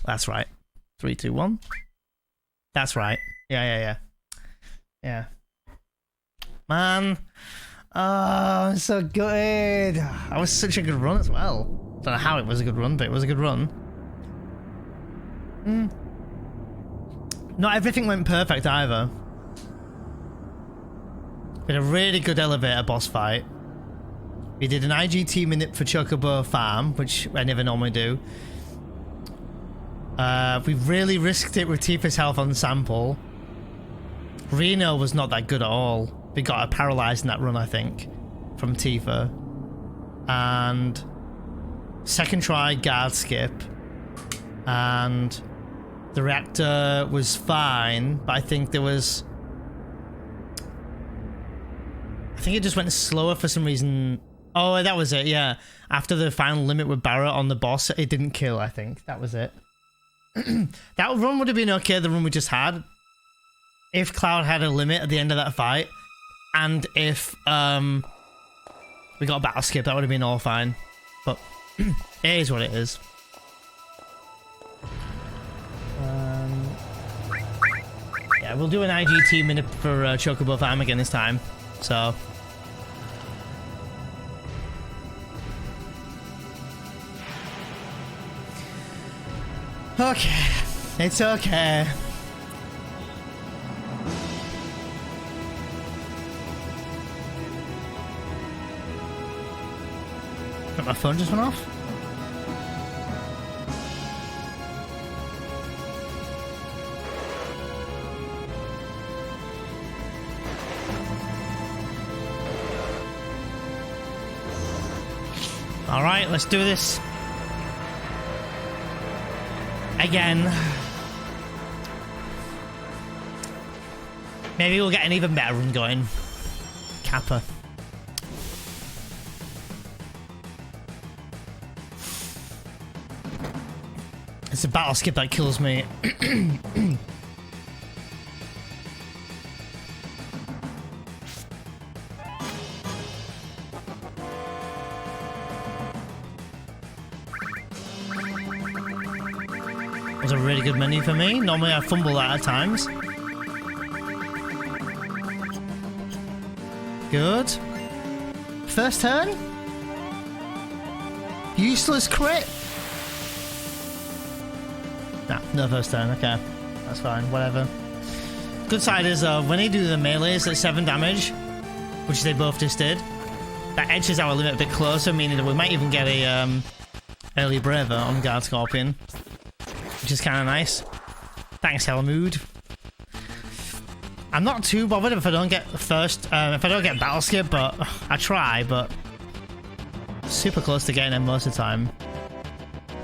That's right. 3, 2, 1. That's right. Yeah. Man. Oh, so good. That was such a good run as well. Don't know how it was a good run, but it was a good run. Not everything went perfect either. We had a really good elevator boss fight. We did an IGT minute for Chocobo Farm, which I never normally do. We really risked it with Tifa's health on sample. Reno was not that good at all. We got her paralyzed in that run, I think, from Tifa. And second try guard skip. And the reactor was fine, but I think there was... I think it just went slower for some reason. Oh, that was it, yeah. After the final limit with Barret on the boss, it didn't kill, I think. That was it. That run would have been okay, the run we just had, if Cloud had a limit at the end of that fight, and if we got a battle skip, that would have been all fine. But it is what it is. Yeah, we'll do an IGT minute for Chocobo Farm again this time. So okay, it's okay. My phone just went off. All right, let's do this again. Maybe we'll get an even better run going. Kappa. It's a battle skip that kills me. Was a really good menu for me. Normally I fumble that at times. Good. First turn? Useless crit? Nah, no first turn. Okay. That's fine. Whatever. Good side is when they do the melees at 7 damage, which they both just did, that edges our limit a bit closer, meaning that we might even get a early braver on Guard Scorpion, which is kind of nice. Thanks, Helmood. I'm not too bothered if I don't get first, if I don't get battle skip, but I try, but super close to getting it most of the time.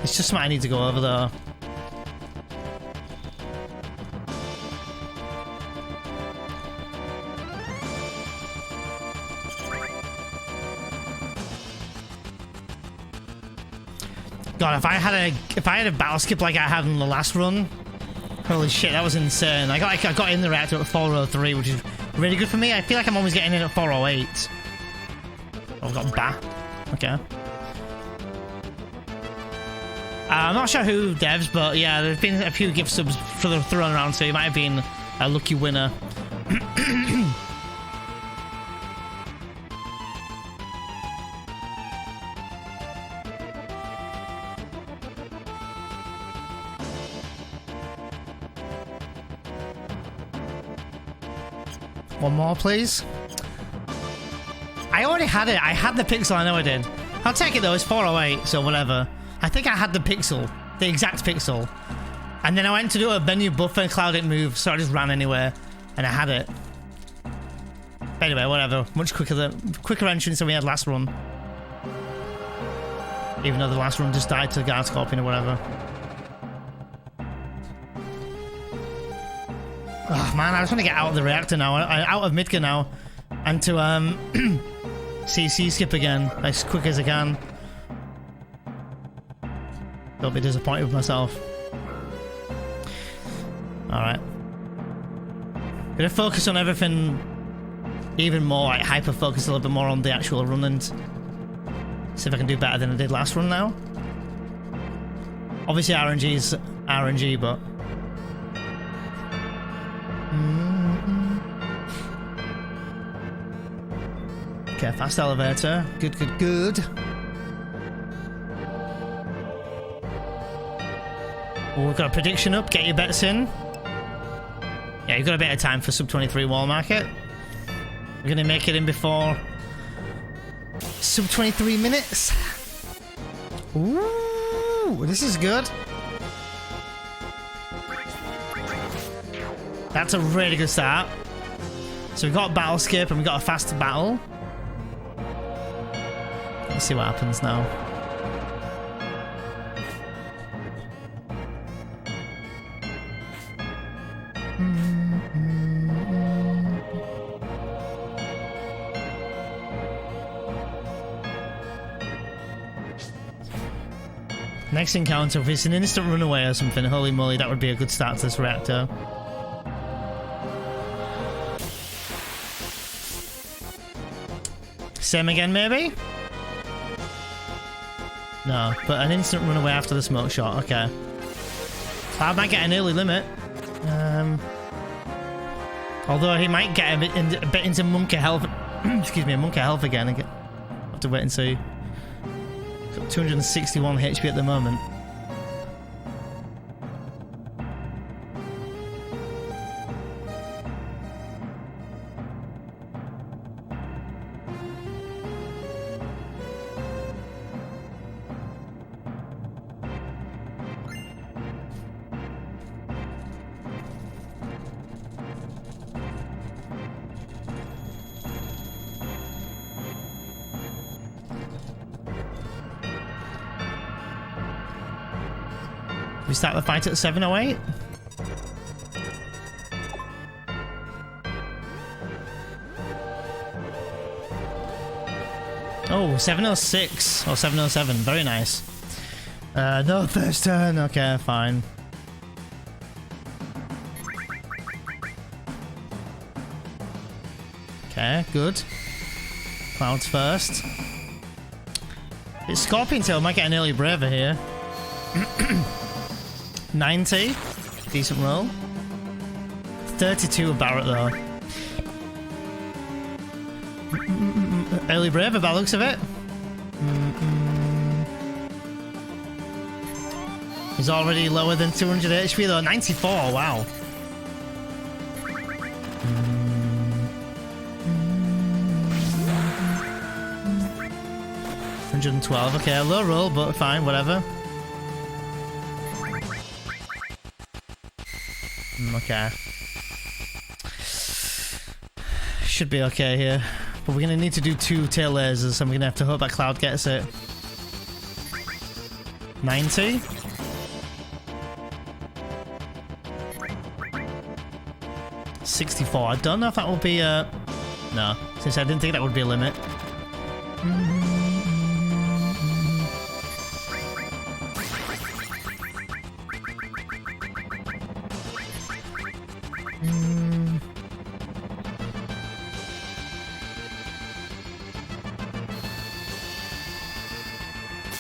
It's just something I need to go over though. God, if I had a battle skip like I had in the last run, holy shit, that was insane. I got in the reactor at 403, which is really good for me. I feel like I'm always getting in at 408. Oh, I've got bat. Okay. I'm not sure who devs, but yeah, there's been a few gift subs thrown around, so you might have been a lucky winner. One more, please. I already had it. I had the pixel. I know I did. I'll take it though. It's 408, so whatever. I think I had the pixel, the exact pixel. And then I went to do a menu buffer and Cloud didn't move, so I just ran anywhere, and I had it. But anyway, whatever. Much quicker entrance than we had last run. Even though the last run just died to Guard Scorpion or whatever. Oh man, I just want to get out of the reactor now, out of Midgar now, and to CC skip again as quick as I can. Don't be disappointed with myself. Alright. Gonna focus on everything even more, like hyper focus a little bit more on the actual run and see if I can do better than I did last run now. Obviously RNG is RNG, but... Okay, fast elevator. Good, good, good. Oh, we've got a prediction up. Get your bets in. Yeah, you've got a bit of time for sub 23 wall market. We're going to make it in before sub 23 minutes. Ooh, this is good. That's a really good start. So we've got battle skip and we've got a faster battle. Let's see what happens now. Next encounter, if it's an instant runaway or something, holy moly, that would be a good start to this reactor. Same again, maybe? No, but an instant runaway after the smoke shot, okay. Cloud might get an early limit. Although he might get a bit into monkey health. Excuse me, monkey health again. I have to wait and see. Got 261 HP at the moment. We start the fight at 7:08. Oh, 7:06 or 7:07. Very nice. No first turn. Okay, fine. Okay, good. Clouds first. It's Scorpion Tail. Might get an early Braver here. 90. Decent roll. 32 of Barret though. Early Braver by the looks of it. He's already lower than 200 HP though. 94, wow. 112, okay, low roll, but fine, whatever. Okay. Should be okay here. But we're gonna need to do 2 tail lasers, and we're gonna have to hope that Cloud gets it. 90. $64. I don't know if that will be a... No, since I didn't think that would be a limit.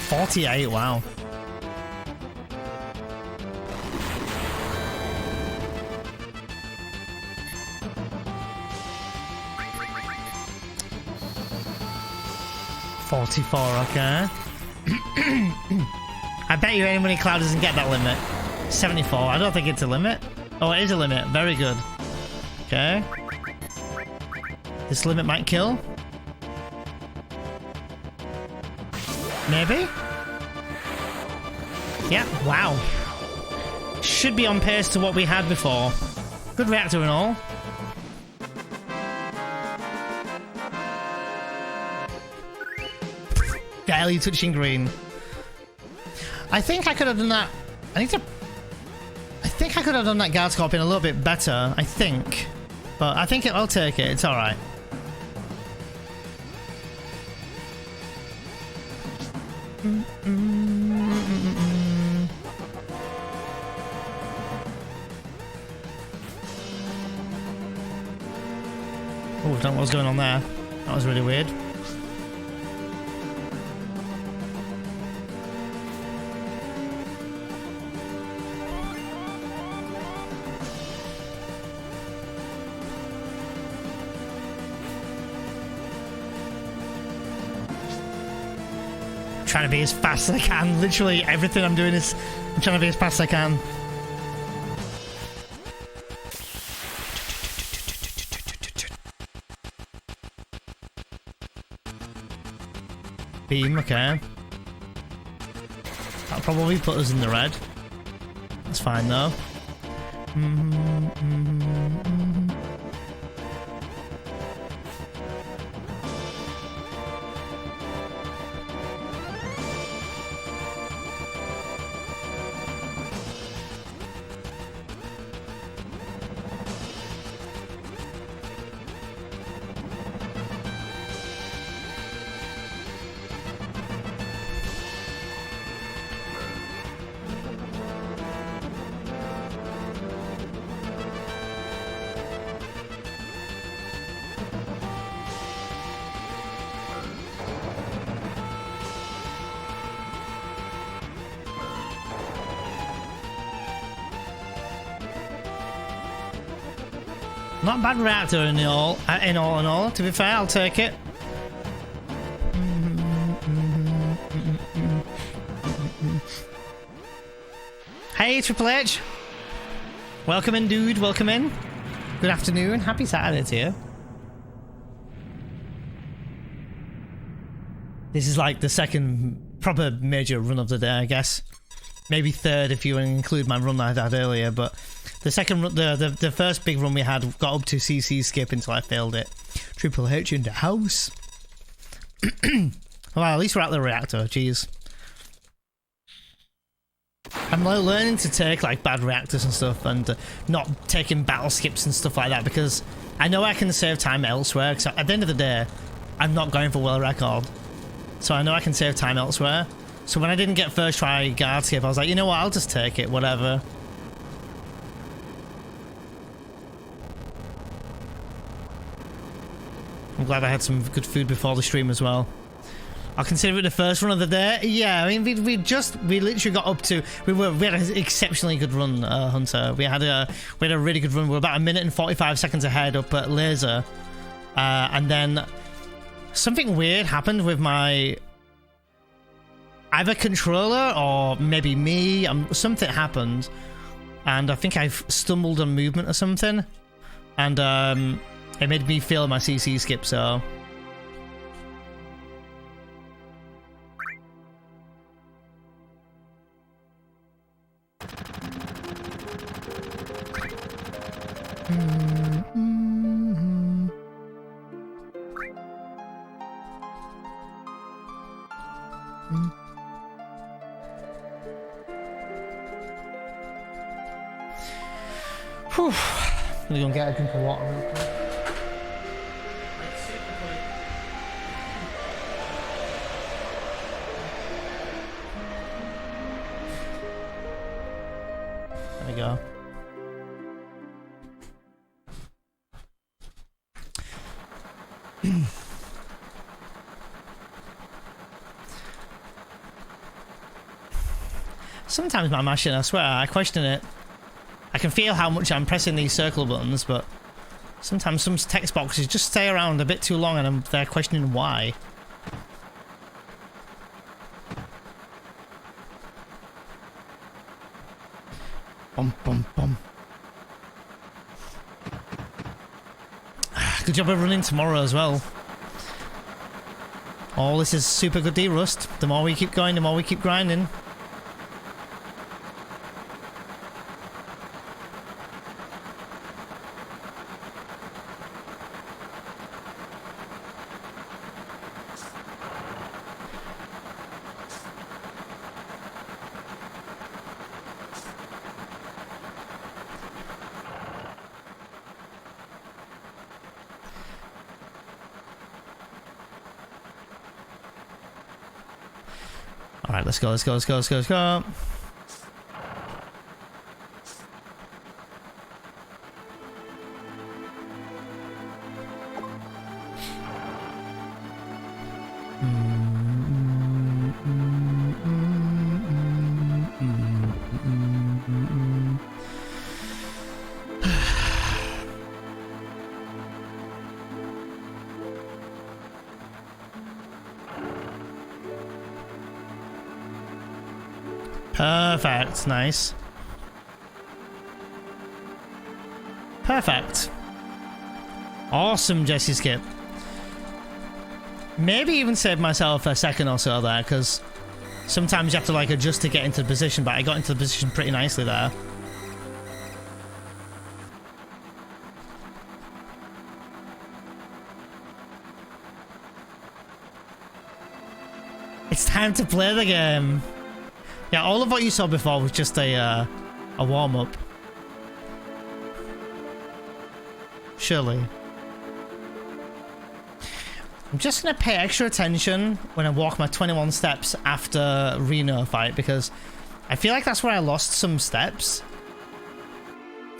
$48, wow. $44, okay. I bet you any Cloud doesn't get that limit. 74, I don't think it's a limit. Oh, it is a limit, very good. Okay. This limit might kill. Maybe? Yeah, wow. Should be on pace to what we had before. Good reactor and all. Barely touching green. I think I could have done that. I think I could have done that guard scorpion a little bit better, I think. But I think I'll take it, it's alright. Oh, I don't know what was going on there. That was really weird. trying to be as fast as I can. Literally everything I'm doing is I'm trying to be as fast as I can. Beam, okay. That'll probably put us in the red. That's fine though. Not a bad reactor in all. To be fair, I'll take it. Hey, Triple H. Welcome in, dude. Welcome in. Good afternoon. Happy Saturday to you. This is like the second proper major run of the day, I guess. Maybe third if you include my run I had earlier, but the second run, the first big run we had got up to CC skip until I failed it. Triple H in the house. Well, at least we're at the reactor. Jeez. I'm learning to take like bad reactors and stuff, and not taking battle skips and stuff like that, because I know I can save time elsewhere. Because at the end of the day, I'm not going for world record, so I know I can save time elsewhere. So when I didn't get first try guard skip, I was like, you know what, I'll just take it, whatever. I'm glad I had some good food before the stream as well. I'll consider it the first run of the day. Yeah, I mean, we literally got up to, we had an exceptionally good run, Hunter. We had a really good run. We were about 1 minute and 45 seconds ahead up at laser, and then something weird happened with my either controller or maybe me. Something happened, and I think I stumbled on movement or something, and it made me fail my CC skip. So whew. I'm gonna get a drink of water real quick. There we go. Sometimes my mashing, I swear, I question it. I can feel how much I'm pressing these circle buttons, but sometimes some text boxes just stay around a bit too long and they're questioning why. Bum, bum, bum. Good job of running tomorrow as well. Oh, this is super good D-Rust. The more we keep going, the more we keep grinding. Alright, let's go, let's go, let's go, let's go, let's go. Perfect. Nice. Perfect. Awesome Jessie skip. Maybe even save myself a second or so there, because sometimes you have to like adjust to get into the position, but I got into the position pretty nicely there. It's time to play the game. Yeah, all of what you saw before was just a warm-up. Surely. I'm just going to pay extra attention when I walk my 21 steps after Reno fight, because I feel like that's where I lost some steps.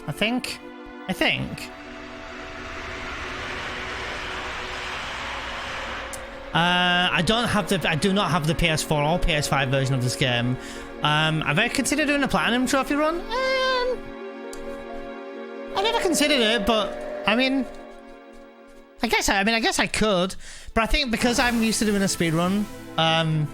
I think. I do not have the PS4 or PS5 version of this game. Have I considered doing a platinum trophy run? I never considered it, but I mean, I guess I could, but I think because I'm used to doing a speedrun, I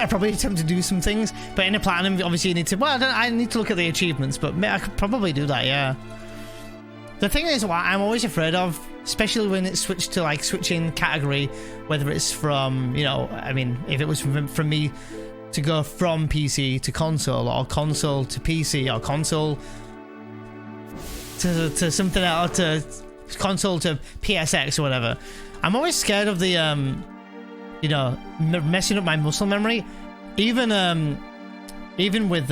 probably attempt to do some things, but in a platinum, obviously you need to, well, I need to look at the achievements, but I could probably do that, yeah. The thing is, what I'm always afraid of, especially when it's switched to like switching category, whether it's from, you know, I mean, if it was from me to go from PC to console, or console to PC, or console to something else, to console to PSX or whatever, I'm always scared of the, you know, messing up my muscle memory, even with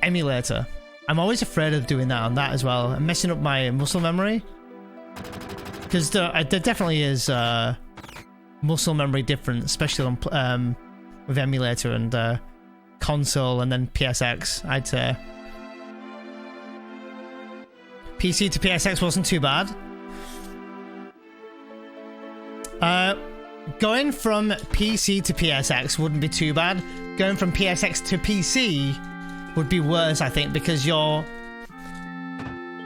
emulator. I'm always afraid of doing that on that as well, and messing up my muscle memory, because there definitely is muscle memory difference, especially on with emulator and console, and then PSX. I'd say PC to PSX wasn't too bad. Going from PC to PSX wouldn't be too bad. Going from PSX to PC would be worse, I think, because you're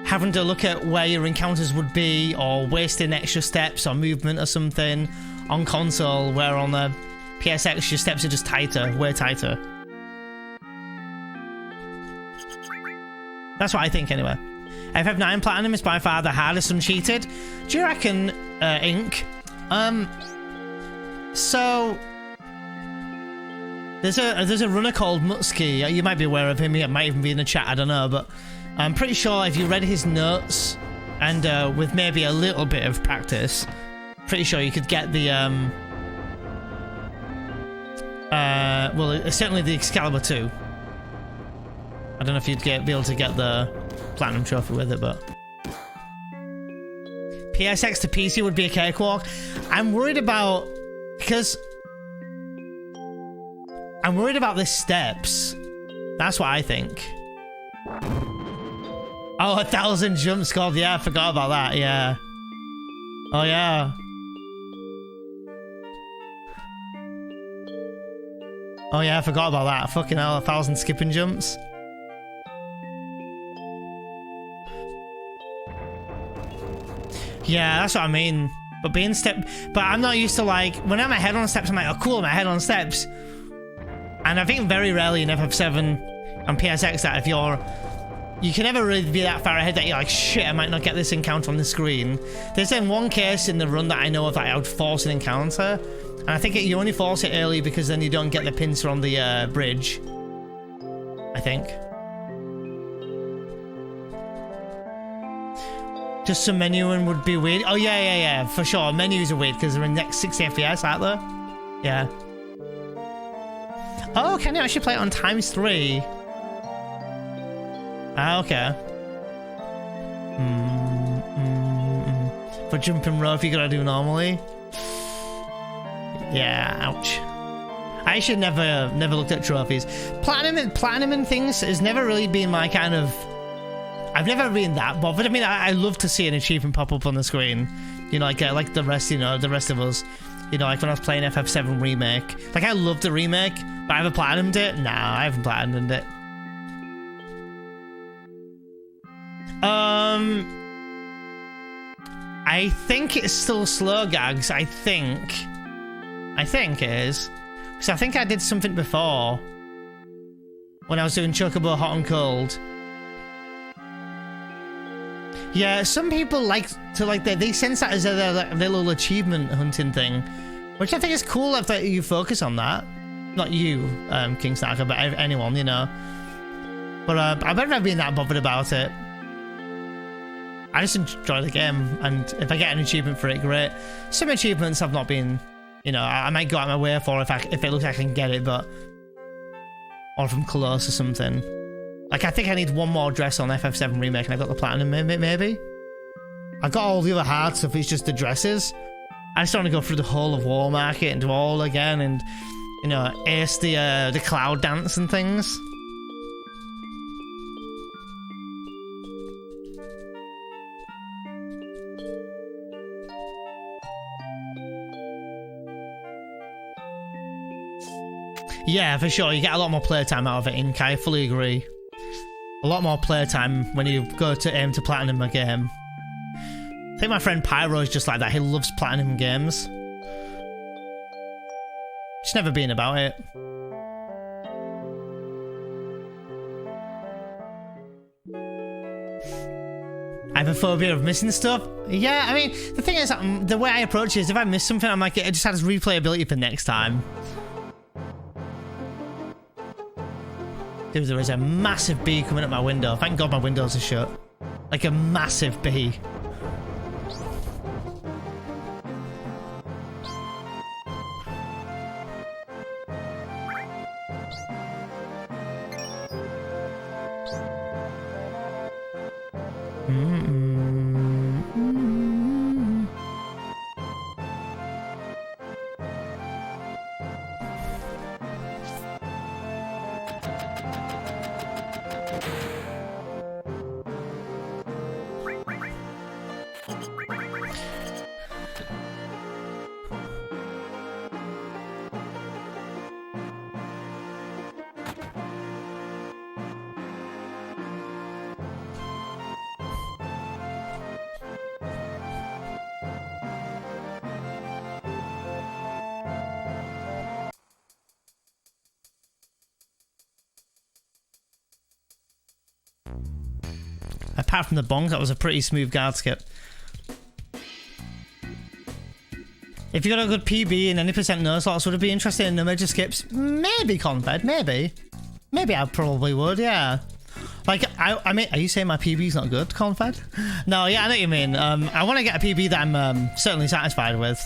having to look at where your encounters would be, or wasting extra steps or movement or something on console, where on the PSX your steps are just tighter, way tighter. That's what I think anyway. FF9 Platinum is by far the hardest uncheated. Do you reckon, Ink? So there's a runner called Mutsky. You might be aware of him. He might even be in the chat. I don't know, but I'm pretty sure if you read his notes and with maybe a little bit of practice, pretty sure you could get the well, certainly the Excalibur 2. I don't know if you'd be able to get the platinum trophy with it, but PSX to PC would be a cakewalk. I'm worried about, because I'm worried about the steps. That's what I think. Oh, 1,000 jump squad. Yeah, I forgot about that. Yeah. Oh, yeah. Oh, yeah, I forgot about that. Fucking hell, 1,000 skipping jumps. Yeah, that's what I mean. But being but I'm not used to, like, when I'm ahead on steps, I'm like, oh cool, I'm ahead on steps. And I think very rarely in FF7 and PSX that if you can never really be that far ahead that you're like, shit, I might not get this encounter on the screen. There's then one case in the run that I know of that I would force an encounter, and I think you only force it early because then you don't get the pincer on the bridge, I think. Just some menuing would be weird. Oh yeah, for sure. Menus are weird because they're in next 60 FPS, aren't they? Yeah. Oh, can you actually play it on ×3? Ah, okay. For jumping rope, you gotta do normally. Yeah, ouch. I should never looked at trophies. Platinum and things has never really been my kind of. I've never been that bothered. I mean, I love to see an achievement pop up on the screen. You know, like the rest, you know, the rest of us. You know, like when I was playing FF7 Remake. Like, I love the remake, but I haven't platinumed it. Nah, I haven't platinumed it. I think it's still slow gags. I think it is. Because I think I did something before when I was doing Chocobo Hot and Cold. Yeah, some people like to they sense that as their little achievement hunting thing, which I think is cool if you focus on that. Not you, King Snarker, but anyone, you know. But I better not being that bothered about it. I just enjoy the game, and if I get an achievement for it, great. Some achievements I've not been, you know, I might go out my way for if it looks like I can get it, but or if I'm close or something. Like, I think I need one more dress on FF7 Remake and I got the platinum, maybe? I got all the other hard stuff, it's just the dresses. I just want to go through the whole of War Market and do all again and, you know, ace the cloud dance and things. Yeah, for sure, you get a lot more playtime out of it, Ink. I fully agree. A lot more playtime when you go to aim to platinum a game. I think my friend Pyro is just like that. He loves platinum games. Just never been about it. I have a phobia of missing stuff. Yeah, I mean, the thing is, the way I approach it is if I miss something, I'm like, it just has replayability for next time. Dude, there is a massive bee coming up my window. Thank God my windows are shut. Like a massive bee. Apart from the bonk, that was a pretty smooth guard skip. If you got a good PB and any percent no slots, would it be interested in no major skips? Maybe, Confed, maybe. Maybe I probably would, yeah. Like, I mean, are you saying my PB's not good, Confed? No, yeah, I know what you mean. I want to get a PB that I'm certainly satisfied with.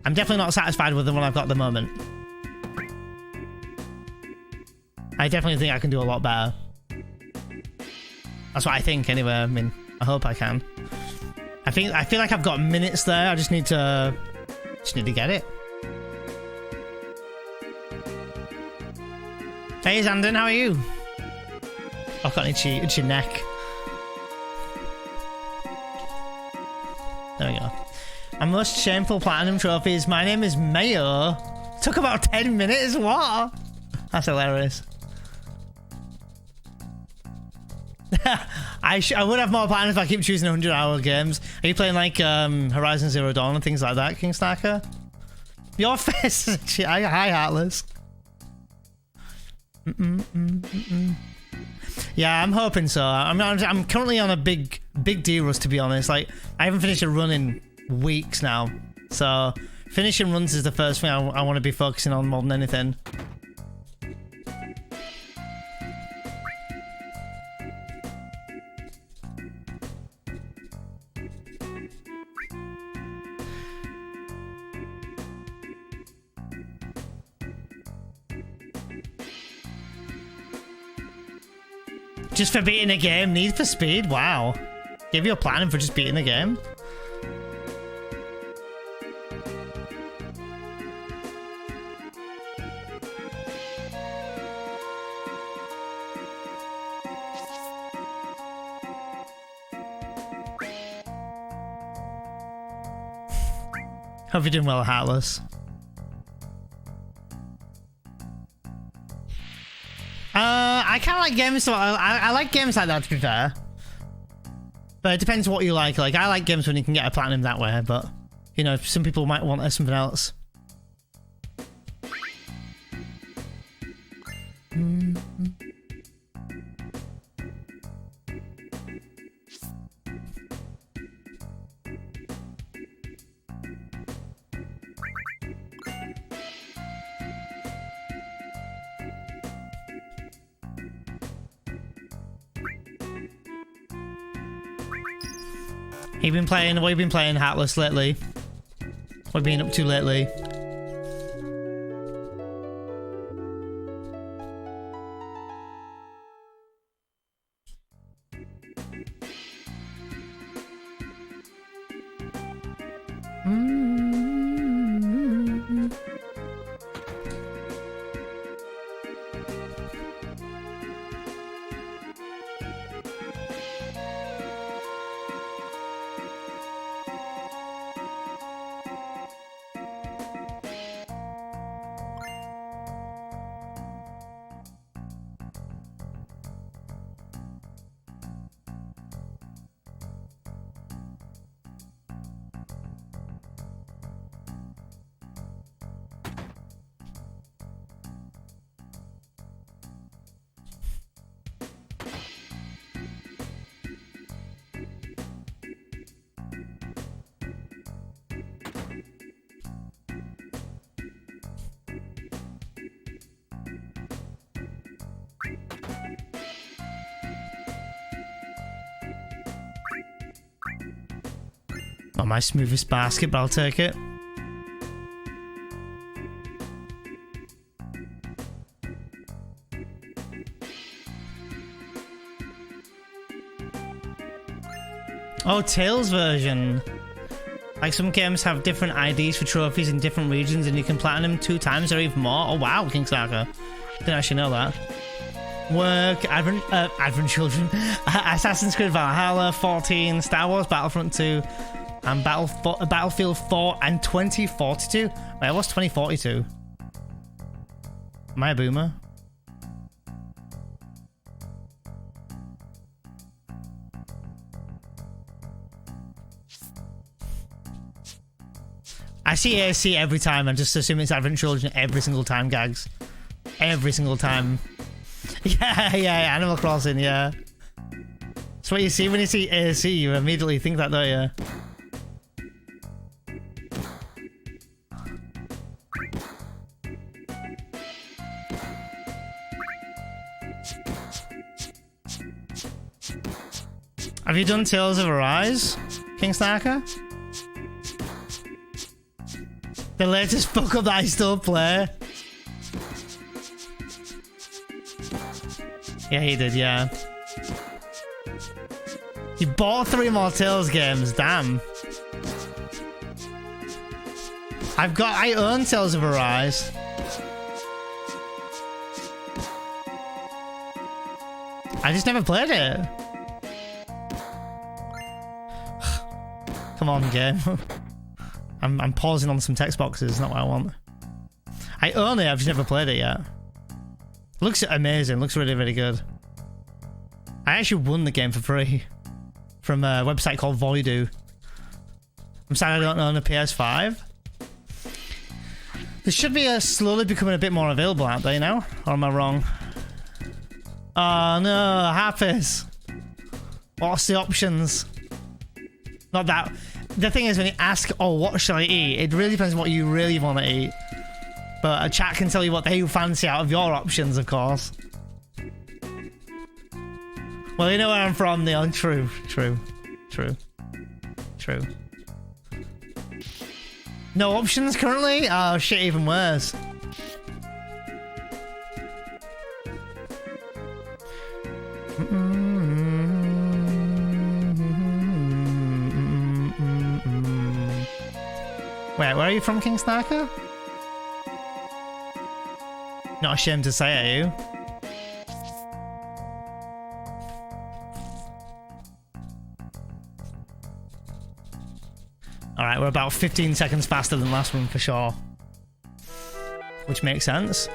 I'm definitely not satisfied with the one I've got at the moment. I definitely think I can do a lot better. That's what I think anyway. I mean, I hope I can. I feel like I've got minutes there. I just need to get it. Hey Zandon, how are you? I've got an itchy neck. There we go. My most shameful platinum trophies. My name is Mayo. Took about 10 minutes. What? That's hilarious. I would have more platinum if I keep choosing 100-hour games. Are you playing like Horizon Zero Dawn and things like that, King Snacker? Your face is hi, Heartless. Yeah, I'm hoping so. I'm currently on a big D rush, to be honest. Like, I haven't finished a run in weeks now, so finishing runs is the first thing I want to be focusing on more than anything. Just for beating a game, Need for Speed? Wow. Give you a platinum for just beating the game? Hope you're doing well, Heartless. I kind of like games, so I like games like that, to be fair. But it depends what you like. Like, I like games when you can get a platinum that way, but You know, some people might want something else. What have you been playing, Hatless, lately? What have you been up to lately? Not my smoothest basket, but I'll take it. Oh, Tails version. Like, some games have different IDs for trophies in different regions, and you can platinum 2 times or even more. Oh wow, King Saka. Didn't actually know that. Work, Advent Children, Assassin's Creed Valhalla, 14, Star Wars Battlefront 2, and Battlefield 4 and 2042. Wait, what's 2042? Am I a boomer? I see AC every time and just assume it's Advent Children every single time, gags. Every single time. Yeah, Animal Crossing, yeah. That's what you see when you see AC, you immediately think that, don't you? Have you done Tales of Arise, King Snarker? The latest fuck up that I still play. Yeah, he did, yeah. You bought 3 more Tales games, damn. I own Tales of Arise. I just never played it. Come on, game. I'm pausing on some text boxes, not what I want. I own it, I've just never played it yet. Looks amazing, looks really, really good. I actually won the game for free from a website called Voidoo. I'm sad I don't own a PS5. There should be slowly becoming a bit more available out there, you know? Or am I wrong? Oh no, Hafiz. What's the options? Not that. The thing is, when you ask, oh, what shall I eat? It really depends on what you really want to eat. But a chat can tell you what they fancy out of your options, of course. Well, you know where I'm from, Neon. True. No options currently? Oh, shit, even worse. Wait, where are you from, King Snarker? Not ashamed to say, are you? Alright, we're about 15 seconds faster than last one for sure. Which makes sense.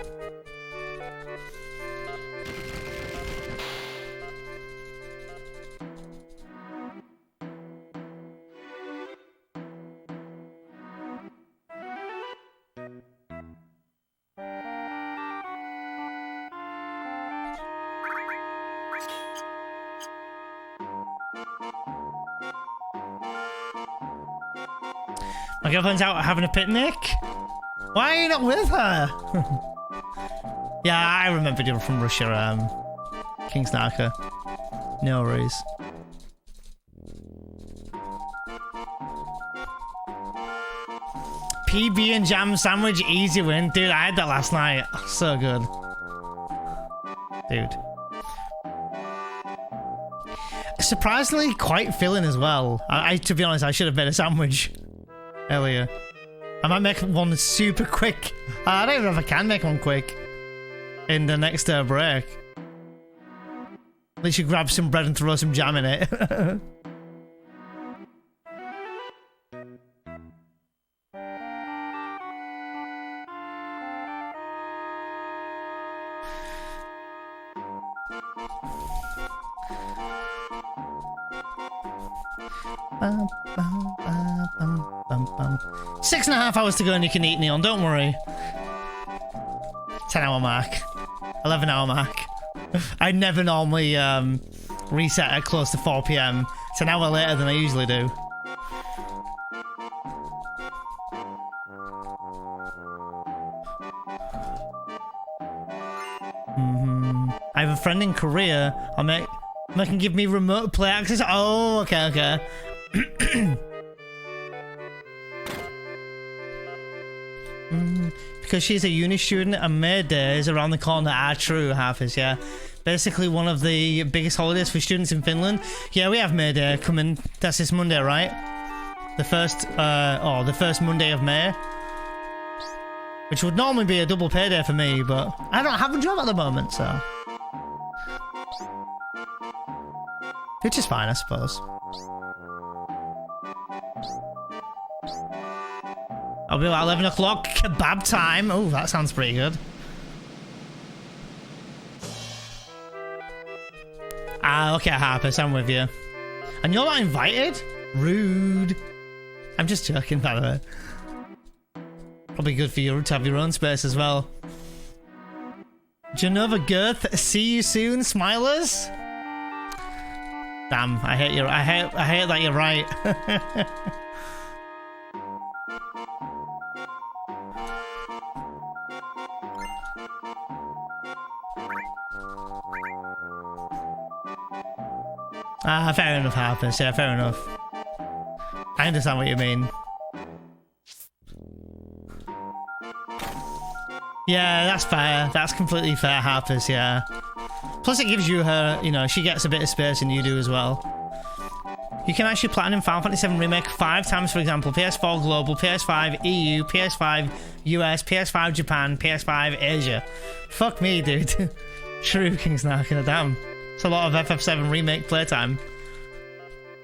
My girlfriend's out having a picnic? Why are you not with her? Yeah, I remember you from Russia, King Snarker. No worries. PB and jam sandwich, easy win. Dude, I had that last night. So good. Dude. Surprisingly quite filling as well. To be honest, I should have made a sandwich earlier. I might make one super quick. I don't even know if I can make one quick in the next break. At least you grab some bread and throw some jam in it. Bum, bum, bum, bum, bum. 6.5 hours to go and you can eat, Neon, don't worry. 10-hour mark. 11-hour mark. I never normally reset at close to 4 PM. It's an hour later than I usually do. I have a friend in Korea. They can give me remote play access. Oh, okay, okay. Because she's a uni student and May Day is around the corner. Ah, true, Harfis, yeah. Basically one of the biggest holidays for students in Finland. Yeah, we have May Day coming. That's this Monday, right? The first Monday of May. Which would normally be a double payday for me, but I don't have a job at the moment, so. Which is fine, I suppose. I'll be about 11 o'clock, kebab time. Oh, that sounds pretty good. Ah, okay, Harpus, I'm with you. And you're not invited? Rude. I'm just joking, by the way. Probably good for you to have your own space as well. Genova Girth, see you soon, smilers. Damn, I hate that you're right. Ah, fair enough, Harpus. Yeah, fair enough. I understand what you mean. Yeah, that's fair. That's completely fair, Harpus, yeah. Plus it gives you her, you know, she gets a bit of space and you do as well. You can actually platinum Final Fantasy VII Remake 5 times, for example. PS4 Global, PS5 EU, PS5 US, PS5 Japan, PS5 Asia. Fuck me, dude. True, King Snarker, damn. It's a lot of FF7 Remake playtime.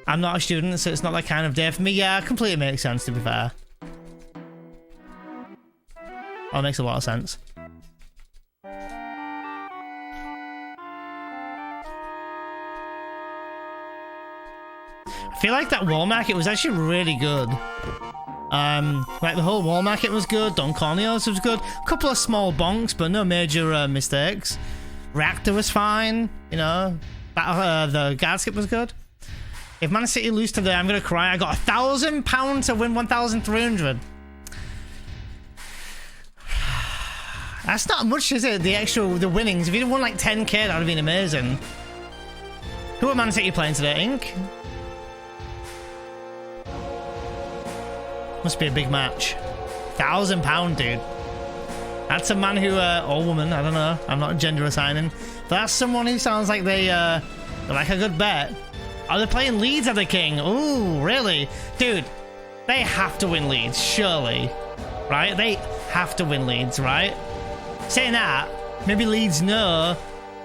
I'm not a student, so it's not that kind of day for me. Yeah, completely makes sense, to be fair. Oh, it makes a lot of sense. I feel like that wall market was actually really good. Like the whole wall market was good, Don Corneo's was good. A couple of small bonks, but no major mistakes. Reactor was fine, you know. The guard skip was good. If Man City lose today, I'm gonna cry. I got £1,000 to win 1,300. That's not much, is it? The winnings. If you'd won like 10k, that would have been amazing. Who are Man City playing today, Ink? Must be a big match. £1,000, dude. That's a man who, or woman, I don't know. I'm not gender assigning. But that's someone who sounds like they're like a good bet. Are they playing Leeds at the King? Ooh, really? Dude, they have to win Leeds, surely. Right? They have to win Leeds, right? Saying that, maybe Leeds know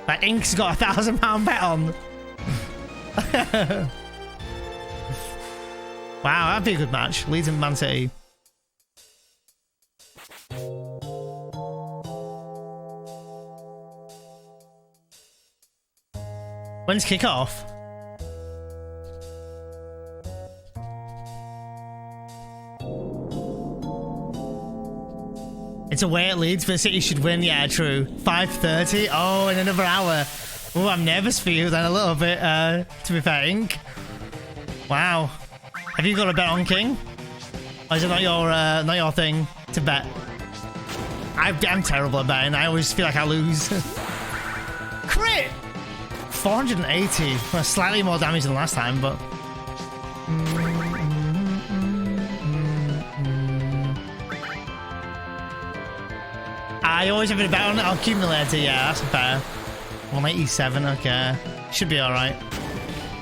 that Ink's got £1,000 bet on. Wow, that'd be a good match. Leeds and Man City. When's kickoff? It's away at Leeds, but City should win. Yeah, true. 5:30. Oh, in another hour. Oh, I'm nervous for you then a little bit, to be fair, Ink. Wow. Have you got a bet on King? Or is it not your thing to bet? I'm terrible at betting. I always feel like I lose. Crit! 480. Well, slightly more damage than last time, but... I always have a bet on it. Accumulator, yeah, that's better. 187, okay. Should be alright.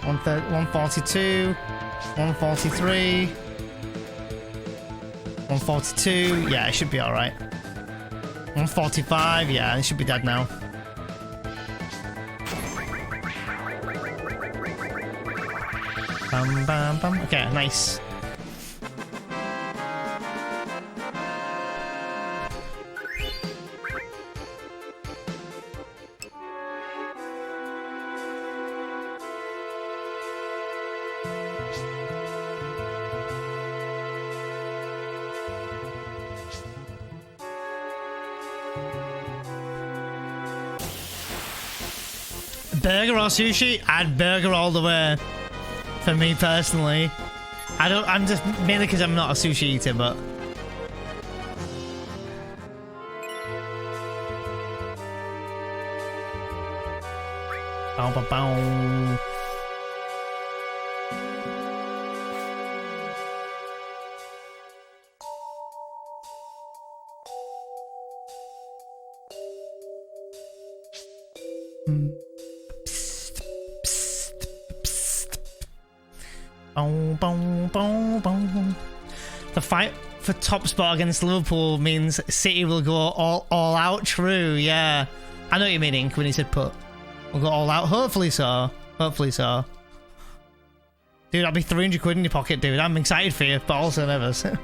142, 143, 142, yeah, it should be alright. 145, yeah, it should be dead now. Bam, bam, bam. Okay, nice. Burger or sushi? I'd burger all the way. For me personally, I'm just mainly because I'm not a sushi eater, but. Bow, bow, bow. The fight for top spot against Liverpool means City will go all out. True, yeah. I know what you're meaning when you said put. We'll go all out. Hopefully so. Hopefully so. Dude, that'll be 300 quid in your pocket, dude. I'm excited for you, but also nervous. Are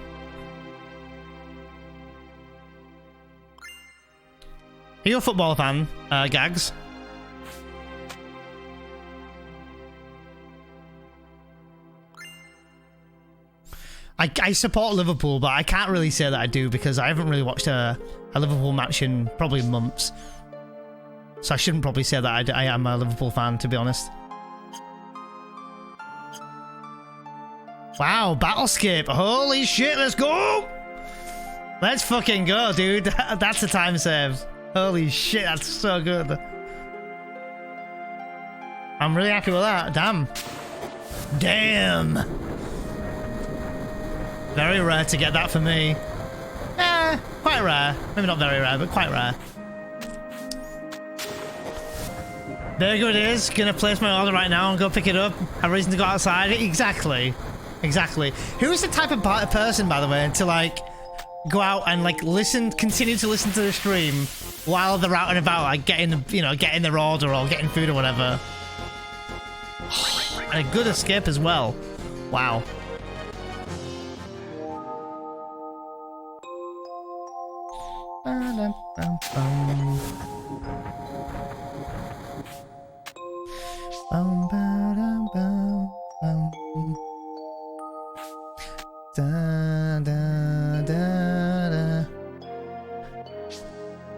you a football fan, Gags? I support Liverpool, but I can't really say that I do because I haven't really watched a Liverpool match in probably months. So I shouldn't probably say that I am a Liverpool fan, to be honest. Wow, Battlescape. Holy shit, let's go! Let's fucking go, dude. That's a time save. Holy shit, that's so good. I'm really happy with that. Damn. Damn. Very rare to get that for me. Quite rare. Maybe not very rare, but quite rare. Very good it is. Gonna place my order right now and go pick it up. Have a reason to go outside. Exactly. Exactly. Who's the type of person, by the way, to like go out and like continue to listen to the stream while they're out and about, like getting their order or getting food or whatever. And a good escape as well. Wow.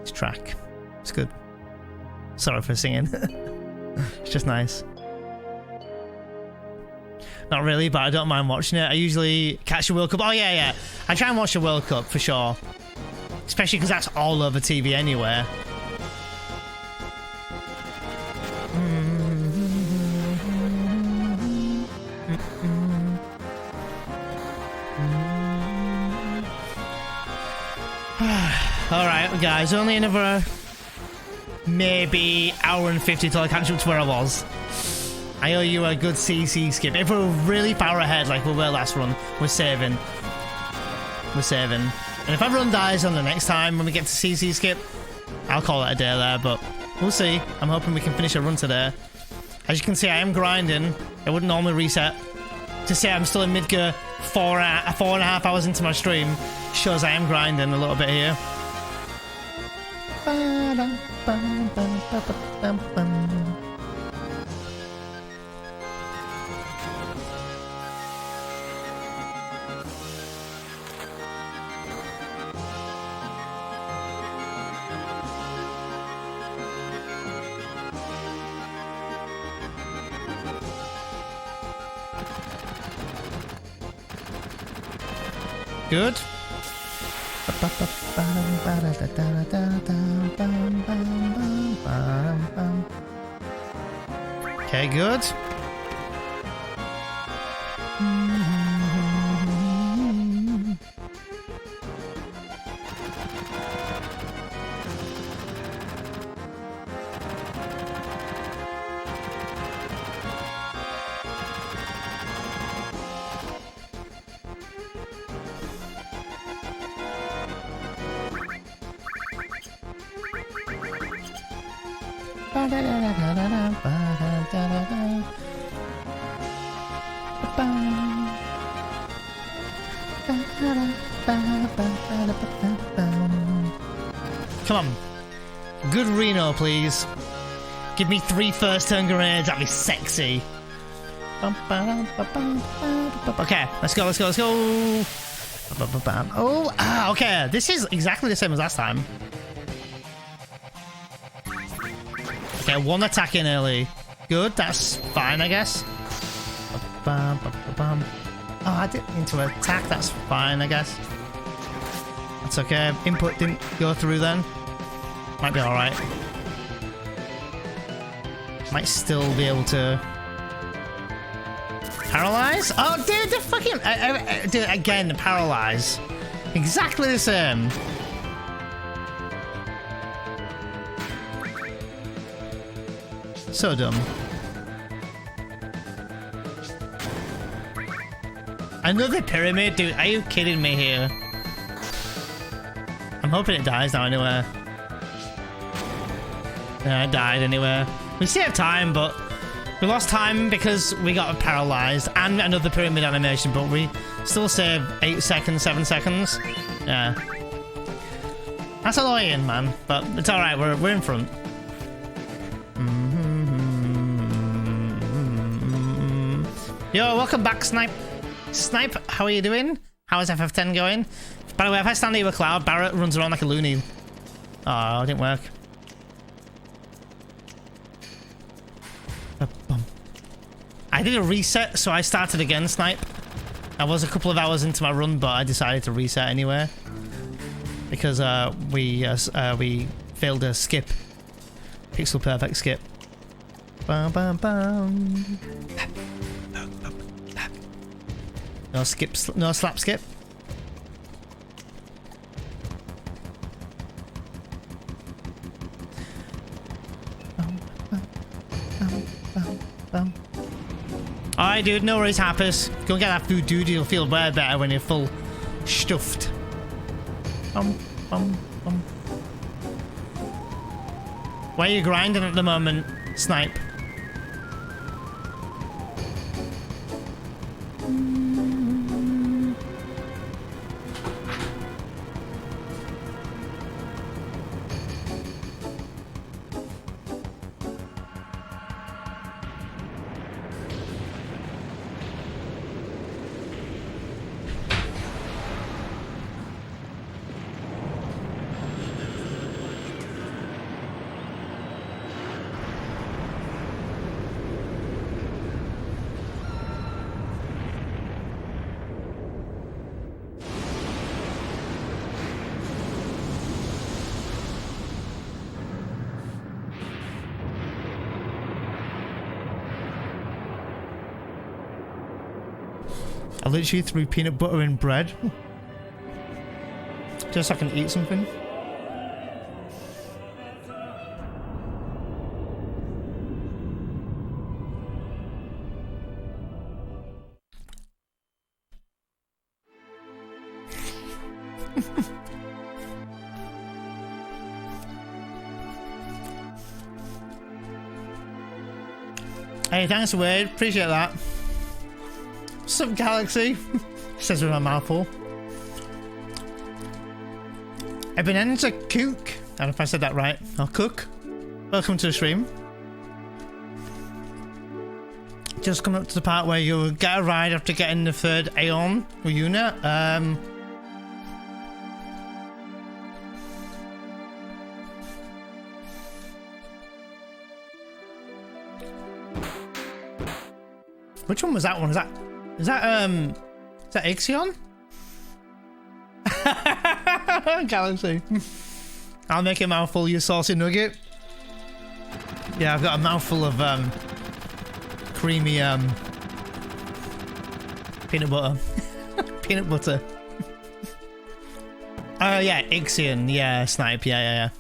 This track, it's good. Sorry for singing. It's just nice. Not really, but I don't mind watching it. I usually catch the World Cup. Oh yeah, I try and watch the World Cup for sure. Especially because that's all over TV anyway. Alright, guys, only another maybe hour and 50 till I catch up to where I was. I owe you a good CC skip. If we're really far ahead, like we were last run, we're saving. We're saving. And if everyone dies on the next time when we get to CC skip, I'll call it a day there, but we'll see. I'm hoping we can finish a run today. As you can see, I am grinding. It wouldn't normally reset. To say I'm still in mid-gear 4.5 hours into my stream shows I am grinding a little bit here. Good. Okay, good. Come on. Good Reno, please. Give me 3 first turn grenades, that'd be sexy. Okay, let's go, let's go, let's go. Oh, okay. This is exactly the same as last time. Okay, 1 attack in early. Good, that's fine, I guess. Oh, I didn't need to attack, that's fine, I guess. That's okay. Input didn't go through then. Might be alright. Might still be able to paralyze. Oh, dude, the fucking dude, again, paralyze. Exactly the same. So dumb. Another pyramid, dude. Are you kidding me here? I'm hoping it dies now anyway. Yeah, it died anyway. We still have time, but we lost time because we got paralyzed and another pyramid animation, but we still saved 8 seconds, 7 seconds. Yeah. That's annoying, man, but it's alright, we're in front. Yo, welcome back, Snipe. Snipe, how are you doing? How is FF10 going? By the way, if I stand here with Cloud, Barret runs around like a loony. Oh, it didn't work. I did a reset, so I started again, Snipe. I was a couple of hours into my run, but I decided to reset anyway. Because we failed a skip. Pixel perfect skip. Bum, bum, bum. No skip, no slap skip. Alright, dude, no worries, Happers. Go and get that food, dude. You'll feel way better when you're full stuffed. Why are you grinding at the moment, Snipe? I literally threw peanut butter in bread. Just so I can eat something. Hey, thanks Wade, appreciate that. What's up, Galaxy? Says with my mouth full. Ebenezer Cook. I don't know if I said that right. Or Cook. Welcome to the stream. Just come up to the part where you'll get a ride after getting the 3rd Aeon unit. Which one was that one? Is that XIII? Galaxy. I'll make a mouthful, you saucy nugget. Yeah, I've got a mouthful of creamy peanut butter. Peanut butter. Oh yeah, XIII. Yeah, snipe. Yeah.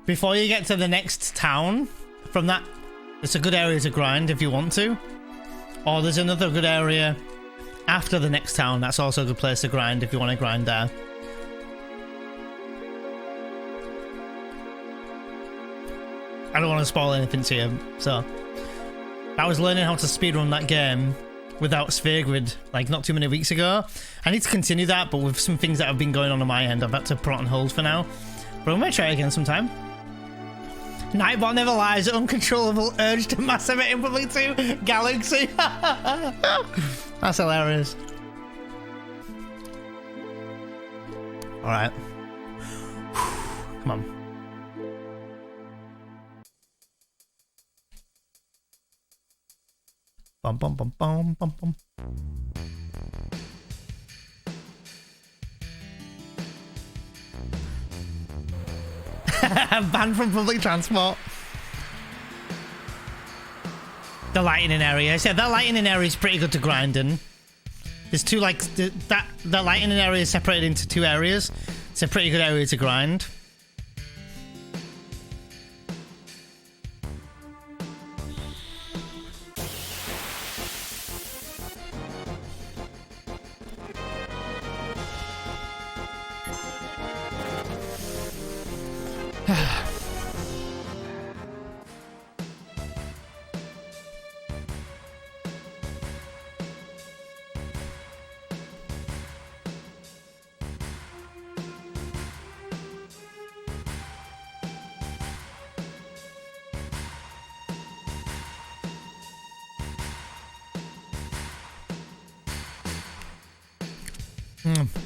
Before you get to the next town, from that, it's a good area to grind if you want to. Or there's another good area after the next town. That's also a good place to grind if you want to grind there. I don't want to spoil anything to you, so I was learning how to speedrun that game without sphere grid like not too many weeks ago. I need to continue that, but with some things that have been going on my end, I've had to put on hold for now. But I'm gonna try it again sometime. Nightbot never lies. Uncontrollable urge to masturbate in public too. Galaxy. That's hilarious. All right. Come on. Bum bum bum bum bum bum. Banned from public transport. The lighting area. So that lighting area is pretty good to grind in. There's two like that lighting area is separated into two areas. It's a pretty good area to grind.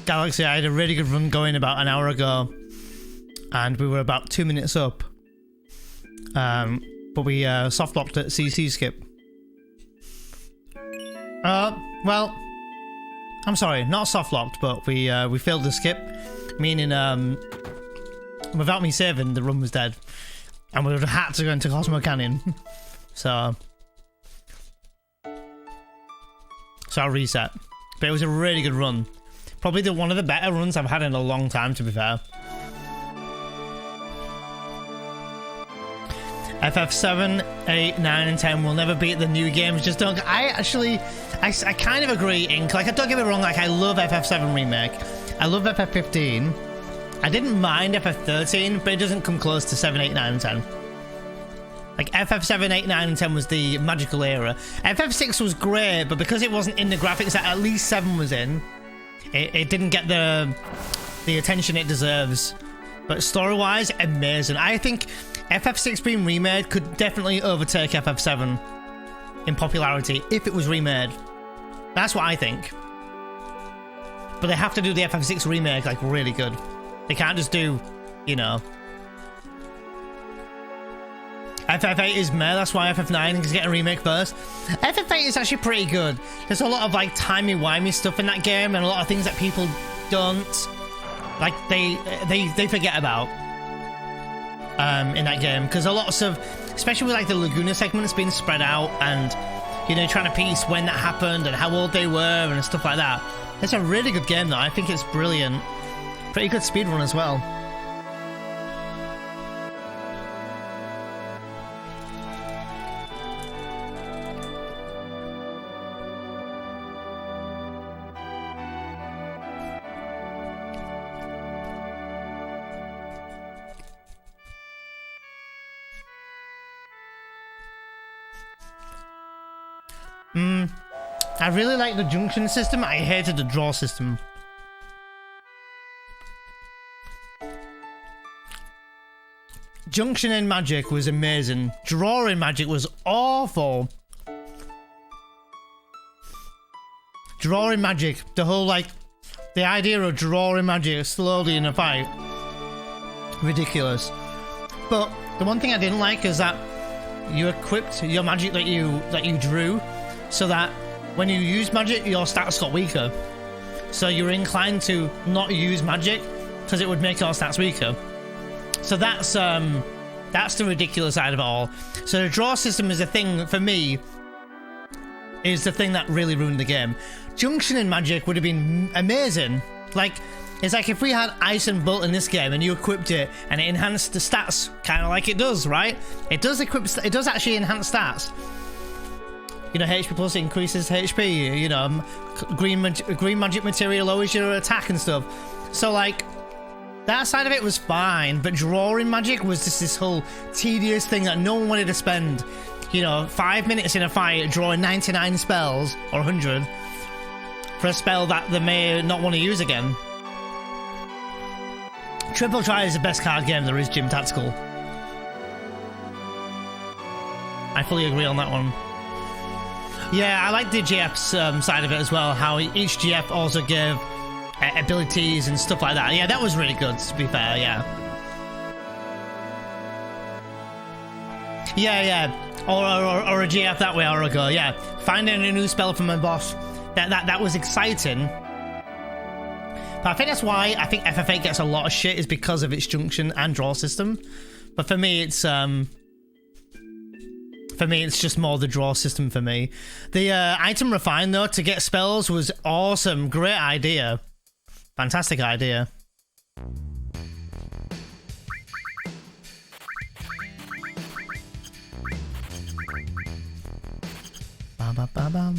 Galaxy, I had a really good run going about an hour ago, and we were about 2 minutes up. But we soft locked at CC skip. Well, I'm sorry, not soft locked, but we failed the skip, meaning without me saving, the run was dead, and we would have had to go into Cosmo Canyon. so I'll reset. But it was a really good run. Probably one of the better runs I've had in a long time, to be fair. FF7, 8, 9, and 10 will never beat the new games. Just don't. I kind of agree, Ink. Like, don't get me wrong. Like, I love FF7 Remake. I love FF15. I didn't mind FF13, but it doesn't come close to 7, 8, 9, and 10. Like, FF7, 8, 9, and 10 was the magical era. FF6 was great, but because it wasn't in the graphics that at least 7 was in, it didn't get the attention it deserves. But story-wise, amazing. I think FF6 being remade could definitely overtake FF7 in popularity if it was remade. That's what I think. But they have to do the FF6 remake like really good. They can't just do, you know. FF8 is meh, that's why FF9 is getting a remake first. FF8 is actually pretty good. There's a lot of like timey-wimey stuff in that game and a lot of things that people don't, like they forget about in that game, because a lot of, especially with like the Laguna segments being spread out and, you know, trying to piece when that happened and how old they were and stuff like that. It's a really good game though. I think it's brilliant. Pretty good speedrun as well. I really like the junction system. I hated the draw system. Junction in Magic was amazing. Draw in Magic was awful. Draw in Magic, the whole like, the idea of draw in Magic slowly in a fight, ridiculous. But the one thing I didn't like is that you equipped your magic that you drew, so that when you use magic, your stats got weaker. So you're inclined to not use magic because it would make your stats weaker. So that's the ridiculous side of it all. So the draw system is a thing, for me, is the thing that really ruined the game. Junction in magic would have been amazing. Like, it's like if we had Ice and Bolt in this game and you equipped it and it enhanced the stats, kind of like it does, right? It does actually enhance stats. You know, HP plus increases HP, you know, green magic material lowers your attack and stuff. So, like, that side of it was fine, but drawing magic was just this whole tedious thing that no one wanted to spend, you know, 5 minutes in a fight drawing 99 spells, or 100, for a spell that they may not want to use again. Triple Try is the best card game there is, Gym Tactical. I fully agree on that one. Yeah, I like the GF's side of it as well, how each GF also gave abilities and stuff like that. Yeah, that was really good, to be fair, yeah. Yeah. Or a GF that way or a go, yeah. Finding a new spell from a boss, that was exciting. But I think that's why I think FF8 gets a lot of shit, is because of its junction and draw system. But for me, it's just more the draw system for me. The item refine though to get spells was awesome. Great idea. Fantastic idea. Ba ba ba bam.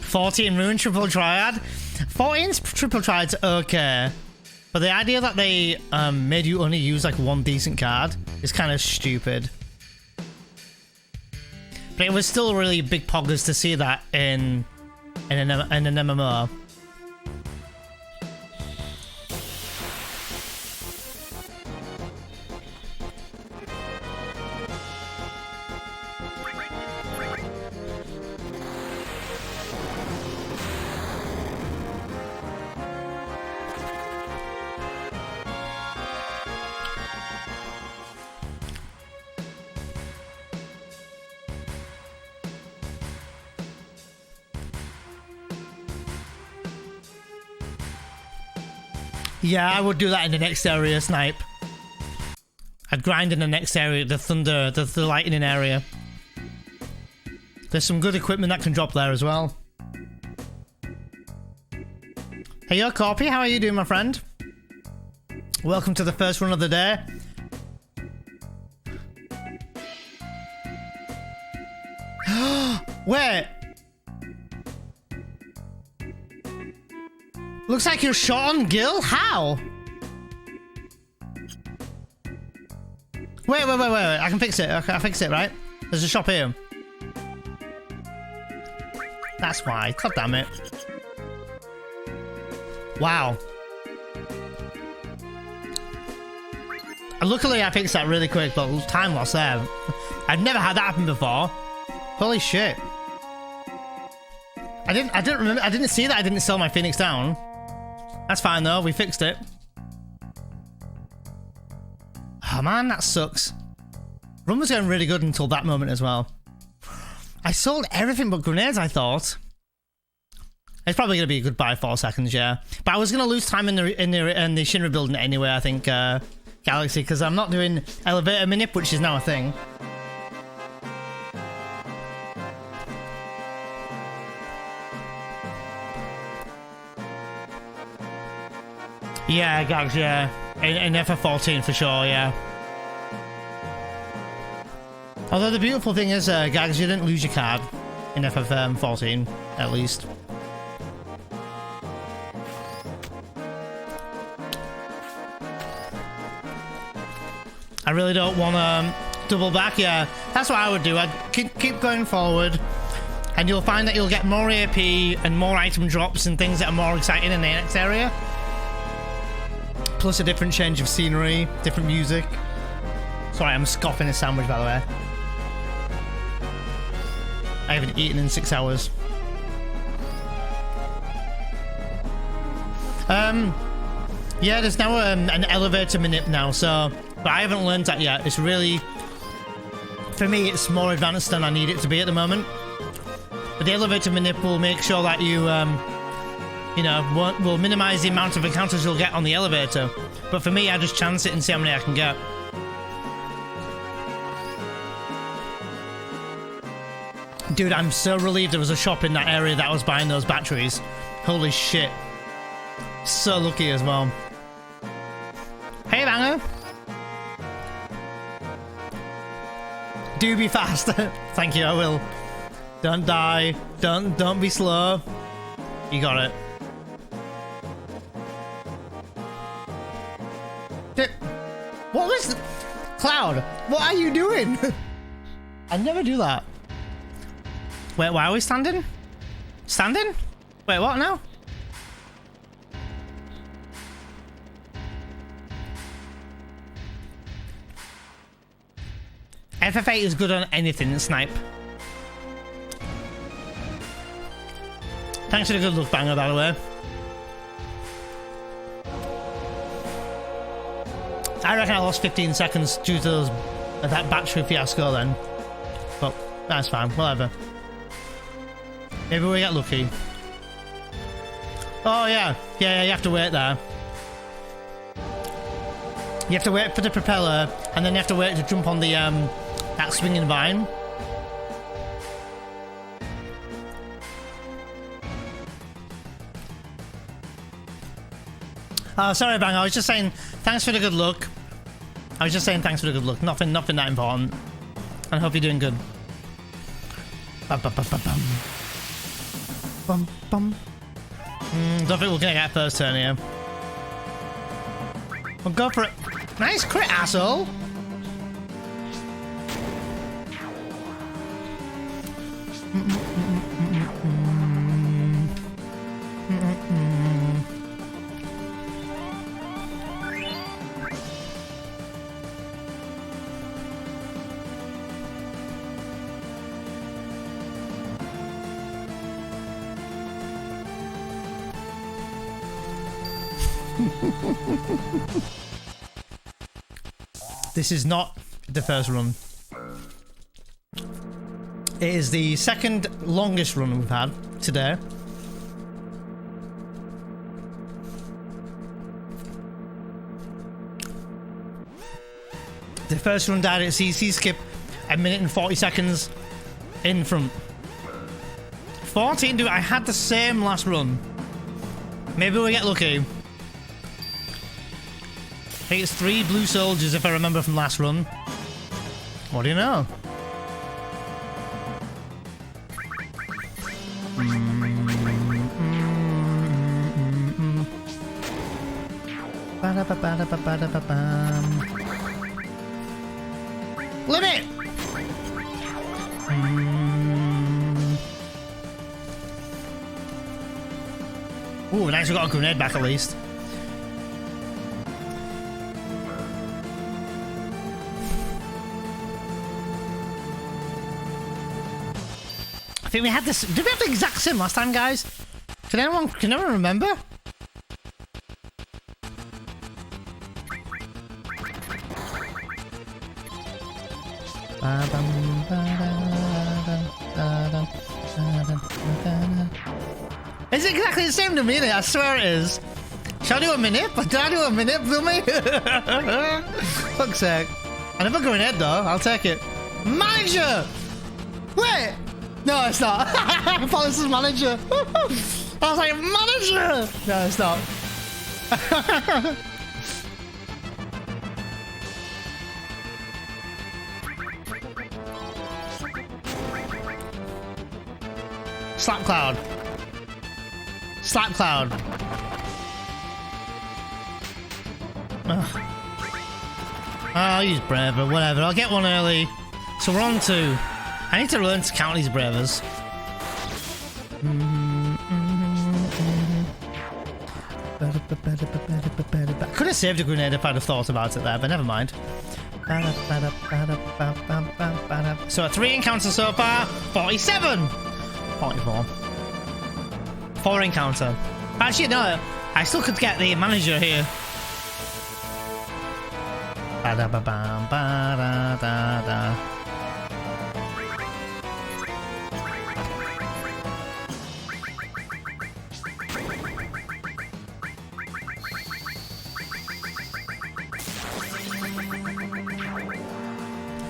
14 Rune Triple Triad. 14's Triple Triad's okay, but the idea that they made you only use like one decent card is kind of stupid. But it was still really big poggers to see that in an MMO. Yeah, I would do that in the next area, Snipe. I'd grind in the next area, the thunder, the lightning area. There's some good equipment that can drop there as well. Hey, yo, Corpy, how are you doing, my friend? Welcome to the first run of the day. Wait. Looks like you're shot on, Gil? How? Wait. I can fix it. Okay, I fix it, right? There's a shop here. That's why. God damn it. Wow. Luckily, I fixed that really quick, but time lost there. I've never had that happen before. Holy shit. I didn't see that I didn't sell my Phoenix down. That's fine though, we fixed it. Oh man, that sucks. Run was going really good until that moment as well. I sold everything but grenades, I thought. It's probably going to be a good buy 4 seconds, yeah. But I was going to lose time in the Shinra building anyway, I think, Galaxy, because I'm not doing elevator manip, which is now a thing. Yeah, Gags, yeah. In FF14 for sure, yeah. Although the beautiful thing is, Gags, you didn't lose your card in FF14, at least. I really don't want to double back, yeah. That's what I would do. I'd keep going forward, and you'll find that you'll get more AP and more item drops and things that are more exciting in the next area. Plus a different change of scenery, different music. Sorry, I'm scoffing a sandwich, by the way. I haven't eaten in 6 hours. Yeah, there's now an elevator manip now, so... But I haven't learned that yet. It's really... For me, it's more advanced than I need it to be at the moment. But the elevator manip will make sure that you, you know, will minimize the amount of encounters you'll get on the elevator. But for me, I just chance it and see how many I can get. Dude, I'm so relieved there was a shop in that area that was buying those batteries. Holy shit. So lucky as well. Hey, Banger. Do be fast. Thank you, I will. Don't die. Don't be slow. You got it. What was... Cloud, what are you doing? I never do that. Wait, why are we standing? Standing? Wait, what now? FF8 is good on anything, snipe. Thanks for the good luck, Banger, by the way. I reckon I lost 15 seconds due to that battery fiasco then. But that's fine, whatever. Maybe we get lucky. Oh yeah, yeah, you have to wait there. You have to wait for the propeller, and then you have to wait to jump on the that swinging vine. Oh, sorry, Bang. I was just saying thanks for the good luck. I was just saying thanks for the good luck. Nothing that important. And I hope you're doing good. Bum, bum, bum, bum, bum. Bum, bum. Don't think we're gonna get first turn here. We'll go for it. Nice crit, asshole. This is not the first run. It is the second longest run we've had today. The first run died at CC skip a minute and 40 seconds in front. 14, dude, I had the same last run. Maybe we get lucky. I think it's 3 blue soldiers if I remember from last run. What do you know? Limit! Ooh, nice, we got a grenade back at least. I think we had this. Did we have the exact same last time, guys? Can anyone remember? Is it exactly the same to me? I swear it is. Shall I do a minute? Did I do a minute, Bloomy? Fuck's sake. I never go in head though. I'll take it. Manager! Wait! No, it's not. I thought this was manager. I was like, manager! No, it's not. Slap cloud. Slap cloud. Ugh. I'll use braver, whatever. I'll get one early. So we're on 2. I need to learn to count these bravers. I could have saved a grenade if I'd have thought about it there, but never mind. So 3 encounters so far, 47! 44. 4 encounter. Actually, no, I still could get the manager here.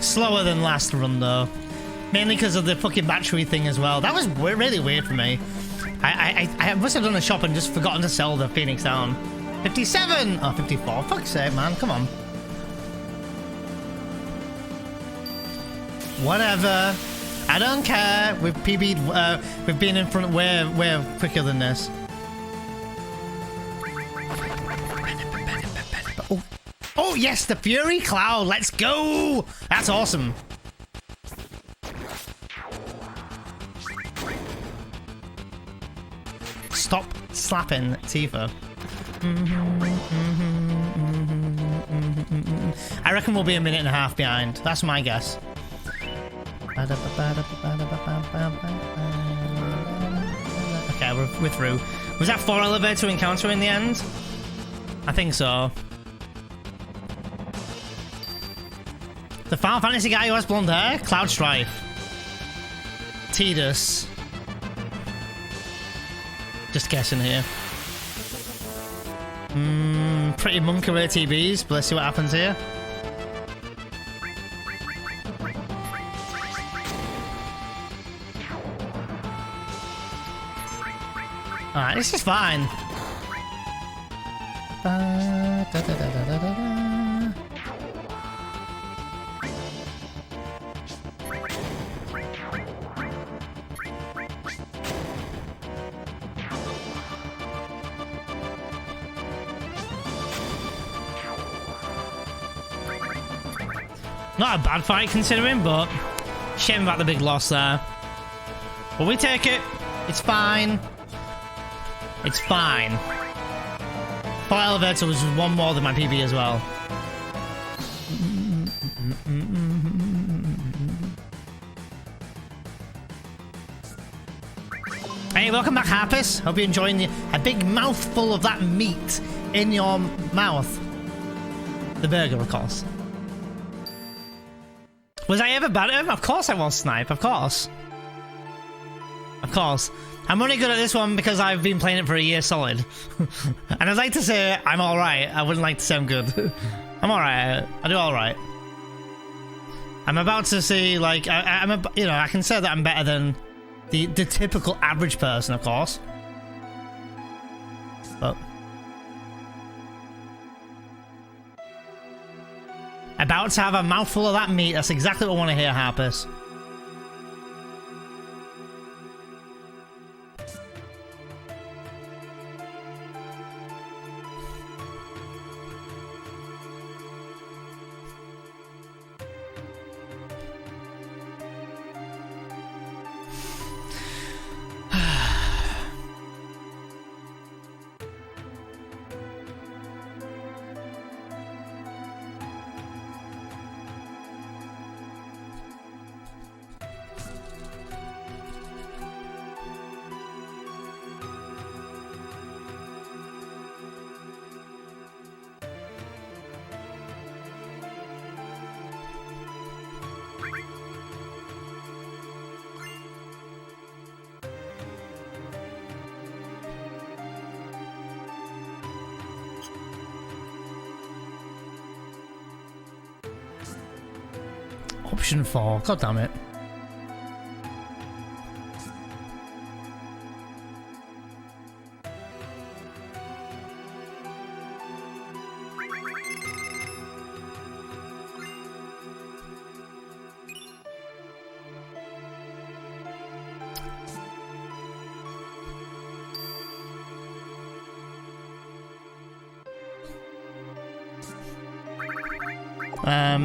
slower than last run though. Mainly because of the fucking battery thing as well. That was really weird for me. I must have done a shop and just forgotten to sell the Phoenix down. 57! Oh, 54. Fuck's sake, man. Come on. Whatever. I don't care. We've PB'd, we've been in front way quicker than this. Oh. Oh, yes, the Fury Cloud. Let's go. That's awesome. Stop slapping Tifa. I reckon we'll be a minute and a half behind. That's my guess. Okay, we're through. Was that 4 elevator encounter in the end? I think so. The Final Fantasy guy who has blonde hair? Cloud Strife. Tidus. Just guessing here. Pretty monkery TBs, but let's see what happens here. Alright, this is fine. Not a bad fight considering, but shame about the big loss there. But we take it. It's fine. It's fine. 4 elevator was one more than my PB as well. Hey, welcome back, Harpus. Hope you're enjoying a big mouthful of that meat in your mouth. The burger, of course. Was I ever bad at him? Of course I was, Snipe. Of course. Of course. I'm only good at this one because I've been playing it for a year solid. And I'd like to say I'm alright. I wouldn't like to say I'm good. I'm alright. I do alright. I'm about to see, like, you know, I can say that I'm better than the typical average person, of course. But about to have a mouthful of that meat. That's exactly what I want to hear, Harpus. Option 4. God damn it.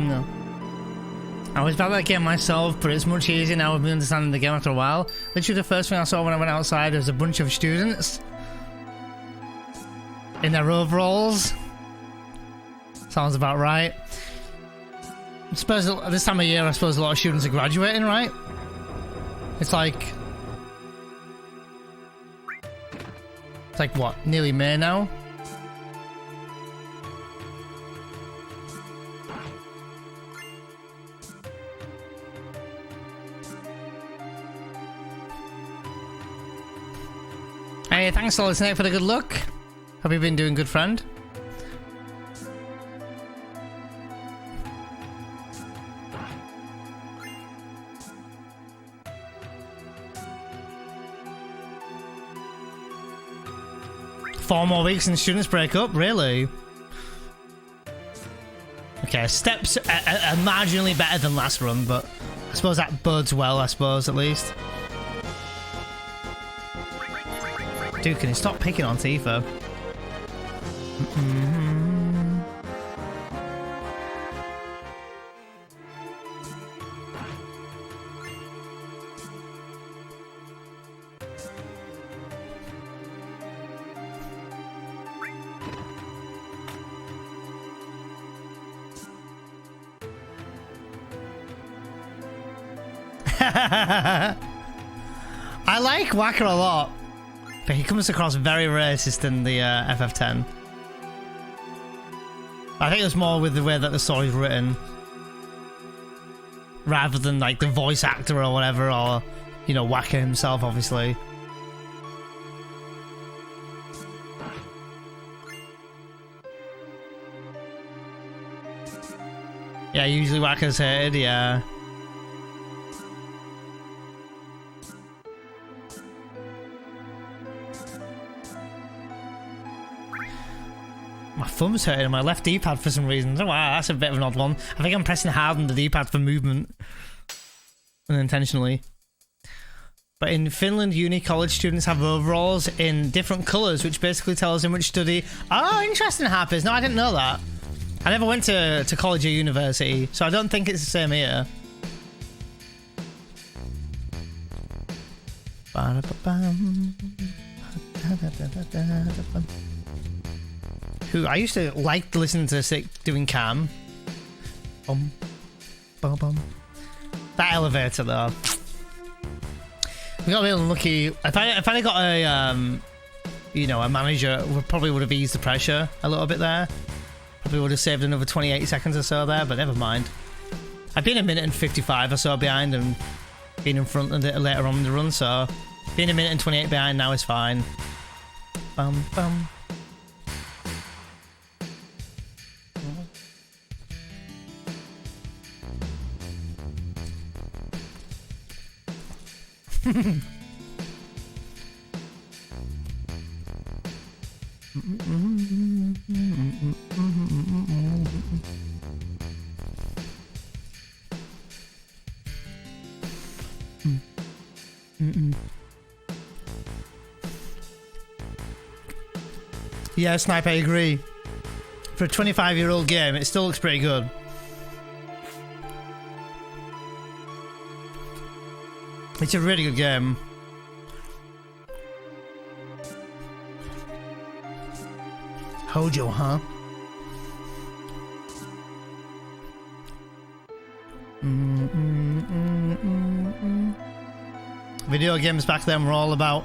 No. I was bad at that game myself, but it's much easier now with me understanding the game after a while. Literally the first thing I saw when I went outside was a bunch of students in their overalls. Sounds about right. I suppose this time of year, I suppose a lot of students are graduating, right? It's like what, nearly May now? Hey, thanks Solid Snake for the good luck. Hope you've been doing good, friend. 4 more weeks and students break up? Really? Okay, steps are marginally better than last run, but I suppose that bodes well, I suppose, at least. Dude, can you stop picking on Tifa? I like Wacker a lot, but he comes across very racist in the FF10. I think it's more with the way that the story's written, rather than like the voice actor or whatever, or, you know, Wacker himself, obviously. Yeah, usually Wacker's hated, yeah. My thumb's hurting on my left D-pad for some reason. Oh wow, that's a bit of an odd one. I think I'm pressing hard on the D-pad for movement. Unintentionally. But in Finland, uni college students have overalls in different colours, which basically tells them which study. Oh, interesting, Harpers. No, I didn't know that. I never went to college or university, so I don't think it's the same here. Who I used to like to listen to Sick doing cam. Bum, bum, bum. That elevator though. We got a bit unlucky. If I got a you know, a manager, we probably would have eased the pressure a little bit there. Probably would have saved another 28 seconds or so there, but never mind. I've been a minute and 55 or so behind and been in front of it later on in the run, so being a minute and 28 behind now is fine. Bum bum. Yeah, Snipe, I agree. For a 25-year-old game, it still looks pretty good. It's a really good game. Hojo, huh? Video games back then were all about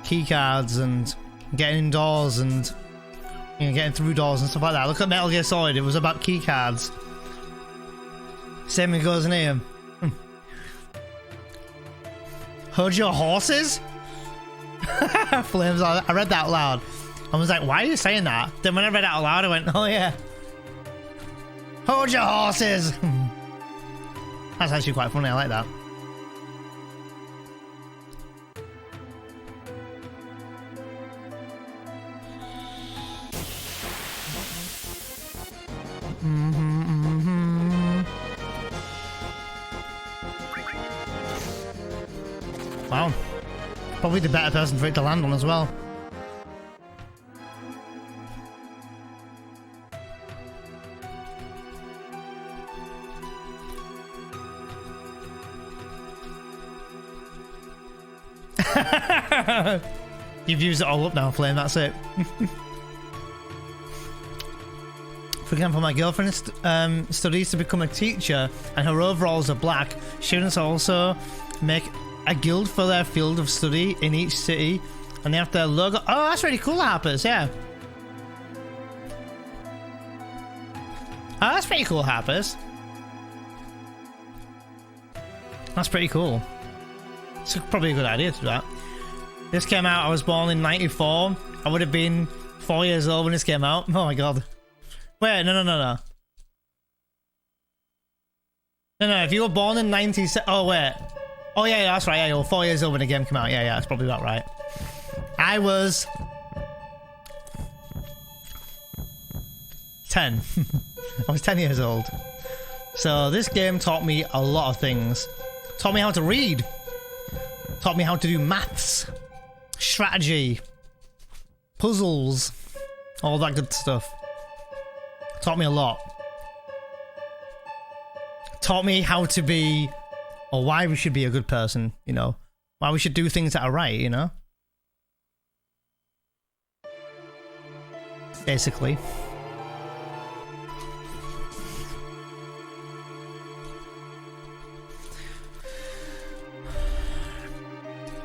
keycards and getting indoors and, you know, getting through doors and stuff like that. Look at Metal Gear Solid, it was about keycards. Same as goes in here. Hojo horses? Flames, I read that out loud. I was like, why are you saying that? Then when I read it out loud, I went, oh yeah. Hojo horses! That's actually quite funny, I like that. Wow. Probably the better person for it to land on as well. You've used it all up now, Flame, that's it. For example, my girlfriend studies to become a teacher and her overalls are black. Students also make a guild for their field of study in each city and they have their logo. Oh, that's really cool, Harpers, yeah. Oh, that's pretty cool, Harpers. That's pretty cool. It's probably a good idea to do that. This came out, I was born in 94. I would have been 4 years old when this came out. Oh my god. Wait, no. No, if you were born in 97... Oh, wait. Oh, yeah, that's right. Yeah, you were 4 years old when the game came out. Yeah, that's probably about right. I was 10. I was 10 years old. So this game taught me a lot of things. Taught me how to read. Taught me how to do maths. Strategy. Puzzles. All that good stuff. Taught me a lot. Taught me how to be, or why we should be a good person, you know. Why we should do things that are right, you know. Basically.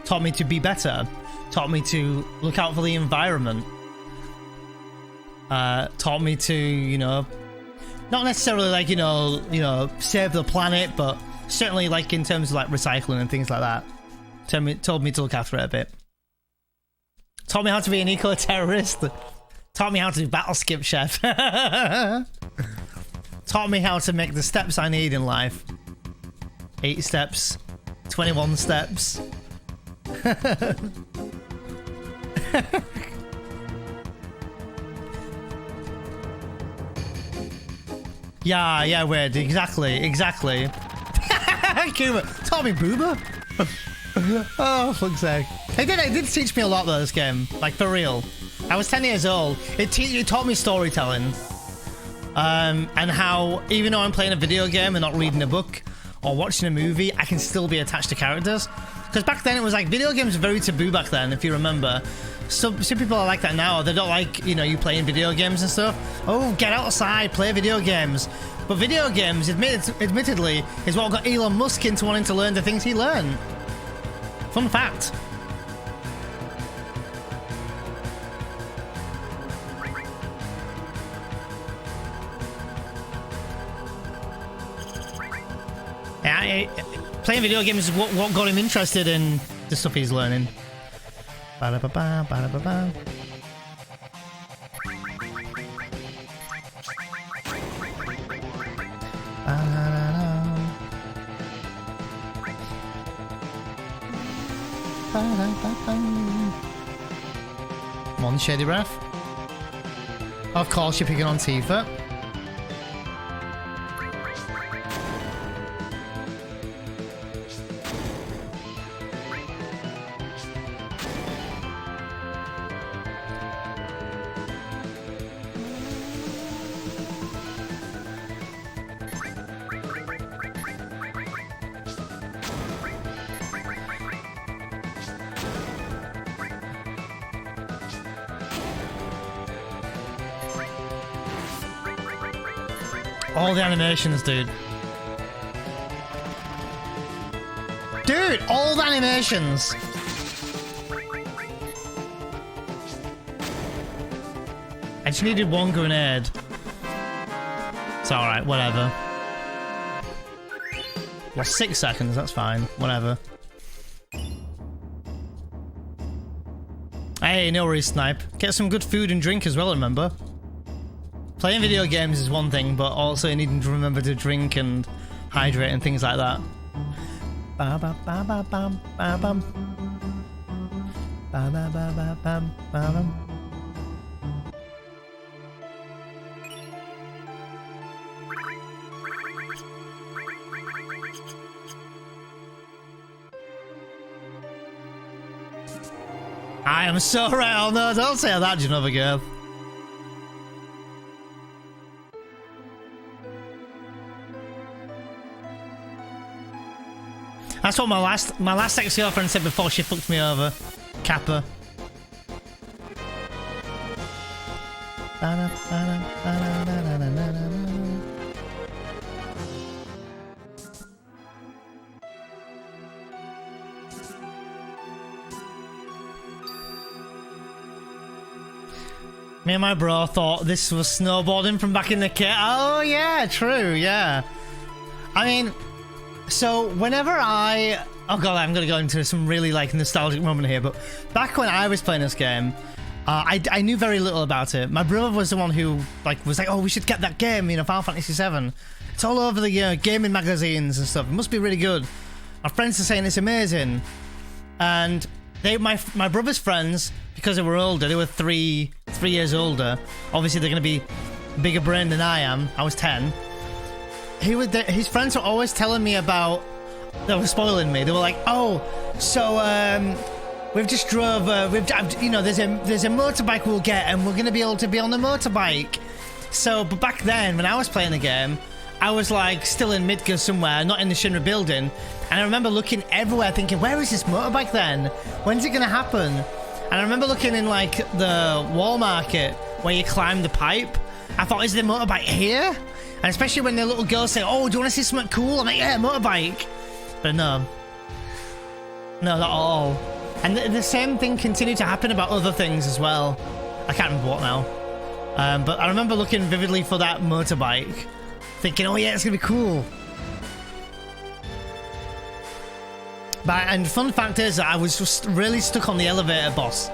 Taught me to be better. Taught me to look out for the environment. Taught me to, you know, not necessarily like, you know, save the planet, but certainly like in terms of like recycling and things like that. Told me to look after it a bit. Taught me how to be an eco-terrorist. Taught me how to do battle skip, chef. Taught me how to make the steps I need in life. 8 steps. 21 steps. Yeah, weird. Exactly. Cuba. Taught me boober. Oh, fuck's sake. It did teach me a lot though, this game. Like, for real. I was 10 years old. It taught me storytelling. And how, even though I'm playing a video game and not reading a book or watching a movie, I can still be attached to characters. Because back then it was like, video games were very taboo back then, if you remember. Some people are like that now. They don't like, you know, you playing video games and stuff. Oh, get outside, play video games. But video games, admittedly, is what got Elon Musk into wanting to learn the things he learned. Fun fact. Yeah, playing video games is what got him interested in the stuff he's learning. Ba-da-ba-ba, ba-da-ba-ba. One shady breath. Of course, you're picking on Tifa. All the animations, dude. Dude, all the animations. I just needed one grenade. It's alright, whatever. Well, 6 seconds, that's fine. Whatever. Hey, no worries, Snipe. Get some good food and drink as well, remember? Playing video games is one thing, but also needing to remember to drink and hydrate and things like that. Ba ba ba ba bam ba bam. Ba ba ba ba bam ba bam. I am so right. Oh no, don't say that, Genova girl. That's what my last ex-girlfriend said before she fucked me over. Kappa. Me and my bro thought this was snowboarding from back in the kit. Oh yeah, true, yeah. I mean, so whenever oh god, I'm gonna go into some really like nostalgic moment here, but back when I was playing this game, I knew very little about it. My brother was the one who was like, oh, we should get that game, you know, Final Fantasy VII. It's all over the gaming magazines and stuff. It must be really good. My friends are saying it's amazing, and my brother's friends, because they were older, they were three years older. Obviously, they're gonna be bigger brain than I am. I was 10. His friends were always telling me about. They were spoiling me. They were like, "Oh, so we've just drove. You know, there's a motorbike we'll get, and we're gonna be able to be on the motorbike." So, but back then, when I was playing the game, I was like still in Midgar somewhere, not in the Shinra building, and I remember looking everywhere, thinking, "Where is this motorbike then? When's it gonna happen?" And I remember looking in like the wall market where you climb the pipe. I thought, "Is the motorbike here?" And especially when the little girls say, "Oh, do you want to see something cool?" I'm like, "Yeah, motorbike." But no, not at all. And the same thing continued to happen about other things as well. I can't remember what now. But I remember looking vividly for that motorbike, thinking, "Oh yeah, it's gonna be cool." And fun fact is that I was just really stuck on the elevator boss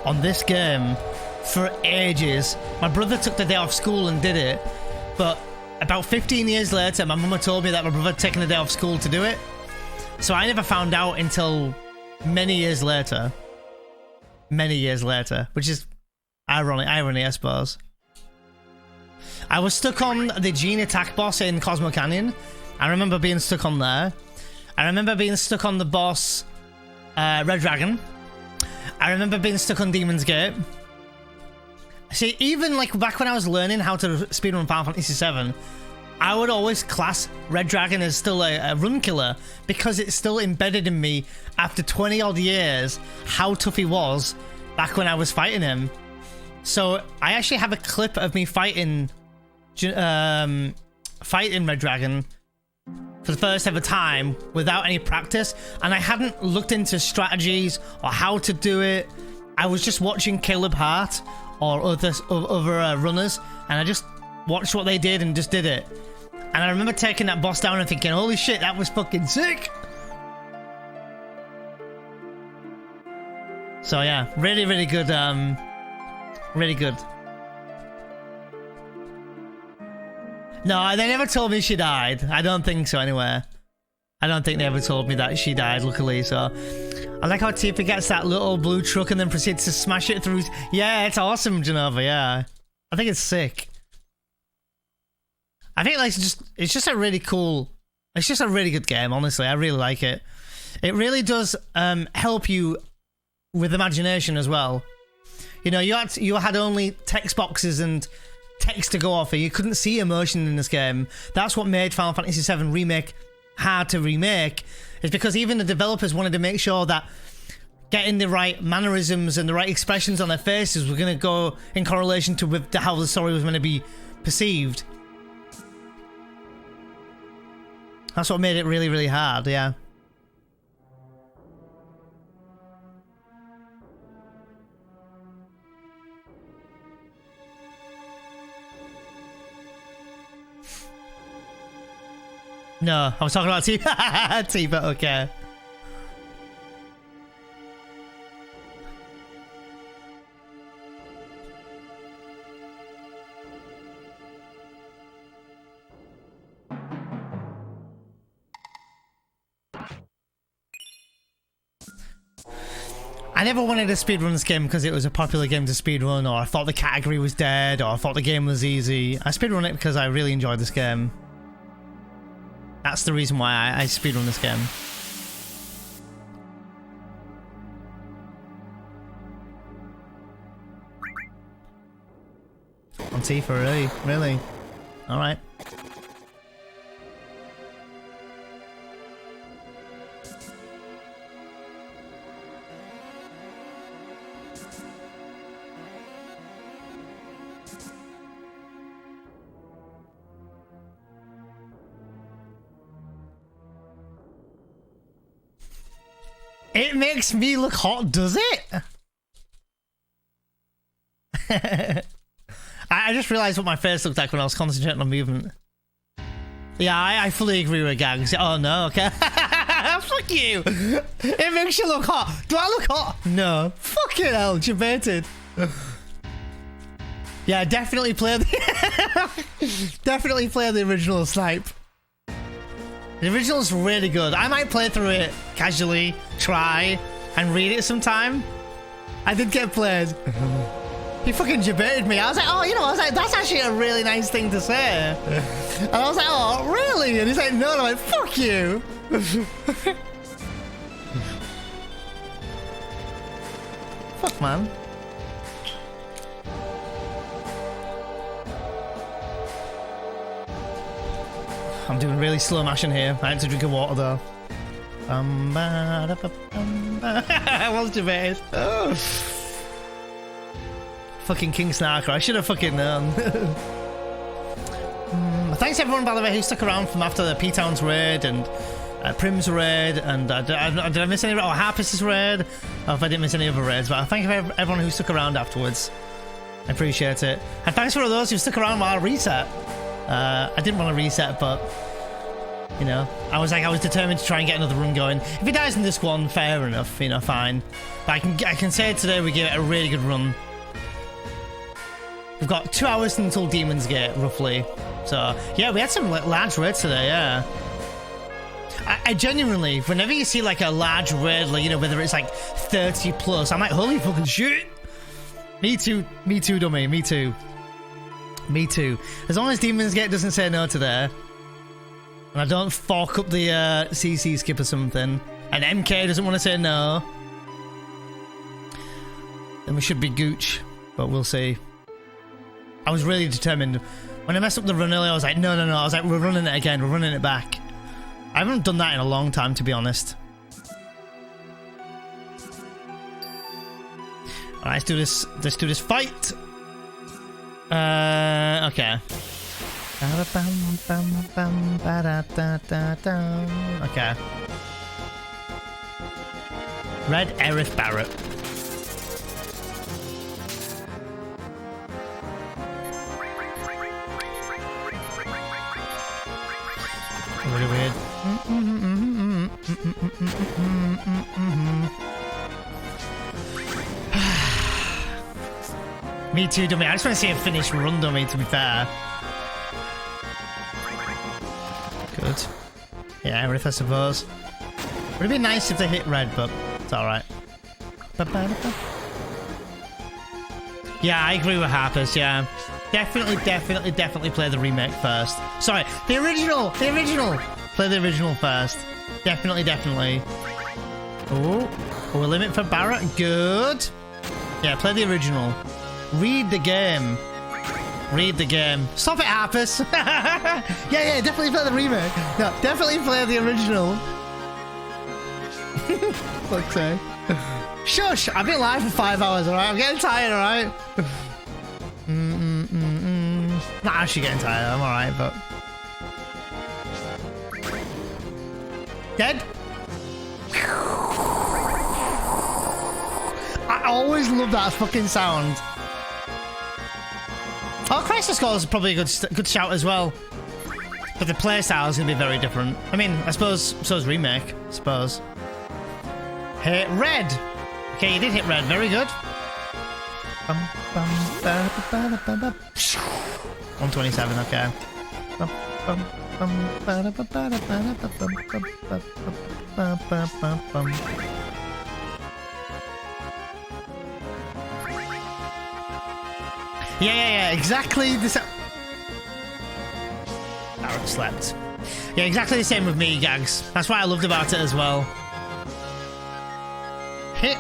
on this game for ages. My brother took the day off school and did it, but about 15 years later, my mama told me that my brother had taken the day off school to do it. So I never found out until many years later. Many years later, which is irony, I suppose. I was stuck on the Gene attack boss in Cosmo Canyon. I remember being stuck on there. I remember being stuck on the boss Red Dragon. I remember being stuck on Demon's Gate. See, even like back when I was learning how to speedrun Final Fantasy VII, I would always class Red Dragon as still a run killer because it's still embedded in me after 20 odd years how tough he was back when I was fighting him. So I actually have a clip of me fighting Red Dragon for the first ever time without any practice, and I hadn't looked into strategies or how to do it. I was just watching Caleb Hart or other runners, and I just watched what they did and just did it. And I remember taking that boss down and thinking, "Holy shit, that was fucking sick!" So yeah, really, really good. Really good. No, they never told me she died. I don't think so, anyway. I don't think they ever told me that she died, luckily, so... I like how Tifa gets that little blue truck and then proceeds to smash it through... Yeah, it's awesome, Genova, yeah. I think it's sick. I think like it's just a really cool... It's just a really good game, honestly. I really like it. It really does help you with imagination as well. You know, you had only text boxes and text to go off of. You couldn't see emotion in this game. That's what made Final Fantasy VII Remake hard to remake, is because even the developers wanted to make sure that getting the right mannerisms and the right expressions on their faces were going to go in correlation to with how the story was meant to be perceived. That's what made it really, really hard, yeah. No, I was talking about Tifa. Tifa, okay. I never wanted to speedrun this game because it was a popular game to speedrun, or I thought the category was dead, or I thought the game was easy. I speedrun it because I really enjoyed this game. That's the reason why I speedrun this game. On Tifa, really? Really? Alright. It makes me look hot, does it? I just realised what my face looked like when I was concentrating on movement. Yeah, I fully agree with Gags. Oh no, okay. Fuck you! It makes you look hot. Do I look hot? No. Fucking hell, debated. Yeah, definitely play the definitely play the original Snipe. The original's really good. I might play through it casually, try, and read it sometime. I did get played. He fucking debated me. I was like, oh, you know, I was like, that's actually a really nice thing to say. And I was like, oh, really? And he's like, no. And I'm like, fuck you. Fuck, man. I'm doing really slow mashing here. I had to drink of water though. I was debated. Oh. Fucking King Snarker. I should have fucking known. Thanks everyone, by the way, who stuck around from after the P-Town's raid and Prim's raid and did I miss any? Oh, Harpist's raid. Oh, if I didn't miss any other raids, but thank you for everyone who stuck around afterwards. I appreciate it. And thanks for all those who stuck around while I reset. I didn't want to reset, but you know, I was determined to try and get another run going. If it dies in this one, fair enough, you know, fine. But I can say today we gave it a really good run. We've got 2 hours until Demon's Gate, roughly. So yeah, we had some large raids today. Yeah, I genuinely, whenever you see like a large raid, like, you know, whether it's like 30 plus, I'm like, holy fucking shit. Me too, dummy, me too. Me too. As long as Demon's Gate doesn't say no to there, and I don't fork up the CC skip or something, and MK doesn't want to say no, then we should be gooch, but we'll see. I was really determined. When I messed up the run earlier, I was like, no. I was like, we're running it again, we're running it back. I haven't done that in a long time, to be honest. Alright, let's do this fight. Okay. Okay. Red Aerith Barret. Really weird. Me too, dummy. I just want to see a finished run, dummy, to be fair. Good. Yeah, Aerith, I suppose. Would it be nice if they hit red, but it's alright. Yeah, I agree with Harpers, yeah. Definitely play the remake first. Sorry, the original! Play the original first. Definitely. Oh, a limit for Barret, good. Yeah, play the original. Read the game. Stop it, Harpers! yeah, definitely play the remake. No, definitely play the original. Fuck's sake. Shush! I've been live for 5 hours, alright? I'm getting tired, alright? Not actually getting tired, I'm alright, but... Dead? I always love that fucking sound. Oh, Crisis Core is probably a good shout as well. But the playstyle is going to be very different. I mean, I suppose so is Remake, I suppose. Hit red! Okay, you did hit red, very good. 127, okay. Yeah, exactly the same. Barret slept. Yeah, exactly the same with me, Gags. That's what I loved about it as well. Hit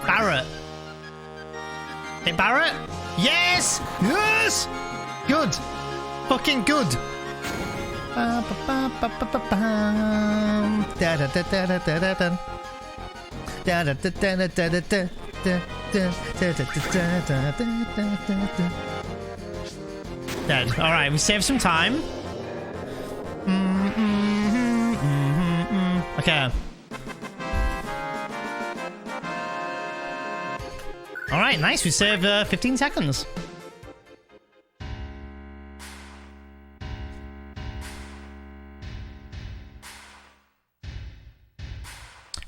Barret. Hit Barret? Yes! Yes! Good. Fucking good. Dead. Alright, we saved some time. Okay. Alright, nice. We saved 15 seconds.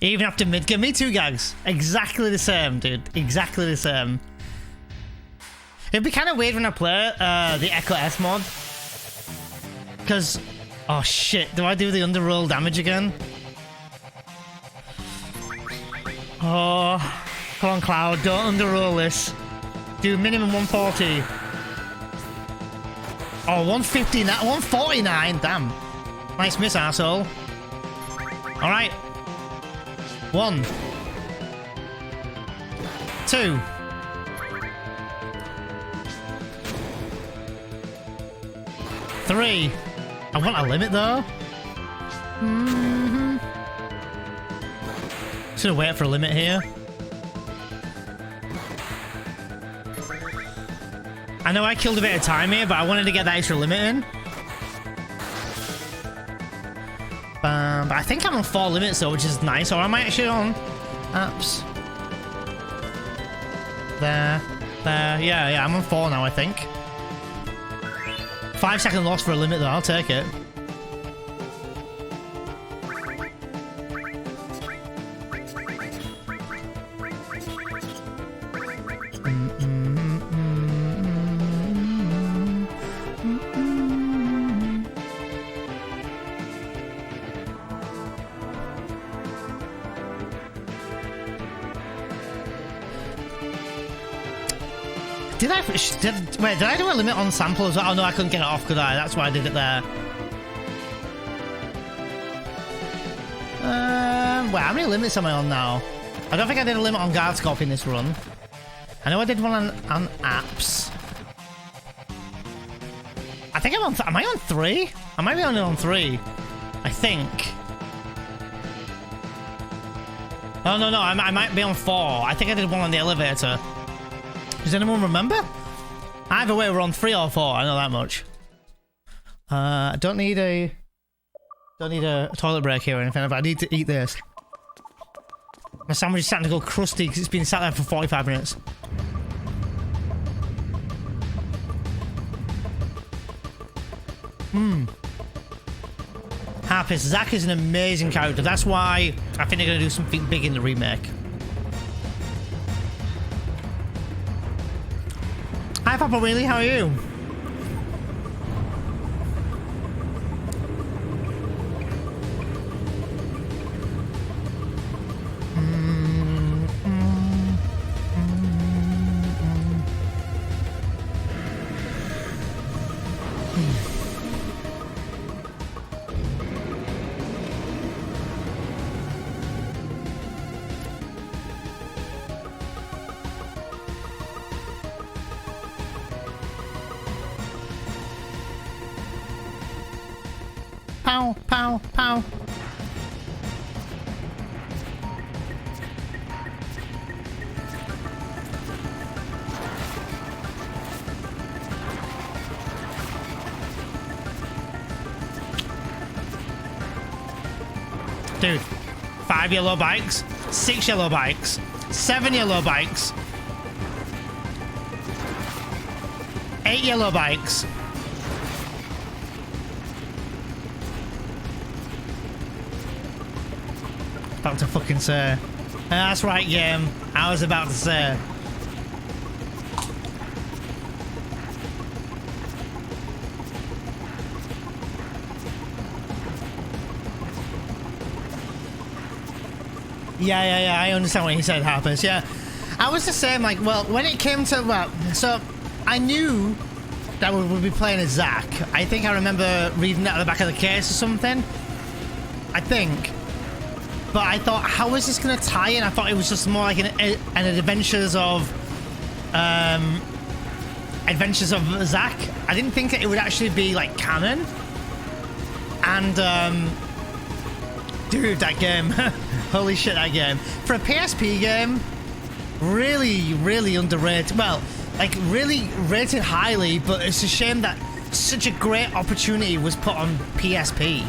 Even after mid-game. Me too, Gags. Exactly the same, dude. Exactly the same. It'd be kind of weird when I play the XIII mod. Because... Oh, shit. Do I do the underroll damage again? Oh... Come on, Cloud. Don't underroll this. Do minimum 140. Oh, 159, 149. Damn. Nice miss, arsehole. Alright. 1. 2. 3. I want a limit though. Just gonna wait for a limit here. I know I killed a bit of time here, but I wanted to get that extra limit in. But I think I'm on 4 limits though, which is nice. Or am I actually on apps? There. Yeah, I'm on 4 now, I think. 5-second loss for a limit though, I'll take it. Wait, did I do a limit on sample as well? Oh no, I couldn't get it off, could I? That's why I did it there. Wait, how many limits am I on now? I don't think I did a limit on guard scope in this run. I know I did one on apps. I think I'm on... am I on 3? I might be only on 3. I think. Oh, no, I might be on 4. I think I did one on the elevator. Does anyone remember? Either way, we're on 3 or 4. I know that much. Don't need a toilet break here or anything, but I need to eat this. My sandwich is starting to go crusty because it's been sat there for 45 minutes. Harpist. Zack is an amazing character. That's why I think they're going to do something big in the remake. Hi, Papa Wheelie, how are you? Pow, pow, pow. Dude, 5 yellow bikes, 6 yellow bikes, 7 yellow bikes, 8 yellow bikes. About to fucking say. That's right, game. I was about to say. Yeah, I understand what he said, Harpers. Yeah. I was the same, like, well, when it came to, well, so I knew that we would be playing as Zack. I think I remember reading that at the back of the case or something. I think. But I thought, how is this going to tie in? I thought it was just more like an adventures of Zack. I didn't think that it would actually be like canon. And dude, that game, holy shit, that game for a PSP game, really underrated. Well, like really rated highly, but it's a shame that such a great opportunity was put on PSP.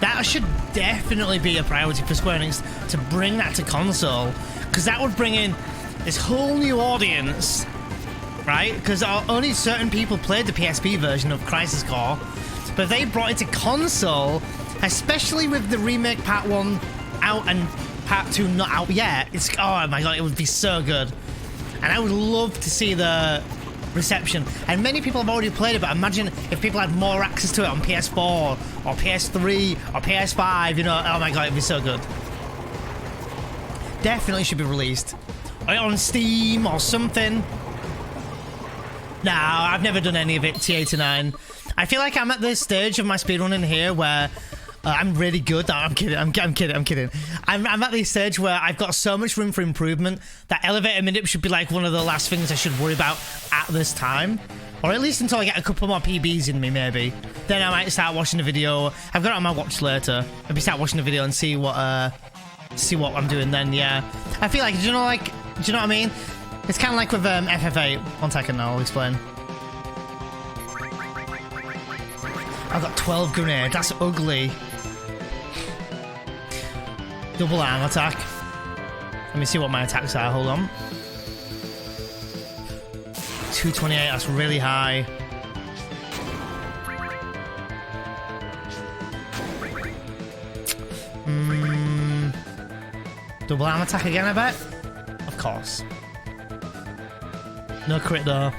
That should definitely be a priority for Square Enix to bring that to console, because that would bring in this whole new audience, right? Because only certain people played the PSP version of Crisis Core, but if they brought it to console, especially with the remake Part 1 out and Part 2 not out yet, it's, oh my god, it would be so good. And I would love to see the reception. And many people have already played it, but imagine if people had more access to it on PS4 or PS3 or PS5, you know, oh my god, it'd be so good. Definitely should be released. Or on Steam or something. No, I've never done any of it TA to 9. I feel like I'm at this stage of my speedrunning here where I'm really good. No, I'm kidding. I'm kidding. I'm at this stage where I've got so much room for improvement that elevator minute should be like one of the last things I should worry about at this time. Or at least until I get a couple more PBs in me, maybe. Then I might start watching the video. I've got it on my watch later. Maybe start watching the video and see what I'm doing then, yeah. I feel like, do you know what I mean? It's kind of like with FF8. 1 second now, I'll explain. I've got 12 grenades. That's ugly. Double arm attack. Let me see what my attacks are. Hold on. 228. That's really high. Double arm attack again, I bet. Of course. No crit though.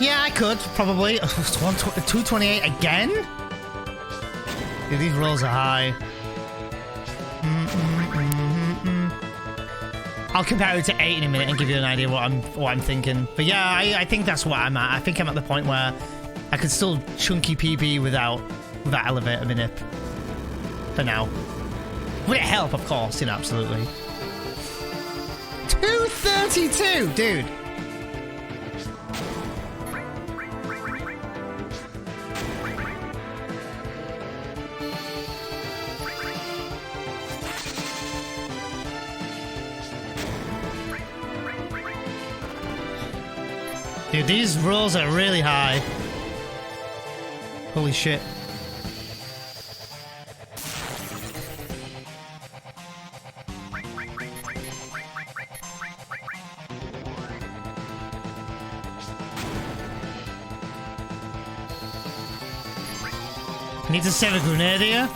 Yeah, I could probably. 228 again? Yeah, these rolls are high. I'll compare it to 8 in a minute and give you an idea what I'm thinking. But yeah, I think that's what I'm at. I think I'm at the point where I could still chunky PB without elevator minute. For now. Would it help? Of course, you know, absolutely. 232, dude. Dude, these rolls are really high. Holy shit. Need to save a grenade here.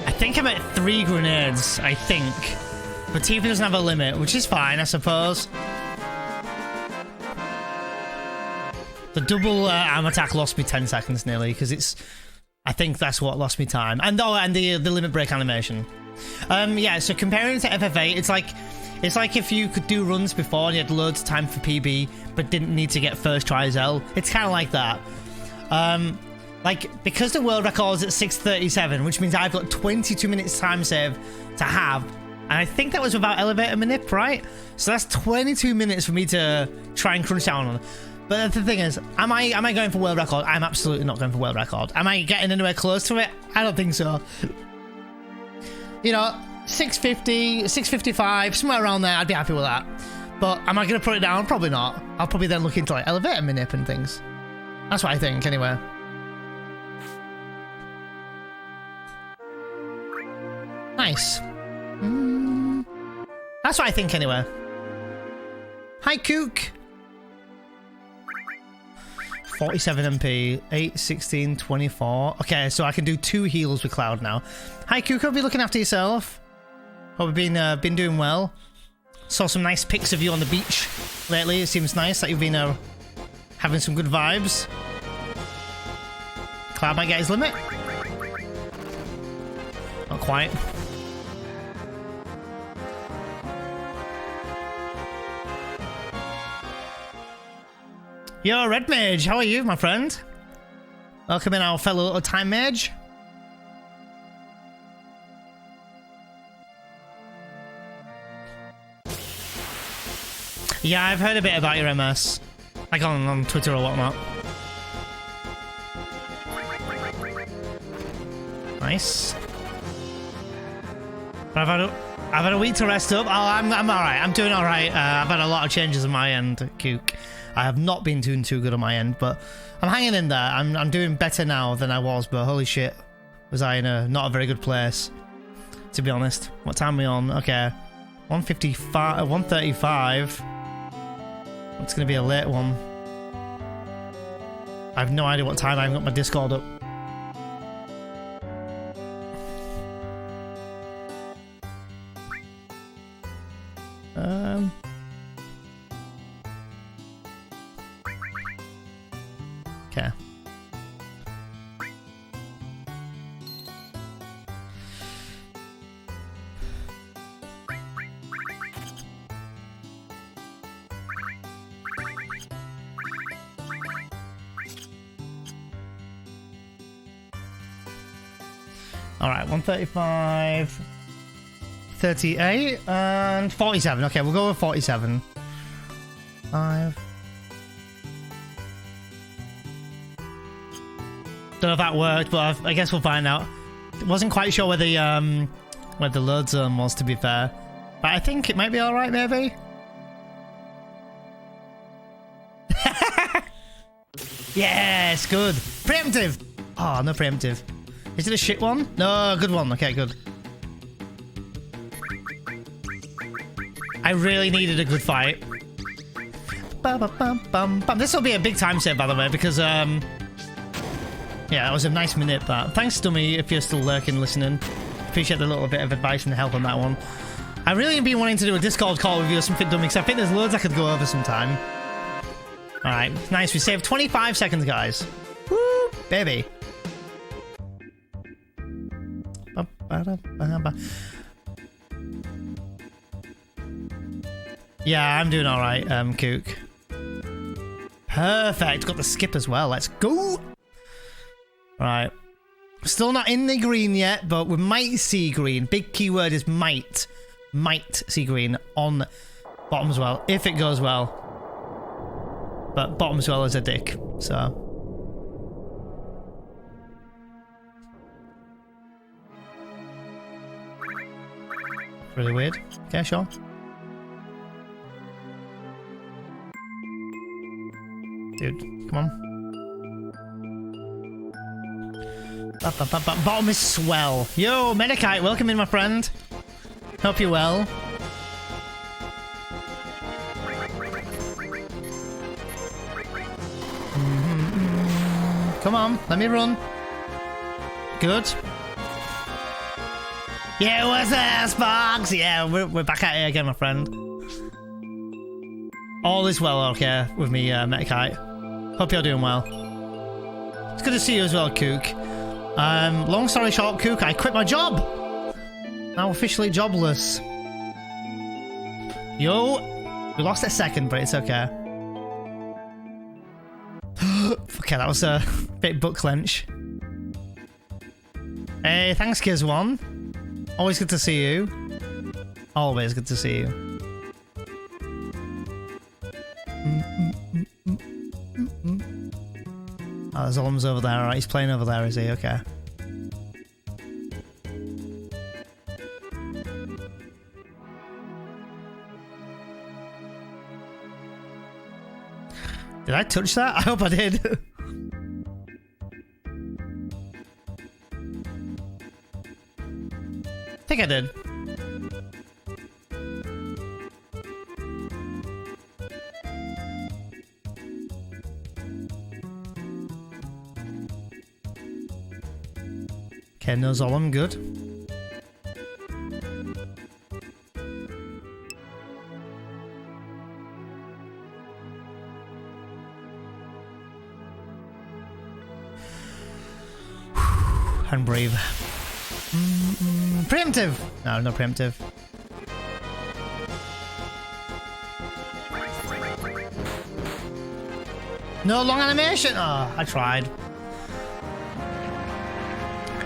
I think I'm at 3 grenades, I think. But Tifa doesn't have a limit, which is fine, I suppose. The double arm attack lost me 10 seconds nearly, because it's... I think that's what lost me time. And oh, and the limit break animation. Yeah, so comparing it to FF8, it's like if you could do runs before and you had loads of time for PB, but didn't need to get first try as L. It's kind of like that. Like, because the world record is at 6:37, which means I've got 22 minutes time save to have, and I think that was without elevator manip, right? So that's 22 minutes for me to try and crunch down on. But the thing is, am I going for world record? I'm absolutely not going for world record. Am I getting anywhere close to it? I don't think so. You know, 650, 655, somewhere around there, I'd be happy with that. But am I going to put it down? Probably not. I'll probably then look into like elevator manip and things. That's what I think, anyway. Nice. That's what I think, anyway. Hi, Kook. 47 MP, 8, 16, 24. Okay, so I can do 2 heals with Cloud now. Hi, Kook. Hope you're looking after yourself. Hope you've been doing well. Saw some nice pics of you on the beach lately. It seems nice that you've been having some good vibes. Cloud might get his limit. Not quite. Yo, Red Mage, how are you, my friend? Welcome in, our fellow little time mage. Yeah, I've heard a bit about your MS, like on Twitter or whatnot. Nice. But I've had a week to rest up. Oh, I'm alright. I'm doing alright. I've had a lot of changes on my end, Kook. I have not been doing too good on my end, but I'm hanging in there. I'm doing better now than I was, but holy shit, was I in not a very good place, to be honest. What time are we on? Okay, 155, 135. It's gonna be a late one. I have no idea what time. I haven't got my Discord up. Okay. Alright, 135, 38, and 47. Okay, we'll go with 47. 5. Don't know if that worked, but I guess we'll find out. Wasn't quite sure where the load zone was, to be fair. But I think it might be alright, maybe? Yes, good. Preemptive! Oh, no preemptive. Is it a shit one? No, good one. Okay, good. I really needed a good fight. This will be a big time save, by the way, because, yeah, that was a nice minute, that. Thanks, Dummy, if you're still lurking, listening. Appreciate the little bit of advice and help on that one. I really have been wanting to do a Discord call with you or something, Dummy, because I think there's loads I could go over sometime. Alright, nice. We saved 25 seconds, guys. Woo, baby. Yeah, I'm doing alright, Kook. Perfect. Got the skip as well. Let's go. Right. Still not in the green yet, but we might see green. Big keyword is might. Might see green on bottom as well, if it goes well. But bottom as well as a dick, so. Really weird. Okay, sure. Dude, come on. Bottom is swell. Yo, Medicite, welcome in, my friend. Hope you're well. Come on, let me run. Good. Yeah, what's that, Sparks? Yeah, we're back at it again, my friend. All is well, okay, with me, Medicite. Hope you're doing well. It's good to see you as well, Kook. Long story short, Kook, I quit my job. Now officially jobless. Yo, we lost a second, but it's okay. Okay, that was a bit butt clench. Hey, thanks, Kiz1. Always good to see you. Always good to see you. Oh, there's Olm's over there. Alright, he's playing over there, is he? Okay. Did I touch that? I hope I did. I think I did. Okay, no Zolom, good. And brave. Preemptive! No, no preemptive. No long animation! Oh, I tried.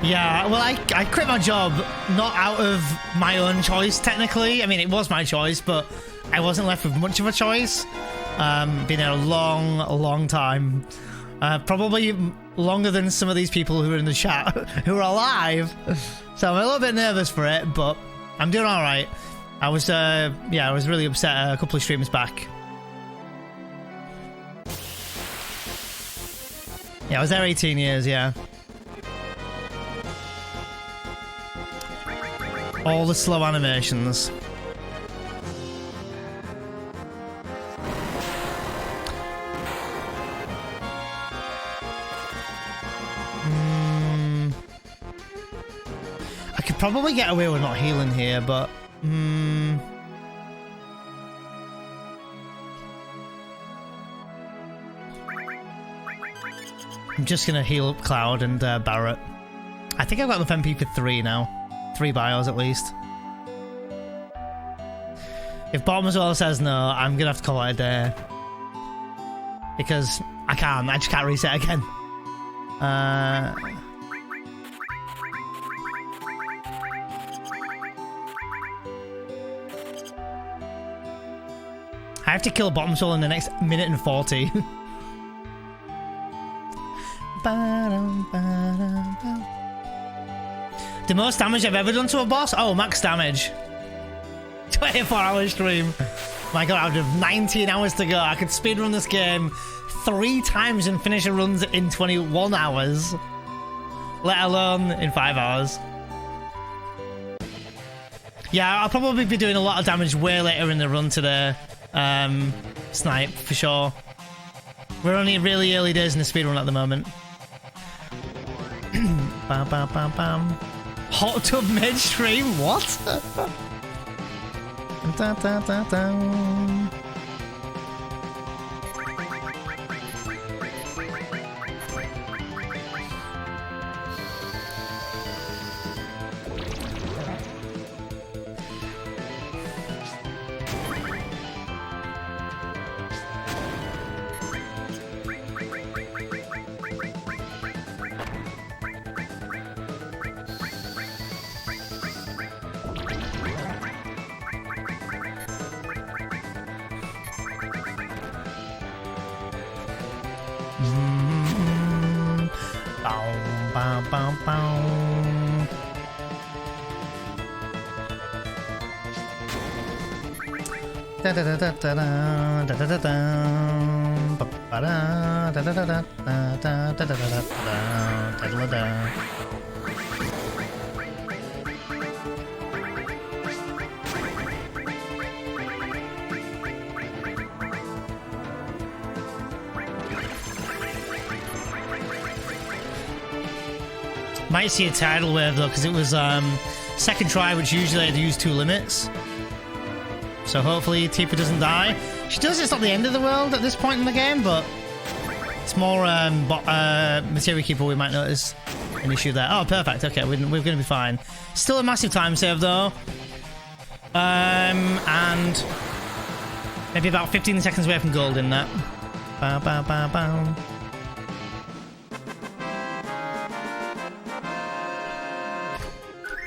Yeah, well, I quit my job not out of my own choice, technically. I mean, it was my choice, but I wasn't left with much of a choice. Been there a long time. Probably longer than some of these people who are in the chat who are alive. So I'm a little bit nervous for it, but I'm doing all right. I was, yeah, I was really upset a couple of streams back. Yeah, I was there 18 years, yeah. All the slow animations. I could probably get away with not healing here, but I'm just gonna heal up Cloud and Barret. I think I've got enough MP for 3 now. 3 bios at least. If bottom as well says no, I'm gonna have to call it a day. Because I just can't reset again. I have to kill Bottom Soul in the next minute and 40. The most damage I've ever done to a boss? Oh, max damage. 24-hour stream. My god, out of 19 hours to go, I could speedrun this game 3 times and finish the runs in 21 hours. Let alone in 5 hours. Yeah, I'll probably be doing a lot of damage way later in the run today. Snipe, for sure. We're only really early days in the speedrun at the moment. Bam, bam, bam, bam. Hot tub midstream? What? Da, da, da, da. Da da da da da da da da da da da da da da da da. Might see a tidal wave though, because it was second try, which usually I'd use 2 limits. So hopefully Tifa doesn't die. She does, it's not the end of the world at this point in the game, but it's more Materia Keeper we might notice an issue there. Oh, perfect. Okay, we're going to be fine. Still a massive time save though. And maybe about 15 seconds away from gold in that. Ba, ba, ba, ba.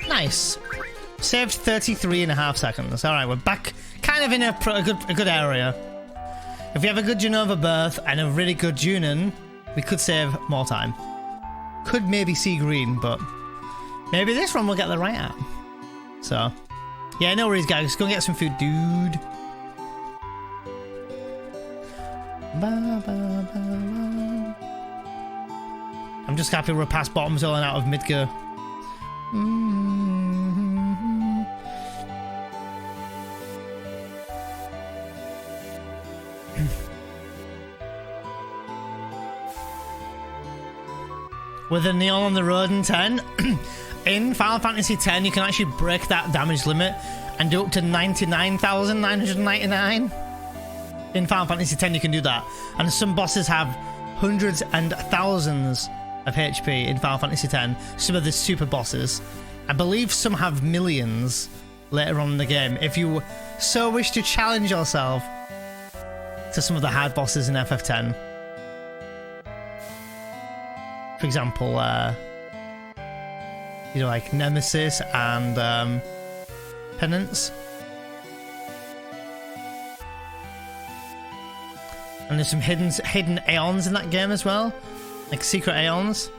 Nice. Saved 33.5 seconds. Alright, we're back kind of in a good area. If we have a good Genova Birth and a really good Junon, we could save more time. Could maybe see green, but maybe this one will get the right app. So, yeah, no worries, guys. Go and get some food, dude. Ba, ba, ba, ba. I'm just happy we're past Bottom Zone out of Midgar. With a neon on the road in 10, in Final Fantasy X, you can actually break that damage limit and do up to 99,999. In Final Fantasy X, you can do that. And some bosses have hundreds and thousands of HP in Final Fantasy X. Some of the super bosses. I believe some have millions later on in the game. If you so wish to challenge yourself to some of the hard bosses in FF10. For example, you know, like Nemesis and Penance. And there's some hidden Aeons in that game as well, like secret Aeons.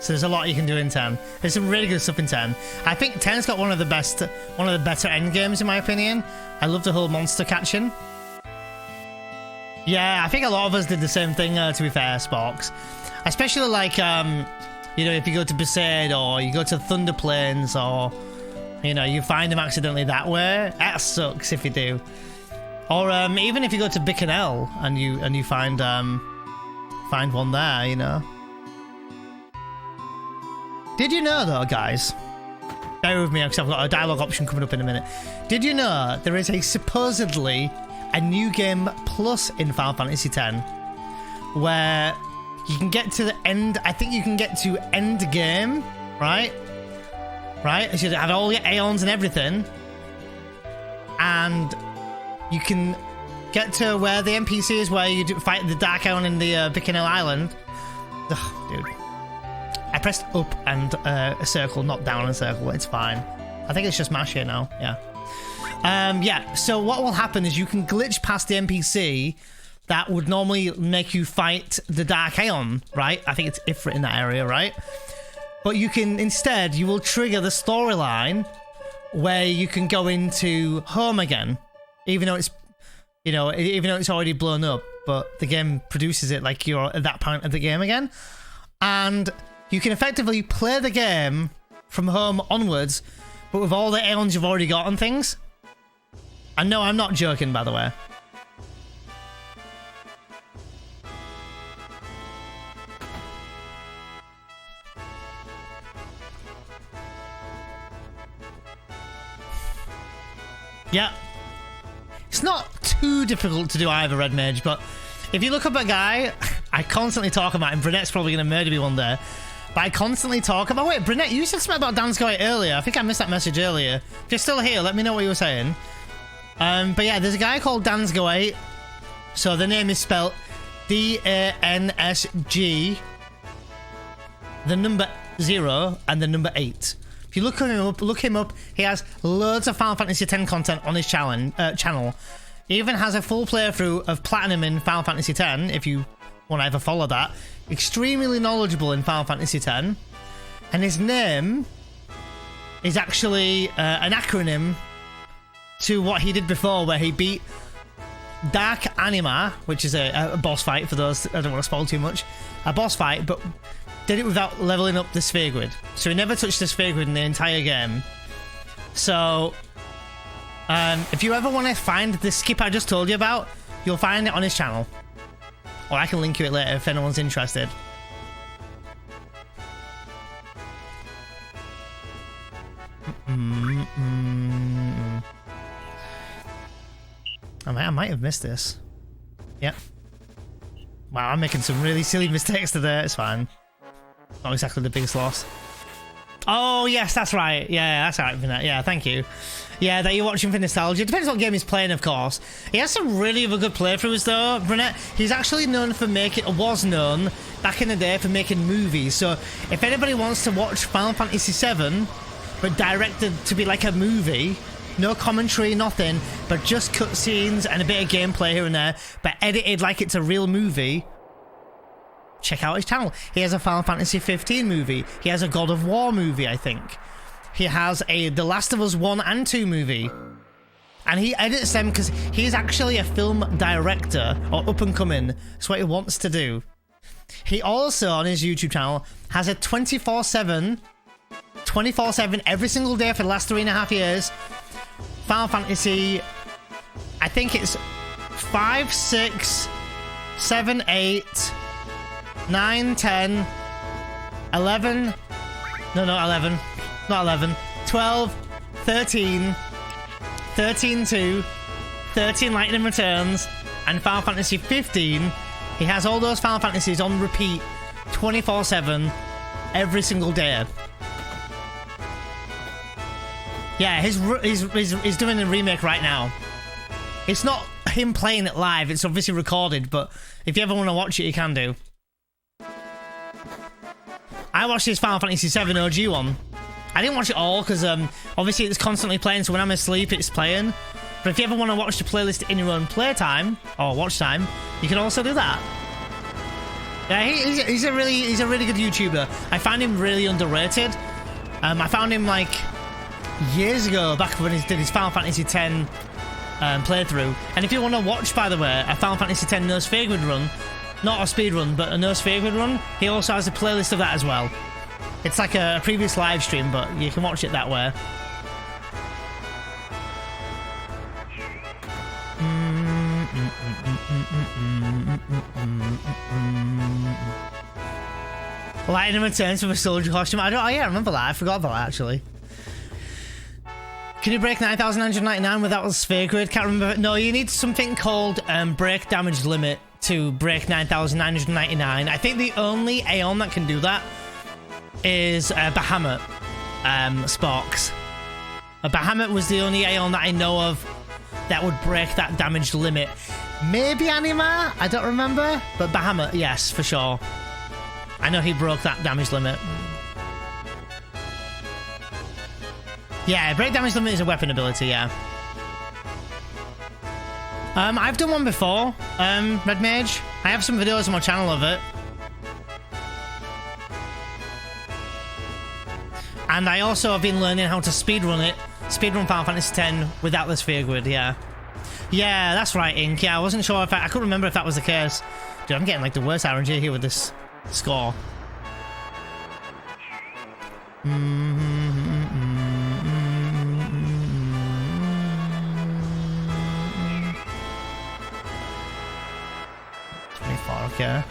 So there's a lot you can do in 10. There's some really good stuff in 10. I think 10's got one of the better end games in my opinion. I love the whole monster catching. Yeah, I think a lot of us did the same thing, to be fair, Sparks. Especially like, you know, if you go to Besaid or you go to Thunder Plains or, you know, you find them accidentally that way. That sucks if you do. Or even if you go to Bicanel and you find one there, you know. Did you know though, guys? Bear with me because I've got a dialogue option coming up in a minute. Did you know there is a supposedly a new game plus in Final Fantasy X where you can get to the end. I think you can get to end game, right? Right? So you have all your Aeons and everything, and you can get to where the NPC is, where you fight the Dark Aeon in the Bicanel Island. Ugh, dude. I pressed up and a circle, not down and circle. It's fine. I think it's just mash here now. Yeah. Yeah, so what will happen is you can glitch past the NPC that would normally make you fight the Dark Aeon, right? I think it's Ifrit in that area, right? But you can, instead, you will trigger the storyline where you can go into home again, even though it's, you know, even though it's already blown up, but the game produces it like you're at that point of the game again. And you can effectively play the game from home onwards, but with all the aeons you've already got and things. And no, I'm not joking, by the way. Yeah. It's not too difficult to do either, Red Mage, but if you look up a guy, I constantly talk about him. Brunette's probably going to murder me one day. But I constantly talk about... Wait, Brunette, you said something about Danskoite earlier. I think I missed that message earlier. If you're still here, let me know what you were saying. But yeah, there's a guy called Danskoite. So the name is spelled D-A-N-S-G, the number 0, and the number 8. If you look him up, he has loads of Final Fantasy X content on his channel. He even has a full playthrough of Platinum in Final Fantasy X, if you want to ever follow that. Extremely knowledgeable in Final Fantasy X. And his name is actually an acronym to what he did before, where he beat Dark Anima, which is a boss fight, for those, I don't want to spoil too much. A boss fight, but did it without leveling up the sphere grid. So he never touched the sphere grid in the entire game. So, if you ever want to find the skip I just told you about, you'll find it on his channel. Or I can link you it later if anyone's interested. I might have missed this. Yep. Wow, I'm making some really silly mistakes today. It's fine. Not exactly the biggest loss. Oh, yes, that's right. Yeah, that's right, Vinette. Yeah, thank you. Yeah, that you're watching for nostalgia. Depends what game he's playing, of course. He has some really good playthroughs, though, Brunette. He's actually known for making, or was known, back in the day, for making movies. So, if anybody wants to watch Final Fantasy VII, but directed to be like a movie, no commentary, nothing, but just cutscenes and a bit of gameplay here and there, but edited like it's a real movie, check out his channel. He has a Final Fantasy 15 movie. He has a God of War movie, I think. He has a The Last of Us 1 and 2 movie. And he edits them because he's actually a film director, or up and coming. That's what he wants to do. He also, on his YouTube channel, has a 24/7 every single day for the last 3.5 years. Final Fantasy, I think it's 5, 6, 7, 8... 9, 10, 11, no, not 11, not 11, 12, 13, 13-2, 13 Lightning Returns, and Final Fantasy 15. He has all those Final Fantasies on repeat 24/7 every single day. Yeah, he's doing a remake right now. It's not him playing it live, it's obviously recorded, but if you ever want to watch it, you can do. I watched his Final Fantasy VII OG one. I didn't watch it all because obviously it's constantly playing, so when I'm asleep it's playing. But if you ever want to watch the playlist in your own playtime or watch time, you can also do that. Yeah, he's a really good YouTuber. I find him really underrated. I found him like years ago, back when he did his Final Fantasy X playthrough. And if you want to watch, by the way, a Final Fantasy X no sphere grid run, not a speedrun, but a no sphere grid run, he also has a playlist of that as well. It's like a previous live stream, but you can watch it that way. Lightning returns with a soldier costume. Oh yeah, I remember that. I forgot about that, actually. Can you break 9,999 without a sphere grid? Can't remember. No, you need something called break damage limit to break 9,999. I think the only Aeon that can do that is Bahamut Sparks. Bahamut was the only Aeon that I know of that would break that damage limit. Maybe Anima? I don't remember. But Bahamut, yes, for sure. I know he broke that damage limit. Yeah, break damage limit is a weapon ability, yeah. I've done one before, Red Mage. I have some videos on my channel of it. And I also have been learning how to speedrun it. Speedrun Final Fantasy X without the sphere grid, yeah. Yeah, that's right, Ink. Yeah, I wasn't sure if I couldn't remember if that was the case. Dude, I'm getting like the worst RNG here with this score. Okay.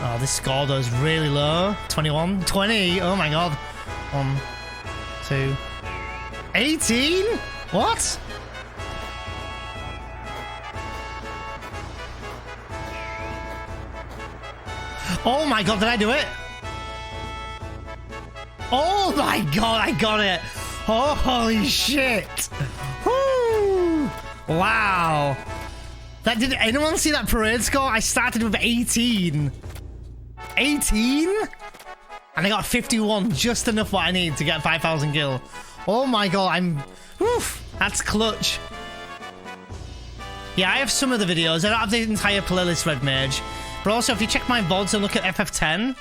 Oh, this score though is really low. 21, 20. Oh my god. 1, 2, 18. What? Oh my god, did I do it? Oh my god, I got it. Oh, holy shit. Woo. Wow. Did anyone see that parade score? I started with 18. 18? And I got 51, just enough what I need to get 5,000 gil. Oh my god, that's clutch. Yeah, I have some of the videos. I don't have the entire playlist, Red Mage. But also, if you check my VODs and look at FF10,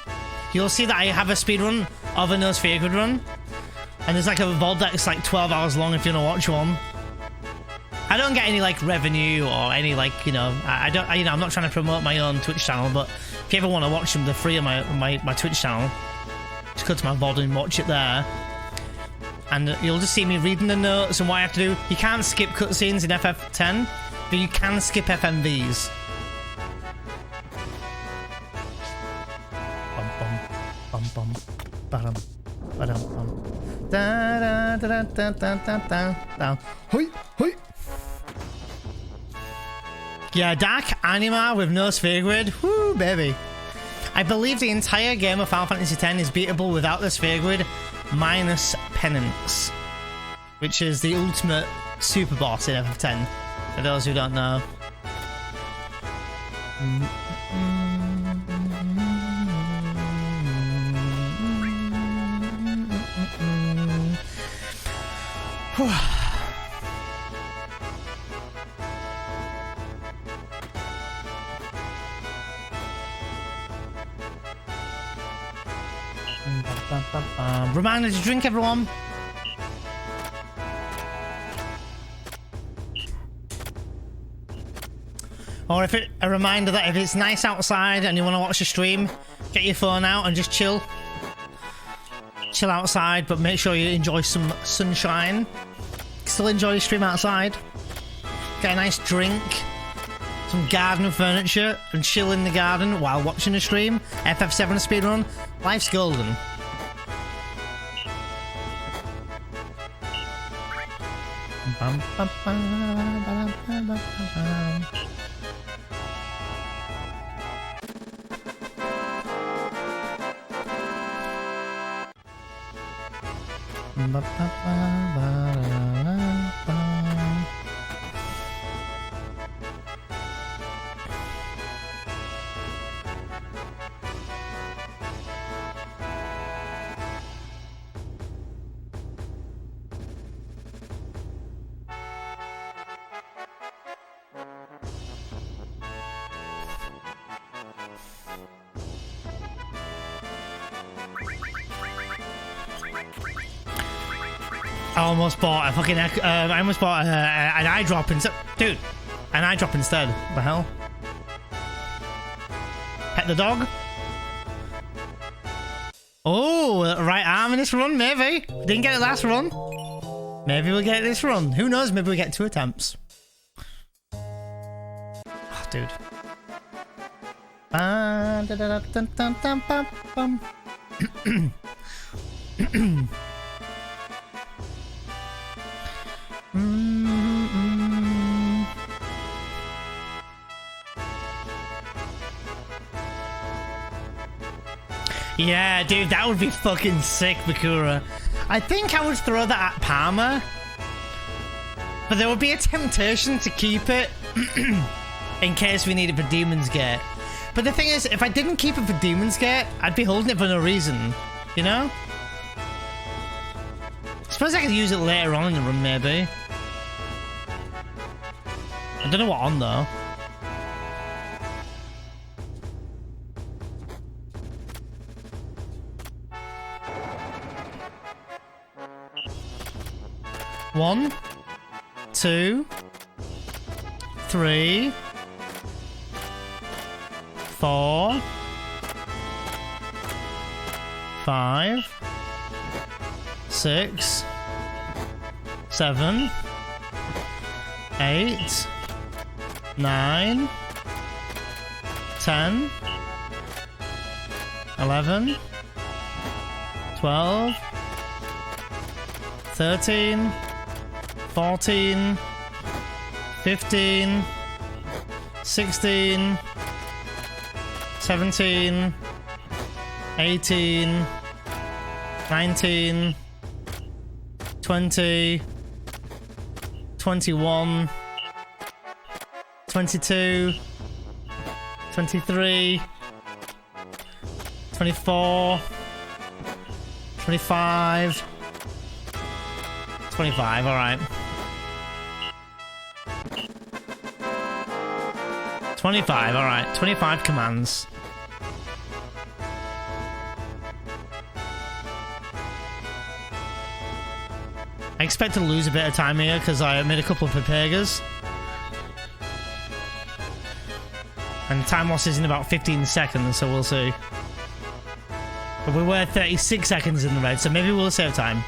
you'll see that I have a speedrun of a no sphere grid run. And there's like a VOD that's like 12 hours long if you want to watch one. I don't get any like revenue or any like, you know, I'm not trying to promote my own Twitch channel, but if you ever want to watch them, they're free on my Twitch channel. Just go to my VOD and watch it there. And you'll just see me reading the notes and what I have to do. You can't skip cutscenes in FF10, but you can skip FMVs. Bum bum bum bum bum da da da da da da da da. Hoi hoi. Yeah, Dark Anima with no sphere grid. Woo, baby. I believe the entire game of Final Fantasy X is beatable without the sphere grid, minus Penance, which is the ultimate super boss in FF10, for those who don't know. Reminder to drink, everyone. Or a reminder that if it's nice outside and you want to watch a stream, get your phone out and just chill. Chill outside, but make sure you enjoy some sunshine. Still enjoy your stream outside. Get a nice drink, some garden furniture, and chill in the garden while watching a stream. FF7 speedrun. Life's golden. Bum, bum, bum, bum, bum, bum, bum. Ba, ba, ba, ba, ba, ba. I almost bought a fucking I almost bought an eye drop instead. Dude, an eye drop instead. What the hell? Pet the dog? Oh, right arm in this run, maybe. Didn't get it last run. Maybe we'll get it this run. Who knows? Maybe we'll get 2 attempts. Oh, dude. Yeah, dude, that would be fucking sick, Bakura. I think I would throw that at Palmer, but there would be a temptation to keep it in case we need it for Demon's Gate. But the thing is, if I didn't keep it for Demon's Gate, I'd be holding it for no reason, you know? Suppose I could use it later on in the run, maybe. I don't know what on, though. One, 2, 3, 4, 5, 6, 7, 8, 9, 10, 11, 12, 13, 14, 15, 16, 17, 18, 19, 20, 21, 22, 23, 24, 25, 25, alright. 25, alright. 25 commands. I expect to lose a bit of time here because I made a couple of Papegas. And the time loss is in about 15 seconds, so we'll see. But we were 36 seconds in the red, so maybe we'll save time.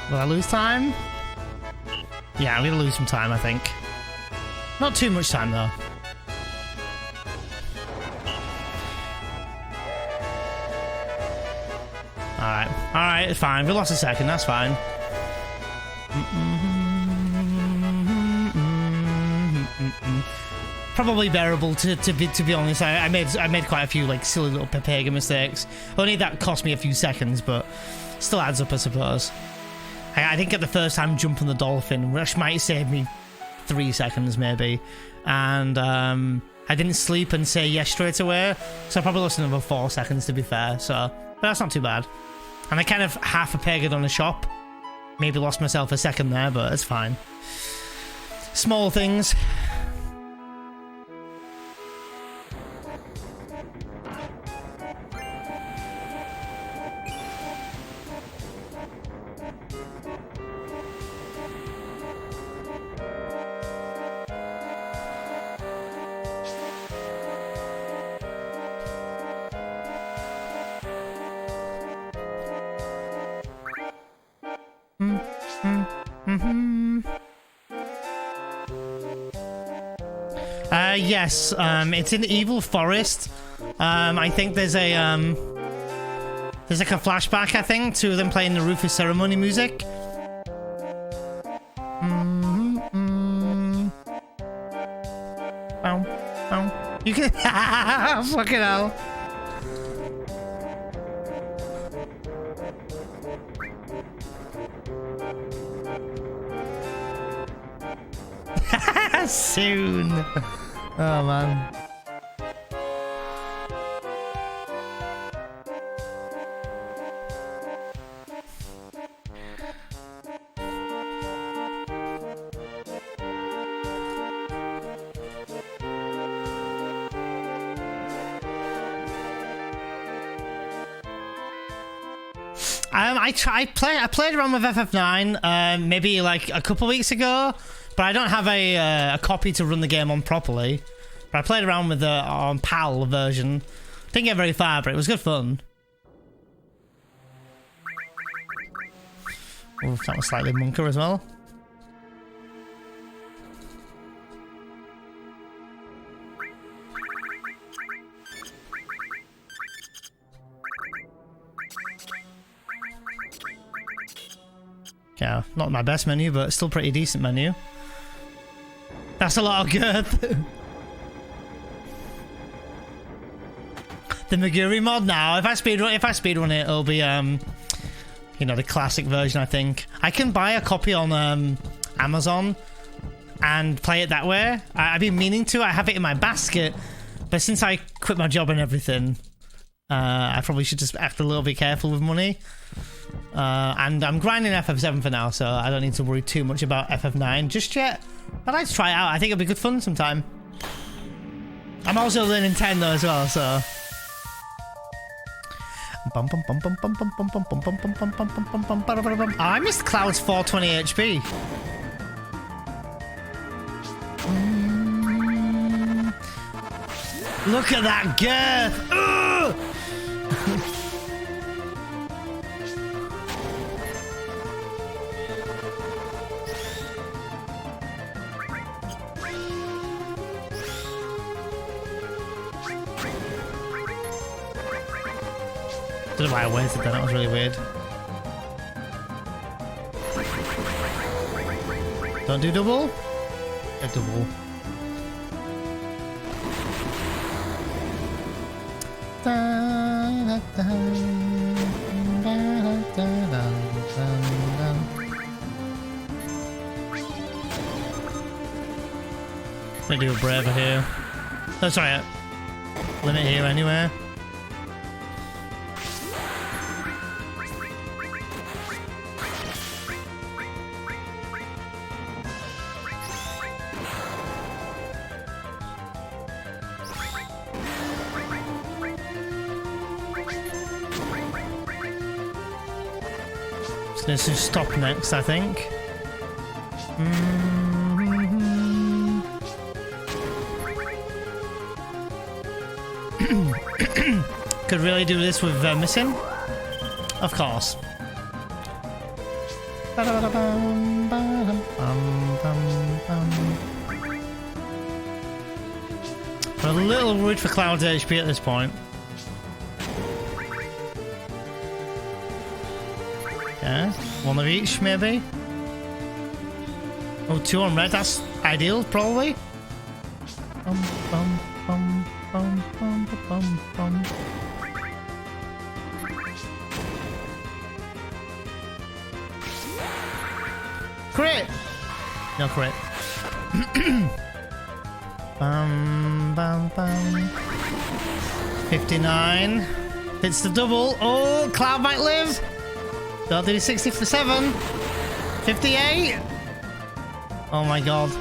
Will I lose time? Yeah, I'm gonna lose some time, I think. Not too much time, though. Alright. Alright, fine. We lost a second, that's fine. Probably bearable to be honest. I made quite a few like silly little Pepega mistakes. Only that cost me a few seconds, but still adds up, I suppose. I think at the first time jumping the dolphin, which might save me 3 seconds maybe, and I didn't sleep and say yes straight away, so I probably lost another 4 seconds to be fair. So, but that's not too bad. And I kind of half a pegged on a shop, maybe lost myself a second there, but it's fine. Small things. Yes, it's in Evil Forest. I think there's like a flashback, I think, to them playing the Rufus Ceremony music. You can fucking hell. Soon. Oh man. I played around with FF9 maybe like a couple weeks ago, but I don't have a copy to run the game on properly. But I played around with the on PAL version. Didn't get very far, but it was good fun. Oh, that was slightly monker as well. Yeah, not my best menu, but still pretty decent menu. That's a lot of girth. The Meguri mod now. If I speedrun it, it'll be you know, the classic version. I think I can buy a copy on Amazon and play it that way. I've been meaning to. I have it in my basket, but since I quit my job and everything, I probably should just act a little bit careful with money. And I'm grinding FF7 for now, so I don't need to worry too much about FF9 just yet. I'd like to try it out. I think it'll be good fun sometime. I'm also learning Nintendo as well, so. Oh, I missed Cloud's 420 HP. Look at that girth! I don't know why I waited then, that was really weird. Don't do double? A double. I'm gonna do a braver here. Oh, sorry. Limit here anyway. Let's just stop next, I think. Could really do this with missing, of course. I'm a little worried for Cloud's HP at this point. Yeah, one of each, maybe. Oh, 2 on red, that's ideal, probably. Crit! No crit. 59. Hits the double. Oh, Cloud might live. Don't do 60 for 7. 58. Oh my god.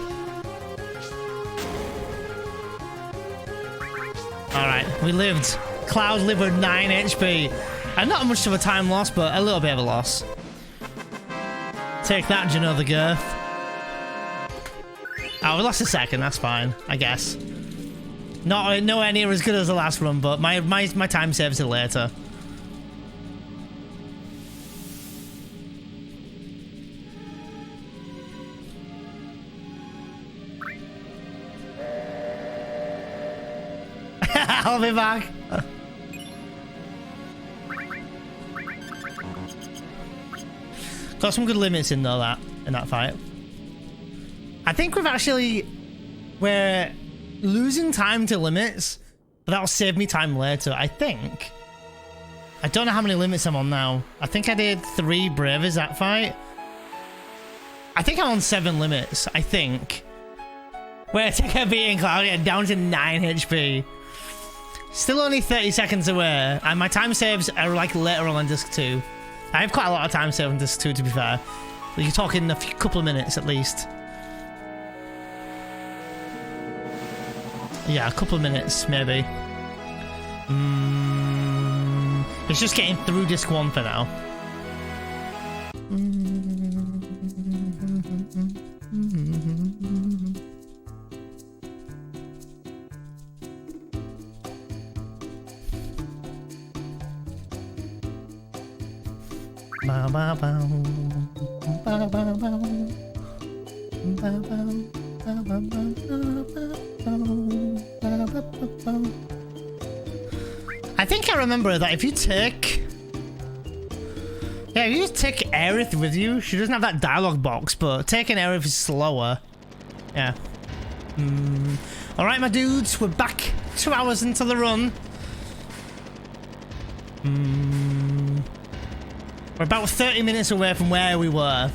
Alright, we lived. Cloud lived with 9 HP. And not much of a time loss, but a little bit of a loss. Take that, Juno the Girth. Oh, we lost a second, that's fine, I guess. Nowhere near as good as the last run, but my time saves it later. I'll be back. Got some good limits in though, in that fight. I think we're losing time to limits, but that'll save me time later, I think. I don't know how many limits I'm on now. I think I did 3 Braves that fight. I think I'm on 7 limits, I think. Where I take a beating Cloud and down to 9 HP. Still only 30 seconds away, and my time saves are like later on disc 2. I have quite a lot of time saved on disc 2 to be fair. You're talking a couple of minutes at least. Yeah, a couple of minutes maybe. It's just getting through disc 1 for now. I think I remember that if you take Aerith with you. She doesn't have that dialogue box, but taking Aerith is slower. Yeah. Alright, my dudes, we're back 2 hours into the run. We're about 30 minutes away from where we were.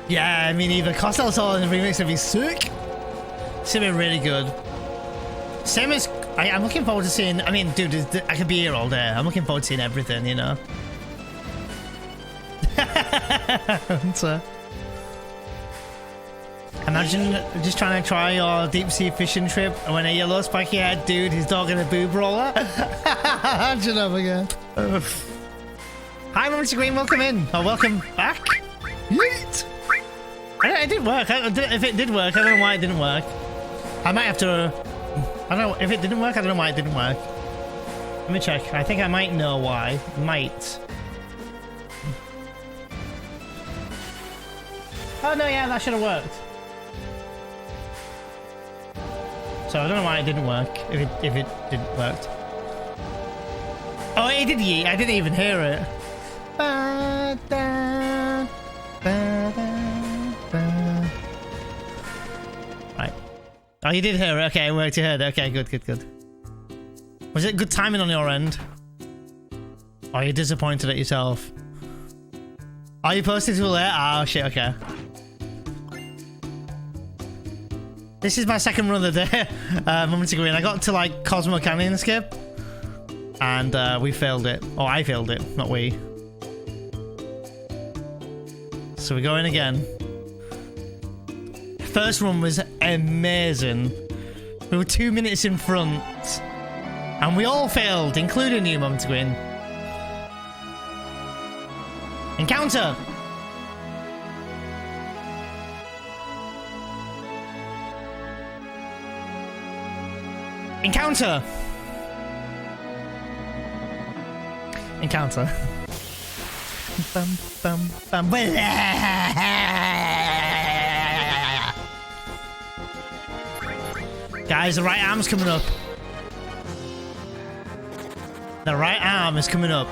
Yeah, I mean, either Costell's all in the remix would be sick. It's gonna be really good. Same as I'm looking forward to seeing. I mean, dude, I could be here all day. I'm looking forward to seeing everything, you know. So, imagine just trying to try your deep sea fishing trip and when a yellow spiky head dude, his dog and a boob roller. Shut up again. Hi, Mumsy Green, welcome in. Oh, welcome back. Yeet. It did work. If it did work, I don't know why it didn't work. I might have to. I don't know if it didn't work. I don't know why it didn't work. Let me check. I think I might know why. Might. Oh no, yeah, that should have worked. So I don't know why it didn't work. If it didn't work. Oh, it did. Yeet. I didn't even hear it. Right. Oh, you did hear it. Okay, it worked. You heard it. Okay, good, good, good. Was it good timing on your end? Or are you disappointed at yourself? Are you posted too late? Oh shit, okay. This is my second run of the day. Moments ago, I got to like Cosmo Canyon skip. And we failed it. Oh, I failed it, not we. So we're going again. First run was amazing. We were 2 minutes in front. And we all failed, including you, Mum to win. Encounter! Encounter! Encounter. Bum, bum, bum. Guys, the right arm's coming up. The right arm is coming up.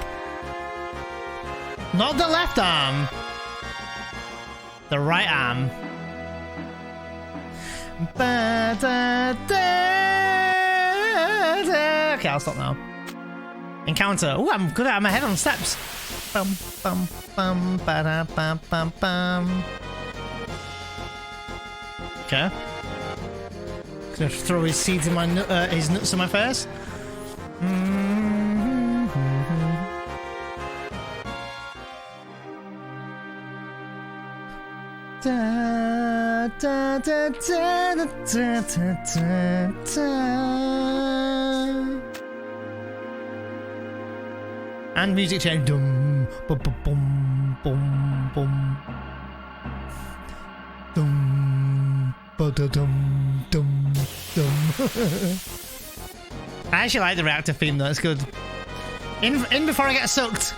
Not the left arm. The right arm. Okay, I'll stop now. Encounter. Oh, I'm good. I'm ahead on steps. Bum, bum, bum, ba-da, bum, bum, bum. Okay. Gonna throw his seeds in my his nuts in my face. Da, da, da, da, da, da, da, da. And music change. Dum, bum, bum, bum, bum, bum. Dum, ba, da, dum, dum, dum. I actually like the reactor theme though. It's good. In before I get sucked.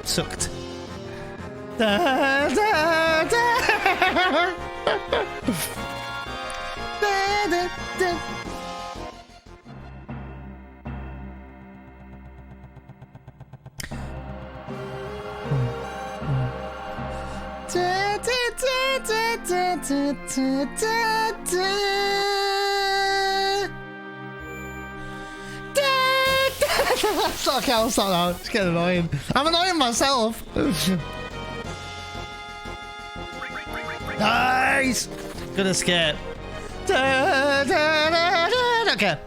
Sucked. Da, da, da. Da, da, da. Da, da, da, da, da, da, da, da. Okay, I'll stop now. It's getting annoying. I'm annoying myself. Nice! Good escape. Da, da, da, da. Okay.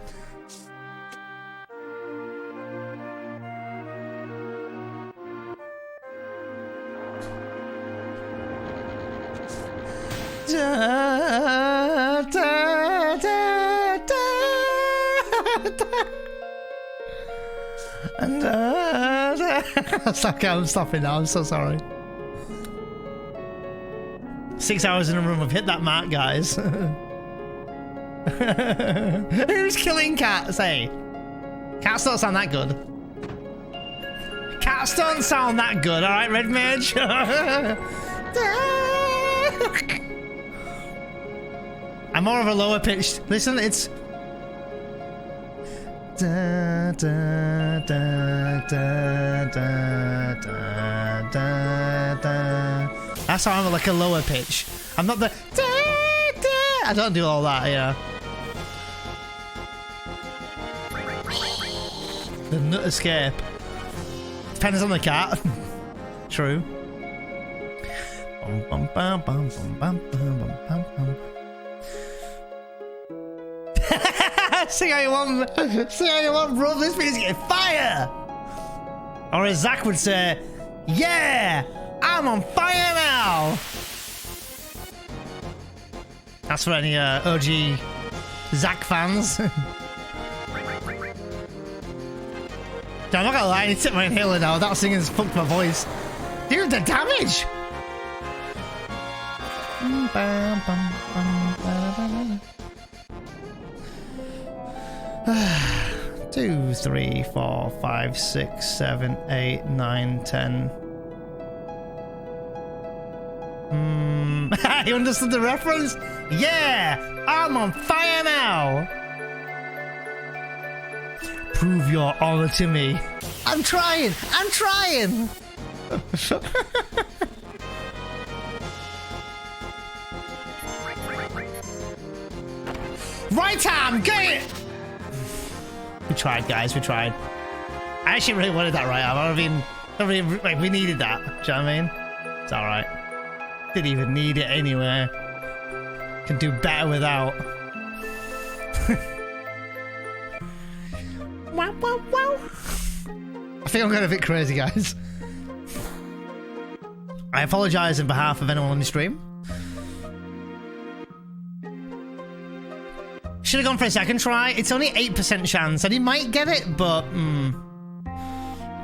Da, da, da, da, da. And okay, I'm stopping now. I'm so sorry. 6 hours in a room. I've hit that mark, guys. Who's killing cats? Hey, cats don't sound that good. Cat stats don't sound that good, alright, Red Mage? I'm more of a lower pitched. Listen, it's. Da, da, da, da, da, da, da, da. That's how I'm like a lower pitch. I'm not the. Da, da. I don't do all that, yeah. The nut escape. Depends on the cat. True. Bum, bum, bum, bum, bum, bum, bum, bum. See how you want, bro. This music is fire. Or as Zach would say, yeah, I'm on fire now. That's for any OG Zach fans. I'm not gonna lie, I need to take my inhaler now. That singing's fucked my voice. Dude, the damage! 2, 3, 4, 5, 6, 7, 8, 9, 10. You understood the reference? Yeah! I'm on fire now! Prove your honor to me. I'm trying! I'm trying! Right arm! Get it! We tried, guys. We tried. I actually really wanted that right arm. I mean, like, we needed that. Do you know what I mean? It's alright. Didn't even need it anyway. Can do better without. Wow, wow, wow. I think I'm going a bit crazy, guys. I apologise on behalf of anyone on the stream. Should have gone for a second try. It's only 8% chance, and he might get it, but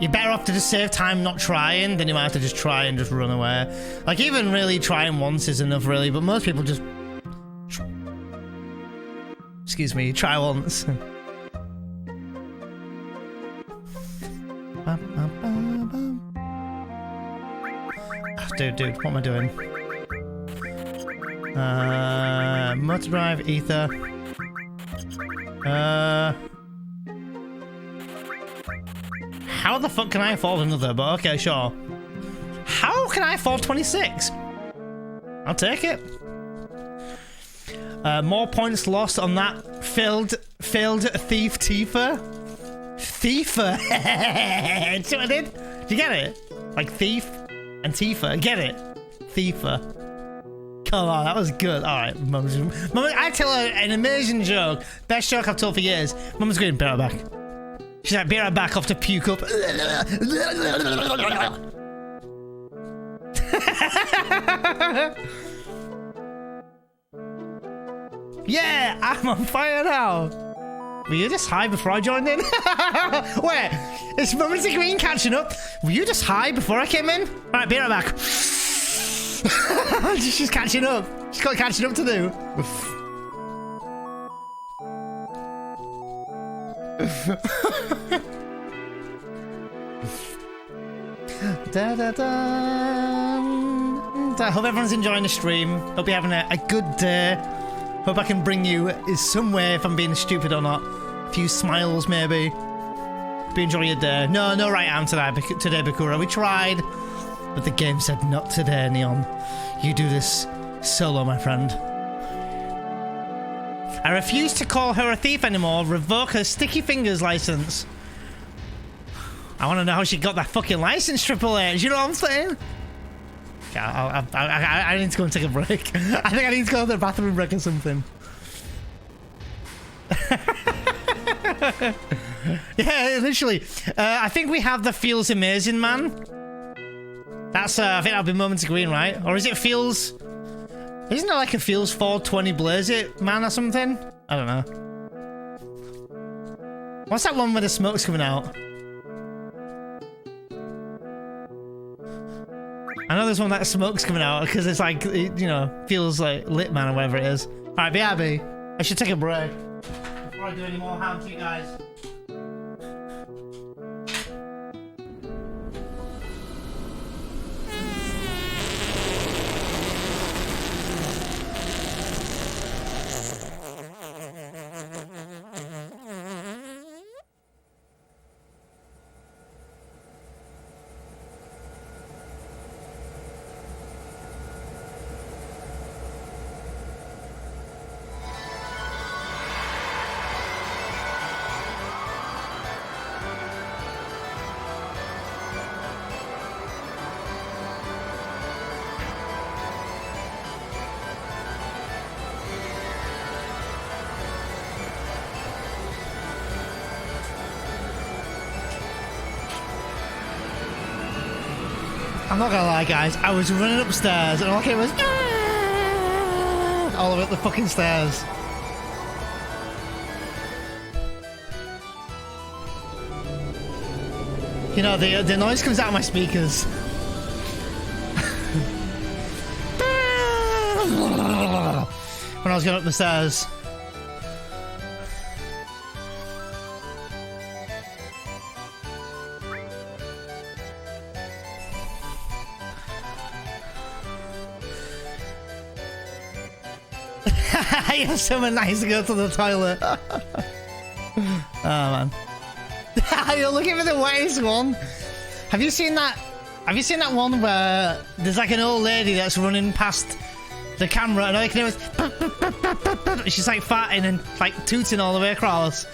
you're better off to just save time not trying than you might have to just try and just run away. Like, even really trying once is enough, really, but most people just... Excuse me, try once. Dude, what am I doing? Motor drive, ether. How the fuck can I afford another? But okay, sure. How can I afford 26? I'll take it. More points lost on that failed thief Tifa. Tifa. See what I did? Did you get it? Like thief and Tifa. Get it? Tifa. Come on, that was good. All right, Mum, I tell her an amazing joke. Best joke I've told for years. Mum's going, be right back. She's like, be right back, off to puke up. Yeah, I'm on fire now. Were you just high before I joined in? Wait, is Mum's Green catching up? Were you just high before I came in? All right, be right back. She's catching up. She's got catching up to do. Da, da, da. I hope everyone's enjoying the stream. Hope you're having a good day. Hope I can bring you in some way, if I'm being stupid or not. A few smiles, maybe. Hope you enjoy your day. No right arm today, Bakura. We tried. But the game said, not today, Neon. You do this solo, my friend. I refuse to call her a thief anymore. Revoke her sticky fingers license. I want to know how she got that fucking license, Triple H. You know what I'm saying? Yeah, I need to go and take a break. I think I need to go to the bathroom break or something. Yeah, literally. I think we have the Feels Amazing Man. That's, I think that'll be Moments of Green, right? Or is it Feels... Isn't it like a Feels 420 Blaze It Man or something? I don't know. What's that one where the smoke's coming out? I know there's one that smoke's coming out because it's like, it, you know, feels like Lit Man or whatever it is. Alright, BRB. I should take a break before I do any more harm to you guys. I'm not gonna lie, guys. I was running upstairs and all I came was all over the fucking stairs. You know, the noise comes out of my speakers. When I was going up the stairs. You're so nice to go to the toilet. Oh man. You're looking for the wettest one. Have you seen that? Have you seen that one where there's like an old lady that's running past the camera and all you can hear is she's like farting and like tooting all the way across?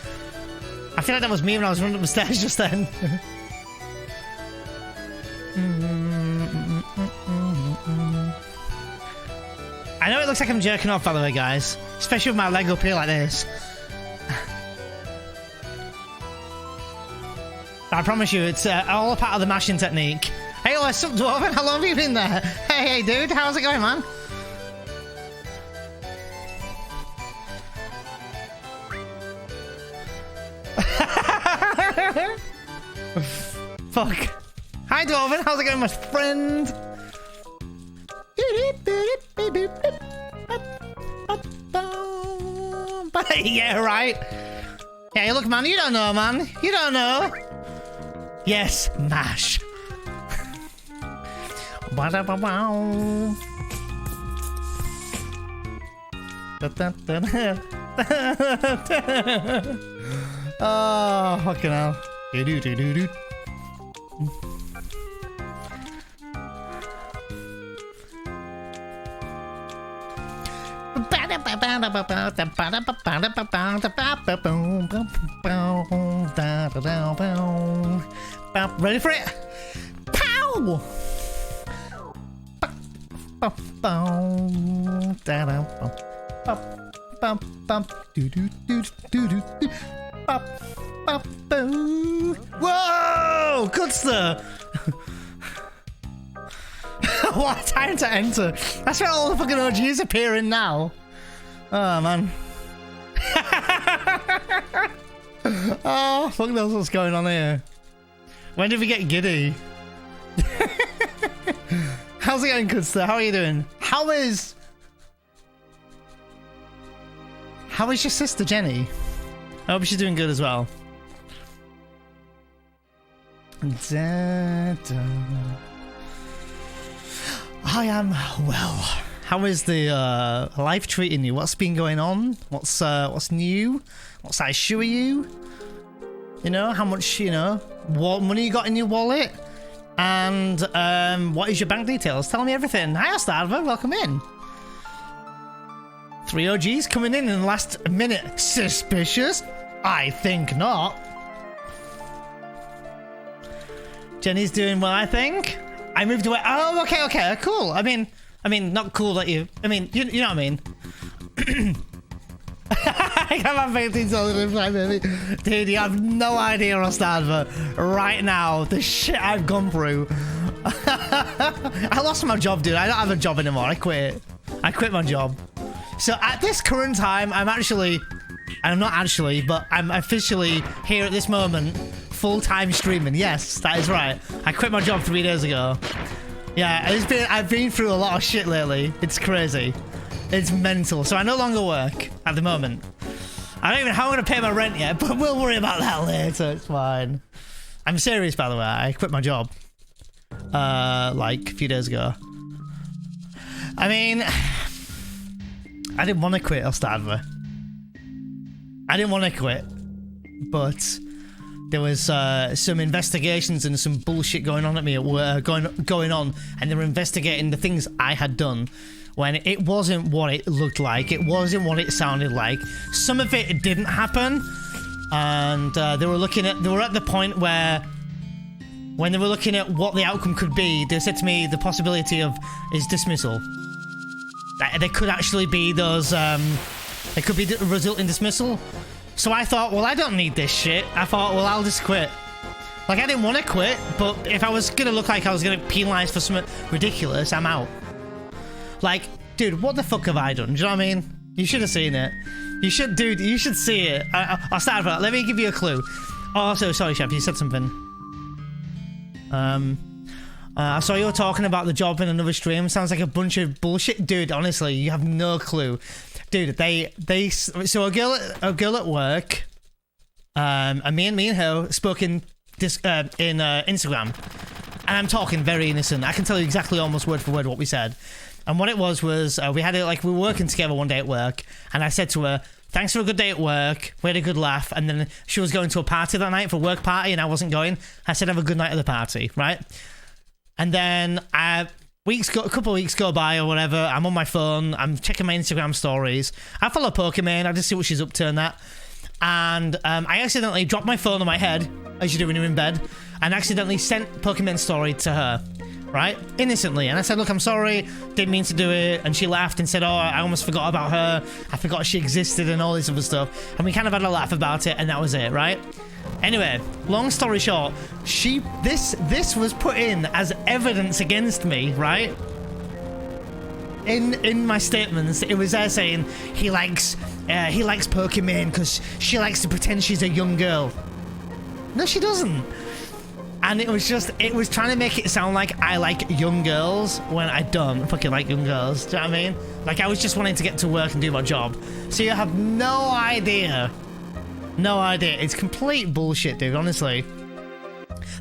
I feel like that was me when I was running up the stairs just then. I know it looks like I'm jerking off, by the way, guys. Especially with my leg up here like this. I promise you, it's all a part of the mashing technique. Hey, what's up, Dwarven? How long have you been there? Hey, dude, how's it going, man? Fuck. Hi, Dwarven. How's it going, my friend? Yeah, right. Yeah, look, man, you don't know, man. You don't know. Yes, mash. Oh, fucking hell. Do-do-do-do-do. Ready for it? Pow! Whoa! Good stuff. What a time to enter. That's where all the fucking OGs appearing now. Oh, man. Oh, fuck knows what's going on here. When did we get giddy? How's it going, Kudster? How are you doing? How is your sister, Jenny? I hope she's doing good as well. I am well. How is the life treating you? What's been going on? What's new? What size shoe are you? You know, how much, you know, what money you got in your wallet? And what is your bank details? Tell me everything. Hi, Starva. Welcome in. 3 OGs coming in the last minute. Suspicious? I think not. Jenny's doing well, I think. I moved away. Oh, okay, cool. I mean, not cool that you. I mean, you know what I mean. I got my $15 baby. Dude, you have no idea, Rostadva. Right now, the shit I've gone through. I lost my job, dude. I don't have a job anymore. I quit. I quit my job. So at this current time, I'm not actually, but I'm officially here at this moment, full-time streaming. Yes, that is right. I quit my job 3 days ago. Yeah, I've been through a lot of shit lately. It's crazy. It's mental. So I no longer work at the moment. I don't even know how I'm going to pay my rent yet, but we'll worry about that later. It's fine. I'm serious, by the way. I quit my job like a few days ago. I mean, I didn't want to quit, Ostadva. I didn't want to quit, but there was some investigations and some bullshit going on at me at work, going on, and they were investigating the things I had done when it wasn't what it looked like. It wasn't what it sounded like. Some of it didn't happen, and they were at the point where, when they were looking at what the outcome could be, they said to me the possibility of is dismissal. There could actually be those, it could be result in dismissal. So I thought, well, I don't need this shit. I thought, well, I'll just quit. Like, I didn't want to quit, but if I was gonna look like I was gonna penalize for something ridiculous, I'm out. Like, dude, what the fuck have I done? Do you know what I mean? You should have seen it. You should, dude, you should see it. I'll start with that. Let me give you a clue. Oh, also, sorry, Chef, you said something. I saw you were talking about the job in another stream. Sounds like a bunch of bullshit. Dude, honestly, you have no clue. Dude, so a girl at work, and me and her spoke in Instagram. And I'm talking very innocent. I can tell you exactly almost word for word what we said. And what it was we had it like we were working together one day at work, and I said to her, thanks for a good day at work. We had a good laugh. And then she was going to a party that night for a work party, and I wasn't going. I said, have a good night at the party, right? And then a couple of weeks go by or whatever. I'm on my phone. I'm checking my Instagram stories. I follow Pokemon. I just see what she's up to and that. And I accidentally dropped my phone on my head, as you do when you're in bed, and accidentally sent Pokemon story to her. Right? Innocently. And I said, look, I'm sorry, didn't mean to do it. And she laughed and said, oh, I almost forgot about her. I forgot she existed and all this other stuff. And we kind of had a laugh about it, and that was it, right? Anyway, long story short, this was put in as evidence against me, right? In my statements, it was there saying he likes Pokemon because she likes to pretend she's a young girl. No, she doesn't. And it was trying to make it sound like I like young girls when I don't fucking like young girls. Do you know what I mean? Like, I was just wanting to get to work and do my job. So you have no idea. No idea. It's complete bullshit, dude, honestly.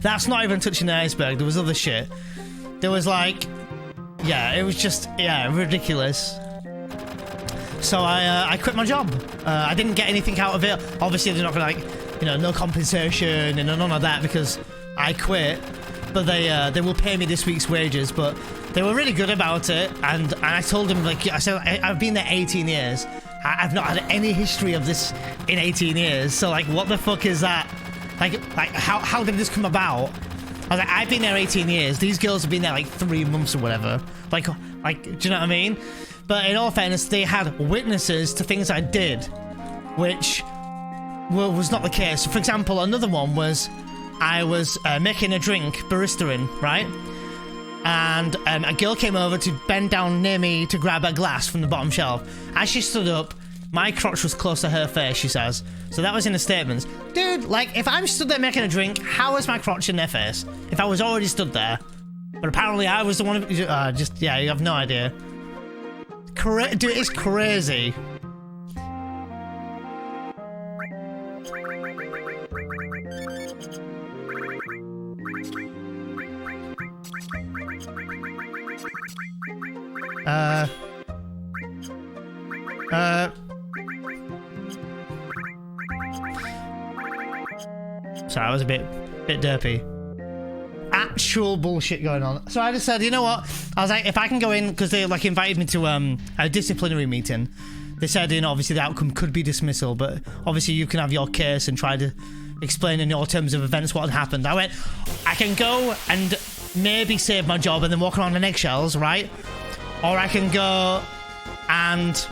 That's not even touching the iceberg. There was other shit. There was like... Yeah, it was just... Yeah, ridiculous. So I quit my job. I didn't get anything out of it. Obviously, they're not gonna, like... You know, no compensation and none of that because... I quit, but they will pay me this week's wages, but they were really good about it, and I told them, like, I said, I've been there 18 years. I've not had any history of this in 18 years, so, like, what the fuck is that? Like how did this come about? I was like, I've been there 18 years. These girls have been there, like, 3 months or whatever. Like, do you know what I mean? But in all fairness, they had witnesses to things I did, which was not the case. For example, another one was... I was making a drink, barista-ing, right? And a girl came over to bend down near me to grab a glass from the bottom shelf. As she stood up, my crotch was close to her face, she says. So that was in the statements. Dude, like, if I'm stood there making a drink, how is my crotch in their face? If I was already stood there. But apparently I was the one who... yeah, you have no idea. Dude, it's crazy. Sorry, I was a bit derpy. Actual bullshit going on. So I just said, you know what? I was like, if I can go in, because they like invited me to a disciplinary meeting. They said, you know, obviously the outcome could be dismissal, but obviously you can have your case and try to explain in your terms of events what had happened. I went, I can go and maybe save my job and then walk around on eggshells, right? Or I can go and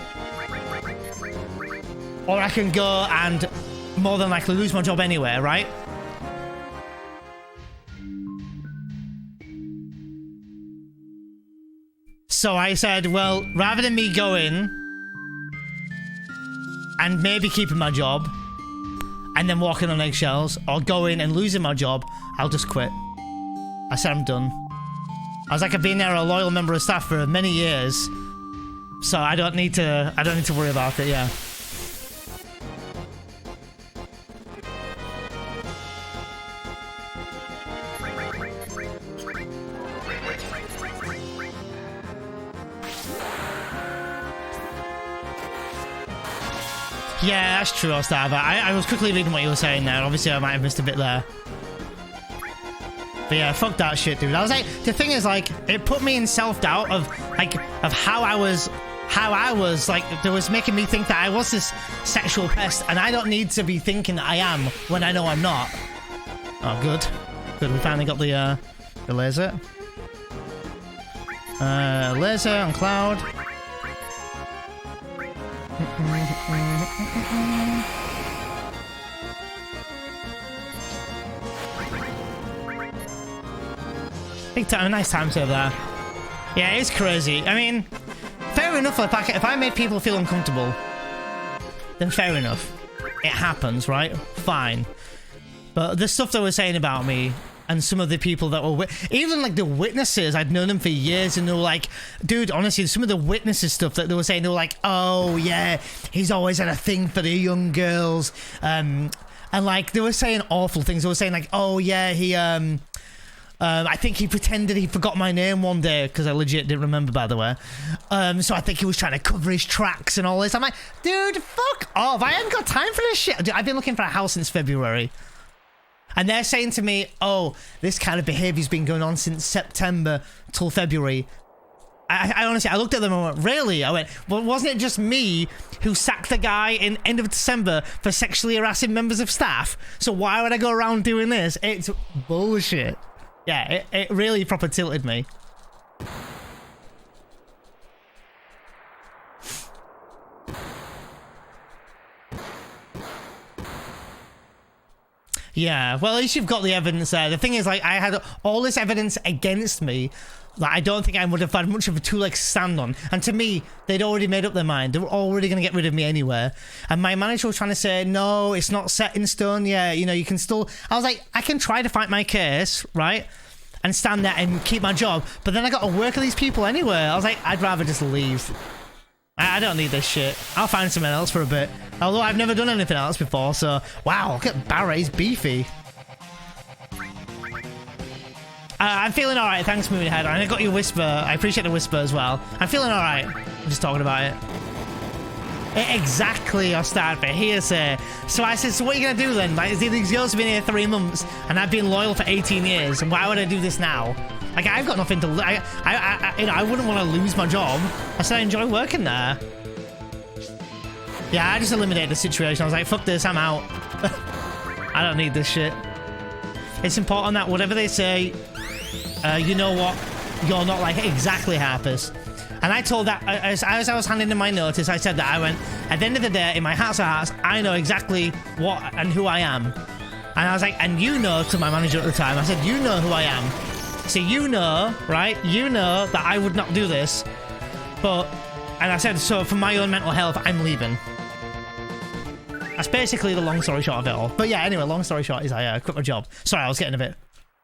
more than likely lose my job anyway, right? So I said, well, rather than me going and maybe keeping my job and then walking on eggshells, or going and losing my job, I'll just quit. I said I'm done. I was like, I've been there a loyal member of staff for many years, so I don't need to worry about it, yeah. Yeah, that's true, Ostava. I was quickly reading what you were saying there. Obviously, I might have missed a bit there. But yeah, fuck that shit, dude. I was like, the thing is, like, it put me in self-doubt of how I was, like, it was making me think that I was this sexual pest, and I don't need to be thinking that I am when I know I'm not. Oh, good. Good, we finally got the laser. Laser on Cloud. Big time, nice time to there. Yeah, it's crazy. I mean, fair enough. If I made people feel uncomfortable, then fair enough. It happens, right? Fine. But the stuff they were saying about me, and some of the people that were even like the witnesses, I'd known them for years, and they were like, dude, honestly, some of the witnesses stuff that they were saying, they were like, oh yeah, he's always had a thing for the young girls, and like they were saying awful things. They were saying like, oh yeah, he I think he pretended he forgot my name one day, because I legit didn't remember, by the way. So I think he was trying to cover his tracks and all this. I'm like, dude, fuck off. I haven't got time for this shit. Dude, I've been looking for a house since February. And they're saying to me, oh, this kind of behavior's been going on since September till February. I honestly, I looked at them and went, really? I went, well, wasn't it just me who sacked the guy in end of December for sexually harassing members of staff? So why would I go around doing this? It's bullshit. Yeah, it really proper tilted me. Yeah, well, at least you've got the evidence there. The thing is, like, I had all this evidence against me that I don't think I would have had much of a two-leg stand on. And to me, they'd already made up their mind. They were already going to get rid of me anyway. And my manager was trying to say, no, it's not set in stone yet. You know, you can still... I was like, I can try to fight my case, right? And stand there and keep my job. But then I got to work with these people anyway. I was like, I'd rather just leave. I don't need this shit. I'll find something else for a bit. Although I've never done anything else before, so... Wow, look at Barret, he's beefy. I'm feeling alright, thanks Moving Ahead. I got your whisper. I appreciate the whisper as well. I'm feeling alright. I'm just talking about it. Exactly, I'll start for hearsay. So I said, so what are you going to do then? Like, these girls have been here 3 months, and I've been loyal for 18 years. And why would I do this now? Like, I've got nothing to... I wouldn't want to lose my job. I said I enjoy working there. Yeah, I just eliminated the situation. I was like, fuck this, I'm out. I don't need this shit. It's important that whatever they say, you know what? You're not, like, exactly Harper's. And I told that, as I was handing in my notice, I said that I went, at the end of the day, in my hearts of hearts, I know exactly what and who I am. And I was like, and you know, to my manager at the time, I said, you know who I am. So you know, right? You know that I would not do this. But, and I said, so for my own mental health, I'm leaving. That's basically the long story short of it all. But yeah, anyway, long story short is I quit my job. Sorry, I was getting a bit,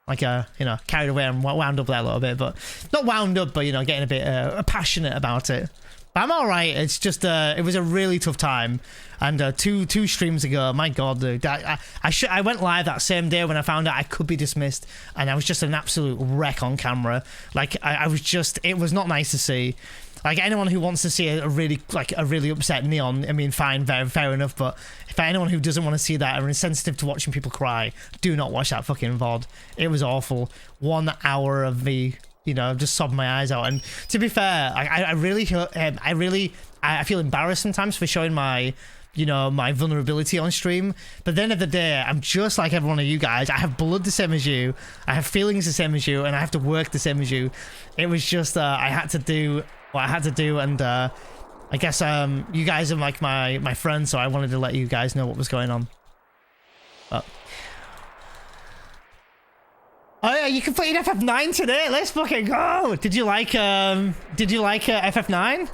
like, you know, carried away and wound up there a little bit. But not wound up, but, you know, getting a bit passionate about it. But I'm all right. It's just, it was a really tough time. And two streams ago, my God, dude, I went live that same day when I found out I could be dismissed. And I was just an absolute wreck on camera. Like, I was just, it was not nice to see. Like, anyone who wants to see a really upset Neon, I mean, fine, fair enough, but if anyone who doesn't want to see that and is sensitive to watching people cry, do not watch that fucking VOD. It was awful. 1 hour of me, you know, just sobbing my eyes out. And to be fair, I feel embarrassed sometimes for showing my, you know, my vulnerability on stream. But at the end of the day, I'm just like every one of you guys. I have blood the same as you. I have feelings the same as you, and I have to work the same as you. It was just, I had to do what I had to do, and I guess you guys are like my friends, so I wanted to let you guys know what was going on. Oh yeah, you completed FF9 today. Let's fucking go. Did you like FF9?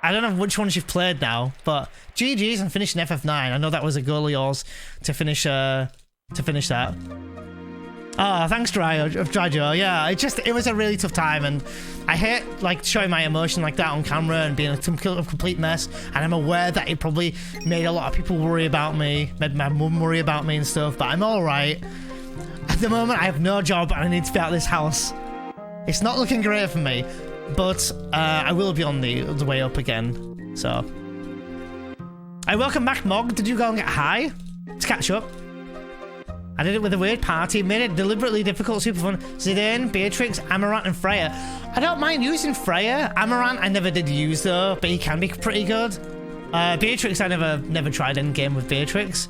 I don't know which ones you've played now, but GG's on finishing FF9. I know that was a goal of yours to finish that. Oh, thanks, Dry Joe. Yeah, it was a really tough time, and I hate, like, showing my emotion like that on camera and being a complete mess, and I'm aware that it probably made a lot of people worry about me, made my mum worry about me and stuff, but I'm alright. At the moment, I have no job, and I need to be out of this house. It's not looking great for me, but I will be on the way up again, so. Hey, welcome back, Mog. Did you go and get high? Let's catch up. I did it with a weird party, made it deliberately difficult, super fun. Zidane, Beatrix, Amaranth, and Freya. I don't mind using Freya. Amaranth I never did use though, but he can be pretty good. Beatrix I never tried any game with Beatrix.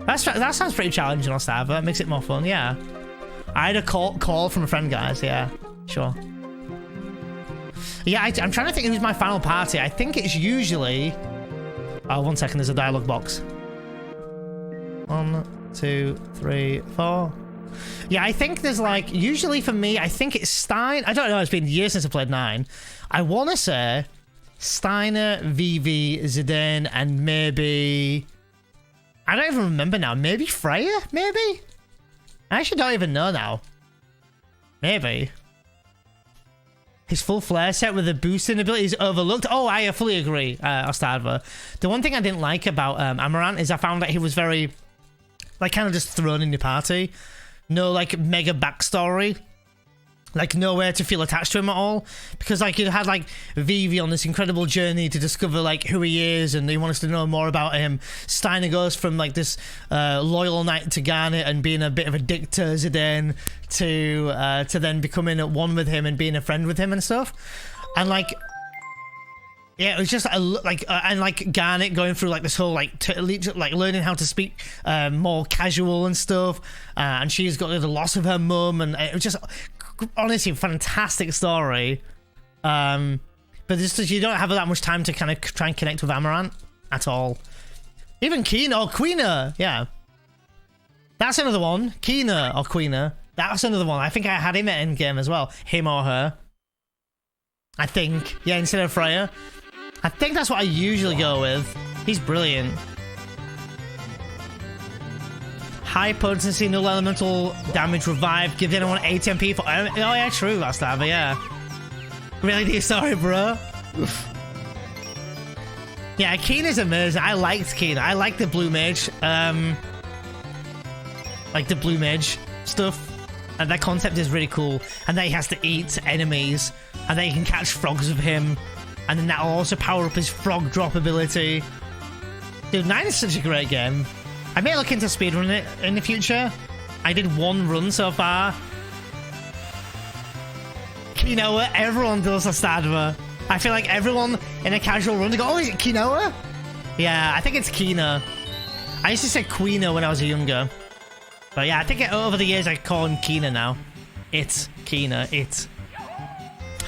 That sounds pretty challenging on Starver. It makes it more fun, yeah. I had a call from a friend, guys, yeah, sure. Yeah, I'm trying to think who's my final party. I think it's usually... Oh, 1 second, there's a dialogue box. 1, 2, 3, 4. Yeah, I think there's like, usually for me, I think it's Stein. I don't know, it's been years since I played 9. I want to say Steiner, Vivi, Zidane, and maybe... I don't even remember now. Maybe Freya? Maybe? I actually don't even know now. Maybe. His full flare set with the boosting ability is overlooked. Oh, I fully agree, Ostadva. The one thing I didn't like about Amarant is I found that he was very, like, kind of just thrown in the party. No, like, mega backstory. Like, nowhere to feel attached to him at all. Because, like, you had, like, Vivi on this incredible journey to discover, like, who he is, and he wants to know more about him. Steiner goes from, like, this loyal knight to Garnet and being a bit of a dick to Zidane to then becoming at one with him and being a friend with him and stuff. And, like... Yeah, it was just and like Garnet going through like this whole like learning how to speak more casual and stuff, and she's got the loss of her mum, and it was just honestly a fantastic story. But just you don't have that much time to kind of try and connect with Amarant at all. Even Kina or Queena, yeah, that's another one. Kina or Queena, that's another one. I think I had him at endgame as well, him or her. I think, yeah, instead of Freya. I think that's what I usually go with. He's brilliant. High potency, null elemental damage revive. Gives anyone 80 MP for... Oh yeah, true, that's that, but yeah. Really, sorry, bro. Yeah, Keen is amazing. I liked Keen. I like the blue mage. Like the blue mage stuff. And that concept is really cool. And then he has to eat enemies. And then you can catch frogs with him. And then that'll also power up his frog drop ability. Dude, 9 is such a great game. I may look into speedrun it in the future. I did 1 run so far. Quinoa, everyone does a Stadva. I feel like everyone in a casual run, they go, oh, is it Quinoa? Yeah, I think it's Kina. I used to say Quino when I was younger. But yeah, I think over the years I call him Kina now. It's Kina, it's...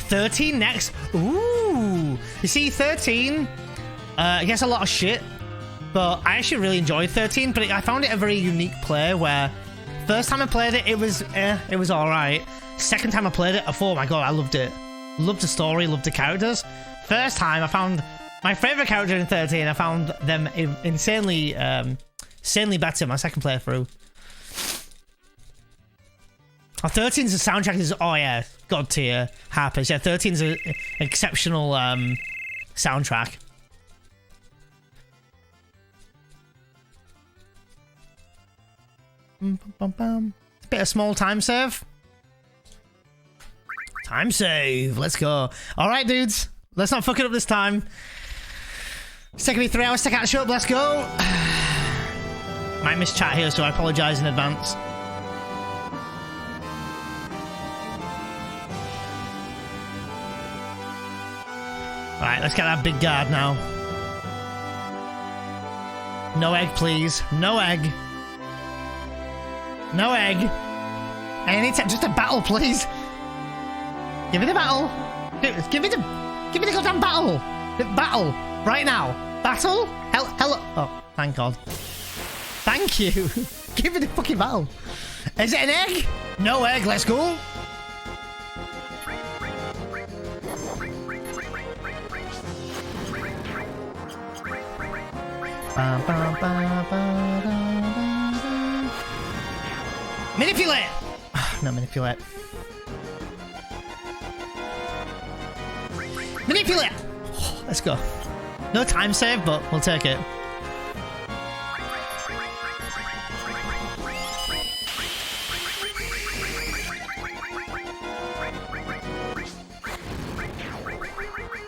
13 next. Ooh. You see, 13 gets a lot of shit, but I actually really enjoyed 13, but I found it a very unique play where first time I played it, it was alright. Second time I played it, oh my god, I loved it. Loved the story, loved the characters. First time I found my favourite character in 13, I found them insanely better my second playthrough. 13's the soundtrack is, oh yeah, god tier, Harper's. Yeah, 13's an exceptional soundtrack. Bit of small time save. Time save, let's go. Alright dudes, let's not fuck it up this time. It's taking me 3 hours to catch up, let's go. Might miss chat here, so I apologise in advance. Alright, let's get that big guard now. No egg, please. No egg. No egg. Anytime, just a battle, please. Give me the battle. Give me the goddamn battle. Battle. Right now. Battle? Hello. Oh, thank God. Thank you. Give me the fucking battle. Is it an egg? No egg, let's go. Manipulate! No, manipulate. Manipulate! Let's go. No time save, but we'll take it.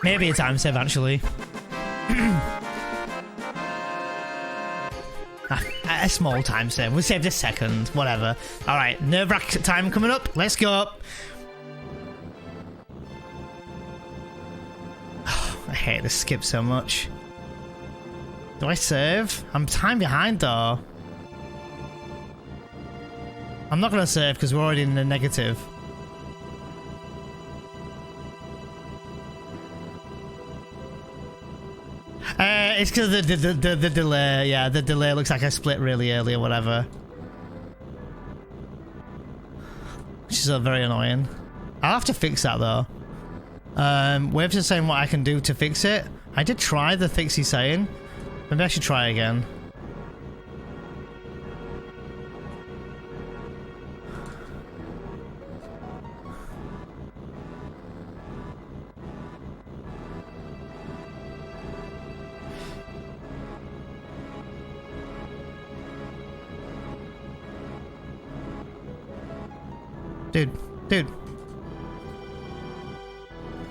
Maybe a time save, actually. A small time save. We saved a second. Whatever. Alright, nerve-wrack time coming up. Let's go. I hate this skip so much. Do I save? I'm time behind though. I'm not going to save because we're already in the negative. It's because of the delay. Yeah, the delay looks like I split really early or whatever. which is very annoying. I'll have to fix that though. Waves are saying what I can do to fix it. I did try the fix he's saying. Maybe I should try again. Dude.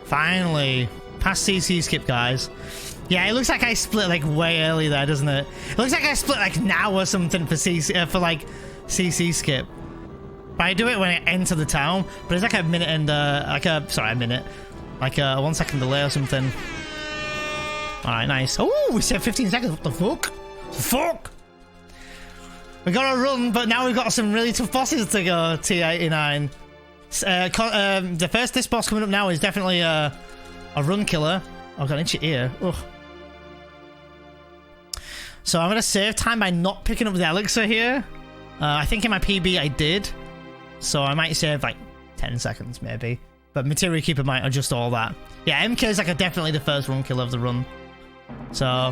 Finally. Past CC skip, guys. Yeah, it looks like I split like way early there, doesn't it? It looks like I split like now or something for CC, for like CC skip. But I do it when I enter the town, but it's like a minute and sorry, a minute. Like a 1 second delay or something. Alright, nice. Oh, we saved 15 seconds. What the fuck? Fuck! We gotta run, but now we've got some really tough bosses to go, T89. The first this boss coming up now is definitely a run killer. Oh, I've got an itchy ear. Ugh. So I'm gonna save time by not picking up the elixir here. I think in my PB I did. So I might save like 10 seconds maybe. But Material Keeper might adjust all that. Yeah, MK is like definitely the first run killer of the run. So...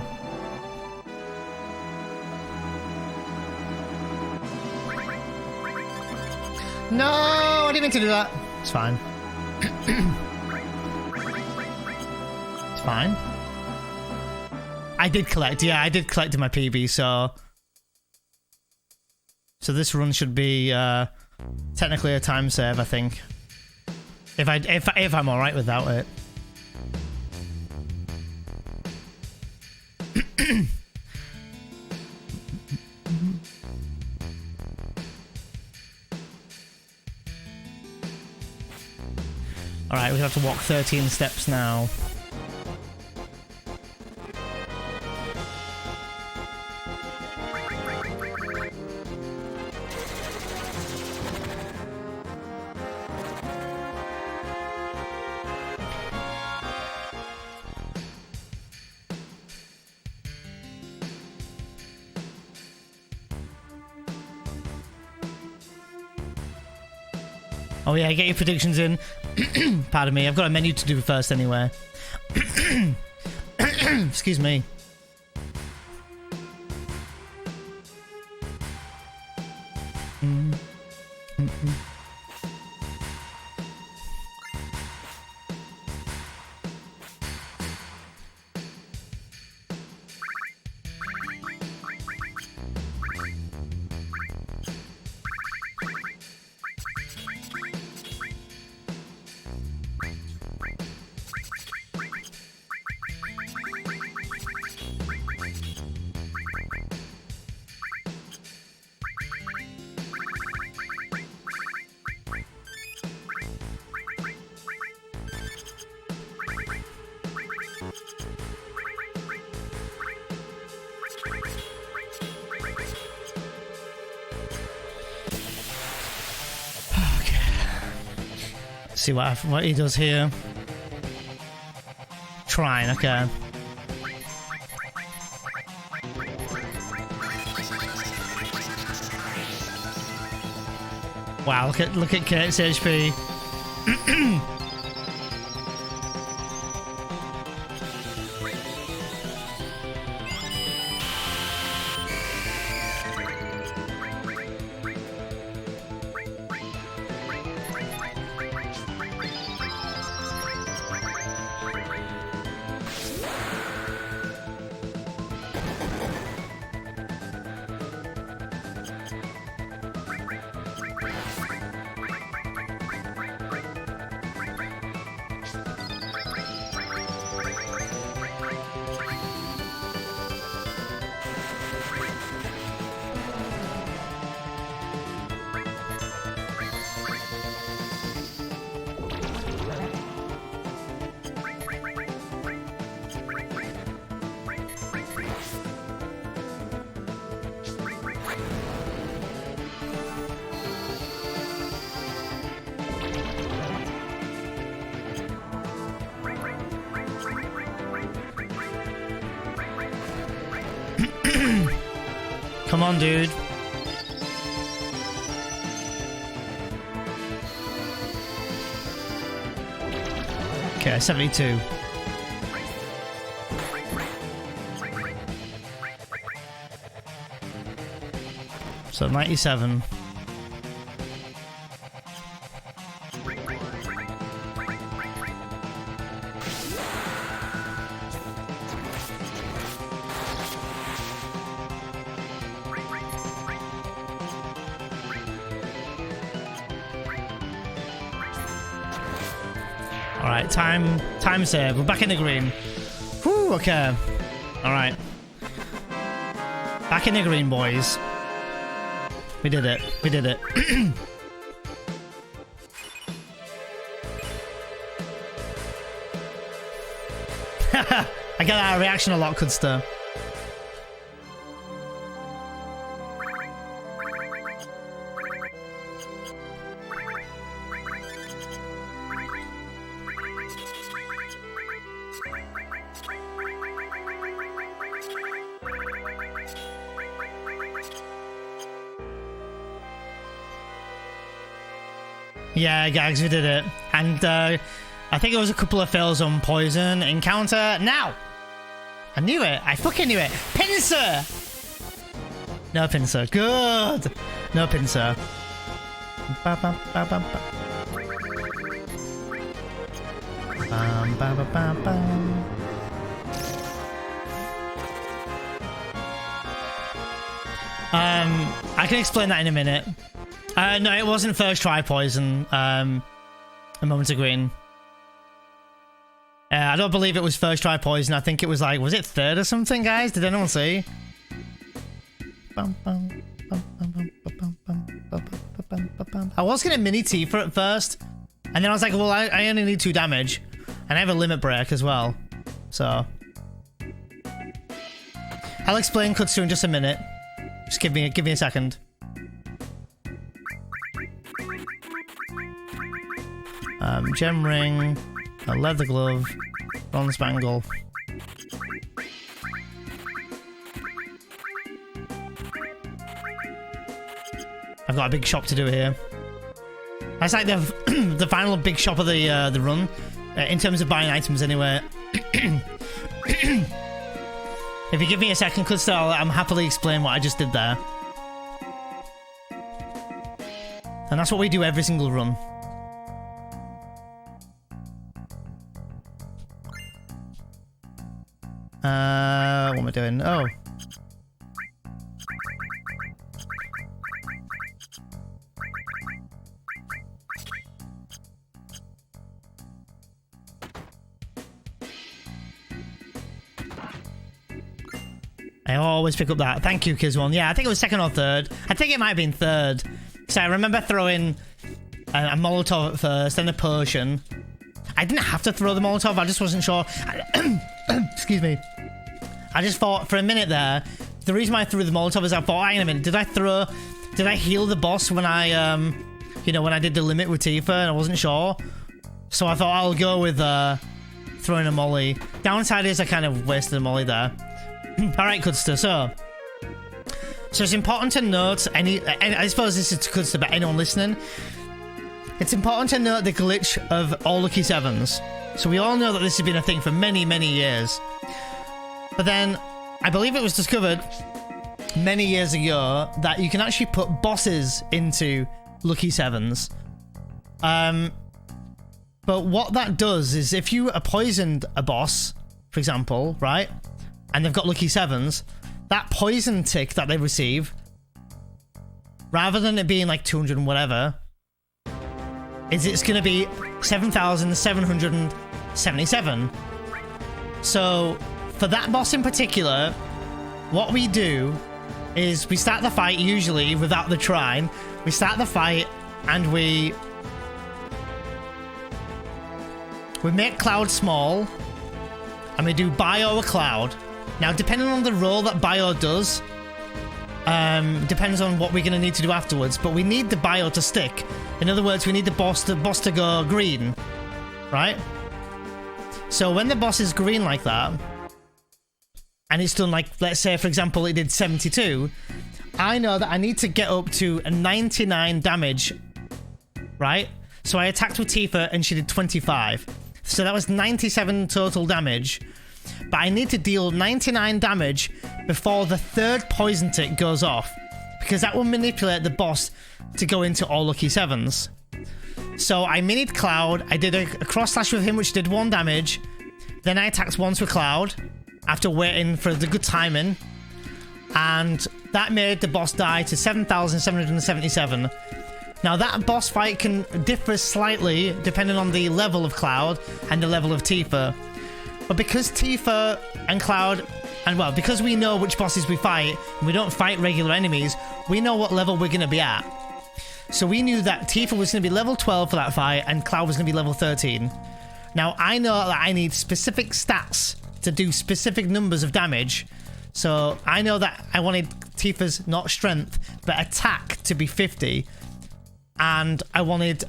No, I didn't mean to do that. It's fine. It's fine. I did collect. Yeah, I did collect in my PB, so... So this run should be technically a time save, I think. If I'm alright without it. Alright, we have to walk 13 steps now. Oh yeah, get your predictions in. Pardon me, I've got a menu to do first anyway. Excuse me. See what he does here. Trying, okay. Wow, look at Cait's HP. Come on, dude. Okay, 72. So 97. Alright, time save. We're back in the green. Whew, okay. Alright. Back in the green, boys. We did it. We did it. I get that reaction a lot, Kudster. Yeah, Gags, we did it. And I think it was a couple of fails on poison encounter. Now! I knew it. I fucking knew it. Pincer! No pincer. Good! No pincer. Ba -ba -ba -ba -ba. Bam, ba -ba -ba -ba. I can explain that in a minute. No, it wasn't first try poison. A moment of green. I don't believe it was first try poison. I think it was like, was it third or something, guys? Did anyone see? I was gonna mini Tifa at first, and then I was like, well, I only need 2 damage, and I have a limit break as well. So I'll explain Kutsu in just a minute. Just give me a second. Gem ring, a leather glove, bronze bangle. I've got a big shop to do here. That's like the the final big shop of the run, in terms of buying items anyway. If you give me a second, Cluster, I'm happily explain what I just did there. And that's what we do every single run. What am I doing? Oh. I always pick up that. Thank you, Kizwan. Yeah, I think it was second or third. I think it might have been third. So I remember throwing a Molotov at first, then a potion. I didn't have to throw the Molotov, I just wasn't sure. Excuse me. I just thought for a minute there, the reason why I threw the Molotov is I thought, hang on a minute, did I heal the boss when I, you know, when I did the limit with Tifa and I wasn't sure? So I thought I'll go with throwing a molly. Downside is I kind of wasted a molly there. Alright, Kudster, so it's important to note, I suppose this is to Kudster, but anyone listening, it's important to note the glitch of all Lucky Sevens. So we all know that this has been a thing for many, many years. But then, I believe it was discovered many years ago that you can actually put bosses into Lucky Sevens. But what that does is if you poisoned a boss, for example, right? And they've got Lucky Sevens, that poison tick that they receive, rather than it being like 200 and whatever, it's going to be 7,777. So for that boss in particular, what we do is we start the fight usually without the trine. We start the fight and we make Cloud small and we do Bio a Cloud. Now, depending on the role that Bio does, depends on what we're going to need to do afterwards, but we need the Bio to stick. In other words, we need the boss to go green, right? So when the boss is green like that, and it's done like, let's say, for example, it did 72, I know that I need to get up to a 99 damage, right? So I attacked with Tifa and she did 25. So that was 97 total damage. But I need to deal 99 damage before the third poison tick goes off, because that will manipulate the boss to go into all lucky 7s. So I minied Cloud, I did a cross slash with him which did 1 damage, then I attacked once with Cloud after waiting for the good timing, and that made the boss die to 7,777. Now that boss fight can differ slightly depending on the level of Cloud and the level of Tifa. But because Tifa and Cloud, and well, because we know which bosses we fight, and we don't fight regular enemies, we know what level we're going to be at. So we knew that Tifa was going to be level 12 for that fight, and Cloud was going to be level 13. Now I know that I need specific stats to do specific numbers of damage. So I know that I wanted Tifa's, not strength, but attack to be 50. And I wanted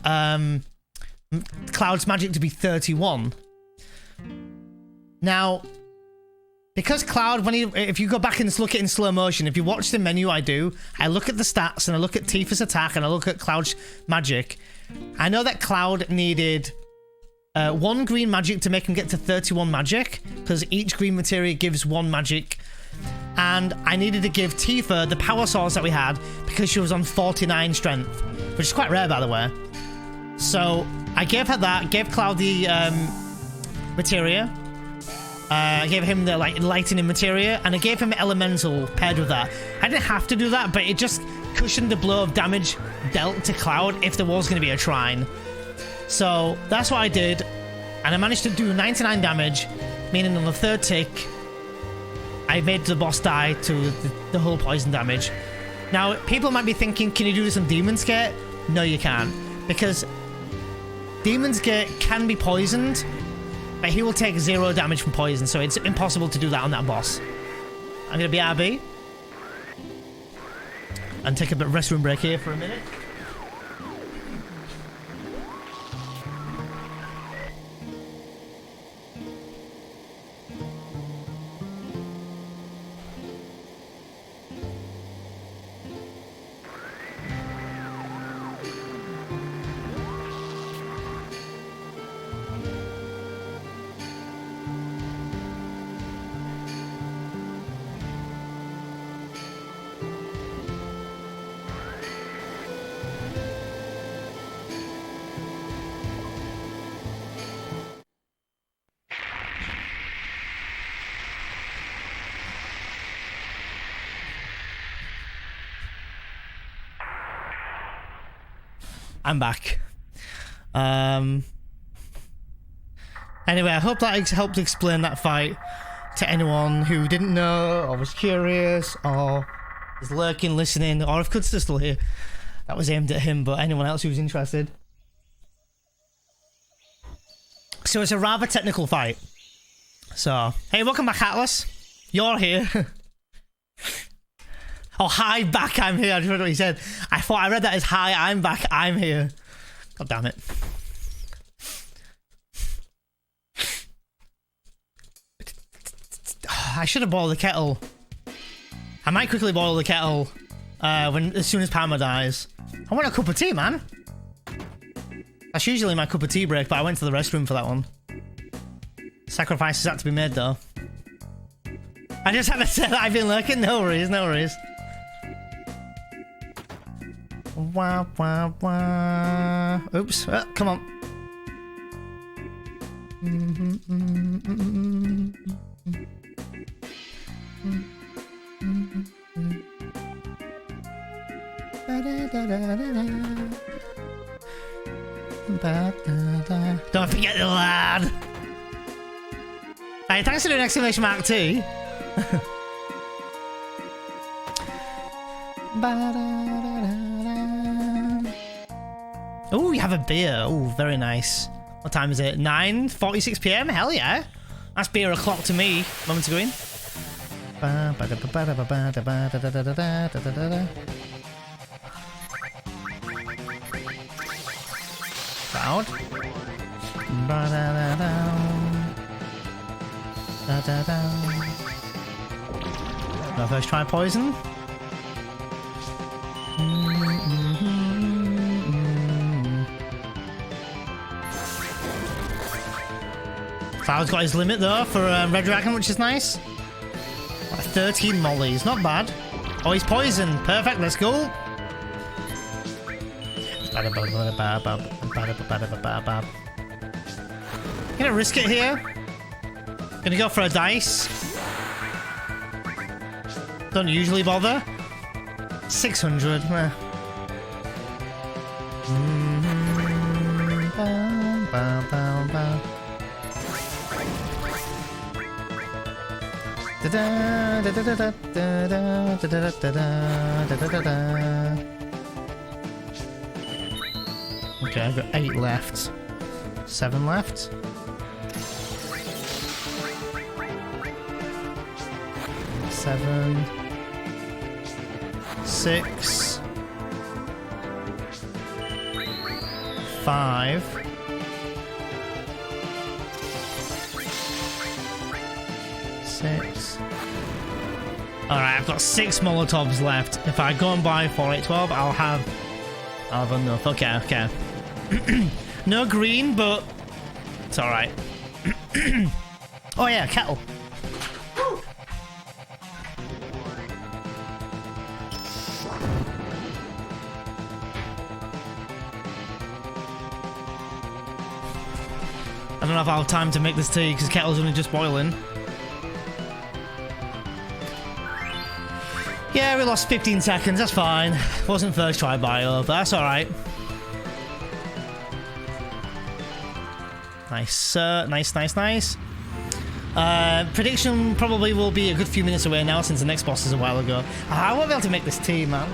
Cloud's magic to be 31. Now, because Cloud, if you go back and look at it in slow motion, if you watch the menu I look at the stats and I look at Tifa's attack and I look at Cloud's magic. I know that Cloud needed 1 green magic to make him get to 31 magic, because each green materia gives 1 magic. And I needed to give Tifa the power source that we had because she was on 49 strength, which is quite rare, by the way. So I gave her that, gave Cloud the materia. I gave him the lightning materia, and I gave him elemental paired with that. I didn't have to do that, but it just cushioned the blow of damage dealt to Cloud if there was going to be a shrine. So that's what I did, and I managed to do 99 damage, meaning on the third tick, I made the boss die to the whole poison damage. Now, people might be thinking, can you do this on Demon's Gate? No, you can't. Because Demon's Gate can be poisoned, but he will take 0 damage from poison, so it's impossible to do that on that boss. I'm going to be RB. And take a bit of restroom break here for a minute. I'm back. Anyway, I hope that helped explain that fight to anyone who didn't know, or was curious, or is lurking, listening, or if Cud's still here. That was aimed at him, but anyone else who was interested. So it's a rather technical fight. So, hey, welcome back, Atlas. You're here. Oh, hi, back, I'm here. I just heard what he said. I read that as hi, I'm back, I'm here. God damn it. I should have boiled the kettle. I might quickly boil the kettle as soon as Palmer dies. I want a cup of tea, man. That's usually my cup of tea break, but I went to the restroom for that one. Sacrifices had to be made, though. I just had to say that I've been lurking. No worries, no worries. Wah, wah, wah. Oops. Come on. Don't forget the lad. Hey, thanks for doing exclamation mark T. Oh, you have a beer. Oh, very nice. What time is it? 9:46 PM? Hell yeah. That's beer o'clock to me. Moment to go in. Loud. Now first try poison. Cloud's got his limit though for Red Dragon, which is nice. 13 mollies, not bad. Oh, he's poisoned. Perfect, let's go. Gonna risk it here. Gonna go for a dice. Don't usually bother. 600. Meh. Okay, I've got 8 left. 7 left. Seven. 6. 5. 6. Alright, I've got 6 Molotovs left. If I go and buy 4, 8, 12, I'll have enough. Okay, okay. No green, but it's alright. Oh yeah, kettle. I don't know if I'll have time to make this tea because kettle's only just boiling. Yeah, we lost 15 seconds, that's fine. Wasn't first try bio, but that's alright. Nice, nice. Prediction probably will be a good few minutes away now since the next boss is a while ago. I won't be able to make this tea, man.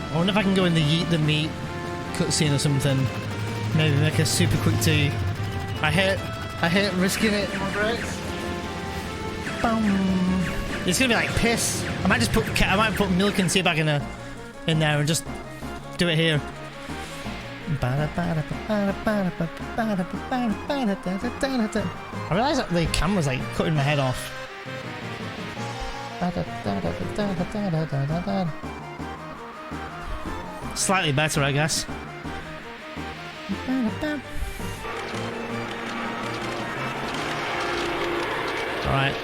I wonder if I can go in the yeet the meat cutscene or something. Maybe make a super quick tea. I hate risking it. It's gonna be like piss. I might put milk and tea bag in there and just do it here. I realise that the camera's like cutting my head off. Slightly better, I guess. Alright.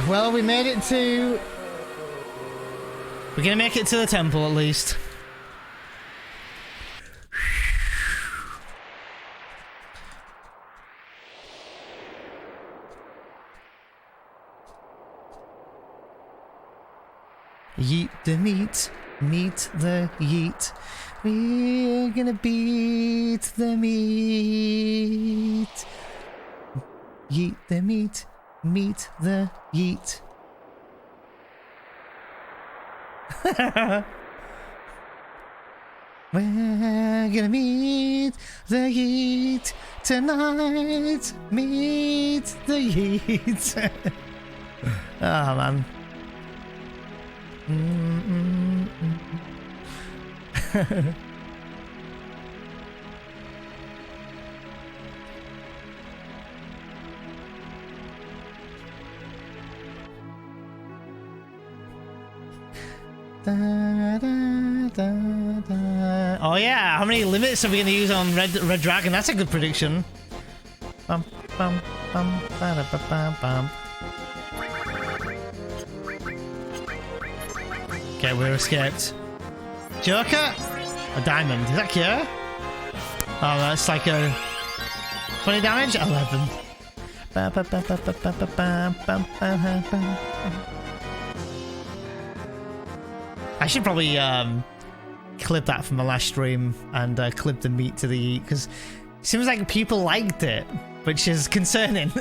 Well, we made it to... We're gonna make it to the temple, at least. Yeet the meat, meet the yeet. We're gonna beat the meat. Yeet the meat, meet the yeet. We're gonna meet the yeet tonight. Meet the yeet. Oh man. Oh yeah, how many limits are we going to use on Red Dragon? That's a good prediction. Bum, bum, bum, ba, ba, ba, bum. Okay, we're escaped. Joker? A diamond. Is that cure? Oh, that's like a 20 damage? 11. I should probably clip that from the last stream and clip the meat to the eat, because it seems like people liked it, which is concerning.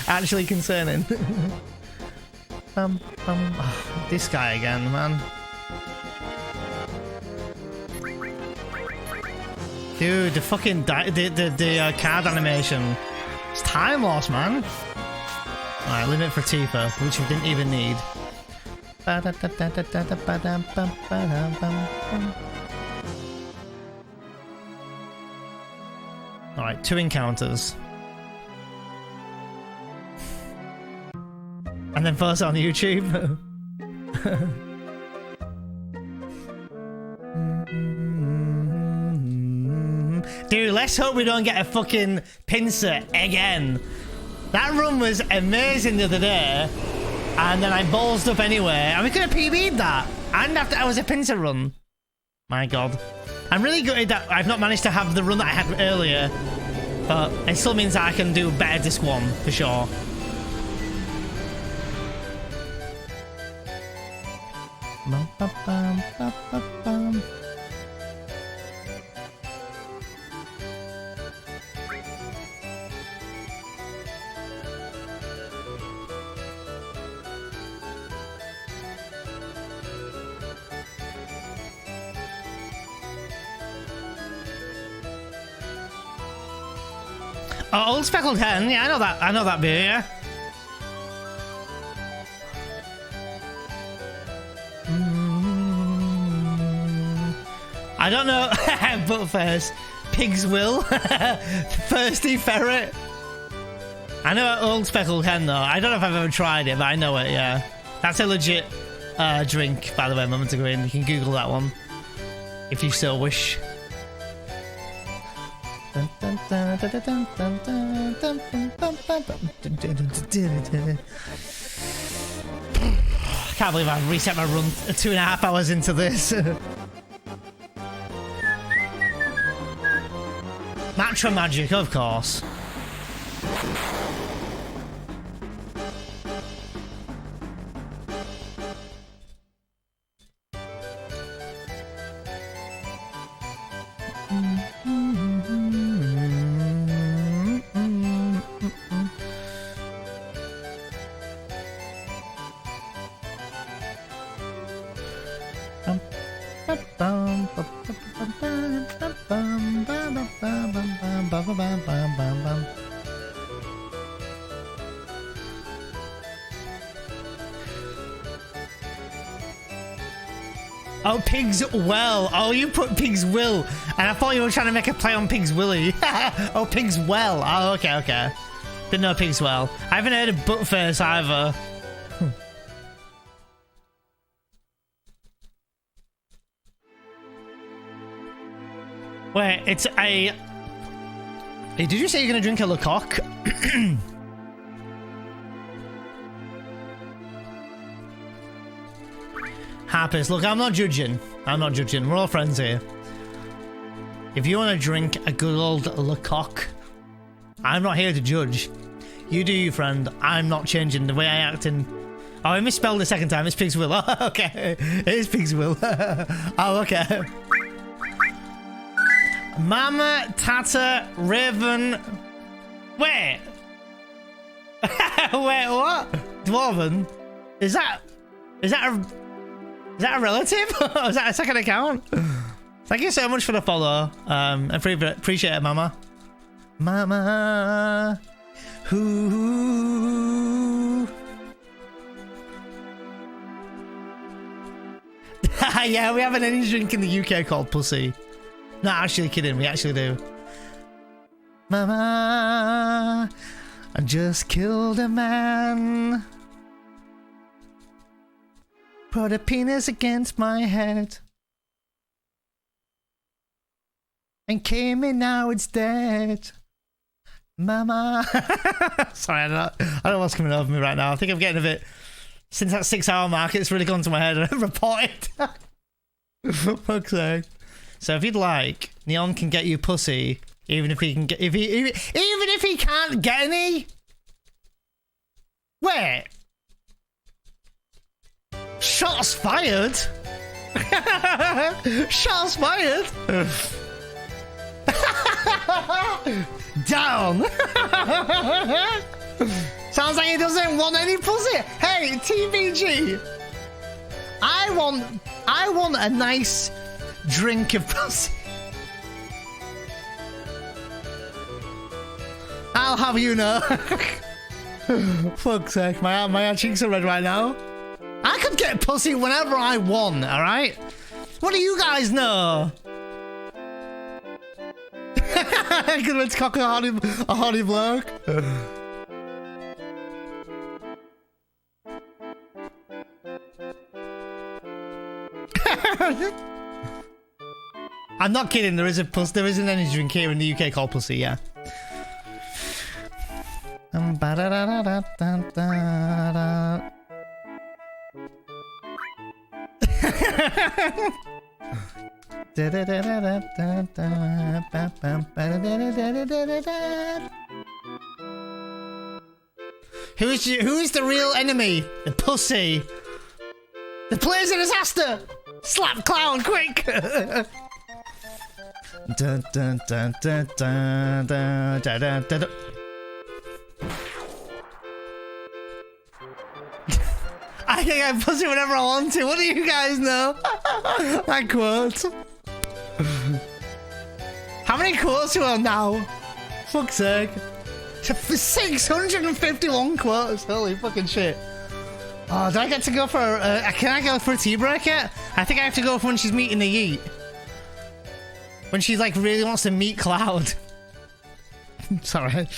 Actually concerning. Oh, this guy again, man. Dude, the fucking the card animation. It's time loss, man. Alright, limit for Tifa, which we didn't even need. Alright, 2 encounters. And then post it on YouTube. Dude, let's hope we don't get a fucking pincer again. That run was amazing the other day. And then I ballsed up anyway. And we could have PB'd that. And after I was a pincer run. My god. I'm really gutted that I've not managed to have the run that I had earlier. But it still means that I can do better disc 1, for sure. Oh, Old Speckled Hen, yeah, I know that beer, yeah. I don't know, but first, Pig's Will, Thirsty Ferret. I know Old Speckled Hen though, I don't know if I've ever tried it, but I know it, yeah. That's a legit drink, by the way, moment to go in. You can Google that one, if you so wish. I can't believe I've reset my run 2.5 hours into this. Matcha magic, of course. Oh, Pig's Well. Oh, you put Pig's Will. And I thought you were trying to make a play on Pig's Willy. Oh, Pig's Well. Oh, okay, okay. Didn't know Pig's Well. I haven't heard of Buttface either. Wait, it's a... Hey, did you say you're going to drink a Lecoq? Harpers, look, I'm not judging. I'm not judging. We're all friends here. If you want to drink a good old Lecoq, I'm not here to judge. You do you, friend. I'm not changing the way I act in... Oh, I misspelled the second time. It's Pig's Will. Oh, okay. It is Pig's Will. Oh, okay. Mama, Tata, Raven... Wait. Wait, what? Dwarven? Is that a relative? Or is that a second account? Thank you so much for the follow. I appreciate it, Mama. Mama. Who? Yeah, we have an energy drink in the UK called Pussy. Not actually kidding, we actually do. Mama, I just killed a man. Put a penis against my head. And came in, now it's dead. Mama. Sorry, I don't know what's coming over me right now. I think I'm getting a bit... Since that 6-hour mark, it's really gone to my head and I've reported. For fuck's sake. So if you'd like, Neon can get you pussy, even if he can get... even if he can't get any? Wait. Shots fired? Shots fired? Down. Sounds like he doesn't want any pussy. Hey, TBG. I want a nice drink of pussy. I'll have you know. Fuck's sake, my cheeks are red right now. I could get pussy whenever I want, alright? What do you guys know? Because we're cocking a horny bloke. I'm not kidding. There is an energy drink here in the UK called Pussy. Yeah. Who is the real enemy? The pussy. The player's a disaster. Slap clown, quick! Dun, dun, dun, dun, dun, dun, dun, dun, dun. I think I pussy whenever I want to. What do you guys know? That quote. How many quotes are on now? Fuck's sake. 651 quotes. Holy fucking shit. Oh, do I get to go for can I go for a tea break yet? I think I have to go for when she's meeting the Yeet. When she like really wants to meet Cloud. Sorry.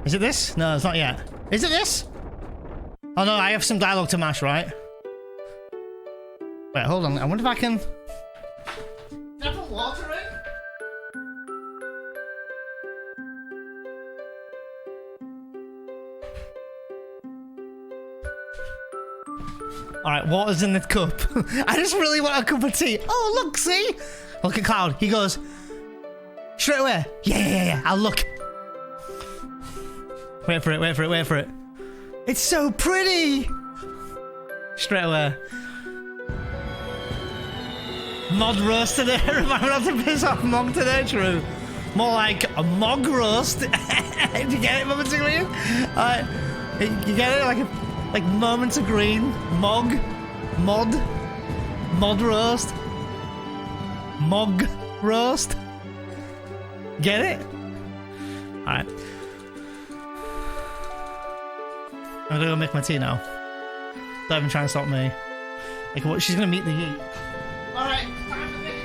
Is it this? No, it's not yet. Is it this? Oh no, I have some dialogue to mash, right? Wait, hold on. I wonder if I can... Can I put water in? Alright, water's in the cup. I just really want a cup of tea. Oh, look, see? Look at Cloud. He goes... Straight away. Yeah, I'll look. Wait for it. It's so pretty! Straight away. Mod roast today. Remember not to piss off Mog today, true. More like a Mog roast. Do you get it, Moments of Green? Alright. You get it? Like Moments of Green. Mod roast. Mog roast. Get it? Alright. I'm gonna go make my tea now. Don't even try and stop me. Like, what? She's gonna meet the Yeet. Alright, time to make it.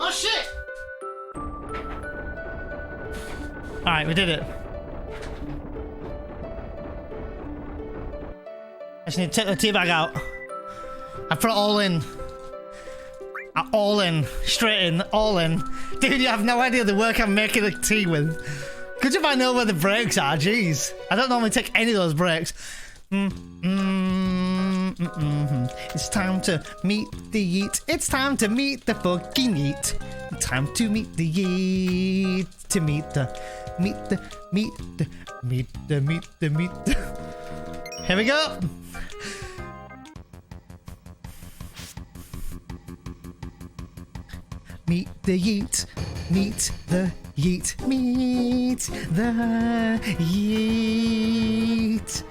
Oh shit! Alright, we did it. I just need to take the tea bag out. I put it all in. All in. Straight in. All in. Dude, you have no idea the work I'm making the tea with. Good if I know where the breaks are, jeez. I don't normally take any of those breaks. It's time to meet the Yeet. It's time to meet the fucking Yeet. It's time to meet the Yeet. To meet the. Here we go. Meet the Yeet. Meet the Yeet. Meet the Yeet.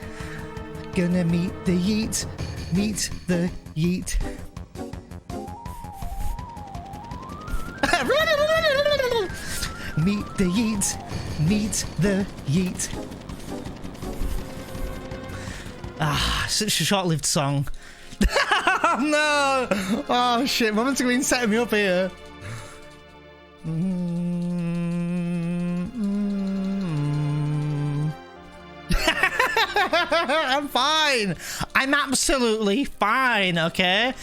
Gonna meet the Yeet. Meet the Yeet. Meet the Yeet. Meet the Yeet. Ah, such a short-lived song. Oh no! Oh shit, Moments of Green setting me up here. I'm fine. I'm absolutely fine, okay?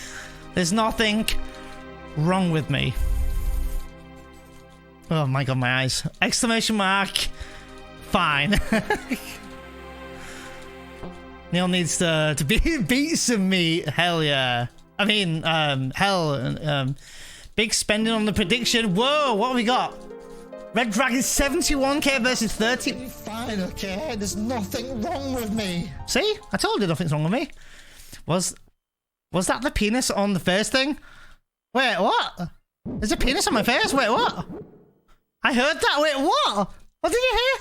There's nothing wrong with me. Oh my god, my eyes. Exclamation mark. Fine. Neil needs to beat some meat. Hell yeah. I mean, hell. Big spending on the prediction. Whoa, what have we got? Red Dragon 71k versus 30. Fine, okay. There's nothing wrong with me. See? I told you nothing's wrong with me. Was that the penis on the face thing? Wait, what? There's a penis on my face? Wait, what? I heard that. Wait, what? What did you hear?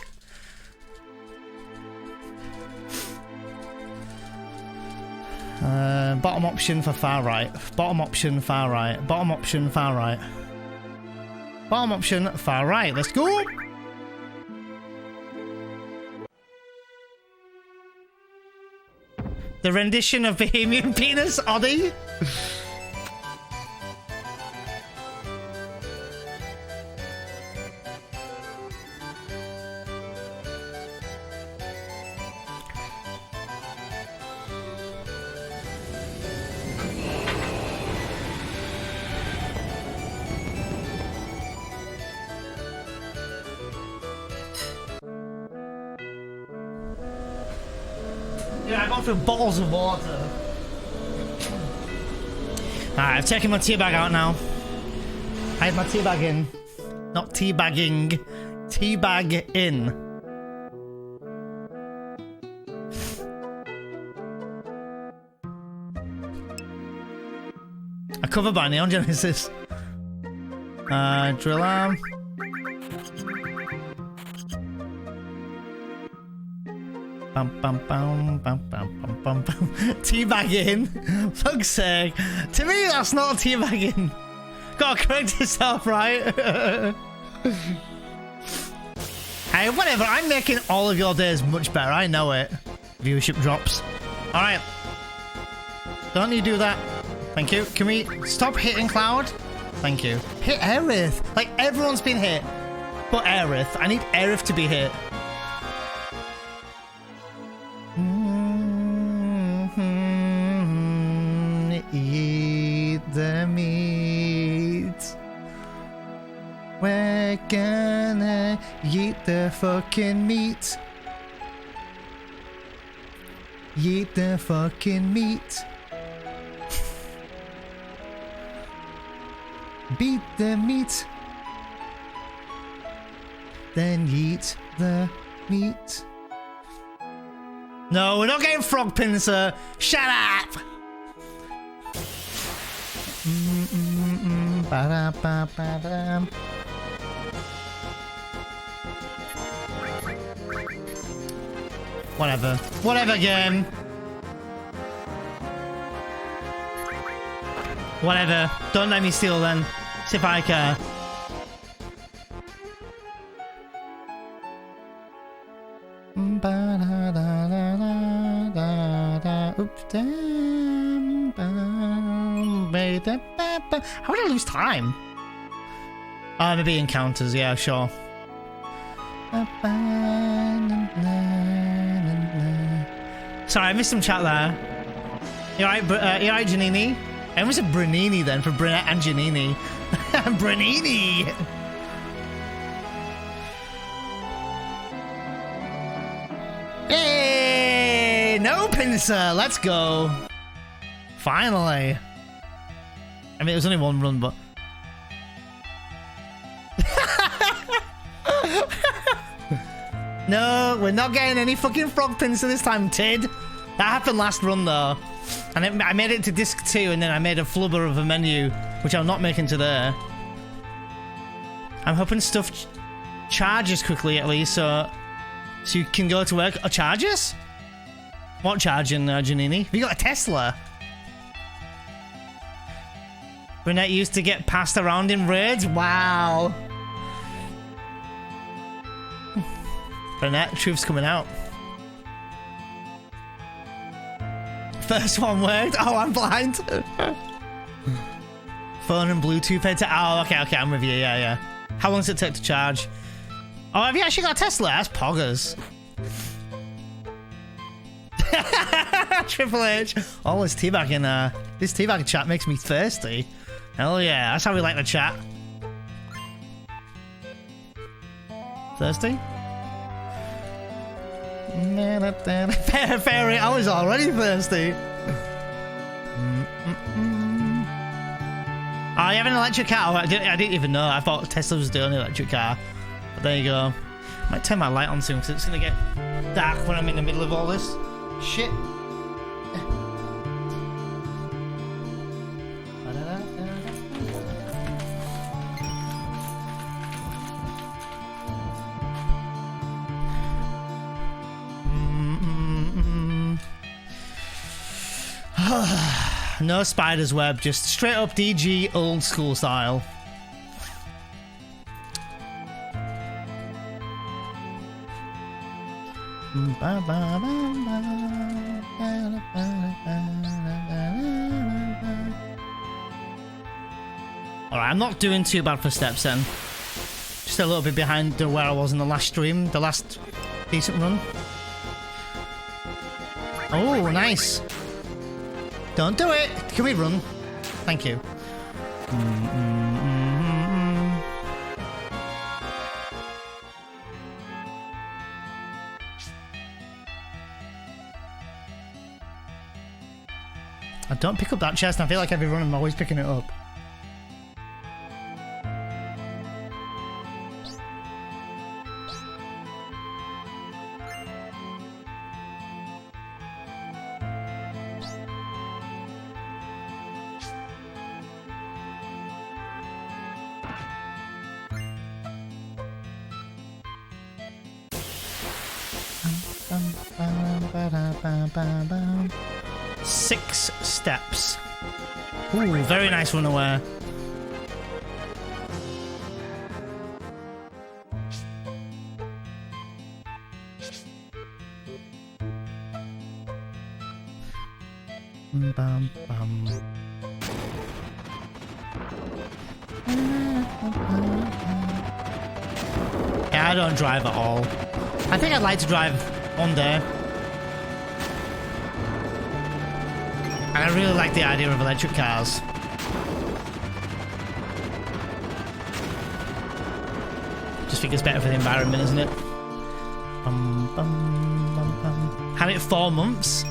Bottom option for far right. Bottom option, far right. Bottom option, far right. Bottom option, far right. Let's go! The rendition of Bohemian Penis, Oddie? Yeah, I got through bottles of water. Alright, I've taken my tea bag out now. I had my tea bag in. Not tea bagging. Tea bag in. A cover by Neon Genesis. Drill arm. Bum, bum, bum, bum, bum, bum, bum, bum. Teabagging? Fuck's sake. To me, that's not teabagging. Gotta correct yourself, right? Hey, whatever. I'm making all of your days much better. I know it. Viewership drops. Alright. Don't you do that. Thank you. Can we stop hitting Cloud? Thank you. Hit Aerith. Like, everyone's been hit. But Aerith. I need Aerith to be hit. Eat the meat. We're gonna eat the fucking meat. Eat the fucking meat. Beat the meat. Then eat the meat. No, we're not getting frog pincer. Shut up! Ba-da-ba-ba-da. Whatever. Whatever, game. Whatever. Don't let me steal then. See if I care. Oops, damn. How would I lose time? Maybe encounters, yeah, sure. Sorry, I missed some chat there. You alright, Janini? I almost said Branini then, for Brunette and Janini. Branini! Hey! No pincer! Let's go! Finally! I mean, it was only one run, but... No, we're not getting any fucking frog pincer this time, Tid. That happened last run, though. And I made it to disc 2, and then I made a flubber of a menu, which I'm not making today. I'm hoping stuff charges quickly, at least, so you can go to work. Oh, charges? What charging, Janini? Have you got a Tesla? Brunette used to get passed around in raids? Wow. Brunette, truth's coming out. First one worked. Oh, I'm blind. Phone and Bluetooth headset. Oh, okay, I'm with you. Yeah. How long does it take to charge? Oh, have you actually got a Tesla? That's poggers. Triple H. Oh, this teabagging. This teabagging chat makes me thirsty. Hell yeah, that's how we like the chat. Thirsty? Fairy, I was already thirsty. Oh, you have an electric car? Oh, I didn't even know. I thought Tesla was the only electric car. But there you go. I might turn my light on soon because it's going to get dark when I'm in the middle of all this shit. No spider's web, just straight up DG old school style. Alright, I'm not doing too bad for steps then. Just a little bit behind where I was in the last stream, the last decent run. Oh, nice. Don't do it. Can we run? Thank you. I don't pick up that chest, and I feel like every run I'm always picking it up. Six steps. Ooh, very nice runaway. Bum, bum. Yeah, I don't drive at all. I think I'd like to drive one day. And I really like the idea of electric cars. Just think it's better for the environment, isn't it? Bum, bum, bum, bum. Had it 4 months.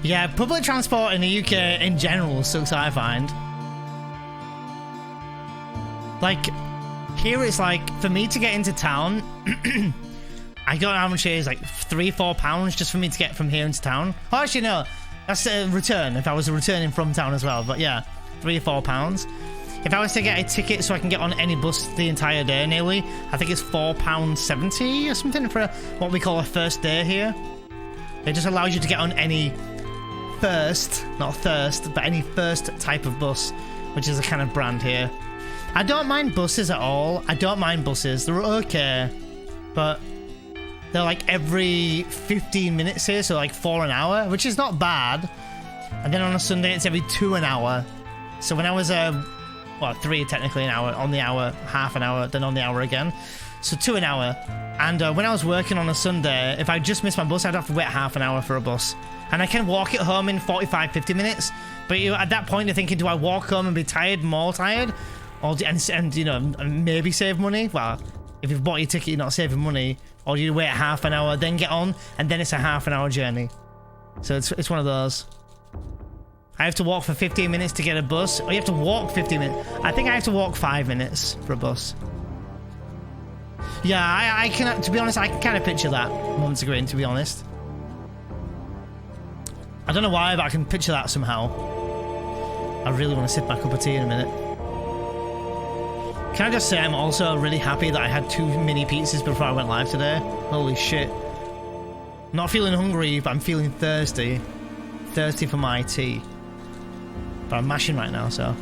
Yeah, public transport in the UK in general sucks, I find. Like, here it's like, for me to get into town, I don't know how much it is, like £3-4 just for me to get from here into town. Oh, actually, no. That's a return, if I was returning from town as well. But yeah, £3-4. If I was to get a ticket so I can get on any bus the entire day nearly, I think it's £4.70 or something for what we call a first day here. It just allows you to get on any first, not thirst, but any first type of bus, which is a kind of brand here. I don't mind buses at all. I don't mind buses. They're okay. But they're like every 15 minutes here, so like 4 an hour, which is not bad. And then on a Sunday, it's every 2 an hour. So when I was, well, 3 technically an hour, on the hour, half an hour, then on the hour again. So 2 an hour. And when I was working on a Sunday, if I just missed my bus, I'd have to wait half an hour for a bus. And I can walk it home in 45-50 minutes. But you know, at that point, you're thinking, do I walk home and be tired, more tired? Or, and you know, maybe save money? Well, if you've bought your ticket, you're not saving money. Or you wait half an hour, then get on, and then it's a half an hour journey. So it's one of those. I have to walk for 15 minutes to get a bus. Or you have to walk 15 minutes. I think I have to walk 5 minutes for a bus. Yeah, I can, to be honest, I can kind of picture that moments ago, to be honest. I don't know why, but I can picture that somehow. I really want to sip my cup of tea in a minute. Can I just say I'm also really happy that I had 2 mini pizzas before I went live today? Holy shit. I'm not feeling hungry, but I'm feeling thirsty. Thirsty for my tea. But I'm mashing right now, so.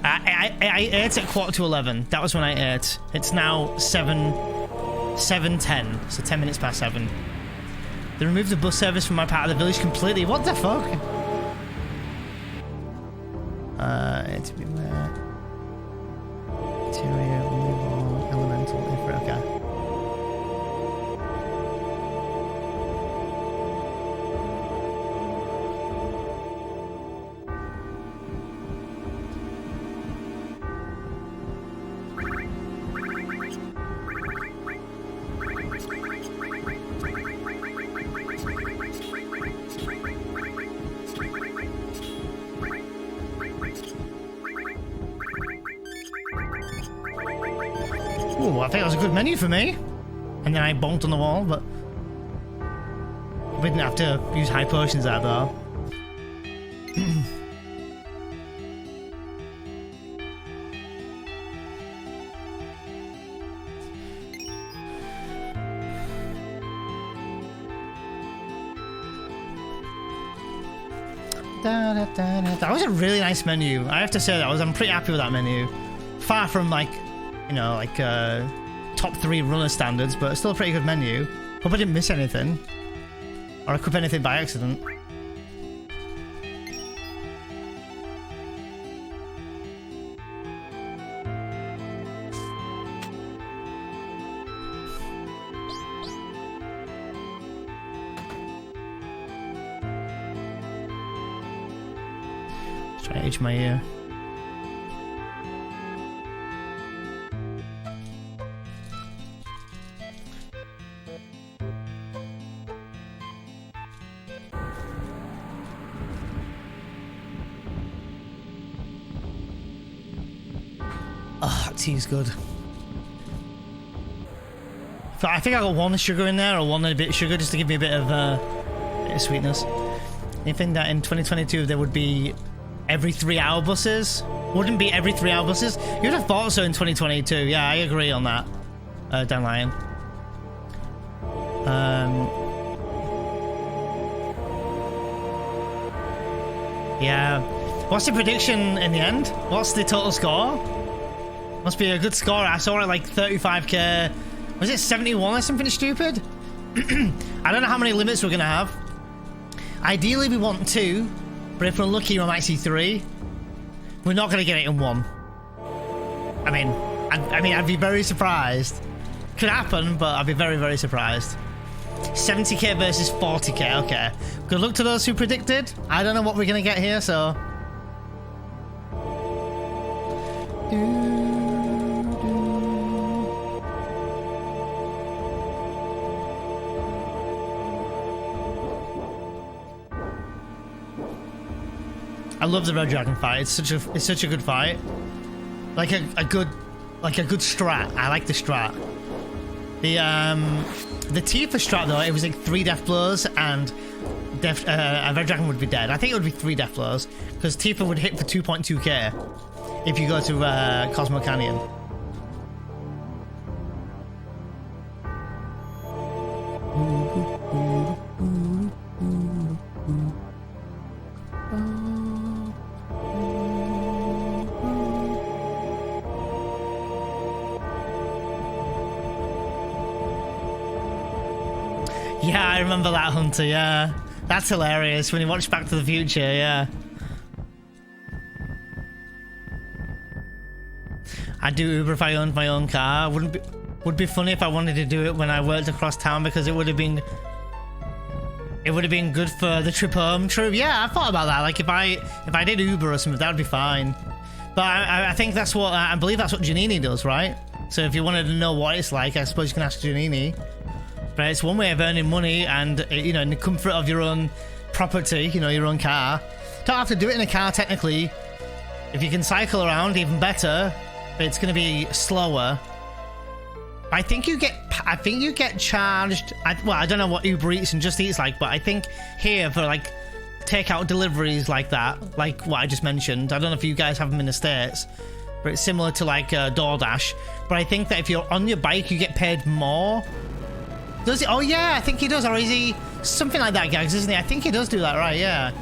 I ate at 11:15. That was when I ate. It's now 7:10, so 10 minutes past 7. They removed the bus service from my part of the village completely. What the fuck? It's beware. Interior, removal, elemental, infra, okay. Ooh, I think that was a good menu for me. And then I bonked on the wall, but we didn't have to use high potions there though. That was a really nice menu. I have to say that I'm pretty happy with that menu. Far from like, you know, like top 3 runner standards, but still a pretty good menu. Hope I didn't miss anything, or equip anything by accident. Try to itch my ear. Oh, tea's good. So I think I got 1 sugar in there, or 1 and a bit sugar, just to give me a bit of sweetness. You think that in 2022 there would be every 3-hour buses? Wouldn't be every 3-hour buses? You'd have thought so in 2022. Yeah, I agree on that. Dan Lion. Yeah. What's the prediction in the end? What's the total score? Must be a good score. I saw it like 35k. Was it 71 or something stupid? I don't know how many limits we're gonna have. Ideally we want 2, but if we're lucky we might see 3. We're not gonna get it in 1. I mean, I'd be very surprised. Could happen, but I'd be very, very surprised. 70k versus 40k. Okay. Good luck to those who predicted. I don't know what we're gonna get here, so. I love the Red Dragon fight. It's such a good fight. Like a good strat. I like the strat. The Tifa strat though, it was like 3 death blows and Red Dragon would be dead. I think it would be 3 death blows because Tifa would hit for 2.2k if you go to Cosmo Canyon. Yeah, I remember that, Hunter, yeah. That's hilarious when you watch Back to the Future, yeah. I'd do Uber if I owned my own car. Would be funny if I wanted to do it when I worked across town because it would have been good for the trip home. True, yeah, I thought about that. Like if I did Uber or something, that would be fine. But I think that's what I believe that's what Giannini does, right? So if you wanted to know what it's like, I suppose you can ask Giannini. But it's one way of earning money and, you know, in the comfort of your own property, you know, your own car. Don't have to do it in a car, technically. If you can cycle around, even better. But it's going to be slower. I think you get charged. Well, I don't know what Uber Eats and Just Eat's like, but I think here for like takeout deliveries like that, like what I just mentioned. I don't know if you guys have them in the States, but it's similar to like DoorDash. But I think that if you're on your bike, you get paid more. Does he? Oh yeah, I think he does. Or is he something like that, Gags, isn't he? I think he does do that, right? Yeah.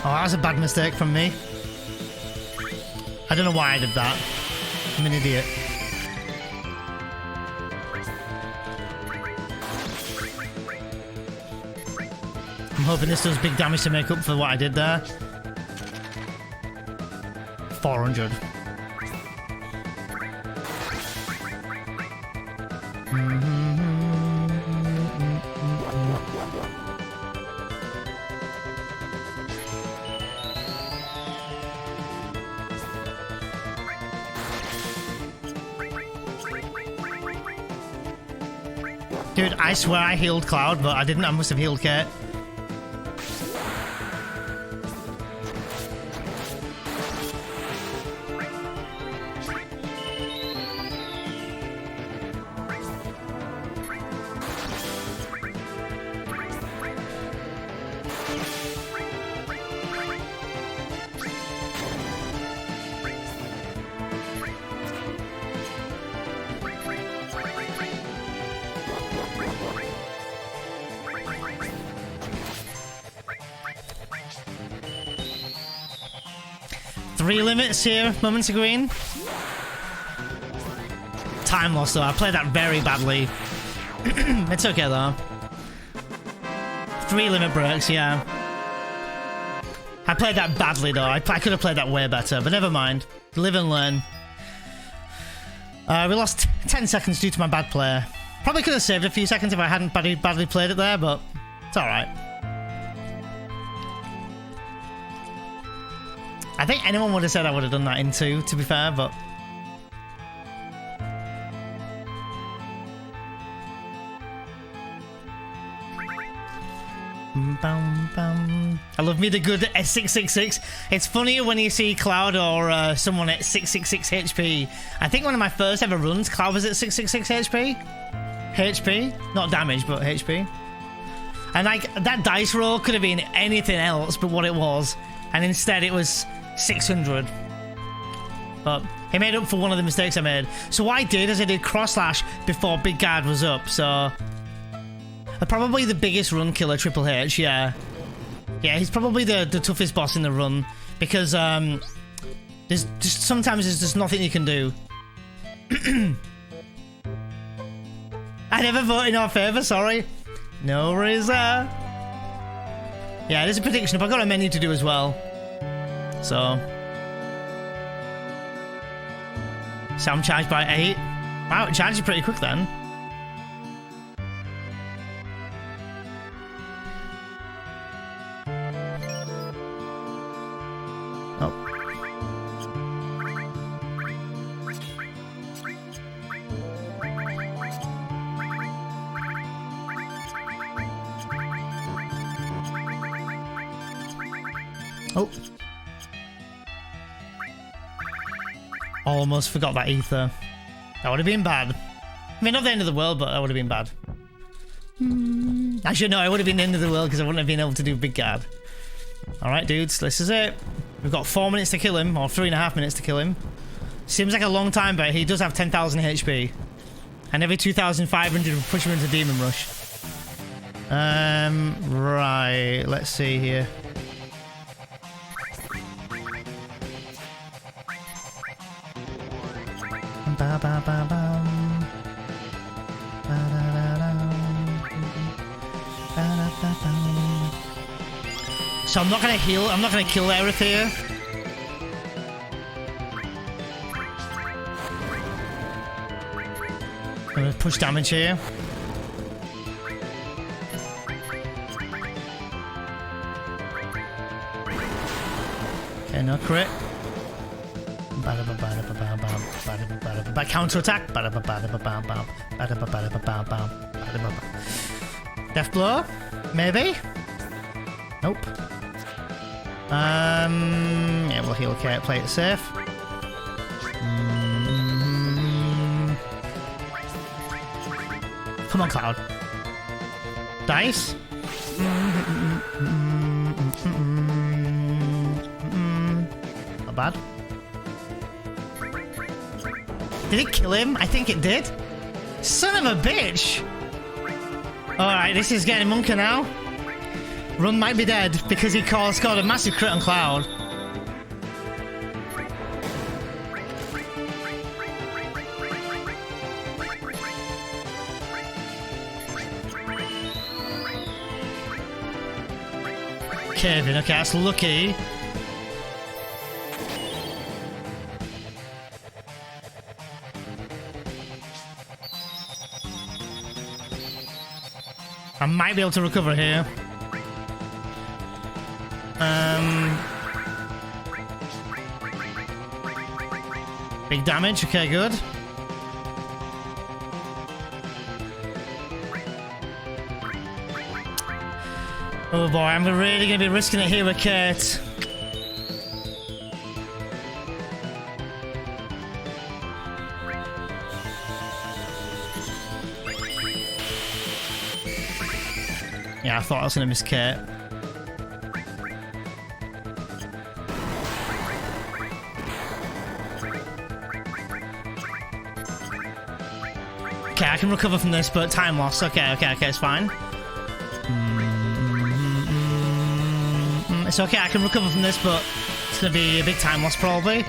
Oh, that was a bad mistake from me. I don't know why I did that. I'm an idiot. I'm hoping this does big damage to make up for what I did there. 400. Dude, I swear I healed Cloud, but I didn't. I must have healed Cait. 3 limits here, moments of green. Time loss though, I played that very badly. It's okay though. 3 limit breaks, yeah. I played that badly though, I could have played that way better, but never mind. Live and learn. We lost 10 seconds due to my bad play. Probably could have saved a few seconds if I hadn't badly played it there, but it's alright. I think anyone would have said I would have done that in 2, to be fair, but... I love me the good S666. It's funnier when you see Cloud or someone at 666 HP. I think one of my first ever runs, Cloud was at 666 HP. HP? Not damage, but HP. And like, that dice roll could have been anything else but what it was. And instead it was 600. But he made up for one of the mistakes I made. So what I did is I did cross slash before Big Guard was up, so... Probably the biggest run killer, Triple H, yeah. Yeah, he's probably the toughest boss in the run, because there's just sometimes there's just nothing you can do. I never vote in our favour, sorry. No worries there. Yeah, there's a prediction up. I've got a menu to do as well. So I'm charged by 8. Wow, it charges pretty quick then. Oh. Almost forgot that ether. That would have been bad. I mean, not the end of the world, but that would have been bad. Actually, no, it would have been the end of the world because I wouldn't have been able to do Big Guard. Alright, dudes, this is it. We've got 4 minutes to kill him, or 3.5 minutes to kill him. Seems like a long time, but he does have 10,000 HP. And every 2,500 will push him into Demon Rush. Right, let's see here. Ba ba ba bum. Ba da da dum. Ba da ba bum. So I'm not gonna heal. I'm not gonna kill Aerith here. I'm gonna push damage here. Okay, no crit. Counter attack. Death blow? Maybe? Nope. Yeah, we'll heal Cait, play it safe. Come on, Cloud. Dice? Not bad. Did it kill him? I think it did. Son of a bitch! Alright, this is getting monka now. Run might be dead because he scored a massive crit on Cloud. Kevin, okay, that's lucky. I might be able to recover here. Big damage, okay, good. Oh boy, I'm really gonna be risking it here with Cait. Yeah, I thought I was gonna miss Cait. Okay, I can recover from this, but time loss. Okay, it's fine. It's okay, I can recover from this, but it's gonna be a big time loss, probably.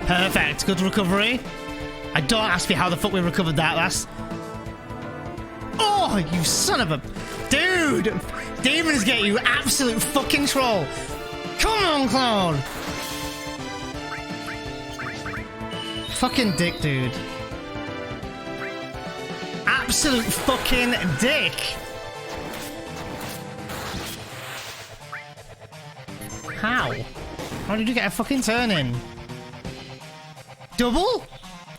Perfect, good recovery. I don't ask me how the fuck we recovered that last. Oh, you son of a... Dude! Demons get you, absolute fucking troll. Come on, Cloud! Fucking dick, dude. Absolute fucking dick. How? How did you get a fucking turn in? Double?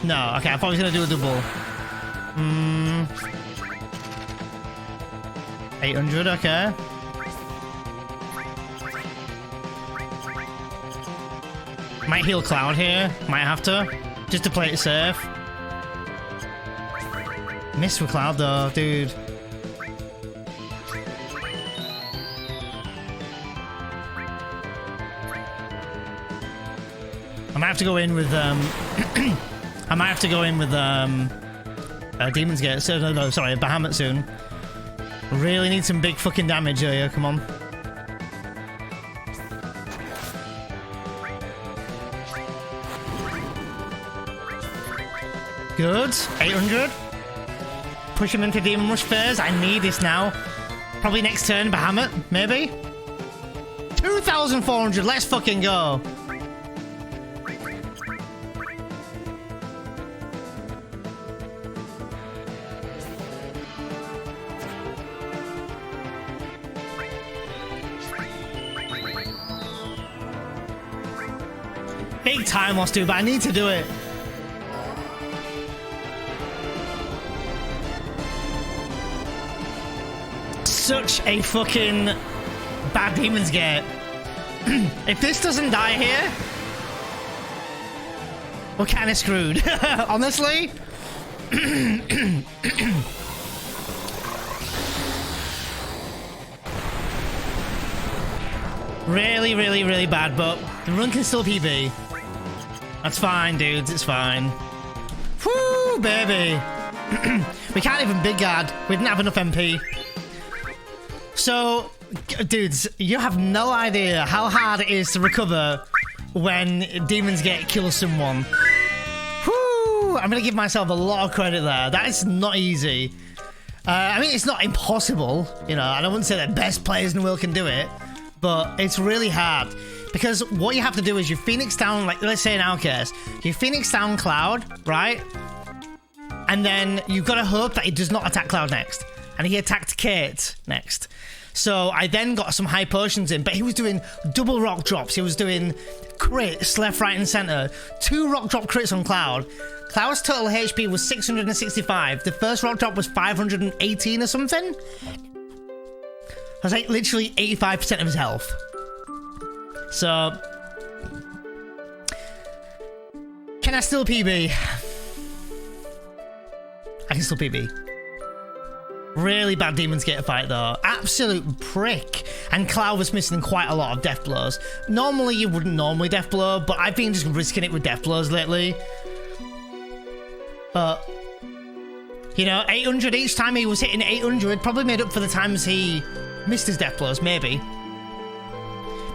No, okay, I thought he was gonna do a double. 800, okay. Might heal Cloud here, might have to, just to play it safe. Miss with Cloud though, dude. I might have to go in with I might have to go in with Demon's Gate. So, no, sorry, Bahamut soon. Really need some big fucking damage here, come on. Good, 800. Push him into Demon Rush phase. I need this now. Probably next turn, Bahamut, maybe. 2,400, let's fucking go. Big time loss, dude, but I need to do it. Such a fucking bad Demon's Gate. If this doesn't die here, we're kind of screwed. Honestly. Really, really, really bad, but the run can still PB. That's fine, dudes, it's fine. Woo, baby. We can't even big guard. We didn't have enough MP. So, dudes, you have no idea how hard it is to recover when Demon's Gate kills someone. Woo! I'm gonna give myself a lot of credit there. That is not easy. I mean, it's not impossible. You know, I wouldn't say that best players in the world can do it, but it's really hard. Because what you have to do is you Phoenix down, like, let's say in our case, you Phoenix down Cloud, right? And then you've got to hope that he does not attack Cloud next. And he attacked Cait next. So I then got some high potions in, but he was doing double rock drops. He was doing crits left, right, and center. 2 rock drop crits on Cloud. Cloud's total HP was 665. The first rock drop was 518 or something. That's like literally 85% of his health. So, can I still PB? I can still PB. Really bad Demon's Gate fight though. Absolute prick. And Cloud was missing quite a lot of death blows. Normally you wouldn't normally death blow, but I've been just risking it with death blows lately. But, you know, 800 each time he was hitting 800 probably made up for the times he missed his death blows, maybe.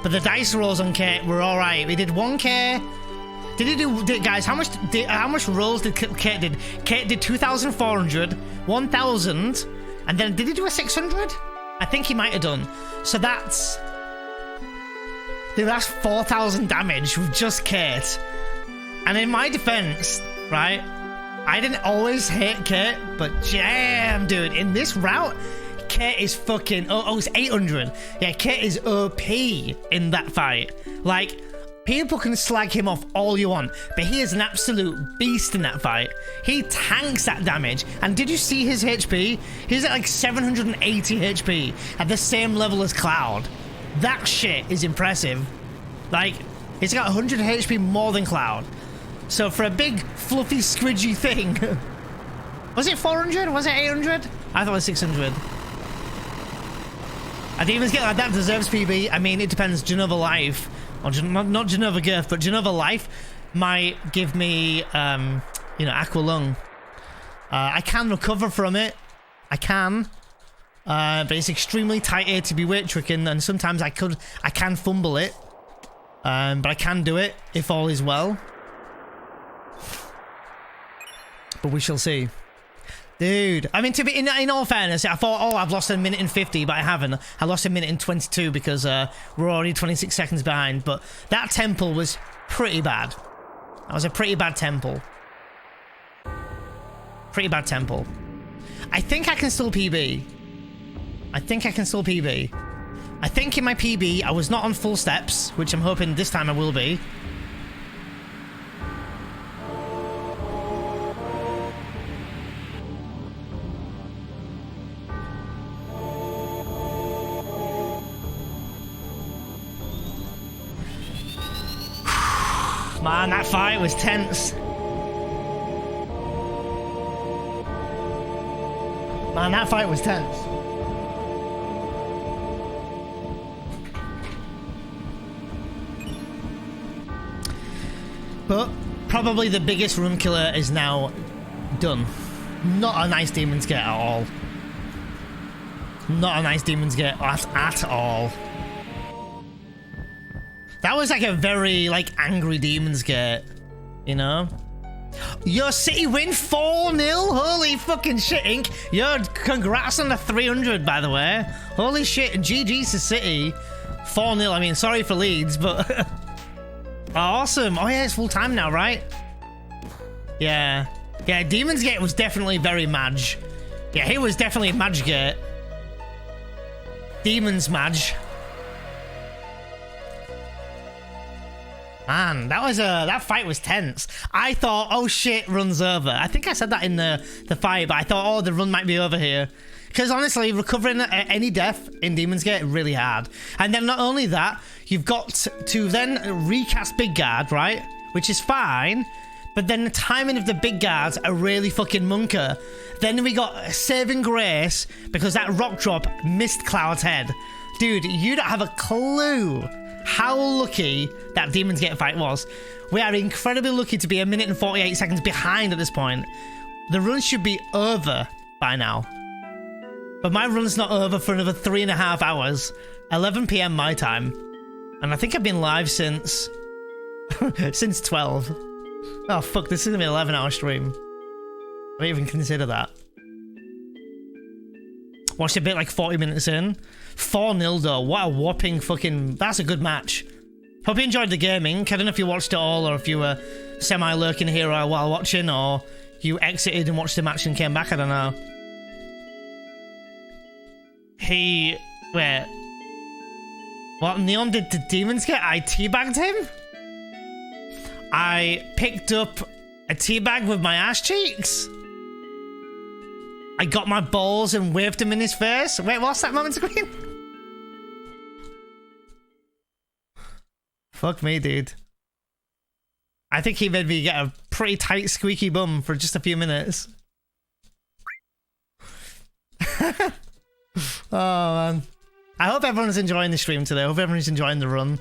But the dice rolls on Cait were alright. We did 1k. Did he do, guys, how much rolls did Cait did? Cait did 2,400, 1,000, and then did he do a 600? I think he might have done. So that's... Dude, that's 4,000 damage with just Cait. And in my defense, right, I didn't always hit Cait, but damn, dude, in this route, Cait is fucking... Oh, it's 800. Yeah, Cait is OP in that fight. Like, people can slag him off all you want, but he is an absolute beast in that fight. He tanks that damage. And did you see his HP? He's at like 780 HP at the same level as Cloud. That shit is impressive. Like, he's got 100 HP more than Cloud. So for a big, fluffy, squidgy thing... Was it 400? Was it 800? I thought it was 600. A Demon's Gate like that deserves PB. I mean, it depends. Genova Life, or not Genova Girth, but Genova Life might give me, you know, aqua lung. I can recover from it. I can. But it's extremely tight here to bewitch. And sometimes I can fumble it. But I can do it if all is well. But we shall see. Dude, I mean, to be in all fairness, I thought, oh, I've lost a minute and 50, but I haven't. I lost a minute and 22 because we're already 26 seconds behind. But that temple was pretty bad. That was a pretty bad temple. Pretty bad temple. I think I can still PB. I think I can still PB. I think in my PB, I was not on full steps, which I'm hoping this time I will be. Man, that fight was tense. Man, that fight was tense. But probably the biggest room killer is now done. Not a nice Demon's Gate at all. Not a nice Demon's Gate at all. That was like a very, like, angry Demon's Gate, you know? Your City win 4-0? Holy fucking shit, Inc. Yo, congrats on the 300, by the way. Holy shit, GG's to City. 4-0, I mean, sorry for Leeds, but... Awesome. Oh yeah, it's full time now, right? Yeah. Yeah, Demon's Gate was definitely very Madge. Yeah, he was definitely Madge Gate. Demon's Madge. Man, that fight was tense. I thought, oh shit, run's over. I think I said that in the fight, but I thought, oh, the run might be over here. Because honestly, recovering any death in Demon's Gate really hard. And then not only that, you've got to then recast Big Guard, right? Which is fine. But then the timing of the Big Guards are really fucking munker. Then we got Saving Grace because that rock drop missed Cloud's head. Dude, you don't have a clue how lucky that Demon's Gate fight was. We are incredibly lucky to be a minute and 48 seconds behind at this point. The run should be over by now. But my run's not over for another 3.5 hours. 11 PM my time. And I think I've been live since... since 12. Oh fuck, this is gonna be an 11-hour stream. I didn't even consider that. Watched a bit like 40 minutes in. 4-0 though, what a whopping fucking... That's a good match. Hope you enjoyed the gaming. I don't know if you watched it all or if you were semi-lurking here while watching or you exited and watched the match and came back, I don't know. Wait. What Neon did to Demon's Gate? I teabagged him? I picked up a teabag with my ass cheeks? I got my balls and waved him in his face? Wait, what's that moment screen? Fuck me, dude. I think he made me get a pretty tight squeaky bum for just a few minutes. Oh, man. I hope everyone's enjoying the stream today. I hope everyone's enjoying the run.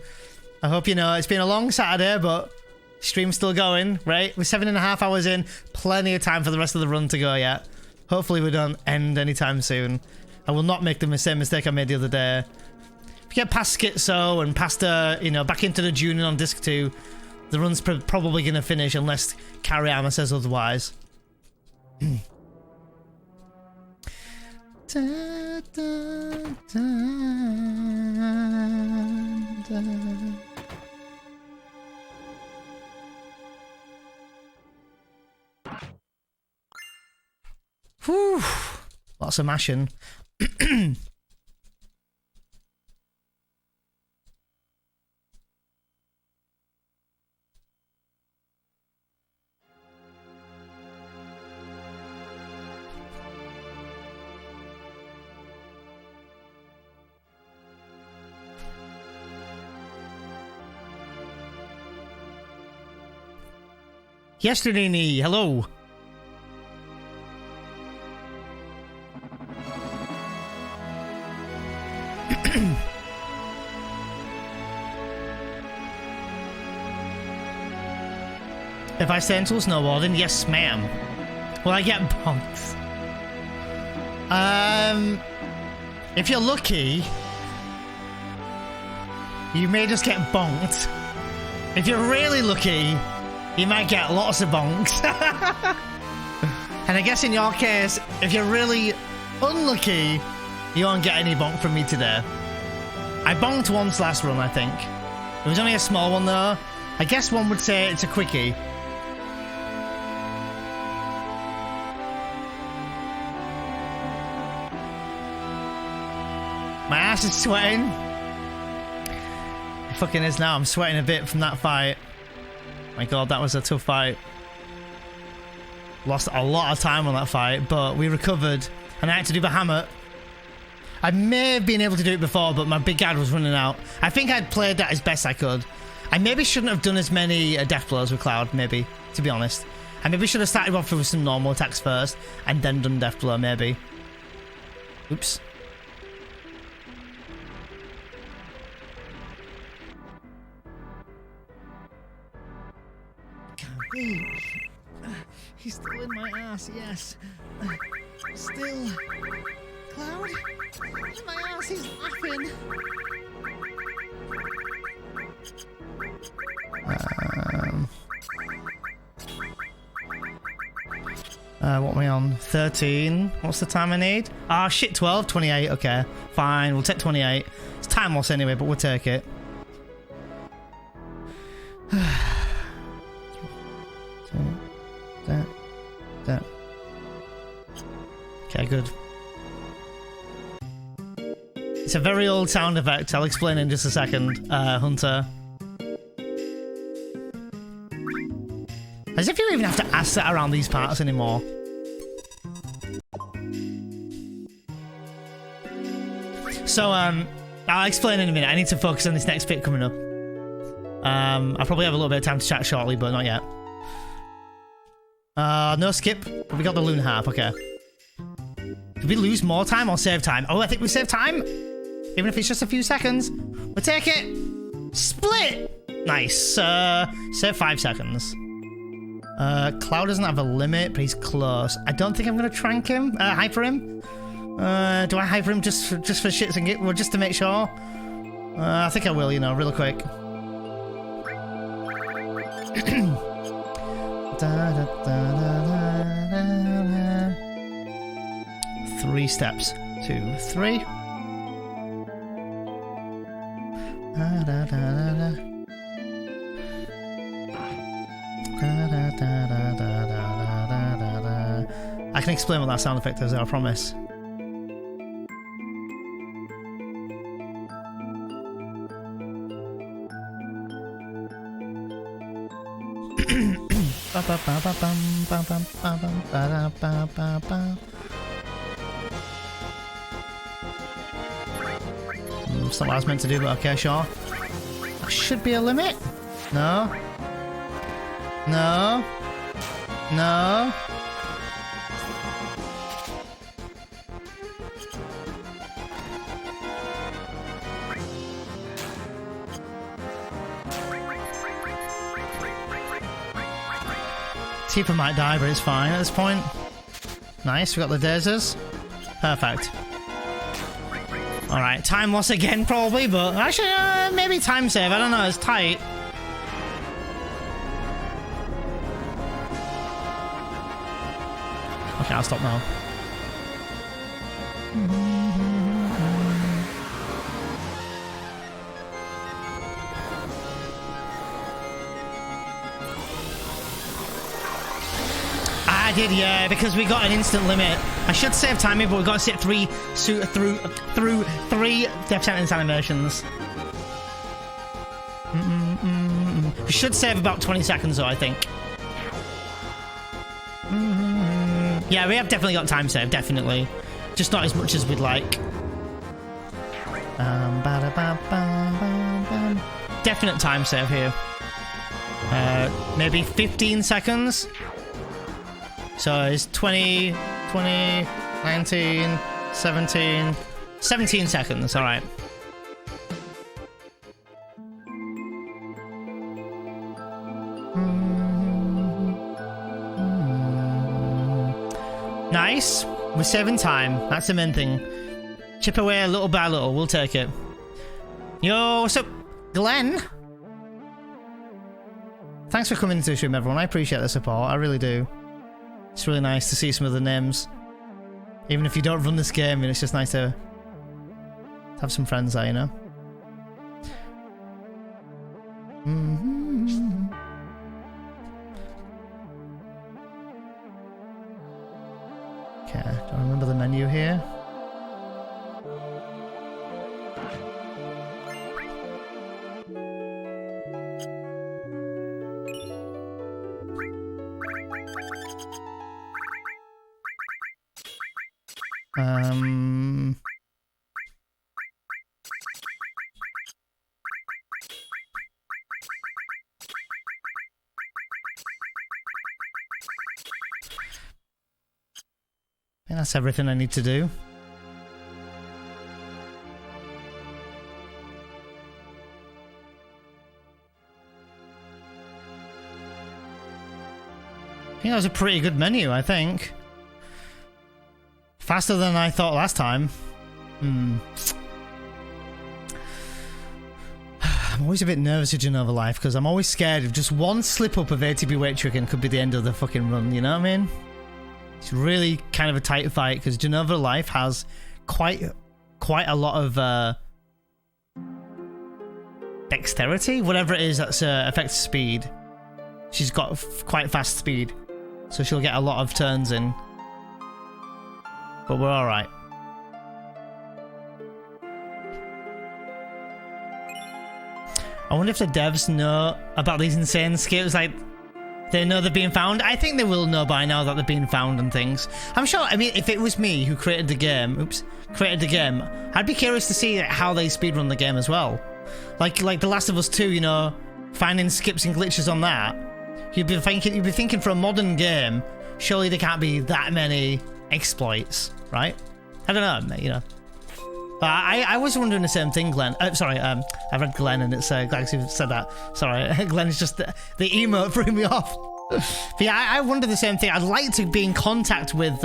I hope, you know, it's been a long Saturday, but stream's still going, right? We're 7.5 hours in. Plenty of time for the rest of the run to go yet. Hopefully we don't end anytime soon. I will not make the same mistake I made the other day. If we get past Schizo and past, you know, back into the Junin on Disc 2, the run's probably going to finish unless Carry Armor says otherwise. Da, da, da, da. Whew. Lots of mashing. Yesterday, hello. If I stay until snowboarding, yes, ma'am. Will I get bonked? If you're lucky, you may just get bonked. If you're really lucky, you might get lots of bonks. And I guess in your case, if you're really unlucky, you won't get any bonk from me today. I bonked once last run, I think. It was only a small one though. I guess one would say it's a quickie. My ass is sweating. It fucking is now. I'm sweating a bit from that fight. My god, that was a tough fight. Lost a lot of time on that fight, but we recovered. And I had to do the hammer. I may have been able to do it before, but my big guard was running out. I think I'd played that as best I could. I maybe shouldn't have done as many death blows with Cloud, maybe, to be honest. I maybe should have started off with some normal attacks first, and then done death blow, maybe. Oops. Can't be. He's still in my ass, yes. Still. Cloud? My ass is laughing. What am I on? 13. What's the time I need? Ah, shit, 12, 28. Okay, fine. We'll take 28. It's time loss anyway, but we'll take it. Okay, good. It's a very old sound effect. I'll explain in just a second, Hunter. As if you even have to ask that around these parts anymore. So, I'll explain in a minute. I need to focus on this next bit coming up. I'll probably have a little bit of time to chat shortly, but not yet. No skip. But we got the lunar harp, okay. Did we lose more time or save time? Oh, I think we saved time. Even if it's just a few seconds. We'll take it. Split. Nice. Save 5 seconds. Cloud doesn't have a limit, but he's close. I don't think I'm going to trank him. Hyper him. Do I hyper him just for shits and well, just to make sure? I think I will, you know, real quick. Three steps. 2, 3. I can explain what that sound effect is, I promise. It's not what I was meant to do, but okay, sure. That should be a limit. No. No. No. Tifa might die, but it's fine at this point. Nice, we got the daisies. Perfect. Alright, time loss again probably, but actually maybe time save, I don't know, it's tight. Okay, I'll stop now. I did, yeah, because we got an instant limit. I should save timing, but we've got to sit through 3 death sentence animations. We should save about 20 seconds though, I think. Yeah, we have definitely got time save, definitely. Just not as much as we'd like. Definite time save here. Maybe 15 seconds. So it's 20, 19, 17 seconds, alright. nice. We're saving time. That's the main thing. Chip away little by little. We'll take it. Yo, what's up, Glenn? Thanks for coming into the stream, everyone. I appreciate the support. I really do. It's really nice to see some of the names. Even if you don't run this game, it's just nice to have some friends there, you know? Okay, do I remember the menu here? I think that's everything I need to do. I think that was a pretty good menu, I think. Faster than I thought last time. I'm always a bit nervous with Genova Life because I'm always scared of just one slip up of ATB weight tricking could be the end of the fucking run, you know what I mean? It's really kind of a tight fight because Genova Life has quite a lot of dexterity, whatever it is that's affects speed. She's got quite fast speed, so she'll get a lot of turns in. But we're all right. I wonder if the devs know about these insane skips, like they know they're being found. I think they will know by now that they're being found and things. I'm sure, I mean, if it was me who created the game, I'd be curious to see how they speedrun the game as well. Like The Last of Us 2, you know, finding skips and glitches on that. You'd be thinking for a modern game, surely there can't be that many exploits, right? I don't know, you know. But I was wondering the same thing, Glenn. Sorry, I read Glenn and it's glad you said that. Sorry, Glenn's just the emote threw me off. But yeah, I wonder the same thing. I'd like to be in contact with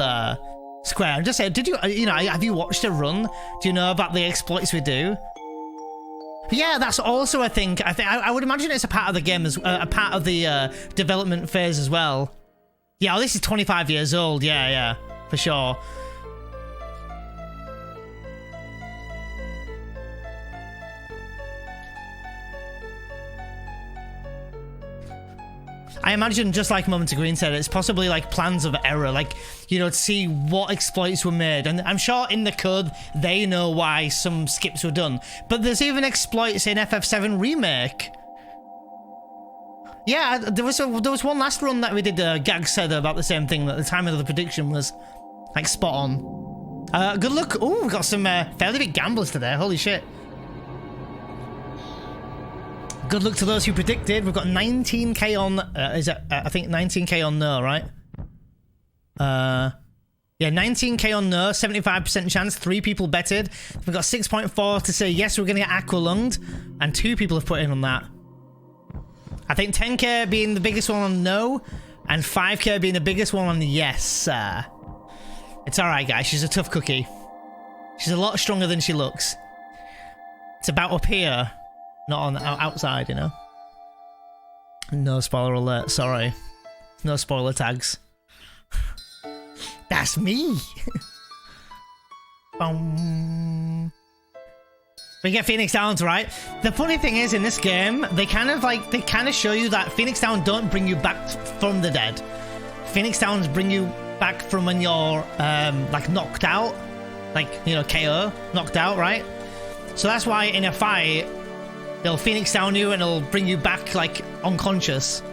Square and just say, did you know, have you watched a run? Do you know about the exploits we do? But yeah, that's also a thing. I would imagine it's a part of the game as a part of the development phase as well. Yeah, well, this is 25 years old. Yeah, for sure. I imagine, just like Moment of Green said, it's possibly like plans of error, like, you know, to see what exploits were made. And I'm sure in the code, they know why some skips were done. But there's even exploits in FF7 Remake. Yeah, there was one last run that we did, Gag said about the same thing, that the timing of the prediction was, like, spot on. Good luck. Oh, we've got some fairly big gamblers today, holy shit. Good luck to those who predicted. We've got 19k on, is it, I think 19k on no, right? Yeah, 19k on no, 75% chance, 3 people betted. We've got 6.4 to say yes, we're going to get aqualunged, and 2 people have put in on that. I think 10k being the biggest one on no, and 5k being the biggest one on yes. It's alright, guys, she's a tough cookie. She's a lot stronger than she looks. It's about up here. Not on outside, you know. No spoiler alert, sorry. No spoiler tags. That's me. We get Phoenix Downs, right? The funny thing is, in this game, they kind of show you that Phoenix Downs don't bring you back from the dead. Phoenix Downs bring you back from when you're like knocked out, like, you know, KO, knocked out, right? So that's why in a fight, they'll Phoenix down you and it'll bring you back, like, unconscious,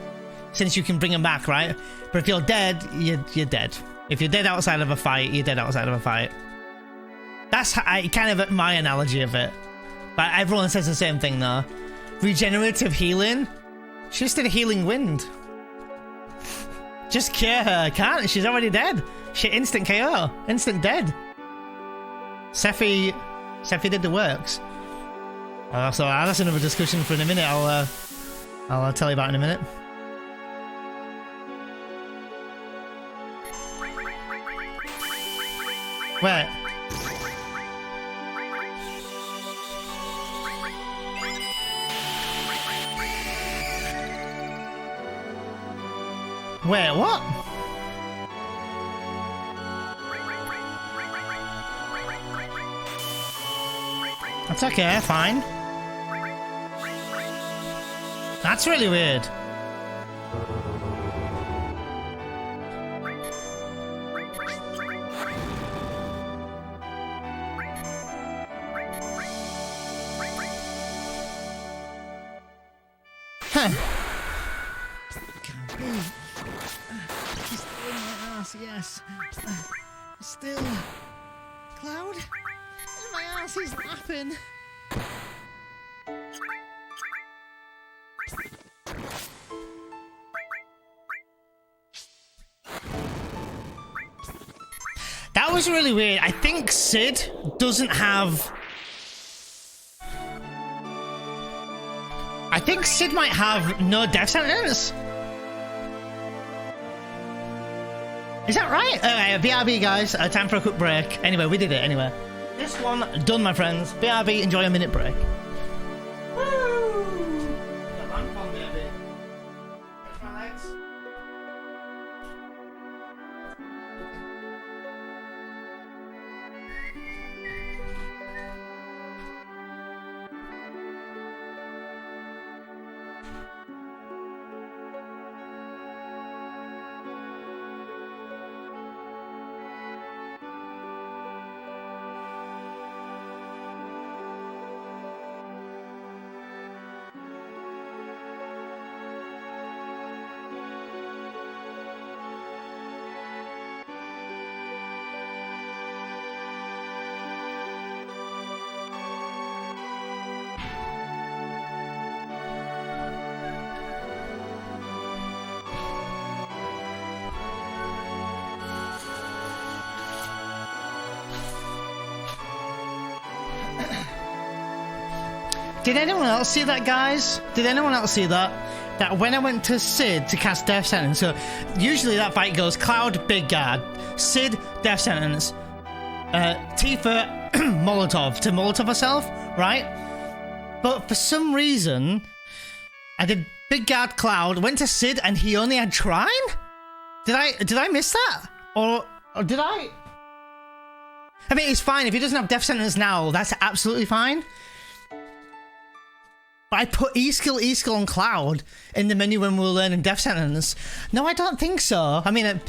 since you can bring them back, right? But if you're dead, you're dead. If you're dead outside of a fight, you're dead outside of a fight. That's kind of my analogy of it. But everyone says the same thing, though. Regenerative healing? She just did a healing wind. Just cure her, can't? She's already dead. She instant KO. Instant dead. Sephi did the works. So that's another discussion for in a minute. I'll tell you about in a minute. Wait. Wait, what? That's okay, fine. That's really weird. Huh. Can't breathe. She's still in my ass, yes. Still. Cloud? My ass is laughing. That was really weird. I think Sid doesn't have... I think Sid might have no death sentence. Is that right? Okay, BRB guys, time for a quick break. Anyway, we did it anyway. This one done, my friends. BRB, enjoy a minute break. Woo! Did anyone else see that, guys? Did anyone else see that? That when I went to Sid to cast Death Sentence, so usually that fight goes Cloud, Big Guard, Sid, Death Sentence, Tifa, Molotov, to Molotov herself, right? But for some reason, I did Big Guard, Cloud, went to Sid, and he only had Trine? Did I miss that? Or did I? I mean, it's fine. If he doesn't have Death Sentence now, that's absolutely fine. I put E-skill, and Cloud in the menu when we were learning Death Sentence. No, I don't think so. I mean, at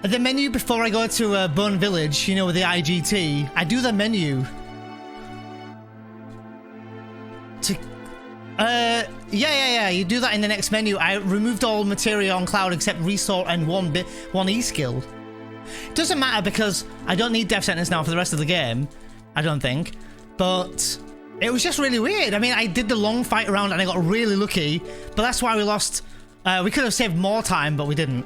the menu before I go to Bone Village, you know, with the IGT, I do the menu. Yeah, you do that in the next menu. I removed all materia on Cloud except Restore and one E-skill. It doesn't matter because I don't need Death Sentence now for the rest of the game, I don't think. But... it was just really weird. I mean, I did the long fight around and I got really lucky, but that's why we lost. We could have saved more time, but we didn't.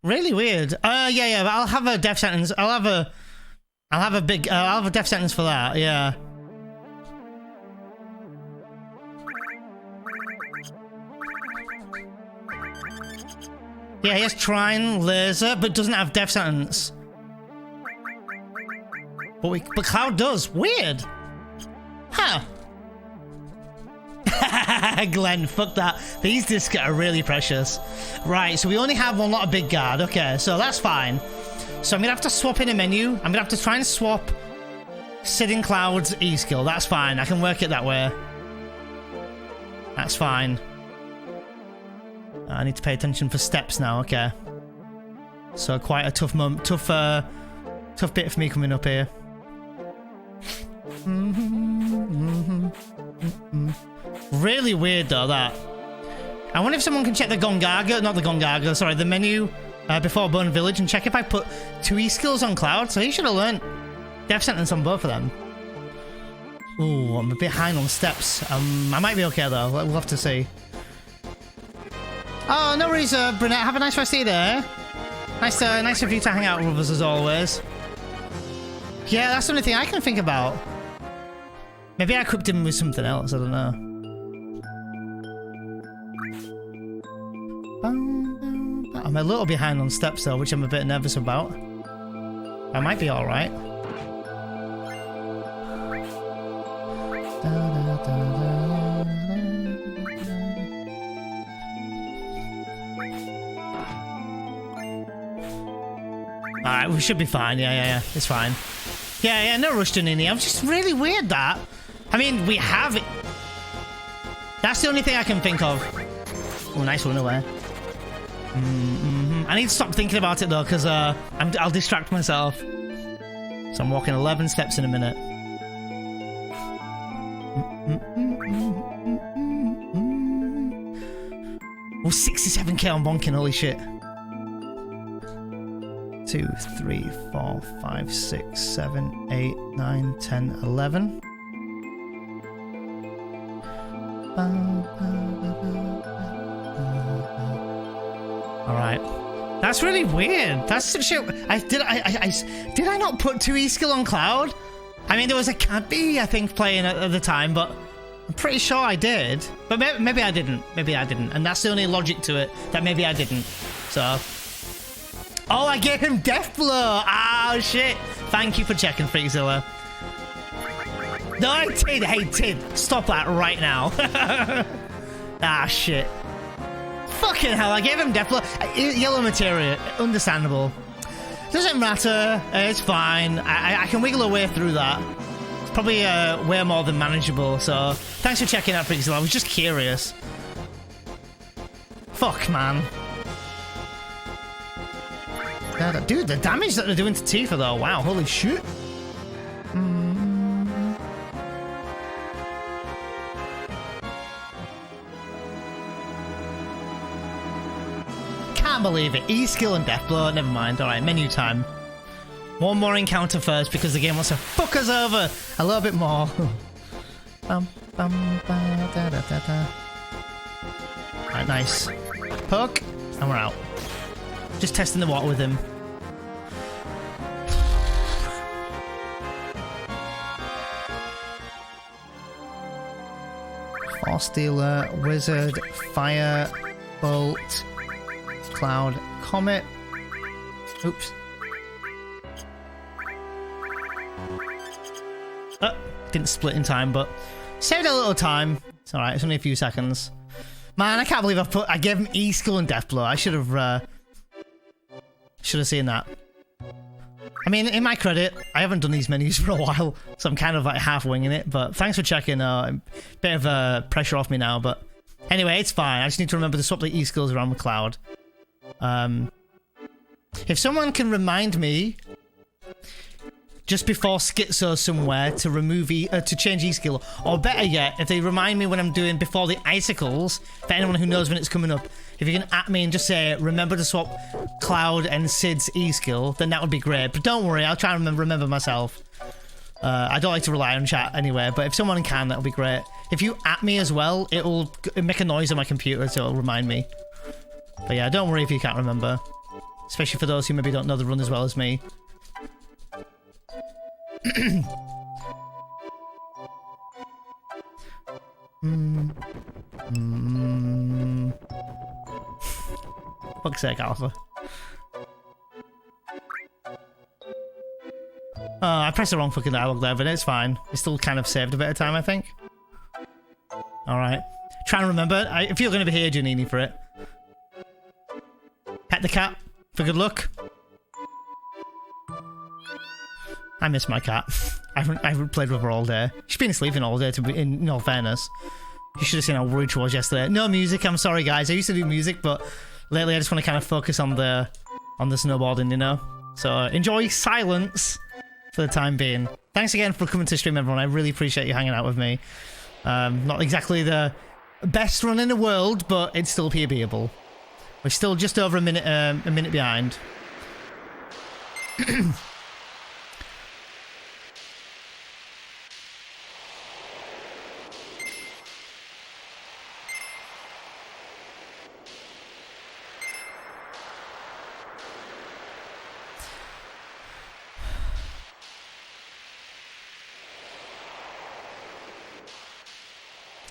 Really weird. Yeah, but I'll have a Death Sentence. I'll have a Death Sentence for that. Yeah. Yeah, he has Trine, Laser, but doesn't have Death Sentence. But Cloud does. Weird. Huh. Glenn, fuck that. These discs are really precious. Right, so we only have one lot of Big Guard. Okay, so that's fine. So I'm gonna have to swap in a menu. I'm gonna have to try and swap Sid and Cloud's E-skill. That's fine. I can work it that way. That's fine. I need to pay attention for steps now. Okay. So quite a tough tough bit for me coming up here. Really weird though, that. I wonder if someone can check the Gongaga, not the Gongaga, sorry, the menu before Bone Village and check if I put 2 E-skills on Cloud. So he should have learned Death Sentence on both of them. Ooh, I'm a bit behind on steps. I might be okay though, we'll have to see. Oh, no worries, Brunette. Have a nice rest of your day. Nice of you to hang out with us as always. Yeah, that's the only thing I can think about. Maybe I equipped him with something else, I don't know. I'm a little behind on steps though, which I'm a bit nervous about. I might be alright. Alright, we should be fine. Yeah. It's fine. Yeah, no rush to Nini. I'm just really weird that. I mean, we have it. That's the only thing I can think of. Oh, nice one away. I need to stop thinking about it though, because I'll distract myself. So I'm walking 11 steps in a minute. Oh, 67k on bonking, holy shit. 2, 3, 4, 5, 6, 7, 8, 9, 10, 11. Alright. That's really weird. That's such a... Did I not put 2 E-skill on Cloud? I mean, there was a Cadby, I think, playing at the time, but I'm pretty sure I did. But maybe I didn't. Maybe I didn't. And that's the only logic to it, that maybe I didn't. So... Oh, I gave him Death Blow! Oh, shit! Thank you for checking, Freakzilla. No, I did. Hey, Tid, stop that right now. Ah, shit. Fucking hell, I gave him Death Blow. Yellow materia, understandable. Doesn't matter, it's fine. I can wiggle a way through that. It's probably way more than manageable, so... Thanks for checking out, Freakzilla. I was just curious. Fuck, man. Dude, the damage that they're doing to Tifa though, wow, holy shit. Can't believe it. E-skill and Death Blow, never mind. Alright, menu time. One more encounter first because the game wants to fuck us over a little bit more. Alright, nice. Poke, and we're out. Just testing the water with him. Force Dealer, Wizard, Fire, Bolt, Cloud, Comet. Oops. Oh, didn't split in time, but saved a little time. It's alright, it's only a few seconds. Man, I can't believe I gave him E-skill and Death Blow. I should have seen that. I mean, in my credit, I haven't done these menus for a while, so I'm kind of like half winging it, but thanks for checking. Bit of pressure off me now, but anyway, it's fine. I just need to remember to swap the E-skills around with Cloud. If someone can remind me just before Schizo somewhere to remove to change E-skill, or better yet, if they remind me when I'm doing before the icicles, for anyone who knows when it's coming up, if you can at me and just say, remember to swap Cloud and Sid's E-skill, then that would be great. But don't worry, I'll try and remember myself. I don't like to rely on chat anyway, but if someone can, that would be great. If you at me as well, it'll make a noise on my computer, so it'll remind me. But yeah, don't worry if you can't remember. Especially for those who maybe don't know the run as well as me. Fuck's sake, Alpha. Oh, I pressed the wrong fucking dialogue there, but it's fine. It still kind of saved a bit of time, I think. Alright. Try and remember. If you're going to be here, Janini, for it. Pet the cat for good luck. I miss my cat. I haven't played with her all day. She's been sleeping all day, in all fairness. You should have seen how worried she was yesterday. No music, I'm sorry guys. I used to do music, but lately I just want to kind of focus on the snowboarding, you know? So enjoy silence for the time being. Thanks again for coming to stream, everyone. I really appreciate you hanging out with me. Not exactly the best run in the world, but it's still PBable. We're still just over a minute behind.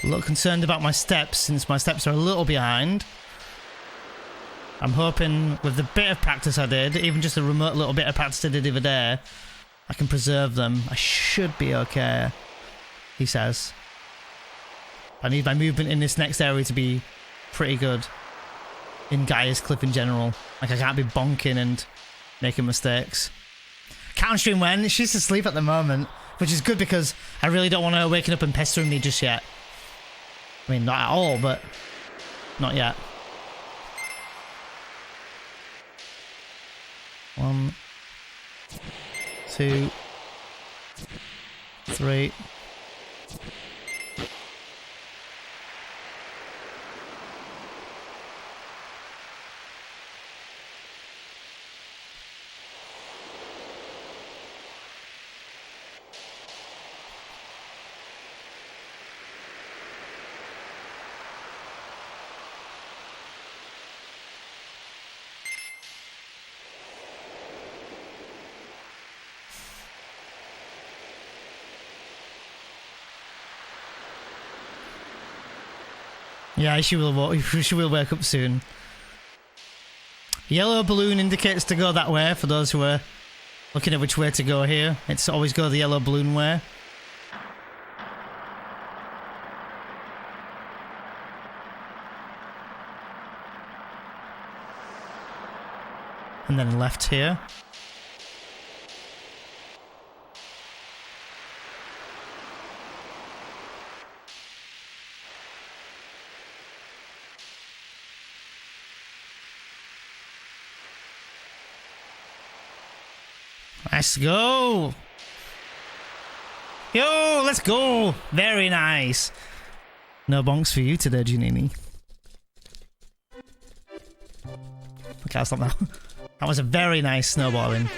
A little concerned about my steps, since my steps are a little behind. I'm hoping with the bit of practice I did, even just a remote little bit of practice I did the other day, I can preserve them. I should be okay, he says. I need my movement in this next area to be pretty good. In Gaia's Cliff in general. Like, I can't be bonking and making mistakes. Can't stream when? She's asleep at the moment, which is good because I really don't want her waking up and pestering me just yet. I mean, not at all, but not yet. 1, 2, 3. Yeah, she will wake up soon. Yellow balloon indicates to go that way for those who are looking at which way to go here. It's always go the yellow balloon way. And then left here. Let's go! Yo, let's go! Very nice. No bonks for you today, Giannini. Okay, I'll stop now. That was a very nice snowballing.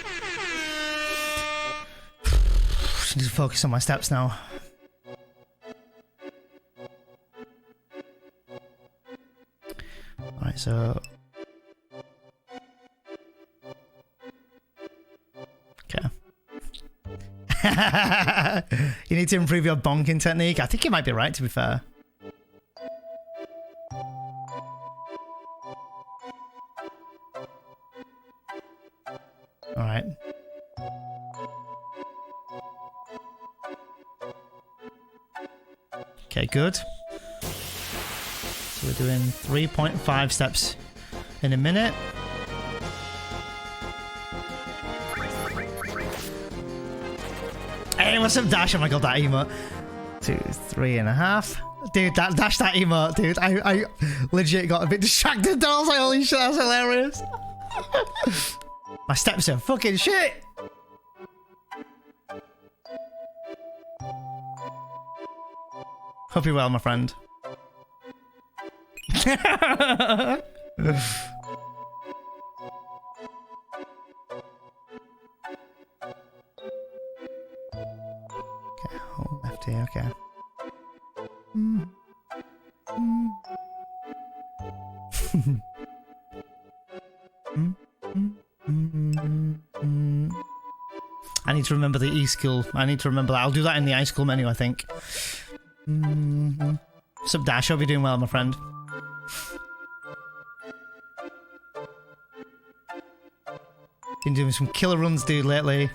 Just need to focus on my steps now. Alright, so... You need to improve your bonking technique. I think you might be right, to be fair. Alright. Okay, good. So we're doing 3.5 steps in a minute. Hey, what's up, Dash? Oh my god, that emote. 2, 3.5. Dude, that emote, dude. I legit got a bit distracted. I was like, holy shit, that's hilarious. My steps are fucking shit. Hope you're well, my friend. Okay. I need to remember the E skill. I need to remember that. I'll do that in the ice skill menu, I think. Sup, Dash? Hope you're doing well, my friend. Been doing some killer runs, dude, lately.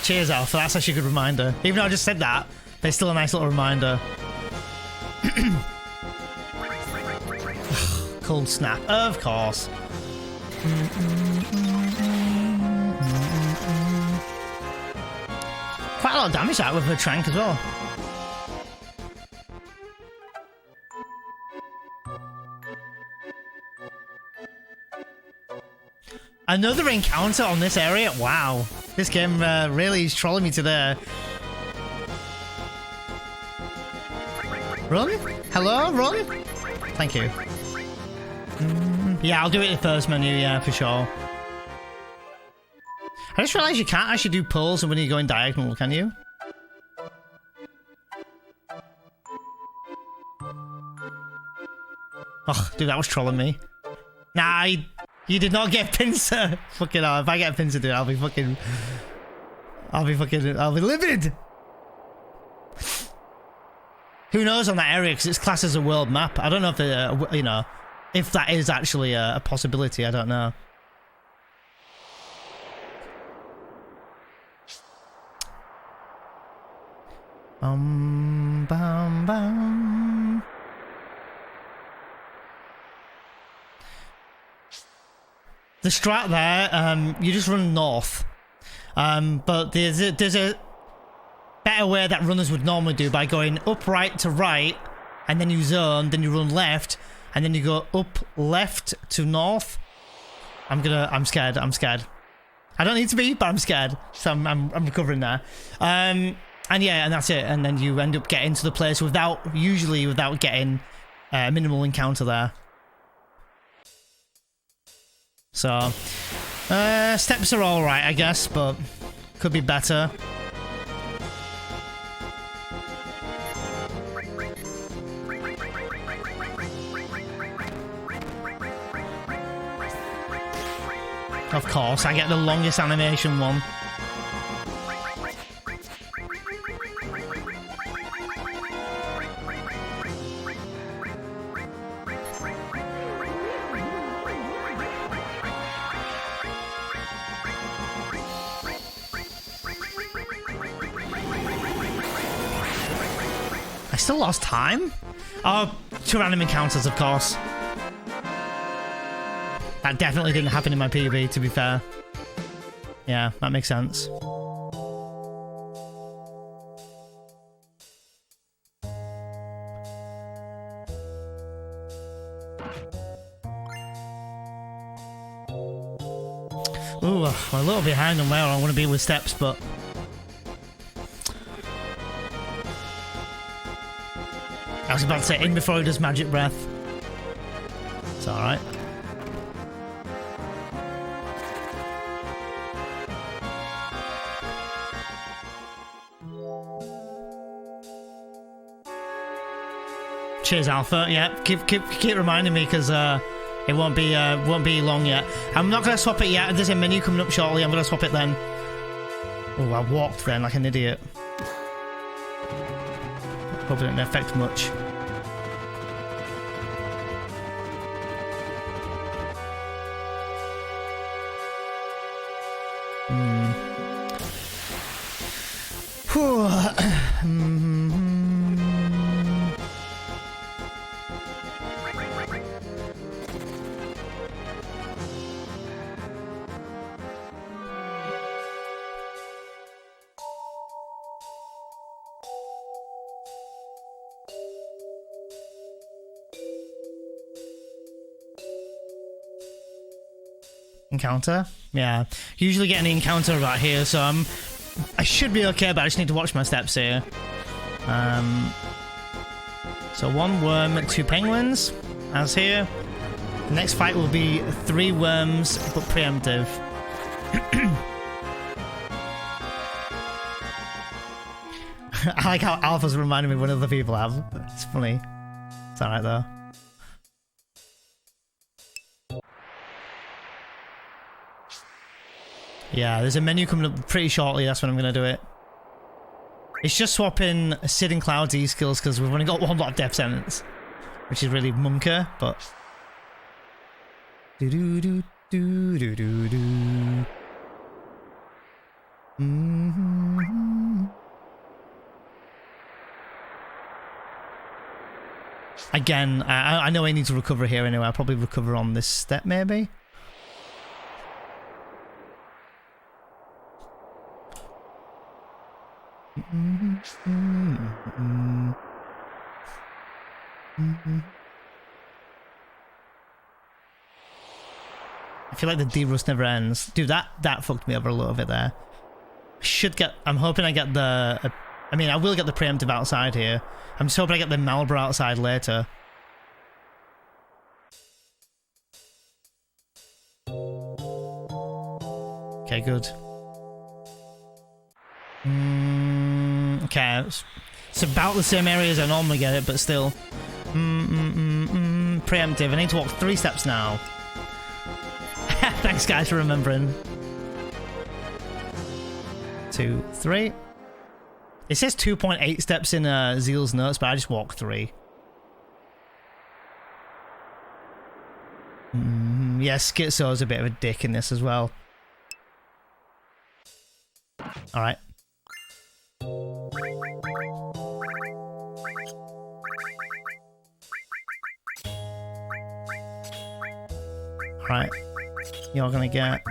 Cheers, Alpha. That's actually a good reminder. Even though I just said that, but it's still a nice little reminder. Cold snap. Of course. Quite a lot of damage out with her trank as well. Another encounter on this area? Wow. This game really is trolling me today. Run? Hello? Run? Thank you. Yeah, I'll do it in the first menu, yeah, for sure. I just realised you can't actually do pulls when you're going diagonal, can you? Oh, dude, that was trolling me. Nah, you did not get pincer. Fucking hell, if I get a pincer, dude, I'll be livid. Who knows on that area, because it's classed as a world map. I don't know if, you know, if that is actually a possibility. I don't know. Bum, bum. The strat there, you just run north. But there's a better way that runners would normally do by going up right to right, and then you zone, then you run left, and then you go up left to north. I'm scared. I don't need to be, but I'm scared. So I'm recovering there. And yeah, and that's it. And then you end up getting to the place usually without getting a minimal encounter there. So, steps are alright, I guess, but could be better. Of course, I get the longest animation one. I still lost time? Oh, 2 random encounters, of course. That definitely didn't happen in my PB, to be fair. Yeah, that makes sense. Ooh, I'm a little behind on where I want to be with steps, but... I was about to say in before he does magic breath. It's alright. Cheers, Alpha. Yeah, keep reminding me, because it won't be long yet. I'm not gonna swap it yet. There's a menu coming up shortly. I'm gonna swap it then. Oh, I walked then like an idiot. Hope it didn't affect much. Encounter? Yeah. Usually get an encounter right here, so I should be okay, but I just need to watch my steps here. So 1 worm, 2 penguins, as here. The next fight will be 3 worms, but preemptive. I like how Alpha's reminding me when other people have. It's funny. It's alright though. Yeah, there's a menu coming up pretty shortly, that's when I'm going to do it. It's just swapping Sid and Cloud's E-skills because we've only got 1 lot of death sentence, which is really munker, but... Again, I know I need to recover here anyway. I'll probably recover on this step, maybe? I feel like the D-Rust never ends. Dude, that fucked me over a little bit there. I'm hoping I get the... I mean, I will get the preemptive outside here. I'm just hoping I get the Malbra outside later. Okay, good. Okay, it's about the same area as I normally get it, but still. Preemptive. I need to walk 3 steps now. Thanks, guys, for remembering. 2, 3. It says 2.8 steps in Zeal's notes, but I just walked 3. Yeah, Schizo's a bit of a dick in this as well. Alright. Alright. You're gonna get...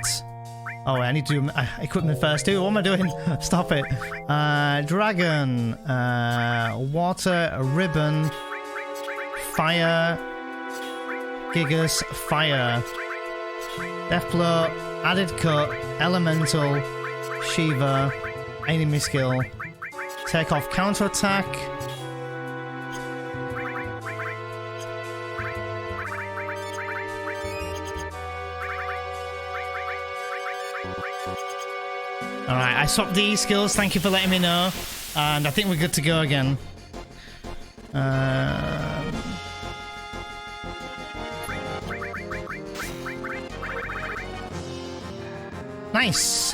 Oh, I need to do equipment first too. What am I doing? Stop it. Dragon. Water. Ribbon. Fire. Gigas. Fire. Deathblow. Added cut. Elemental. Shiva. Enemy skill. Take off counterattack. Alright, I swapped these skills, thank you for letting me know. And I think we're good to go again. Nice!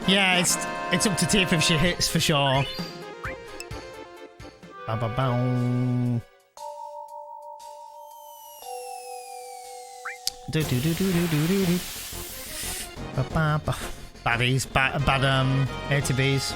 Yeah, it's up to Tifa if she hits for sure. Ba ba bow. Do do do do do do do. Ba ba ba. Baddies, bad A to Bs.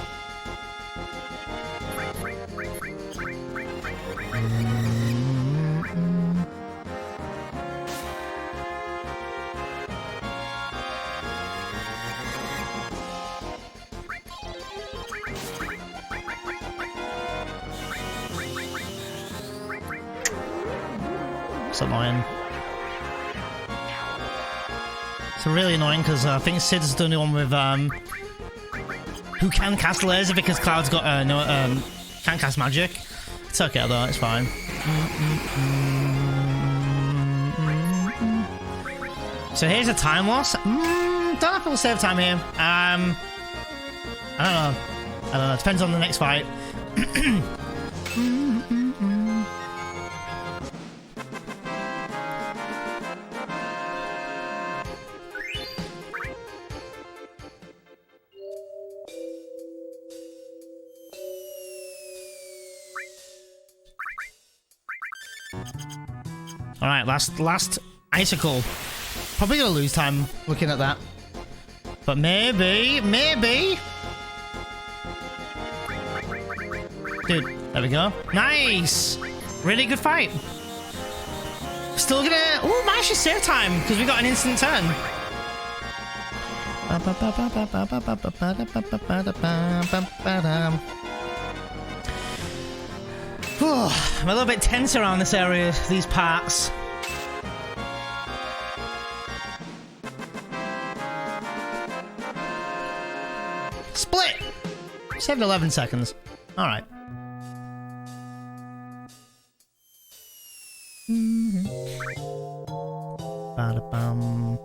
Annoying. It's really annoying because I think Sid's the only one with who can cast laser because Cloud's got can't cast magic. It's okay though, it's fine. So here's a time loss. Don't know if we'll save time here. I don't know. Depends on the next fight. Alright, last icicle. Probably gonna lose time looking at that. But maybe. Dude, there we go. Nice! Really good fight. Still gonna... Ooh, managed to save time, because we got an instant turn. I'm a little bit tense around this area, these parts. Split! Saved 11 seconds. Alright. Ba-da-bum.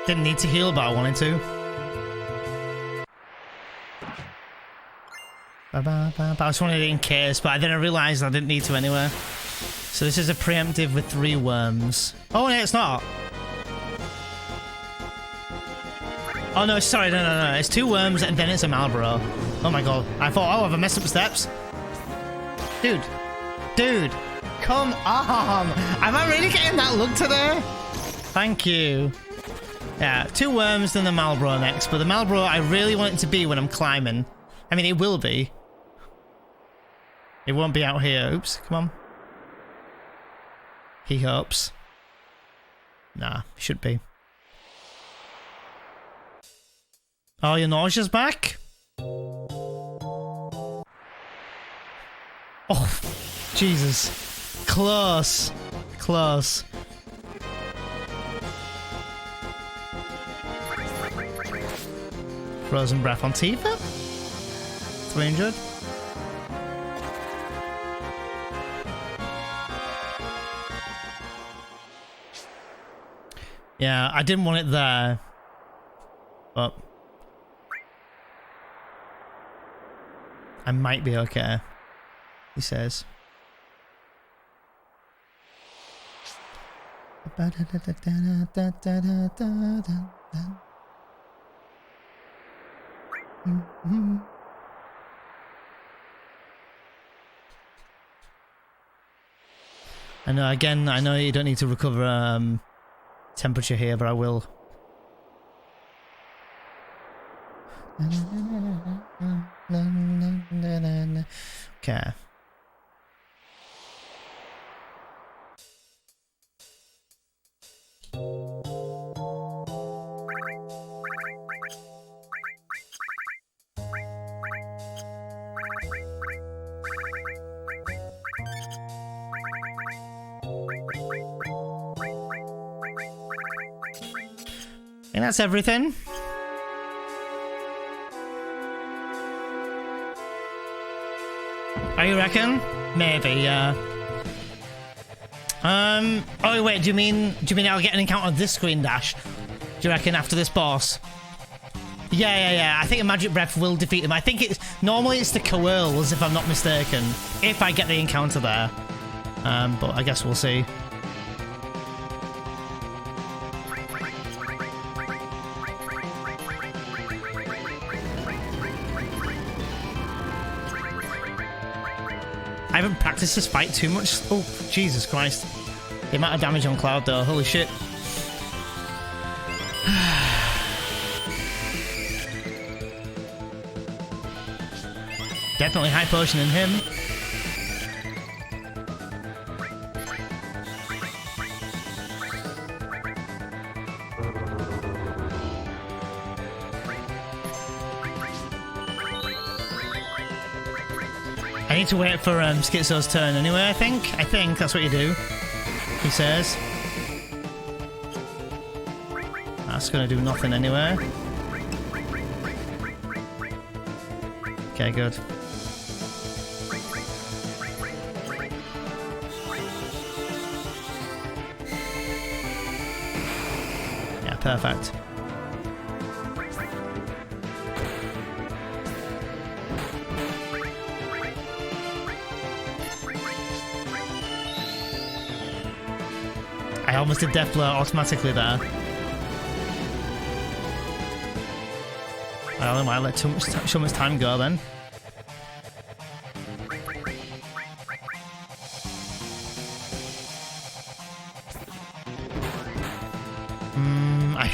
Didn't need to heal, but I wanted to. But I just wanted it in case, but then I realised I didn't need to anyway. So this is a preemptive with 3 worms. Oh, no, it's not. Oh, no, sorry, no. It's 2 worms and then it's a Marlboro. Oh my god. I thought, oh, have I messed up steps? Dude, come on. Am I really getting that look today? Thank you. Yeah, 2 worms, then the Marlboro next. But the Marlboro, I really want it to be when I'm climbing. I mean, it will be. It won't be out here. Oops, come on. He hopes. Nah, should be. Oh, your nausea's back? Oh, Jesus. close. Close. Frozen breath on Tifa. 300. Yeah, I didn't want it there, but I might be okay, he says. I know, again, I know you don't need to recover temperature here, but I will. Okay. And that's everything. Oh, you reckon? Maybe, yeah. Oh wait, do you mean I'll get an encounter on this screen, Dash? Do you reckon after this boss? Yeah. I think a magic breath will defeat him. I think it's normally it's the coils, if I'm not mistaken, if I get the encounter there. But I guess we'll see. I haven't practiced this fight too much. Oh, Jesus Christ. The amount of damage on Cloud though, holy shit. Definitely high potion in him. I need to wait for Schizo's turn anyway, I think. I think that's what you do, he says. That's gonna do nothing anyway. Okay, good. Yeah, perfect. I almost did death blow automatically there. I don't know why I let so much time go then. I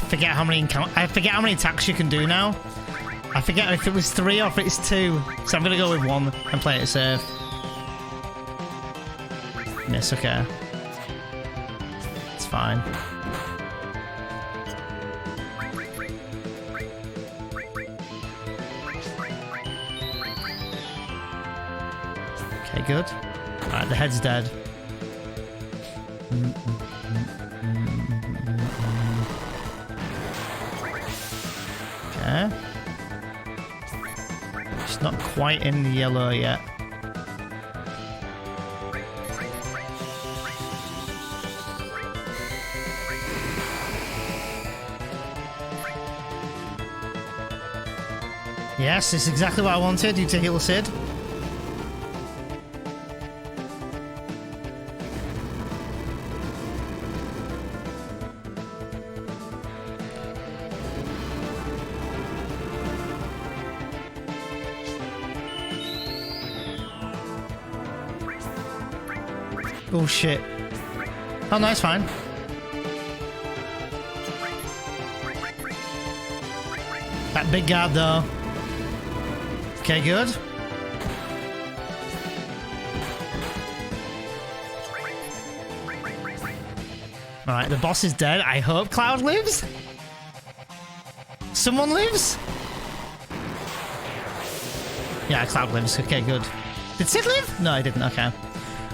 forget how many attacks you can do now. I forget if it was 3 or if it's 2. So I'm gonna go with 1 and play it safe. Miss, okay. It's fine. Okay, good. Alright, the head's dead. Okay. It's not quite in the yellow yet. Yes, it's exactly what I wanted. You to heal Sid. Oh shit. Oh no, it's fine. That big guard though. Okay, good. Alright, the boss is dead. I hope Cloud lives? Someone lives? Yeah, Cloud lives. Okay, good. Did Sid live? No, he didn't. Okay.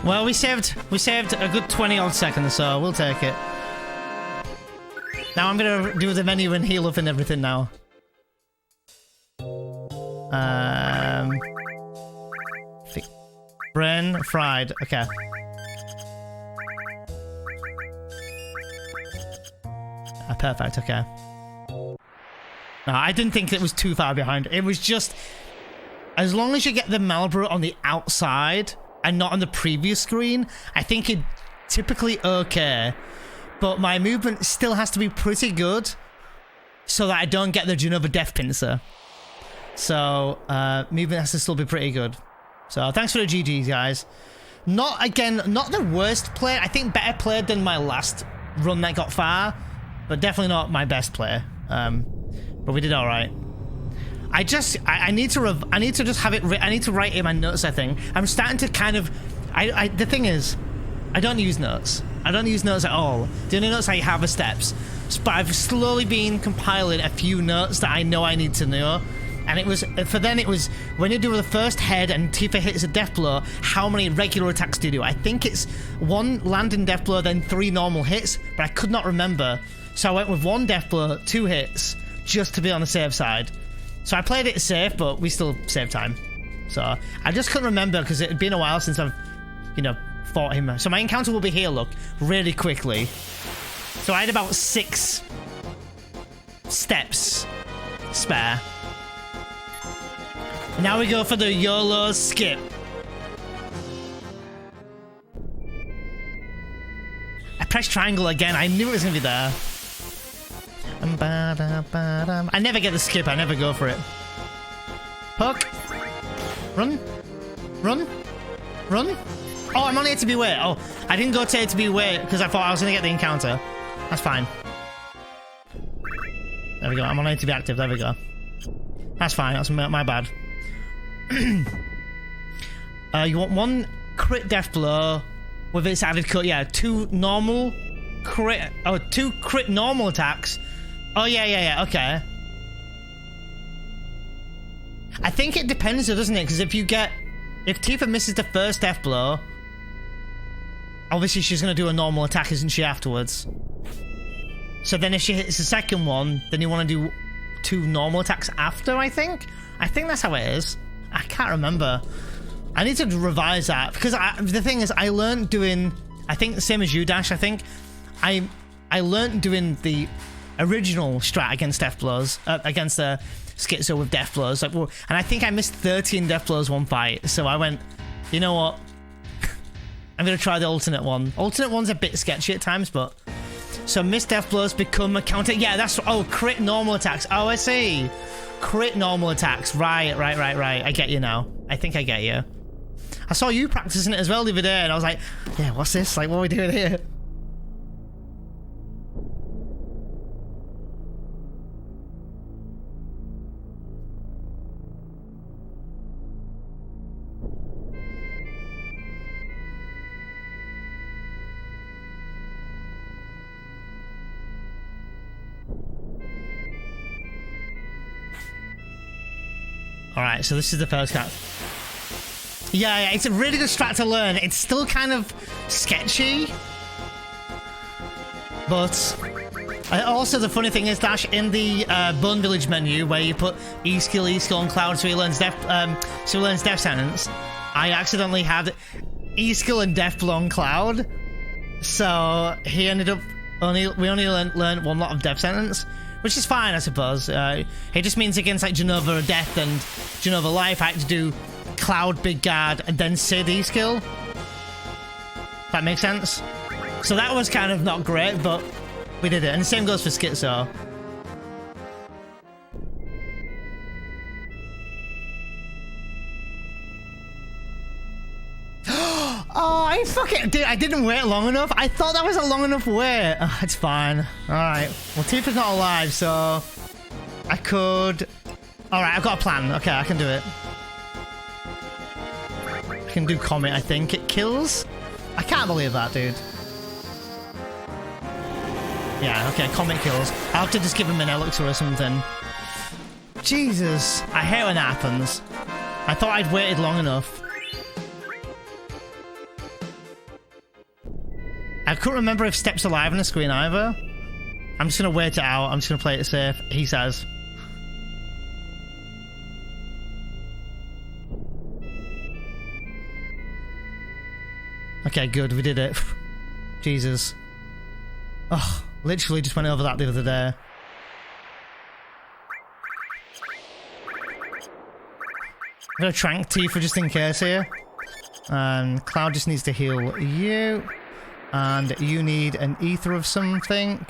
Well, we saved a good 20 odd seconds, so we'll take it. Now I'm gonna do the menu and heal up and everything now. Brain fried. Okay. Perfect. Okay. No, I didn't think it was too far behind. It was just as long as you get the Marlboro on the outside and not on the previous screen, I think it's typically okay. But my movement still has to be pretty good so that I don't get the Genova Death Pincer. So, movement has to still be pretty good. So, thanks for the GGs, guys. Not the worst play. I think better played than my last run that got far. But definitely not my best play. But we did alright. I need to just have it. I need to write in my notes. I think I'm starting to kind of. The thing is, I don't use notes. I don't use notes at all. The only notes I have are steps. But I've slowly been compiling a few notes that I know I need to know. And it was when you do the first head and Tifa hits a death blow, how many regular attacks do you do? I think it's 1 landing death blow, then 3 normal hits, but I could not remember. So I went with 1 death blow, 2 hits, just to be on the safe side. So I played it safe, but we still saved time. So I just couldn't remember because it had been a while since I've, fought him. So my encounter will be here, look, really quickly. So I had about 6 steps spare. Now we go for the YOLO skip. I pressed triangle again. I knew it was going to be there. I never get the skip. I never go for it. Poke. Run. Run. Run. Oh, I'm on A to B wait. Oh, I didn't go to A to B wait because I thought I was going to get the encounter. That's fine. There we go. I'm on A to B active. There we go. That's fine. That's my bad. You want 1 crit death blow with its added cut. Yeah, 2 normal crit. Oh, 2 crit normal attacks. Oh, yeah. Okay. I think it depends, though, doesn't it? Because if Tifa misses the first death blow, obviously she's going to do a normal attack, isn't she, afterwards? So then if she hits the second one, then you want to do 2 normal attacks after, I think? I think that's how it is. I can't remember. I need to revise that because the thing is, I learned doing. I think the same as you, Dash. I think I learned doing the original strat against death blows, against the schizo with death blows. Like, and I think I missed 13 death blows one fight. So I went, you know what? I'm gonna try the alternate one. Alternate one's a bit sketchy at times, but so missed death blows become a counter. Yeah, that's crit normal attacks. Oh, I see. Crit normal attacks. Right. I get you now. I think I get you. I saw you practicing it as well the other day, and I was like, yeah, what's this? Like, what are we doing here? Alright, so this is the first cat. Yeah, it's a really good strat to learn. It's still kind of sketchy. But also the funny thing is, Dash, in the Bone Village menu where you put E-skill on Cloud so he learns death sentence, I accidentally had E-skill and death blow on Cloud. So he ended up we only learned 1 lot of death sentence. Which is fine, I suppose. It just means against like Genova Death and Genova Life, I had to do Cloud, Big Guard, and then Sid E-skill. That makes sense? So that was kind of not great, but we did it. And the same goes for Schizo. Oh, I didn't wait long enough. I thought that was a long enough wait. Oh, it's fine. Alright. Well, Tifa's not alive, so I could... Alright, I've got a plan. Okay, I can do it. I can do Comet, I think. It kills? I can't believe that, dude. Yeah, okay, Comet kills. I'll have to just give him an elixir or something. Jesus. I hate when that happens. I thought I'd waited long enough. I couldn't remember if Step's alive on the screen either. I'm just going to wait it out. I'm just going to play it safe. He says. Okay, good. We did it. Jesus. Oh, literally just went over that the other day. I'm going to trank Tifa just in case here. And Cloud just needs to heal you. And you need an ether of something.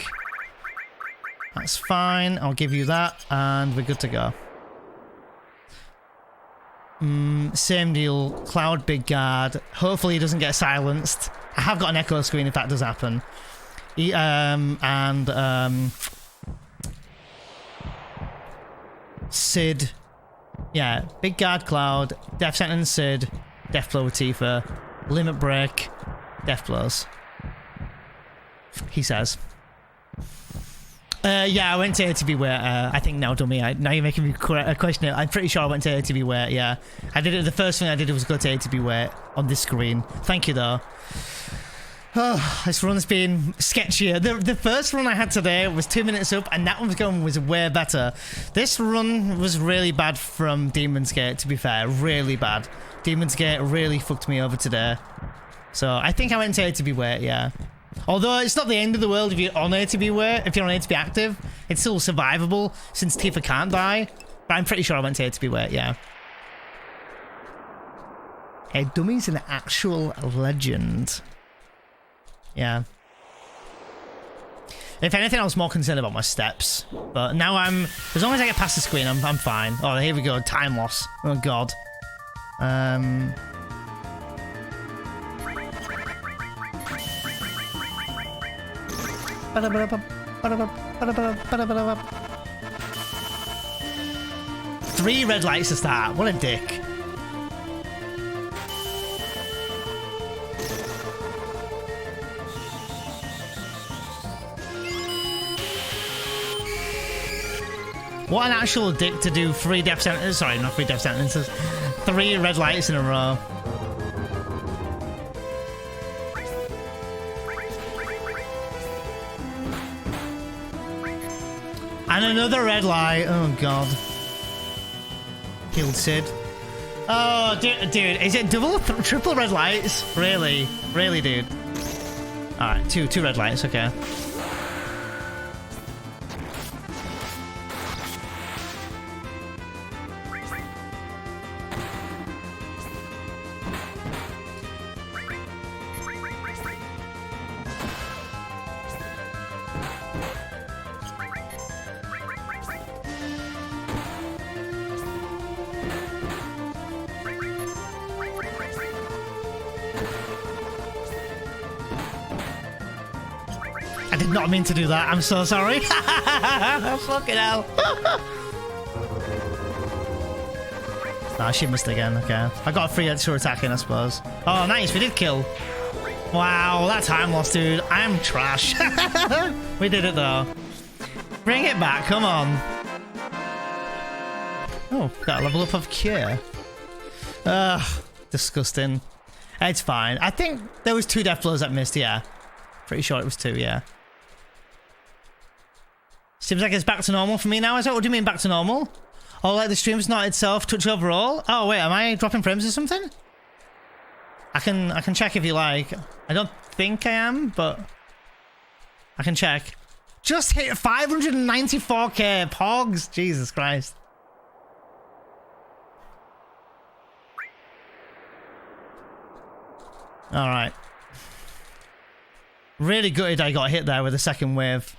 That's fine. I'll give you that. And we're good to go. Same deal. Cloud, big guard. Hopefully he doesn't get silenced. I have got an echo screen if that does happen. Sid. Yeah, big guard Cloud. Death Sentence Sid. Death Blow with Tifa. Limit Break. Death Blows. He says. Yeah, I went to ATB where, I think now, dummy, now you're making me question it. I'm pretty sure I went to ATB where, yeah. I did it, the first thing I did was go to ATB where on this screen. Thank you, though. Oh, this run's been sketchier. The first run I had today was 2 minutes up, and that one was way better. This run was really bad from Demon's Gate, to be fair. Really bad. Demon's Gate really fucked me over today. So, I think I went to ATB where, yeah. Although it's not the end of the world if you're on ATB where, if you're on ATB active, it's still survivable since Tifa can't die. But I'm pretty sure I went to ATB where, yeah. Hey, Dummy's an actual legend. Yeah. If anything, I was more concerned about my steps. But now as long as I get past the screen, I'm fine. Oh, here we go, time loss. Oh god. Three red lights to start. What a dick. What an actual dick to do 3 death sentences. Sorry, not 3 death sentences. 3 red lights in a row. And another red light. Oh, God. Killed Sid. Oh, dude, is it triple red lights? Really? Really, dude? Alright, two red lights, okay. Not mean to do that. I'm so sorry. Fucking hell. Nah, she missed again. Okay. I got a free extra attack in, I suppose. Oh, nice. We did kill. Wow, that time loss, dude. I'm trash. We did it, though. Bring it back. Come on. Oh, got a level up of Cure. Ugh. Disgusting. It's fine. I think there was 2 death blows that missed, yeah. Pretty sure it was 2, yeah. Seems like it's back to normal for me now. Is that what do you mean back to normal? Oh, like the stream's not itself touch overall? Oh wait, am I dropping frames or something? I can check if you like. I don't think I am, but I can check. Just hit 594k pogs. Jesus Christ. Alright. Really gutted I got hit there with the second wave.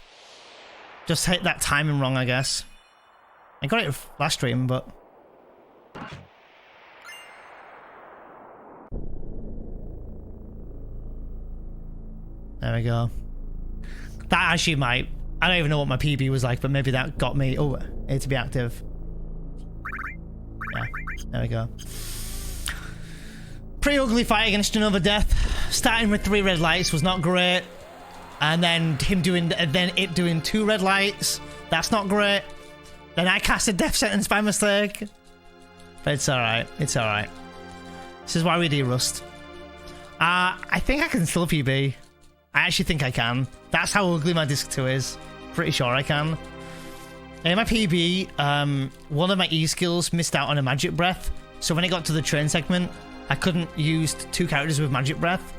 Just hit that timing wrong, I guess. I got it last stream, but... There we go. That actually might... I don't even know what my PB was like, but maybe that got me... Oh, A to be active. Yeah, there we go. Pretty ugly fight against another death. Starting with 3 red lights was not great. And then it doing 2 red lights. That's not great. Then I cast a death sentence by mistake. But it's alright. It's alright. This is why we de-rust. I think I can still PB. I actually think I can. That's how ugly my Disc 2 is. Pretty sure I can. In my PB, one of my E-skills missed out on a magic breath. So when it got to the train segment, I couldn't use 2 characters with magic breath.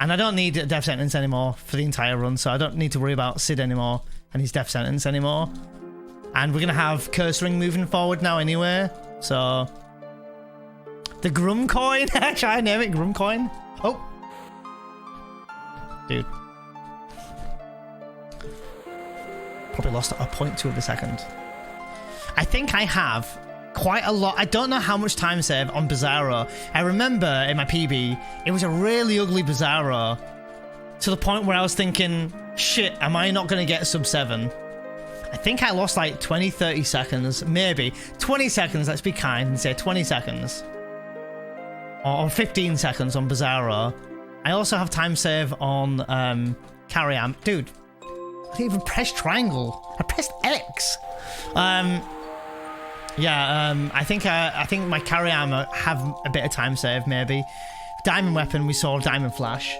And I don't need a death sentence anymore for the entire run, so I don't need to worry about Sid anymore and his death sentence anymore. And we're going to have Curse Ring moving forward now anyway, so... The Grum Coin? Should I name it Grum Coin? Oh! Dude. Probably lost a 0.2 of a second. I think I have quite a lot. I don't know how much time save on Bizarro. I remember in my PB, it was a really ugly Bizarro to the point where I was thinking, shit, am I not going to get sub 7? I think I lost like 20, 30 seconds, maybe. 20 seconds, let's be kind and say 20 seconds. Or 15 seconds on Bizarro. I also have time save on Carry-Am. Dude, I didn't even press triangle. I pressed X. Yeah, I think my Carry-Am have a bit of time save, maybe. Diamond Weapon, we saw Diamond Flash.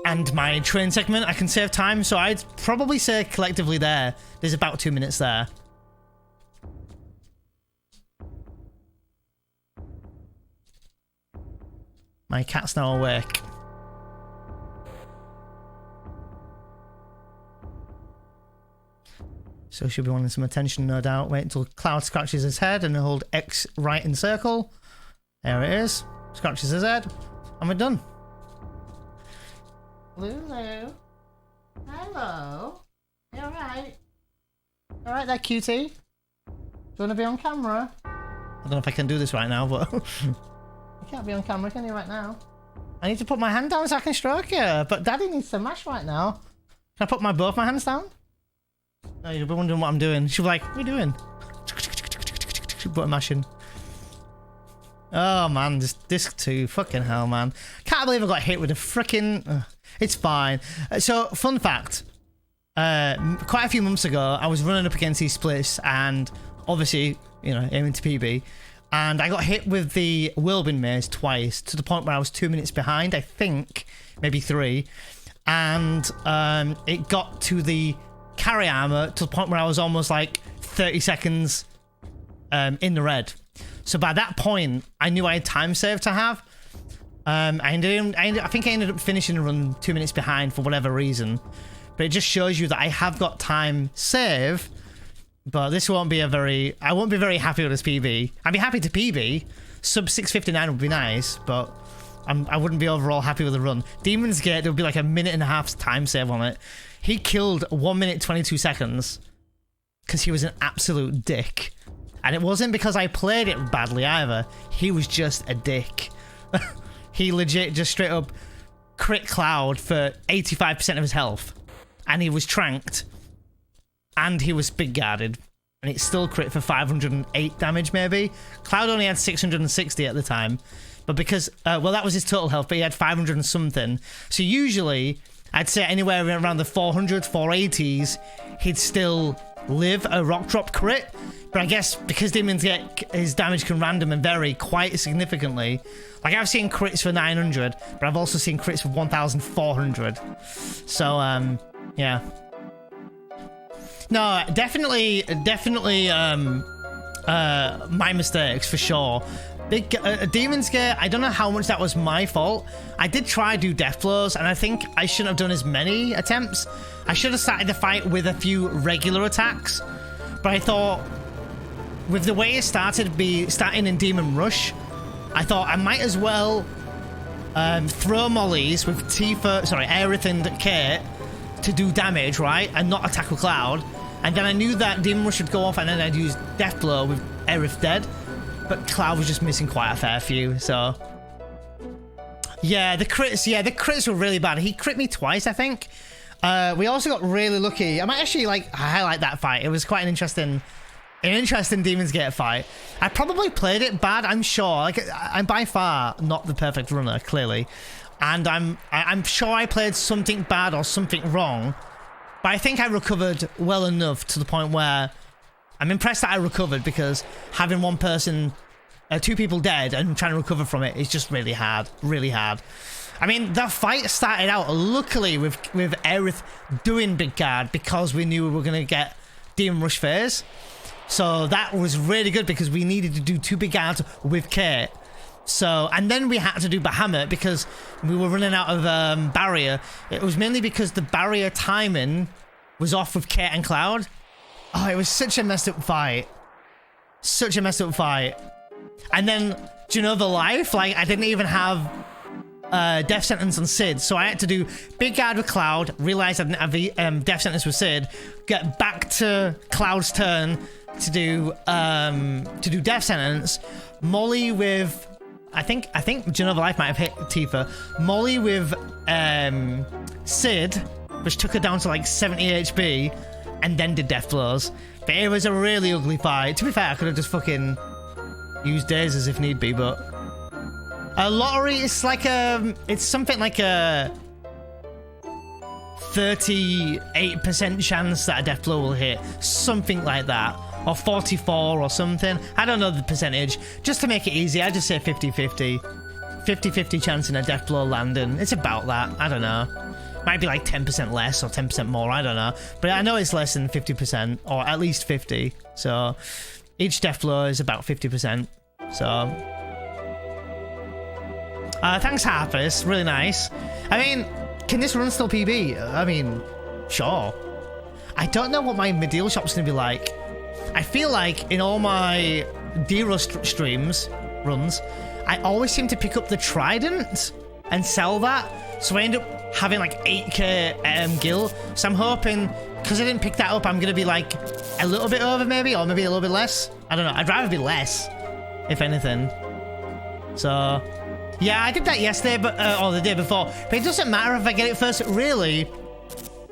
And my train segment, I can save time, so I'd probably say collectively there's about 2 minutes there. My cat's now awake. So she'll be wanting some attention, no doubt. Wait until Cloud scratches his head and hold X right in circle. There it is. Scratches his head. And we're done. Lulu. Hello. You alright? Alright there, cutie? Do you want to be on camera? I don't know if I can do this right now, but... You can't be on camera, can you, right now? I need to put my hand down so I can stroke you, but Daddy needs to mash right now. Can I put both my hands down? Oh, you'll be wondering what I'm doing. She'll be like, what are you doing? Button mashing. Oh man, this Disc 2, fucking hell, man. Can't believe I got hit with a freaking... It's fine. So, fun fact. Quite a few months ago, I was running up against these splits and obviously, you know, aiming to PB. And I got hit with the Whirlwind Maze twice, to the point where I was 2 minutes behind, I think, maybe 3. And it got to the carry armor to the point where I was almost like 30 seconds in the red. So by that point, I knew I had time save to have. I think I ended up finishing the run 2 minutes behind for whatever reason. But it just shows you that I have got time save. But this won't be a very... I won't be very happy with this PB. I'd be happy to PB. Sub 659 would be nice, but I wouldn't be overall happy with the run. Demon's Gate, there would be like a 1.5 time save on it. He killed 1 minute 22 seconds because he was an absolute dick. And it wasn't because I played it badly either. He was just a dick. He legit just straight up crit Cloud for 85% of his health. And he was tranked. And he was big guarded, and it still crit for 508 damage maybe. Cloud only had 660 at the time, but because, well, that was his total health, but he had 500 and something. So usually, I'd say anywhere around the 400s, 480s, he'd still live a rock drop crit. But I guess because Demons get his damage can random and vary quite significantly. Like I've seen crits for 900, but I've also seen crits for 1,400. So, yeah. No, definitely, my mistakes for sure. Big Demon's Gate, I don't know how much that was my fault. I did try to do death blows, and I think I shouldn't have done as many attempts. I should have started the fight with a few regular attacks, but I thought, with the way it started, starting in Demon Rush, I thought I might as well throw mollies with Tifa, sorry, Aerith and Cait to do damage, right, and not attack with Cloud. And then I knew that Demon Rush would go off, and then I'd use Death Blow with Aerith dead. But Cloud was just missing quite a fair few, so... Yeah, the crits were really bad. He crit me twice, I think. We also got really lucky. I might actually, like, highlight that fight. It was quite an interesting Demon's Gate fight. I probably played it bad, I'm sure. Like, I'm by far not the perfect runner, clearly. And I'm sure I played something bad or something wrong. But I think I recovered well enough to the point where I'm impressed that I recovered, because having two people dead and trying to recover from it is just really hard, really hard. I mean, the fight started out luckily with Aerith doing Big Guard because we knew we were going to get Demon Rush phase. So that was really good because we needed to do 2 Big Guards with Cait. So, and then we had to do Bahamut because we were running out of barrier. It was mainly because the barrier timing was off with Cait and Cloud. Oh, it was such a messed up fight. Such a messed up fight. And then, do you know the life? Like, I didn't even have Death Sentence on Sid, so I had to do Big Guard with Cloud, realize I didn't have the Death Sentence with Sid, get back to Cloud's turn to do Death Sentence, Molly with I think do you know the life might have hit Tifa, Molly with Sid, which took her down to like 70 HP, and then did Death Blows. But it was a really ugly fight. To be fair, I could have just fucking used Dazes if need be, but a lottery is like it's something like a 38% chance that a Death Blow will hit, something like that, or 44 or something. I don't know the percentage. Just to make it easy, I just say 50-50. 50-50 chance in a Death Blow landing. It's about that. I don't know. Might be like 10% less or 10% more. I don't know. But I know it's less than 50%, or at least 50. So each Death Blow is about 50%. So thanks, Harpers. Really nice. I mean, can this run still PB? I mean, sure. I don't know what my Medeal shop's gonna be like. I feel like in all my Dero streams, runs, I always seem to pick up the Trident and sell that. So I end up having like 8k gil. So I'm hoping, because I didn't pick that up, I'm gonna be like a little bit over maybe, or maybe a little bit less. I don't know. I'd rather be less, if anything. So yeah, I did that yesterday, but or the day before. But it doesn't matter if I get it first. Really,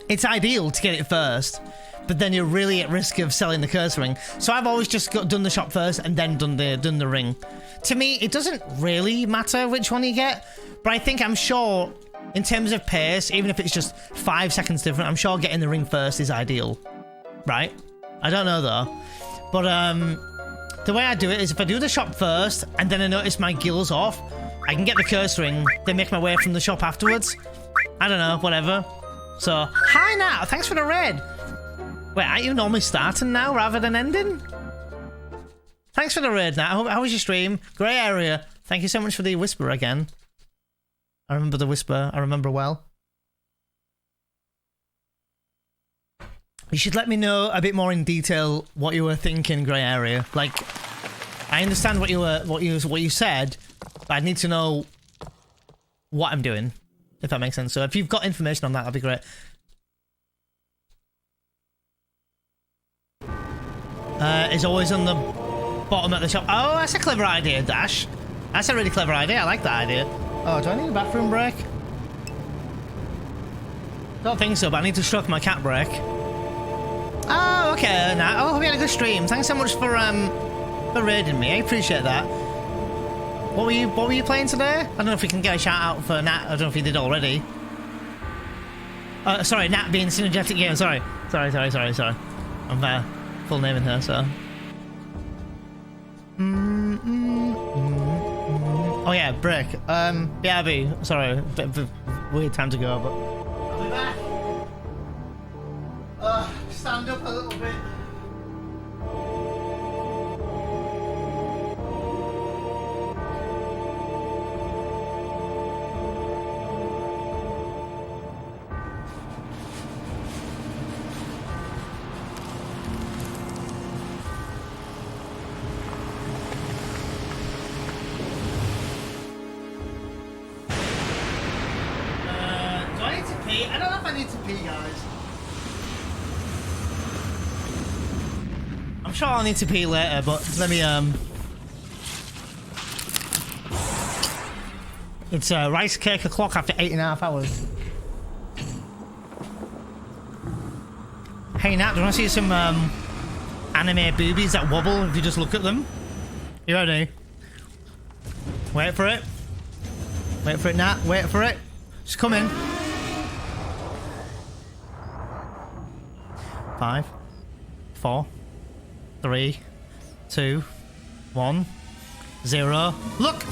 it's ideal to get it first, but then you're really at risk of selling the curse ring. So I've always just done the shop first and then done the ring. To me, it doesn't really matter which one you get, but I think I'm sure in terms of pace, even if it's just 5 seconds different, I'm sure getting the ring first is ideal, right? I don't know though, but the way I do it is if I do the shop first and then I notice my gil's off, I can get the curse ring, then make my way from the shop afterwards. I don't know, whatever. So, hi Nat, thanks for the raid. Wait, aren't you normally starting now rather than ending? Thanks for the raid, Nat. How was your stream? Grey area. Thank you so much for the whisper again. I remember the whisper. I remember well. You should let me know a bit more in detail what you were thinking, Grey area. Like, I understand what you said, but I need to know what I'm doing, if that makes sense. So if you've got information on that, that'd be great. Is always on the bottom at the shop. Oh, that's a clever idea, Dash. That's a really clever idea. I like that idea. Oh, do I need a bathroom break? Don't think so, but I need to stroke my cat break. Oh, okay, Nat. Oh, we had a good stream. Thanks so much for raiding me. I appreciate that. What were you playing today? I don't know if we can get a shout out for Nat. I don't know if he did already. Sorry, Nat being Synergetic Game. Sorry. I'm full naming her, so. Oh yeah, break. BRB. Sorry, bit of a weird time to go, but I'll be back. Stand up a little bit. Do I need to pee? I don't know if I need to pee, guys. I'm sure I'll need to pee later, but let me it's rice cake o'clock after 8.5 hours. Hey Nat, do you want to see some anime boobies that wobble if you just look at them? You ready? Wait for it. Wait for it, Nat. Wait for it. It's coming. 5, 4, 3, 2, 1, 0. Look!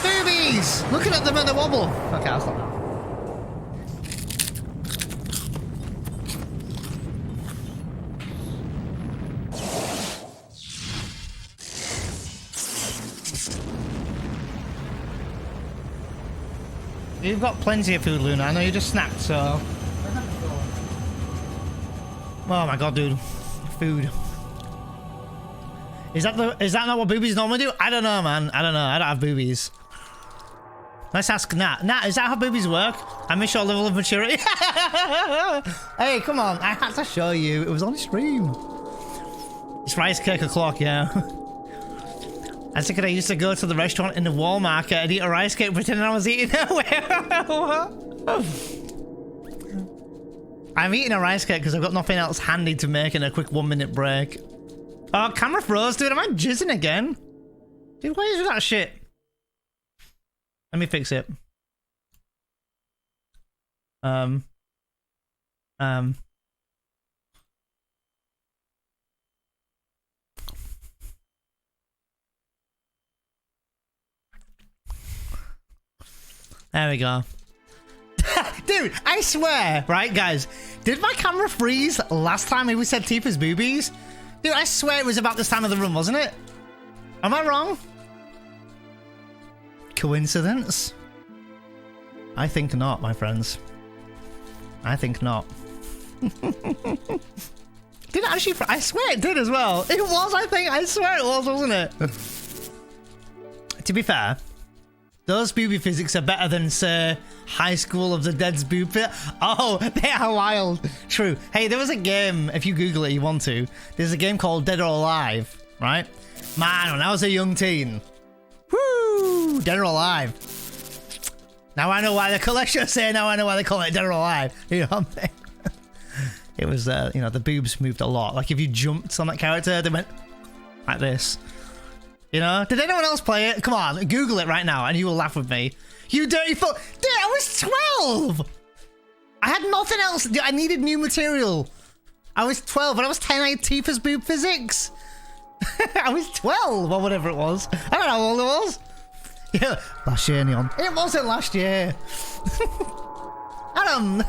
Boobies! Looking at them at the wobble. Okay, I'll stop now. You've got plenty of food, Luna. I know you just snacked, so... Oh my god, dude. Food. Is that not what boobies normally do? I don't know, man. I don't know. I don't have boobies. Let's ask Nat. Nat, is that how boobies work? I miss your level of maturity. Hey, come on. I had to show you. It was on stream. It's rice cake o'clock, yeah. As a kid, I used to go to the restaurant in the wall market and eat a rice cake pretending I was eating it. I'm eating a rice cake because I've got nothing else handy to make in a quick 1 minute break. Oh, camera froze, dude. Am I jizzing again? Dude, why is that shit? Let me fix it. There we go. Dude, I swear, right, guys? Did my camera freeze last time we said Tifa's boobies? Dude, I swear it was about this time of the run, wasn't it? Am I wrong? Coincidence? I think not, my friends. I think not. Did it actually? I swear it did as well. It was, I think. I swear it was, wasn't it? To be fair, those booby physics are better than, say, High School of the Dead's boob fit. Oh, they are wild. True. Hey, there was a game, if you Google it, you want to. There's a game called Dead or Alive, right? Man, when I was a young teen. Woo! Dead or Alive. Now I know why the collection say, now I know why they call it Dead or Alive. You know what I mean? It was, you know, the boobs moved a lot. Like, if you jumped on that character, they went like this. You know? Did anyone else play it? Come on, Google it right now and you will laugh with me. You dirty fuck. Dude, I was 12! I had nothing else. I needed new material. I was 12 and I was 10. I had Tifa's boob physics. I was 12 or whatever it was. I don't know how old it was. Yeah, last year, Neon. It wasn't last year. Adam.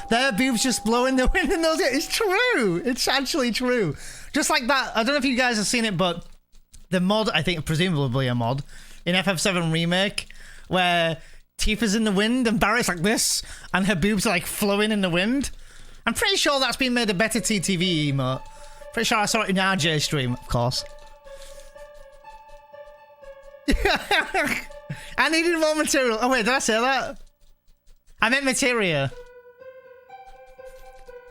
Their boobs just blow in the wind and those. It's true. It's actually true. Just like that. I don't know if you guys have seen it, but the mod, I think presumably a mod, in FF7 Remake, where Tifa's in the wind and Barret's like this, and her boobs are like flowing in the wind. I'm pretty sure that's been made a better TTV emote. Pretty sure I saw it in RJ stream, of course. I needed more material. Oh wait, did I say that? I meant materia.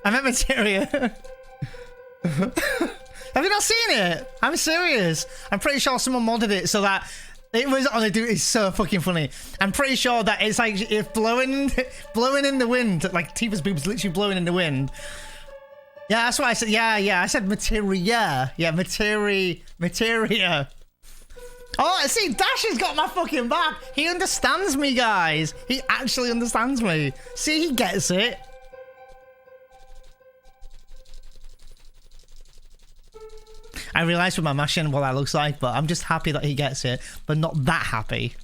I meant materia. Have you not seen it? I'm serious. I'm pretty sure someone modded it so that it was on a dude. It's so fucking funny. I'm pretty sure that it's like it's blowing in the wind. Like Tifa's boobs literally blowing in the wind. Yeah, that's what I said. Yeah. I said materia. Yeah, materia. Oh, see, Dash has got my fucking back. He understands me, guys. He actually understands me. See, he gets it. I realised with my mashing what that looks like, but I'm just happy that he gets it, but not that happy.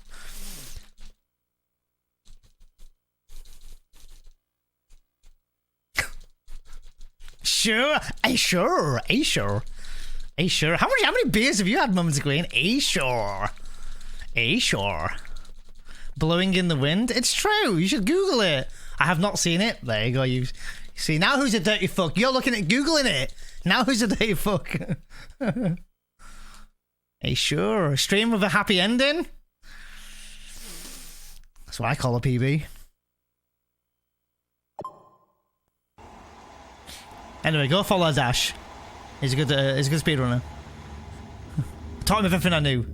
Sure. How many beers have you had, Mums Queen? Sure. Blowing in the wind? It's true. You should Google it. I have not seen it. There you go. You see, now who's a dirty fuck? You're looking at Googling it. Now who's a dirty fuck? Sure. A stream with a happy ending? That's what I call a PB. Anyway, go follow Dash. He's a good speedrunner. Taught him everything I knew.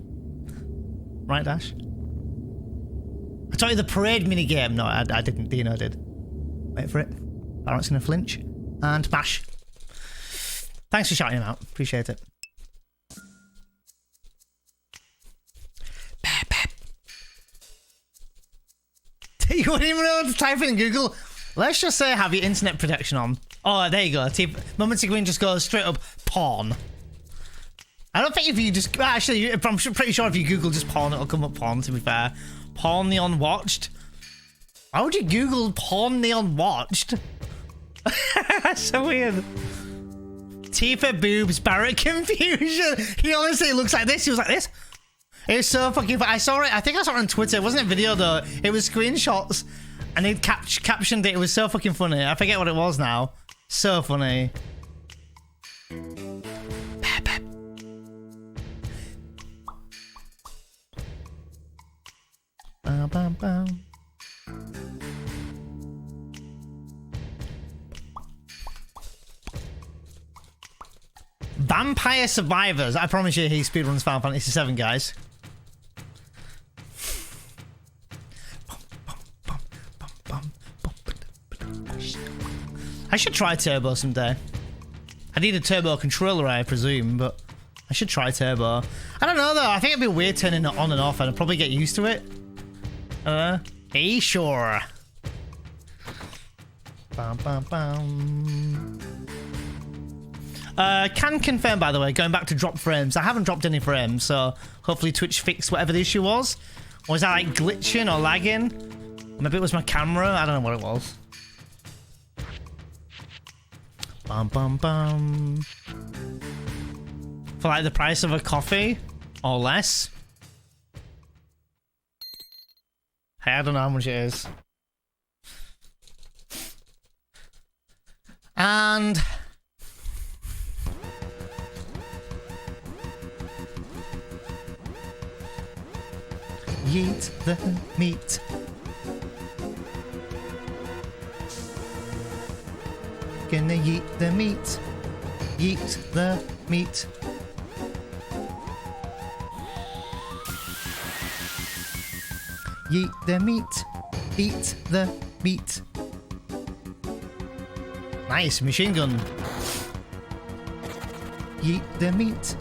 Right, Dash? I taught you the parade minigame. No, I didn't. Dino did. Wait for it. Barret's gonna flinch. And bash. Thanks for shouting him out. Appreciate it. You wouldn't even know how to type it in Google. Let's just say have your internet protection on. Oh, there you go. Momentary Queen just goes straight up porn. I don't think if you just actually, I'm pretty sure if you Google just porn, it'll come up porn. To be fair, porn the unwatched. Why would you Google porn the unwatched? That's so weird. Tifa boobs, Barret confusion. He honestly looks like this. He was like this. It was so fucking. I saw it. I think I saw it on Twitter. It wasn't a video though. It was screenshots, and they captioned it. It was so fucking funny. I forget what it was now. So funny. Bam, bam, bam. Vampire Survivors. I promise you he speedruns Final Fantasy VII, guys. I should try Turbo someday. I need a Turbo controller, I presume, but I should try Turbo. I don't know, though. I think it'd be weird turning it on and off, and I'd probably get used to it. I don't know. Hey, sure. Bam, bam, bam. Can confirm, by the way, going back to drop frames, I haven't dropped any frames, so hopefully Twitch fixed whatever the issue was. Or was that like glitching or lagging? Maybe it was my camera, I don't know what it was. Bum bum bum. For like the price of a coffee or less. Hey, I don't know how much it is. And yeet the meat. Gonna yeet the meat. Yeet the meat. Yeet the meat. Eat the meat. Nice machine gun. Yeet the meat.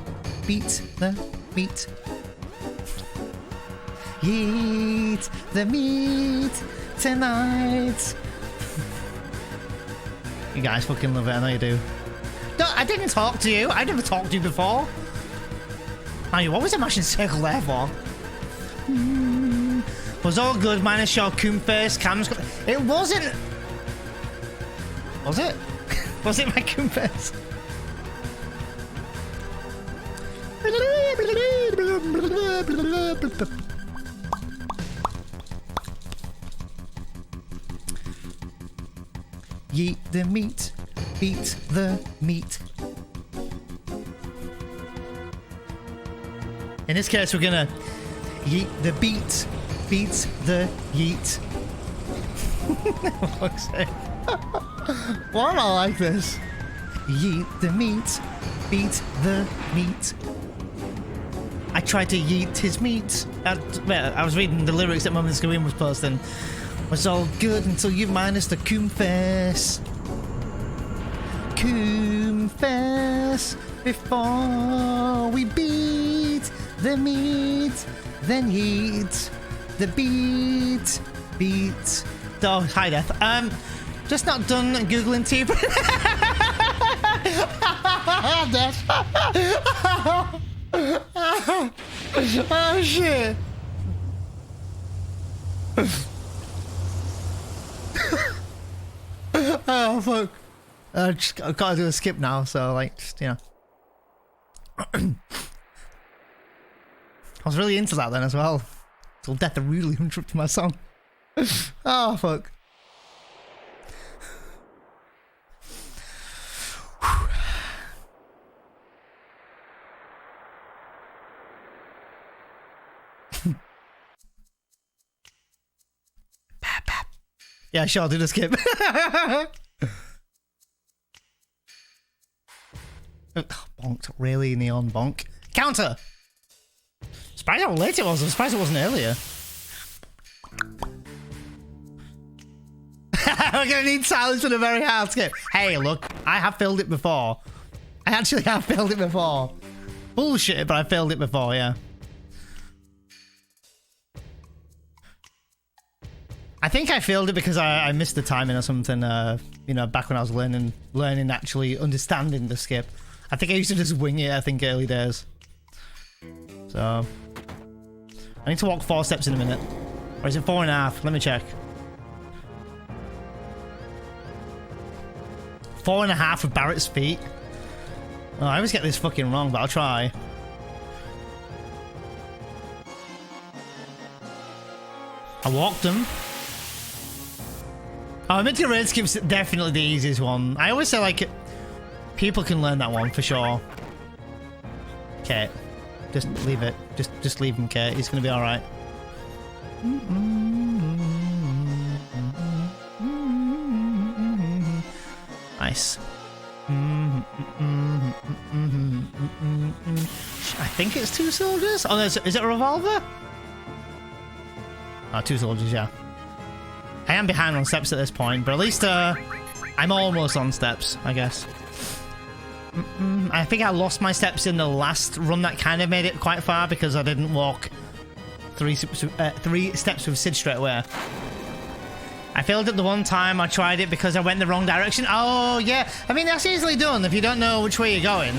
Beat the meat. Eat the meat tonight. You guys fucking love it, I know you do. No, I didn't talk to you. I never talked to you before. Oh, you always a mashing circle there for? Was all good, minus your coon face, cams. It wasn't. Was it? Was it my coon face? Yeet the meat, beat the meat. In this case, we're gonna yeet the beat, beat the yeet. For fuck's sake. Why do I like this? Yeet the meat, beat the meat. I tried to yeet his meat. I was reading the lyrics that Mum and Scream was posting. Was all good until you minus the coon face. Coon face. Before we beat the meat, then eat the beat. Beat. Oh, hi Death. Just not done googling Tifa. Death. Oh shit. Oh fuck. I've got to do a skip now, so like, just, you know. I was really into that then as well. Till Death really interrupted my song. Oh fuck. Yeah, sure, I'll do the skip. Bonked, really neon bonk. Counter! Surprised how late it was, I'm surprised it wasn't earlier. We're gonna need silence for the very hard skip. Hey, look, I have failed it before. I actually have failed it before. Bullshit, but I failed it before, yeah. I think I failed it because I missed the timing or something, you know, back when I was learning actually understanding the skip. I think I used to just wing it, I think, early days. So I need to walk 4 steps in a minute. Or is it 4.5? Let me check. 4.5 with Barret's feet. Oh, I always get this fucking wrong, but I'll try. I walked them. Oh, Minty Raid Skip's definitely the easiest one. I always say, like, people can learn that one for sure. Cait. Just leave it. Just leave him, Cait. He's gonna be alright. Nice. I think it's 2 soldiers. Oh, is it a revolver? Oh, 2 soldiers, yeah. I am behind on steps at this point, but at least I'm almost on steps, I guess. I think I lost my steps in the last run that kind of made it quite far because I didn't walk 3 steps with Sid straight away. I failed it the one time I tried it because I went the wrong direction. Oh, yeah. I mean, that's easily done if you don't know which way you're going.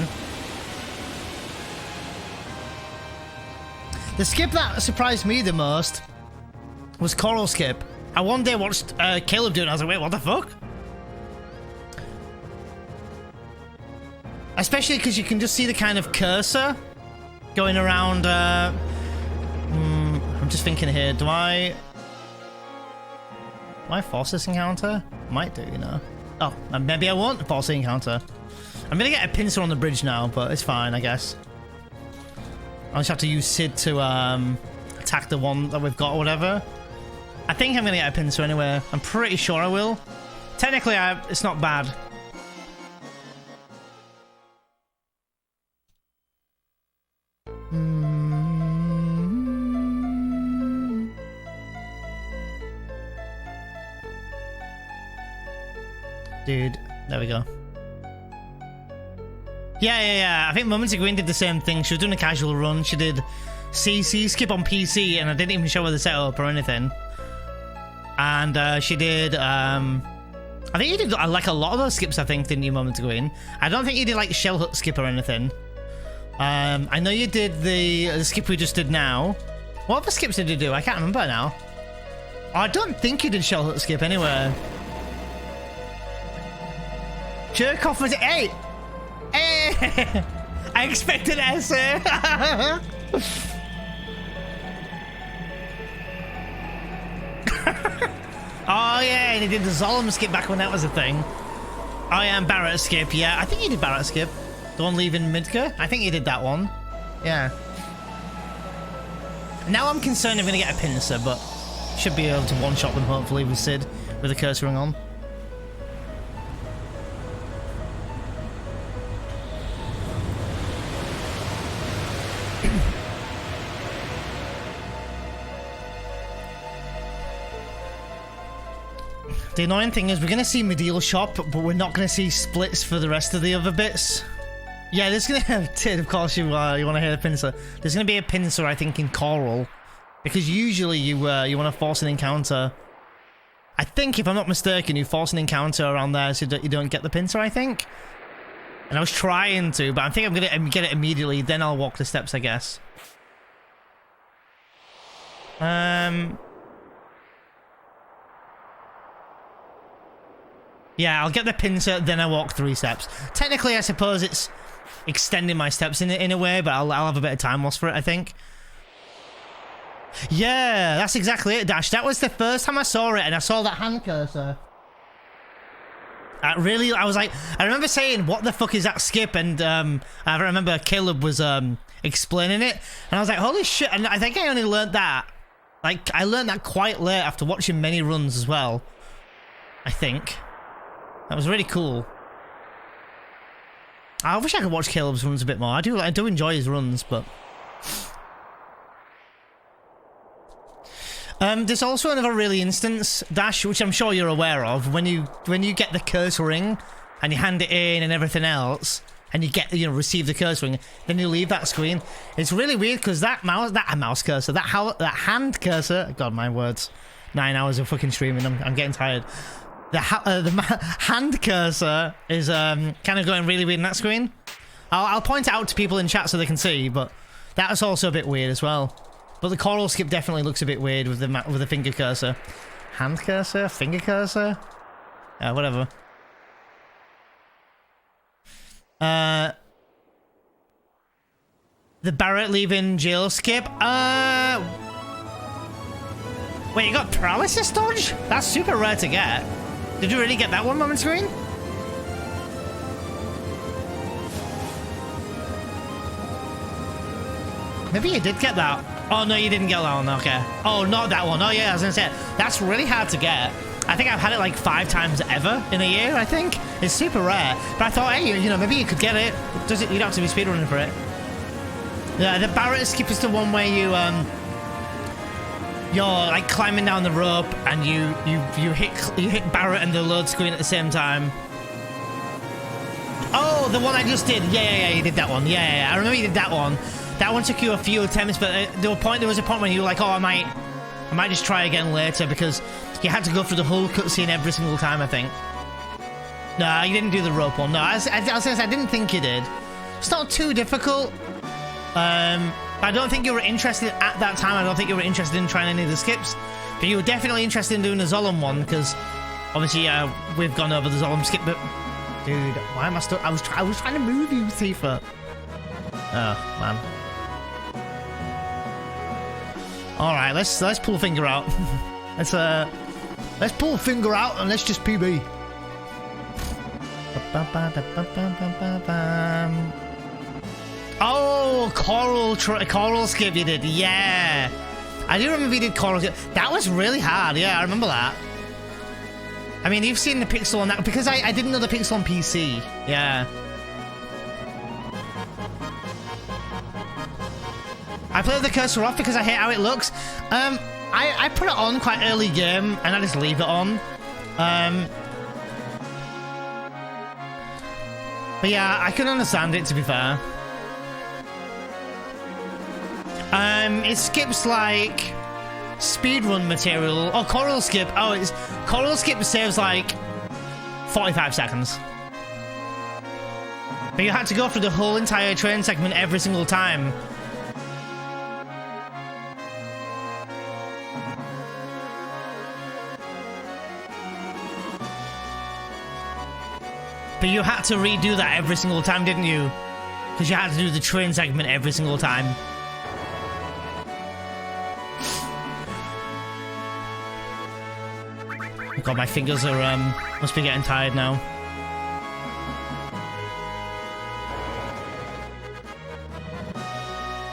The skip that surprised me the most was Coral Skip. I one day watched Caleb do it and I was like, wait, what the fuck? Especially because you can just see the kind of cursor going around. I'm just thinking here, do I force this encounter? Might do, you know. Oh, maybe I won't force the encounter. I'm gonna get a pincer on the bridge now, but it's fine, I guess. I'll just have to use Sid to attack the one that we've got or whatever. I think I'm gonna get a pincer anyway. I'm pretty sure I will. Technically, it's not bad. Dude, there we go. Yeah. I think Moments Green did the same thing. She was doing a casual run. She did CC skip on PC, and I didn't even show her the setup or anything. And she did. I think you did like a lot of those skips. I think didn't you, Moments Green? I don't think you did like Shell Hut skip or anything. I know you did the skip we just did now. What other skips did you do? I can't remember now. I don't think you did Shell Hut skip anyway. Jerk off was it? Hey! Hey! I expected an essay. Oh yeah, and he did the Zolom skip back when that was a thing. Oh yeah, and Barret skip, yeah. I think he did Barret skip. The one leaving Midgar? I think he did that one. Yeah. Now I'm concerned I'm gonna get a pincer, but should be able to one-shot them hopefully with Sid with the cursor ring on. The annoying thing is we're going to see Medial Shop, but we're not going to see splits for the rest of the other bits. Yeah, there's going to have, of course, you want to hear the pincer. There's going to be a pincer, I think, in Coral. Because usually you want to force an encounter. I think, if I'm not mistaken, you force an encounter around there so that you don't get the pincer, I think. And I was trying to, but I think I'm going to get it immediately, then I'll walk the steps, I guess. Yeah, I'll get the pincer, then I walk 3 steps. Technically, I suppose it's extending my steps in a way, but I'll have a bit of time lost for it, I think. Yeah, that's exactly it, Dash. That was the first time I saw it, and I saw that hand cursor. I was like, I remember saying, what the fuck is that skip? And I remember Caleb was explaining it, and I was like, holy shit, and I think I only learned that. Like, I learned that quite late after watching many runs as well. I think. That was really cool. I wish I could watch Caleb's runs a bit more. I do enjoy his runs, but... there's also another really instance, Dash, which I'm sure you're aware of, when you get the cursor ring and you hand it in and everything else, and you receive the cursor ring, then you leave that screen. It's really weird because that mouse cursor, that hand cursor, God, my words, 9 hours of fucking streaming, I'm getting tired. The hand cursor is kind of going really weird in that screen. I'll point it out to people in chat so they can see, but That was also a bit weird as well. But the coral skip definitely looks a bit weird with the finger cursor. Hand cursor? Finger cursor? Yeah, whatever. The Barret leaving jail skip? Wait, you got paralysis dodge? That's super rare to get. Did you really get that one on screen? Maybe you did get that. Oh, no, you didn't get that one. Okay. Oh, not that one. Oh, yeah, I was going to say, that's really hard to get. I think I've had it like 5 times ever in a year, I think. It's super rare. But I thought, hey, you know, maybe you could get it. You don't have to be speedrunning for it. Yeah, the Barret skip is the one where you're like climbing down the rope and you hit Barret and the load screen at the same time. Oh, the one I just did. Yeah, you did that one. Yeah, I remember you did that one. That one took you a few attempts, but there was a point when you were like, oh, I might just try again later, because you had to go through the whole cutscene every single time, I think. No, you didn't do the rope one. No, I didn't think you did. It's not too difficult. I don't think you were interested at that time. I don't think you were interested in trying any of the skips, but you were definitely interested in doing the Zolom one, because obviously we've gone over the Zolom skip. But dude, why am I still? I was trying to move you, Tifa. Oh man. All right, let's pull a finger out. Let's pull a finger out and let's just PB. Oh, coral skip you did. Yeah, I do remember you did coral skip. That was really hard. Yeah, I remember that. I mean, you've seen the pixel on that, because I didn't know the pixel on PC. Yeah. I played the cursor off because I hate how it looks. I put it on quite early game and I just leave it on. But yeah, I can understand it, to be fair. It skips like speedrun material. Oh, coral skip. Oh, it's coral skip saves like 45 seconds. But you had to go through the whole entire train segment every single time. But you had to redo that every single time, didn't you? Because you had to do the train segment every single time. Oh God, my fingers are must be getting tired now.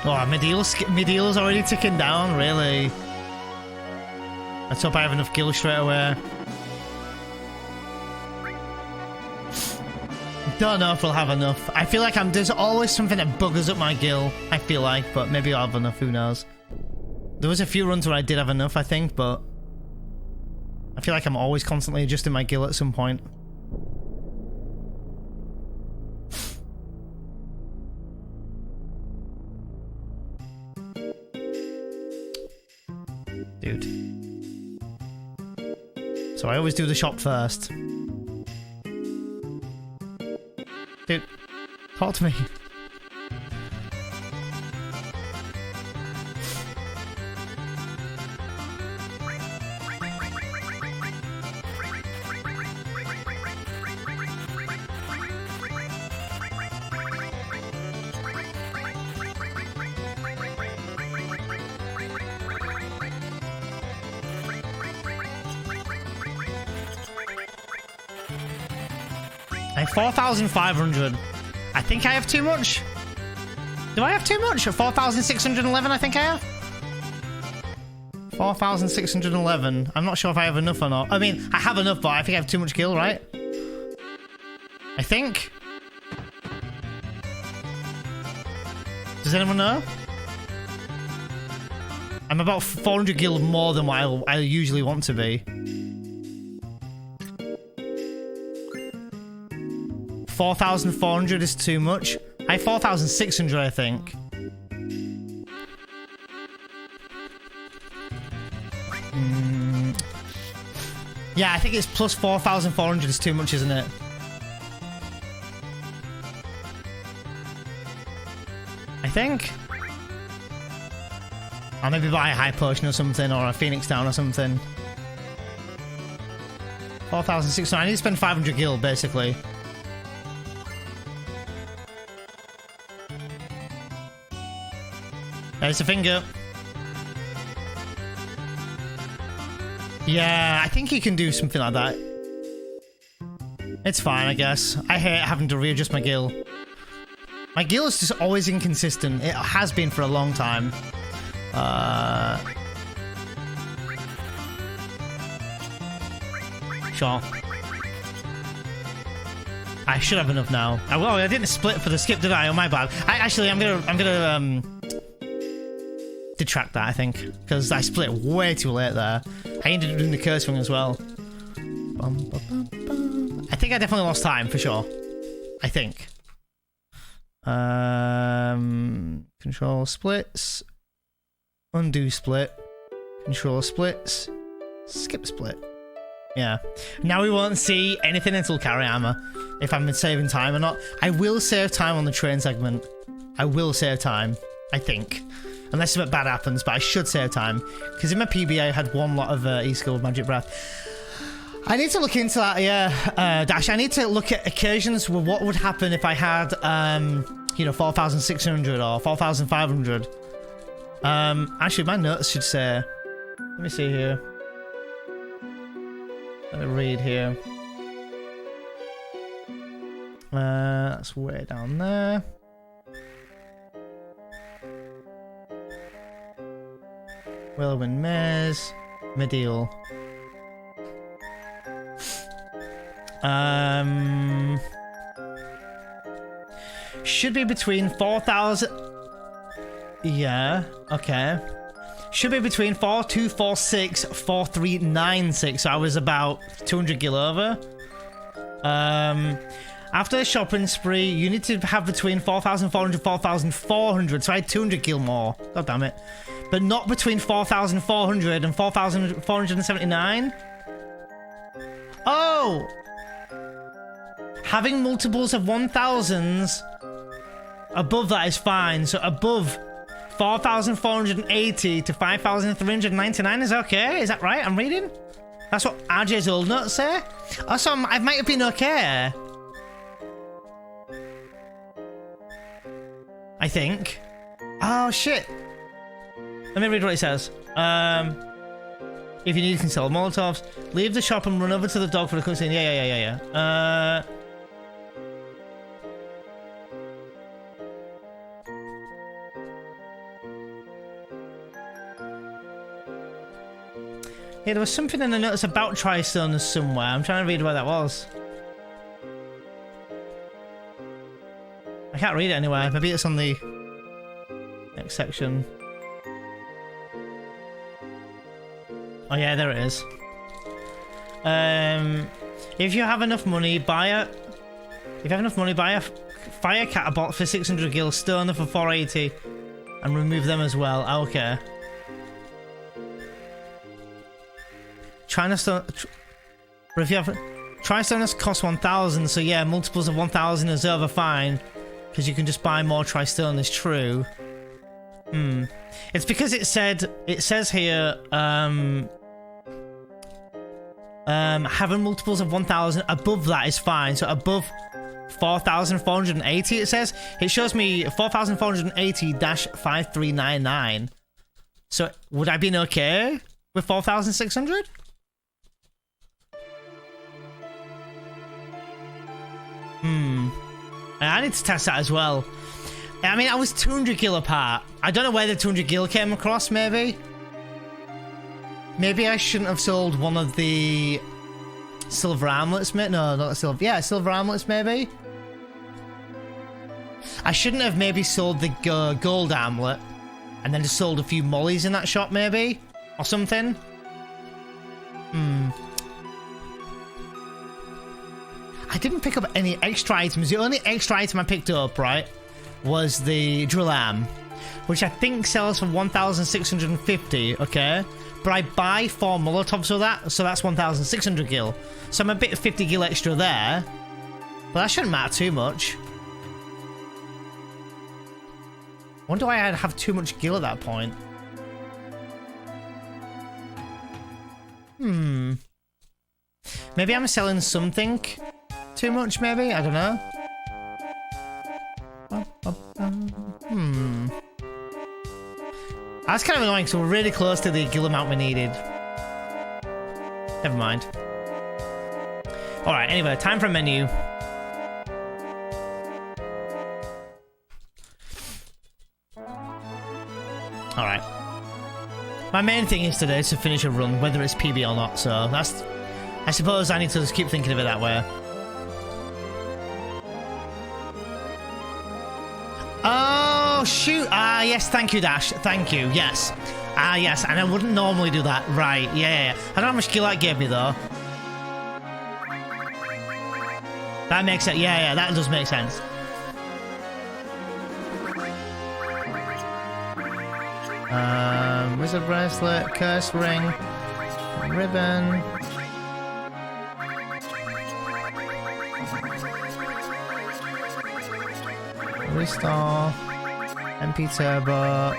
Oh, Medial's already ticking down, really. Let's hope I have enough kills straight away. Don't know if we'll have enough. I feel like there's always something that buggers up my gill, I feel like, but maybe I'll have enough, who knows. There was a few runs where I did have enough, I think, but I feel like I'm always constantly adjusting my gill at some point. Dude. So I always do the shop first. Dude, talk to me. I have 4,500. I think I have too much. Do I have too much? 4,611 I think I have? 4,611. I'm not sure if I have enough or not. I mean, I have enough, but I think I have too much kill, right? I think. Does anyone know? I'm about 400 gil more than what I usually want to be. 4,400 is too much. I have 4,600, I think. Yeah, I think it's plus 4,400 is too much, isn't it? I think. Or maybe buy a high potion or something, or a phoenix down or something. 4,600. I need to spend 500 gil, basically. There's a finger. Yeah, I think you can do something like that. It's fine, I guess. I hate having to readjust my gil. My gil is just always inconsistent. It has been for a long time. Sure. I should have enough now. Oh, I didn't split for the skip, did I? Oh, my bad. I'm gonna detract that, I think, because I split way too late there. I ended up doing the curse thing as well. I think I definitely lost time for sure. I think. Control splits. Undo split. Control splits. Skip split. Yeah. Now we won't see anything until carry armor. If I'm saving time or not. I will save time on the train segment. I will save time. I think. Unless something bad happens, but I should save time. Because in my PB I had one lot of E-skill with Magic Breath. I need to look into that, yeah. Dash, I need to look at occasions where what would happen if I had, you know, 4,600 or 4,500. Actually, my notes should say... Let me see here. Let me read here. That's way down there. Whirlwind Maze. Medial. Should be between 4,000. Yeah, okay. Should be between 4,246, 4,396. So I was about 200 gil over. After the shopping spree, you need to have between 4,400 4,400. So I had 200 gil more. God damn it. But not between 4,400 and 4,479. Oh! Having multiples of 1,000s above that is fine. So above 4,480 to 5,399 is okay. Is that right? I'm reading? That's what RJ's old notes say. Also, I might have been okay. I think. Oh, shit. Let me read what it says. If you need, you can sell Molotovs. Leave the shop and run over to the dog for the cutscene. Yeah. Yeah, there was something in the notes about Tristones somewhere. I'm trying to read where that was. I can't read it anywhere. Maybe it's on the next section. Oh yeah, there it is. If you have enough money, buy a fire catapult for 600 gil, stoner for 480, and remove them as well. Okay. But if you have Tristoners cost 1,000, so yeah, multiples of 1,000 is over fine, because you can just buy more Tristoners. True. It's because it says here, having multiples of 1,000 above that is fine. So above 4,480, it shows me 4,480-5399. So would I be okay with 4,600? I need to test that as well. I mean, I was 200 gil apart. I don't know where the 200 gil came across, maybe. Maybe I shouldn't have sold one of the silver armlets, mate. No, not silver. Yeah, silver armlets, maybe. I shouldn't have maybe sold the gold armlet and then just sold a few mollies in that shop, maybe? Or something? I didn't pick up any extra items. The only extra item I picked up, right, was the drill arm, which I think sells for 1,650, okay? But I buy 4 Molotovs for that, so that's 1,600 gil. So I'm a bit of 50 gil extra there. But that shouldn't matter too much. I wonder why I'd have too much gil at that point. Maybe I'm selling something too much, maybe? I don't know. That's kind of annoying, so we're really close to the gil amount we needed. Never mind. Alright, anyway, time for a menu. Alright. My main thing is today is to finish a run, whether it's PB or not, so that's... I suppose I need to just keep thinking of it that way. Oh, shoot! Ah, yes, thank you, Dash. Thank you, yes. Ah, yes, and I wouldn't normally do that. Right, yeah. I don't know how much skill that gave me, though. That makes sense. Yeah, that does make sense. Wizard bracelet, curse ring, ribbon. Restore, MP Turbo,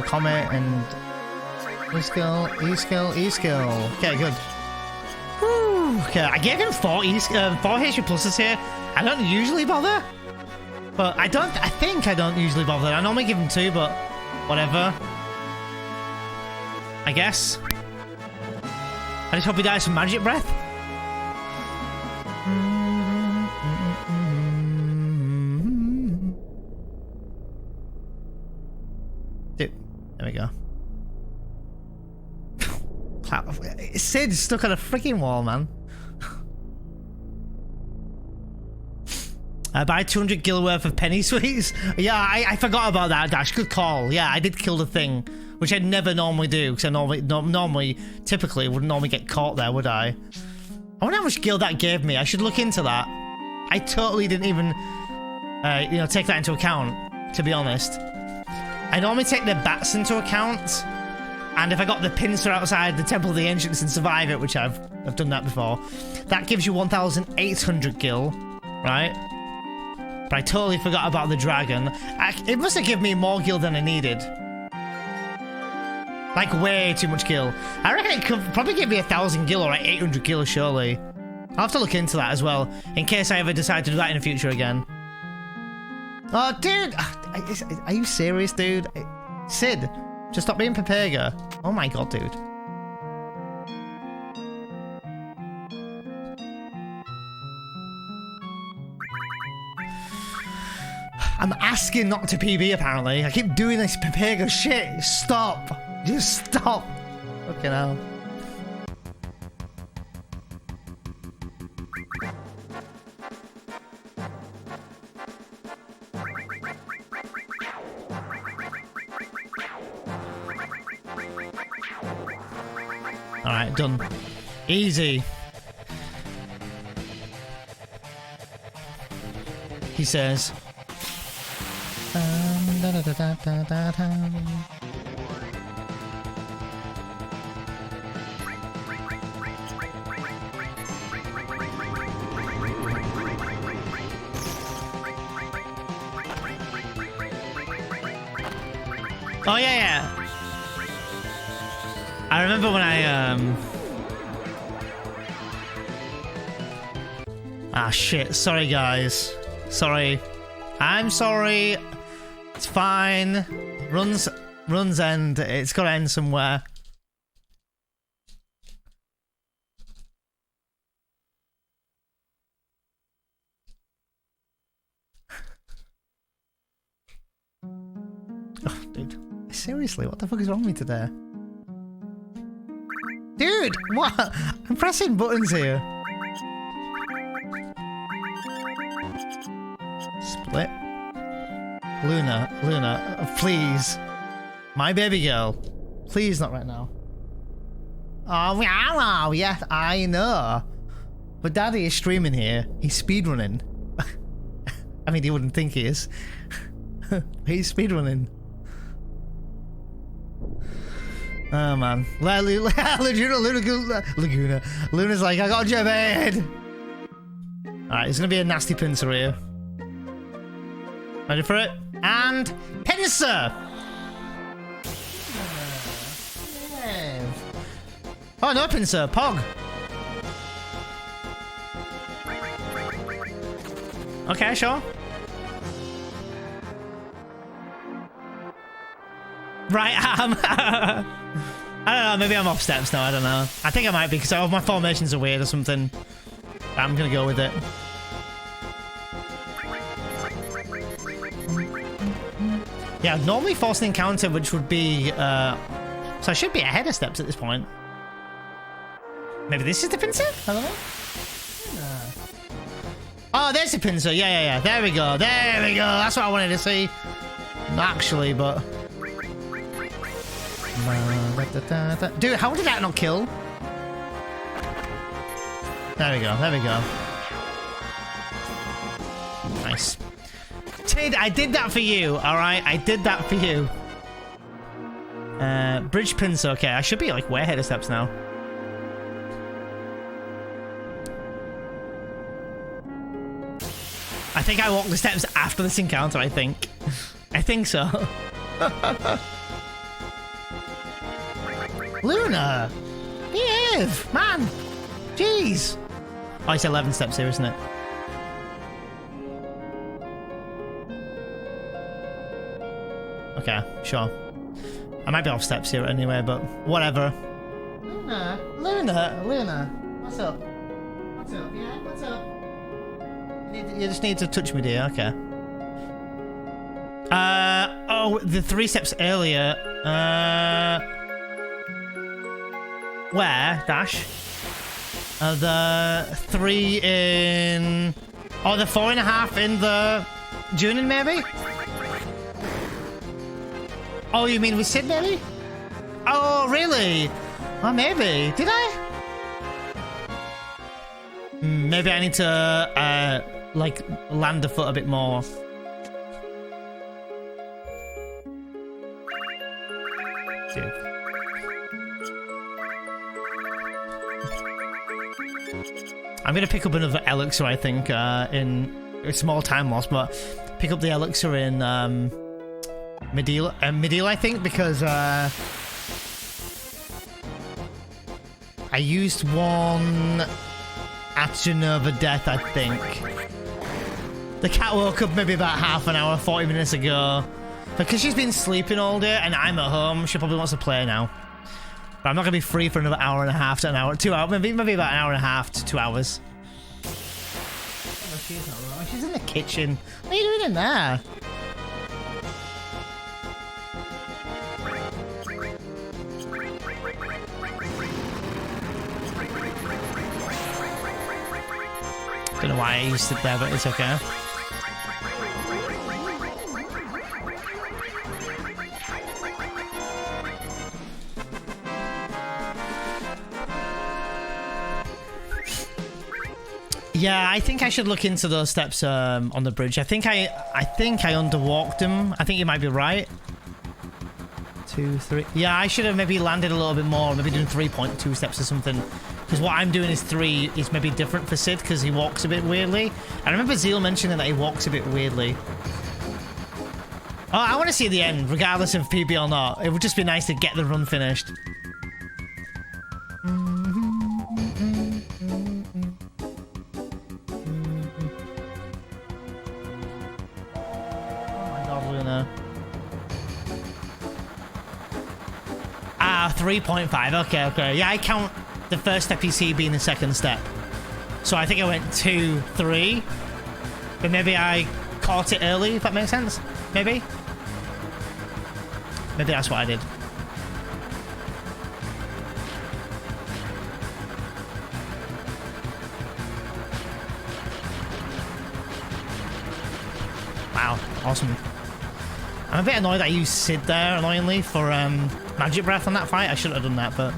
Comet, and E-skill. Okay, good. Whew. Okay, I gave him 4 HP pluses here. I don't usually bother, but I think I don't usually bother. I normally give him 2, but whatever. I guess. I just hope he dies from magic breath. Dude, there we go. Sid's stuck on a freaking wall, man. Buy 200 gil worth of penny sweets. Yeah, I forgot about that, Dash. Good call. Yeah, I did kill the thing, which I'd never normally do, because I typically wouldn't normally get caught there, would I? I wonder how much gil that gave me. I should look into that. I totally didn't even, take that into account, to be honest. I normally take the bats into account, and if I got the pincer outside the Temple of the Ancients and survive it, which I've done that before, that gives you 1,800 gil, right? But I totally forgot about the dragon. It must have given me more gil than I needed. Like, way too much gil. I reckon it could probably give me 1,000 gil or like 800 gil, surely. I'll have to look into that as well, in case I ever decide to do that in the future again. Oh, dude! Are you serious, dude? Sid, just stop being Pepega. Oh my god, dude. I'm asking not to PB, apparently. I keep doing this Pepega shit. Stop. Just stop. Fucking hell. Alright, done. Easy. He says. Oh yeah. I remember when Ah shit, sorry guys. Sorry. I'm sorry. It's fine. Runs end. It's gotta end somewhere. Oh, dude. Seriously, what the fuck is wrong with me today? Dude, what? I'm pressing buttons here. Split. Luna, please. My baby girl. Please, not right now. Oh, wow, yeah, I know. But Daddy is streaming here. He's speedrunning. I mean, he wouldn't think he is. He's speedrunning. Oh, man. Luna's like, I got your bed. Alright, it's gonna be a nasty pincer here. Ready for it? And pincer! Oh, no pincer. Pog. Okay, sure. Right, I don't know, maybe I'm off steps now, I don't know. I think I might be, because my formations are weird or something. I'm gonna go with it. Yeah, normally force an encounter, which would be, so I should be ahead of steps at this point. Maybe this is the pincer? I don't know. Oh, there's the pincer. Yeah. There we go. There we go. That's what I wanted to see. Not actually, but... Dude, how did that not kill? There we go. There we go. Nice. Tid, I did that for you, alright? I did that for you. Bridge pincer. Okay, I should be like way ahead of steps now. I think I walked the steps after this encounter, I think. I think so. Luna! Behave! Man! Jeez! Oh, it's 11 steps here, isn't it? Okay, sure. I might be off steps here anyway, but whatever. Luna! What's up? What's up? Yeah, what's up? You just need to touch me, dear. Okay. Oh, the 3 steps earlier. Where? Dash? The 3 in... Oh, the 4.5 in the... Junin, maybe? Oh, you mean with Sid, maybe? Oh, really? Oh, maybe. Did I? Maybe I need to, like, land the foot a bit more. Dude. I'm gonna pick up another elixir, I think, in a small time loss, but pick up the elixir in Medieval, I think, because I used one at Genova Death, I think. The cat woke up maybe about half an hour, 40 minutes ago. Because she's been sleeping all day and I'm at home, she probably wants to play now. But I'm not going to be free for another hour and a half to an hour, 2 hours, maybe about an hour and a half to 2 hours. Oh, she's not wrong. She's in the kitchen. What are you doing in there? Don't know why I used it there, but it's okay. Yeah, I think I should look into those steps on the bridge. I think I underwalked them. I think you might be right. 2, 3. Yeah, I should have maybe landed a little bit more. Maybe doing 3.2 steps or something. Because what I'm doing is 3 is maybe different for Sid because he walks a bit weirdly. I remember Zeal mentioning that he walks a bit weirdly. Oh, I want to see the end, regardless of PB or not. It would just be nice to get the run finished. Oh my god, Luna. Ah, 3.5. Okay. Yeah, I count the first step you see being the second step. So I think I went 2, 3. But maybe I caught it early, if that makes sense. Maybe? Maybe that's what I did. Wow, awesome. I'm a bit annoyed that I used Sid there, annoyingly, for Magic Breath on that fight. I shouldn't have done that, but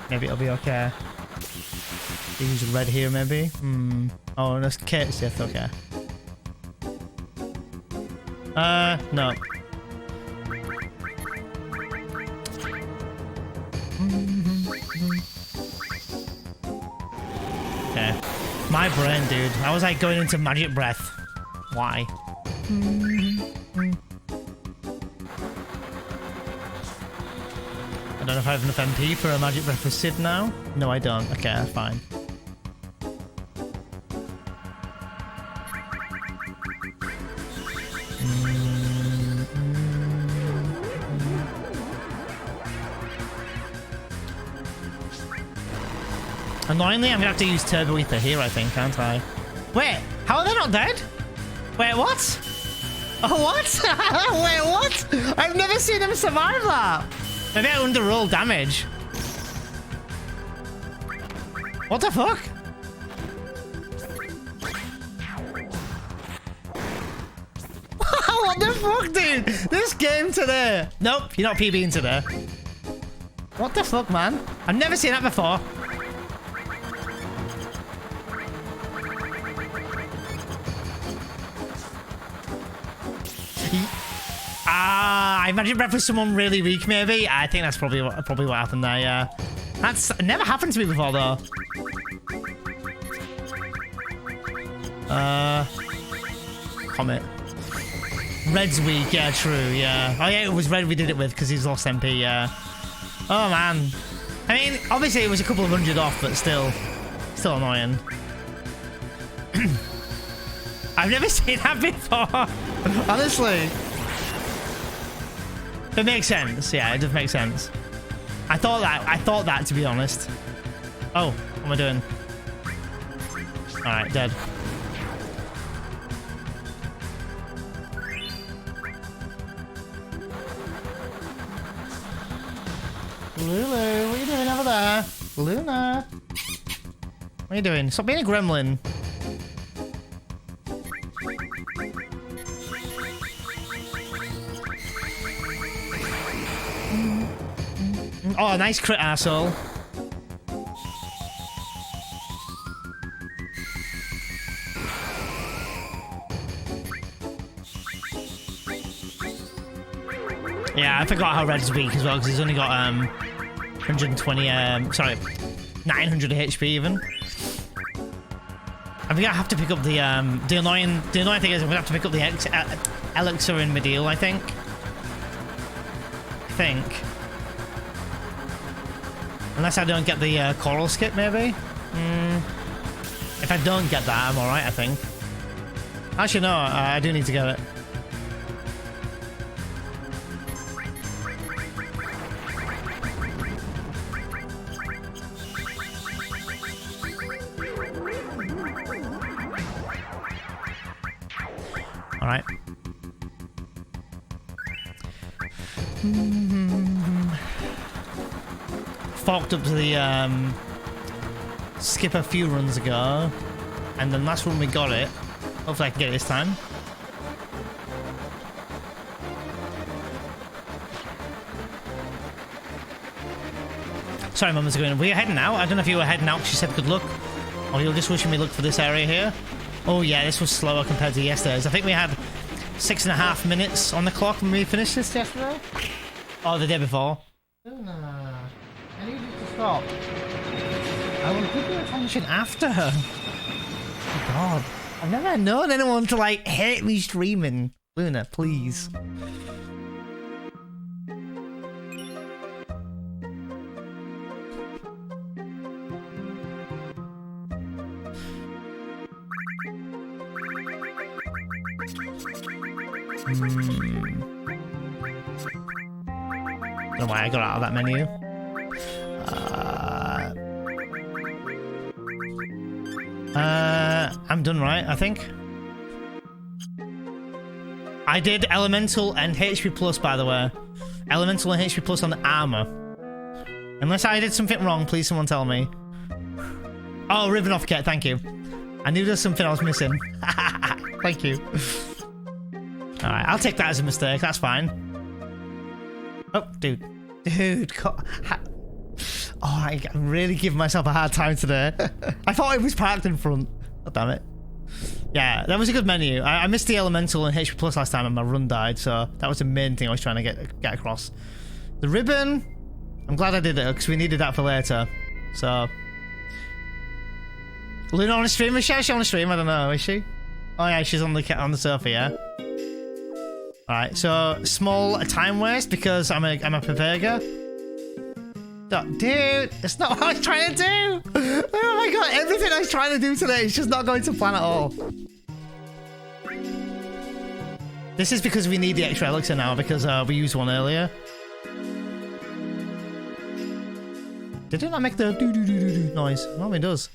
maybe it'll be okay. Use red here, maybe? Oh, that's Cait Sith, okay. No. Okay. My brain, dude. I was like going into Magic Breath. Why? I don't know if I have enough MP for a magic breath for Sid now. No, I don't. Okay, that's fine. Annoyingly, I'm gonna have to use Turbo Ether here, I think, can't I? Wait, how are they not dead? Wait, what? Oh, what? Wait, what? I've never seen him survive that. Maybe I underrolled damage. What the fuck? What the fuck, dude? This game today. Nope, you're not PBing today. What the fuck, man? I've never seen that before. I imagine breath with someone really weak, maybe. I think that's probably what happened there. Yeah, that's never happened to me before, though. Comet. Red's weak. Yeah, true. Yeah. Oh yeah, it was Red we did it with because he's lost MP. Yeah. Oh man. I mean, obviously it was a couple of hundred off, but still annoying. I've never seen that before. Honestly. It makes sense. Yeah, it does make sense. I thought that, to be honest. Oh, what am I doing? Alright, dead. Lulu, what are you doing over there? Luna. What are you doing? Stop being a gremlin. Oh, nice crit, asshole. Yeah, I forgot how Red's weak as well, because he's only got 120, sorry, 900 HP even. I think I have to pick up the annoying thing is I'm gonna have to pick up the elixir in Medial, I think. Unless I don't get the coral skip, maybe? If I don't get that, I'm alright, I think. Actually, no, I do need to get it. Alright. Forked up to the skip a few runs ago, and then last run we got it. Hopefully I can get it this time. Sorry, Mum was going, were you heading out? I don't know if you were heading out, she said good luck. Or you're just wishing me luck for this area here. Oh yeah, this was slower compared to yesterday's. I think we had 6.5 minutes on the clock when we finished this yesterday. Oh, the day before. I need you to stop. I will give you attention after her. Oh god. I've never known anyone to like hate me streaming. Luna, please. Don't know why I got out of that menu. I'm done, right? I think. I did Elemental and HP Plus, by the way. Elemental and HP Plus on the armour. Unless I did something wrong, please someone tell me. Oh, ribbon off kit, thank you. I knew there was something I was missing. Thank you. Alright, I'll take that as a mistake, that's fine. Oh, dude. Dude, oh, I'm really giving myself a hard time today. I thought it was parked in front. Oh, damn it. Yeah, that was a good menu. I missed the Elemental and HP Plus last time and my run died, so that was the main thing I was trying to get across. The ribbon, I'm glad I did it, because we needed that for later. So... Luna on the stream? Is she actually on the stream? I don't know, is she? Oh yeah, she's on the sofa, yeah? Alright, so small time waste because I'm a Perverga. Dude, it's not what I was trying to do. Oh my god, everything I was trying to do today is just not going to plan at all. This is because we need the extra elixir now because we used one earlier. Did it not make the doo-doo-doo-doo noise? No, it does.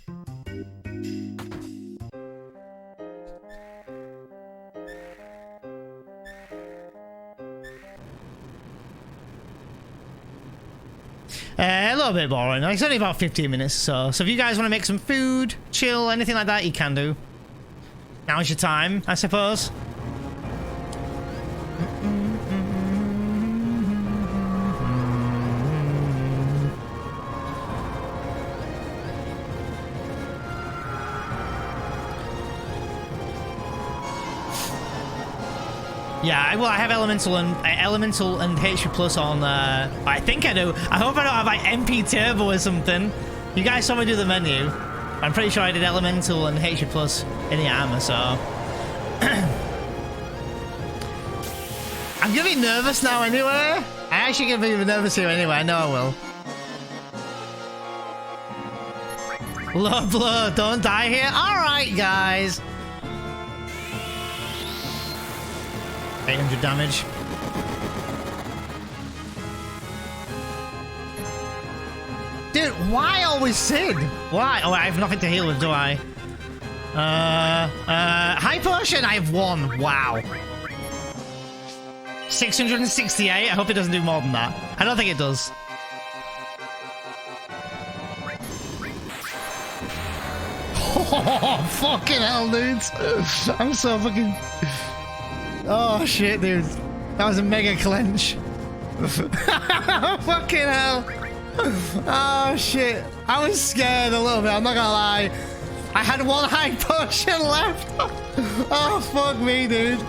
A little bit boring. It's only about 15 minutes or so. So if you guys want to make some food, chill, anything like that, you can do. Now's your time, I suppose. Yeah, well, I have elemental and HP plus on. I think I do. I hope I don't have like MP turbo or something. You guys saw me do the menu. I'm pretty sure I did elemental and HP plus in the armor. So I'm gonna be nervous now anyway. I actually gonna be nervous here anyway. I know I will. Low blow, don't die here. All right, guys. 800 damage. Dude, why always Sid? Why? Oh, I have nothing to heal with, do I? High potion, I have 1. Wow. 668. I hope it doesn't do more than that. I don't think it does. Oh, fucking hell, dudes. I'm so fucking... Oh shit, dude. That was a mega clench. Fucking hell. Oh shit. I was scared a little bit, I'm not gonna lie. I had 1 high potion left. Oh fuck me, dude.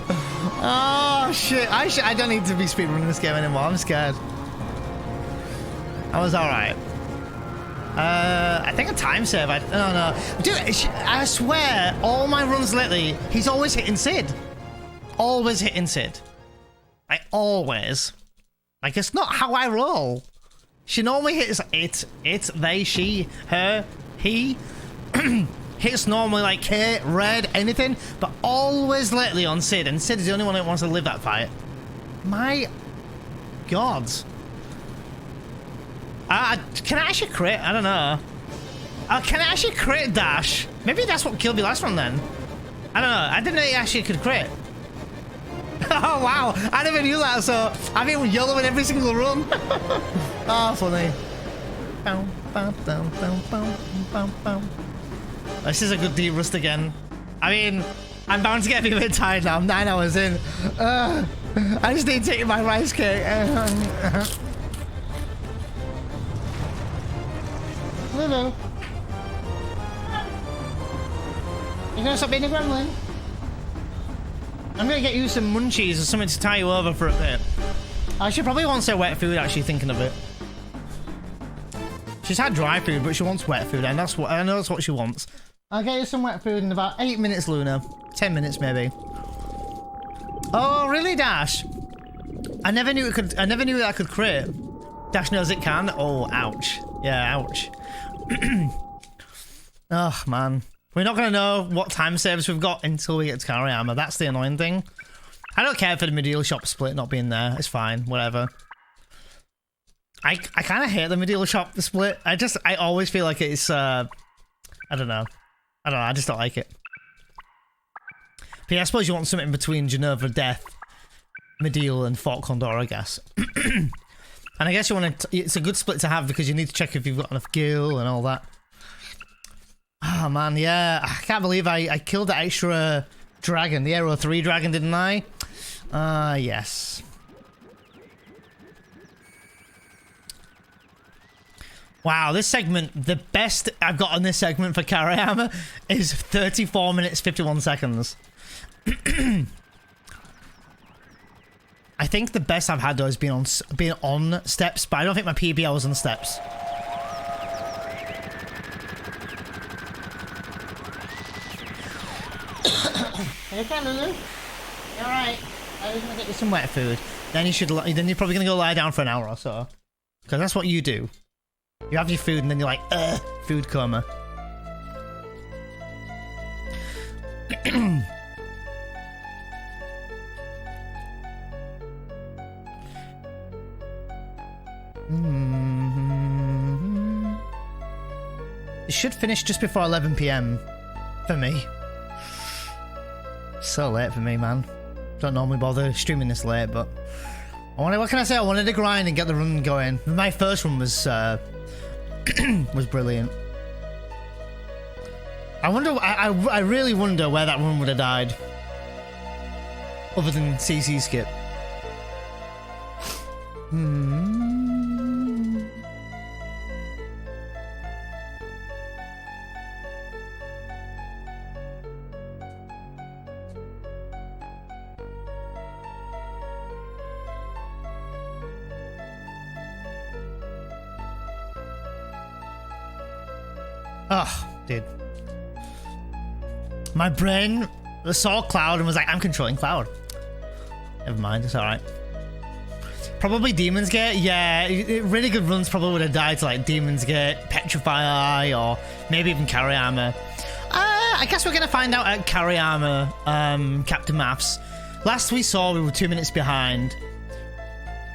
Oh shit. I don't need to be speedrunning this game anymore. I'm scared. I was alright. I think a time save. I don't know. Dude, I swear, all my runs lately, he's always hitting Sid. Always hitting Sid. I always. Like, it's not how I roll. She normally hits it, they, she, her, he. Hits normally like Cait, Red, anything. But always lately on Sid. And Sid is the only one that wants to live that fight. My God. Can I actually crit? I don't know. Can I actually crit dash? Maybe that's what killed me last one then. I don't know. I didn't know you actually could crit. Oh wow, I never knew that, so I've been yellow in every single run. Oh, funny. This is a good deep rust again. I mean, I'm bound to get a bit tired now. I'm 9 hours in. I just need to take my rice cake. Lulu. You gonna stop being a gremlin? I'm gonna get you some munchies or something to tie you over for a bit. I should probably want some wet food, actually, thinking of it. She's had dry food, but she wants wet food, and that's what I know that's what she wants. I'll get you some wet food in about 8 minutes, Luna. 10 minutes, maybe. Oh, really, Dash? I never knew it could. I never knew that I could crit. Dash knows it can. Oh, ouch. Yeah, ouch. Oh man. We're not going to know what time saves we've got until we get to carry armor. That's the annoying thing. I don't care for the medieval shop split not being there. It's fine. Whatever. I kind of hate the medieval shop split. I always feel like it's, I don't know. I just don't like it. But yeah, I suppose you want something between Genova Death, Medieval, and Fort Condor, I guess. And I guess you want to... It's a good split to have because you need to check if you've got enough gil and all that. Oh man, yeah. I can't believe I killed that extra dragon, the Aero 3 dragon, didn't I? Yes. Wow, this segment, the best I've got on this segment for carry armor is 34 minutes, 51 seconds. I think the best I've had though is being on steps, but I don't think my PBL was on steps. Okay, Lulu. You alright? I was gonna get you some wet food. Then you should. Then you're probably gonna go lie down for an hour or so, because that's what you do. You have your food and then you're like, food coma. It should finish just before 11 PM for me. So late for me, man. Don't normally bother streaming this late, but what can I say? I wanted to grind and get the run going. My first one was was brilliant. I wonder. I really wonder where that run would have died, other than CC skip. Oh, dude. My brain saw Cloud and was like, I'm controlling Cloud. Never mind, it's alright. Probably Demon's Gate. Yeah, really good runs probably would have died to like Demon's Gate, Petrify, or maybe even Carry Armour. I guess we're going to find out at Carry Armour, Captain Maths. Last we saw, we were 2 minutes behind.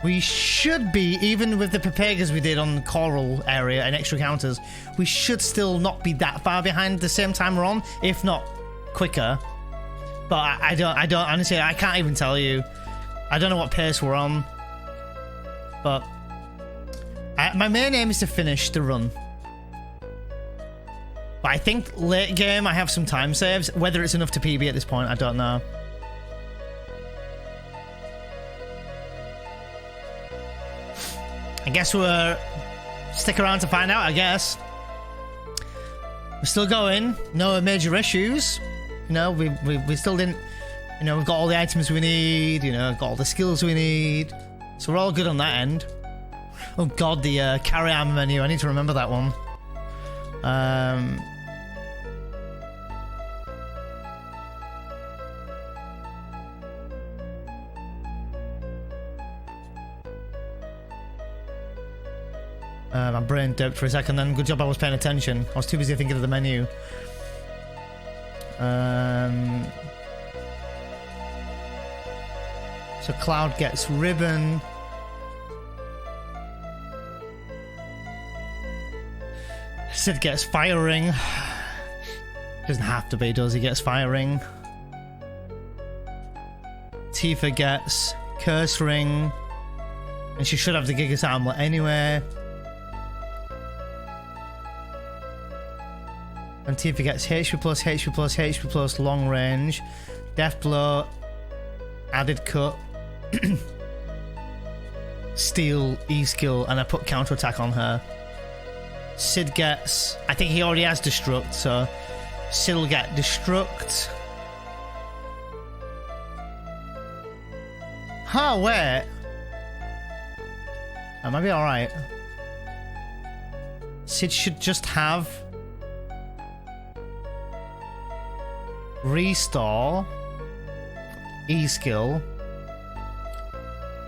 We should be, even with the Papagas we did on the Coral area and extra counters, we should still not be that far behind the same time we're on, if not quicker. But I don't honestly, I can't even tell you. I don't know what pace we're on. But my main aim is to finish the run. But I think late game I have some time saves. Whether it's enough to PB at this point, I don't know. I guess we'll stick around to find out, I guess. We're still going. No major issues. You know, we still didn't... You know, we've got all the items we need. You know, got all the skills we need. So we're all good on that end. Oh god, the carry armor menu. I need to remember that one. My brain doped for a second then. Good job I was paying attention. I was too busy thinking of the menu. So Cloud gets ribbon. Sid gets fire ring. Doesn't have to be, does he? Gets fire ring. Tifa gets curse ring. And she should have the Gigas armlet anyway. And Tifa gets HP plus, HP plus, HP plus, long range. Death blow. Added cut. Steal, E-skill, and I put counter attack on her. Sid gets... I think he already has destruct, so Sid will get destruct. Oh, wait. That might be alright. Sid should just have... Restore. E-skill.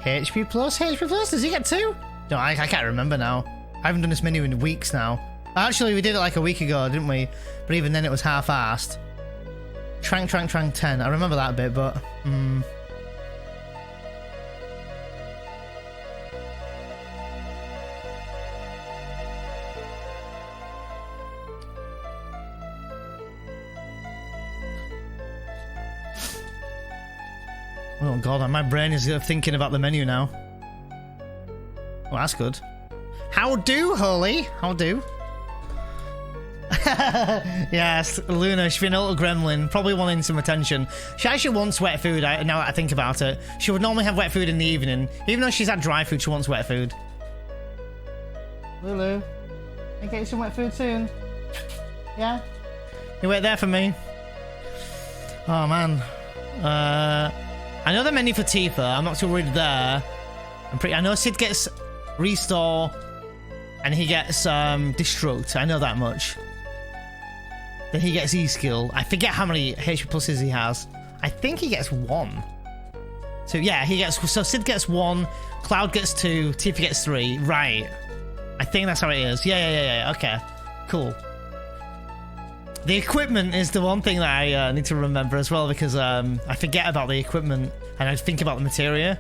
HP plus? HP plus? Does he get 2? No, I can't remember now. I haven't done this menu in weeks now. Actually, we did it like a week ago, didn't we? But even then it was half-assed. Trank 10. I remember that bit, but... Oh god, my brain is thinking about the menu now. Well, that's good. How do, Holy? How do? Yes, Luna, she's been a little gremlin, probably wanting some attention. She actually wants wet food, now that I think about it. She would normally have wet food in the evening. Even though she's had dry food, she wants wet food. Lulu, can I get you some wet food soon? Yeah? You wait there for me? Oh, man. I know the menu for Tifa. I'm not too worried there. I know Sid gets restore, and he gets destruct. I know that much. Then he gets E-skill. I forget how many HP pluses he has. I think he gets 1. So yeah, he gets. So Sid gets 1, Cloud gets 2, Tifa gets 3. Right. I think that's how it is. Yeah. Okay, cool. The equipment is the one thing that I need to remember as well, because I forget about the equipment and I think about the materia.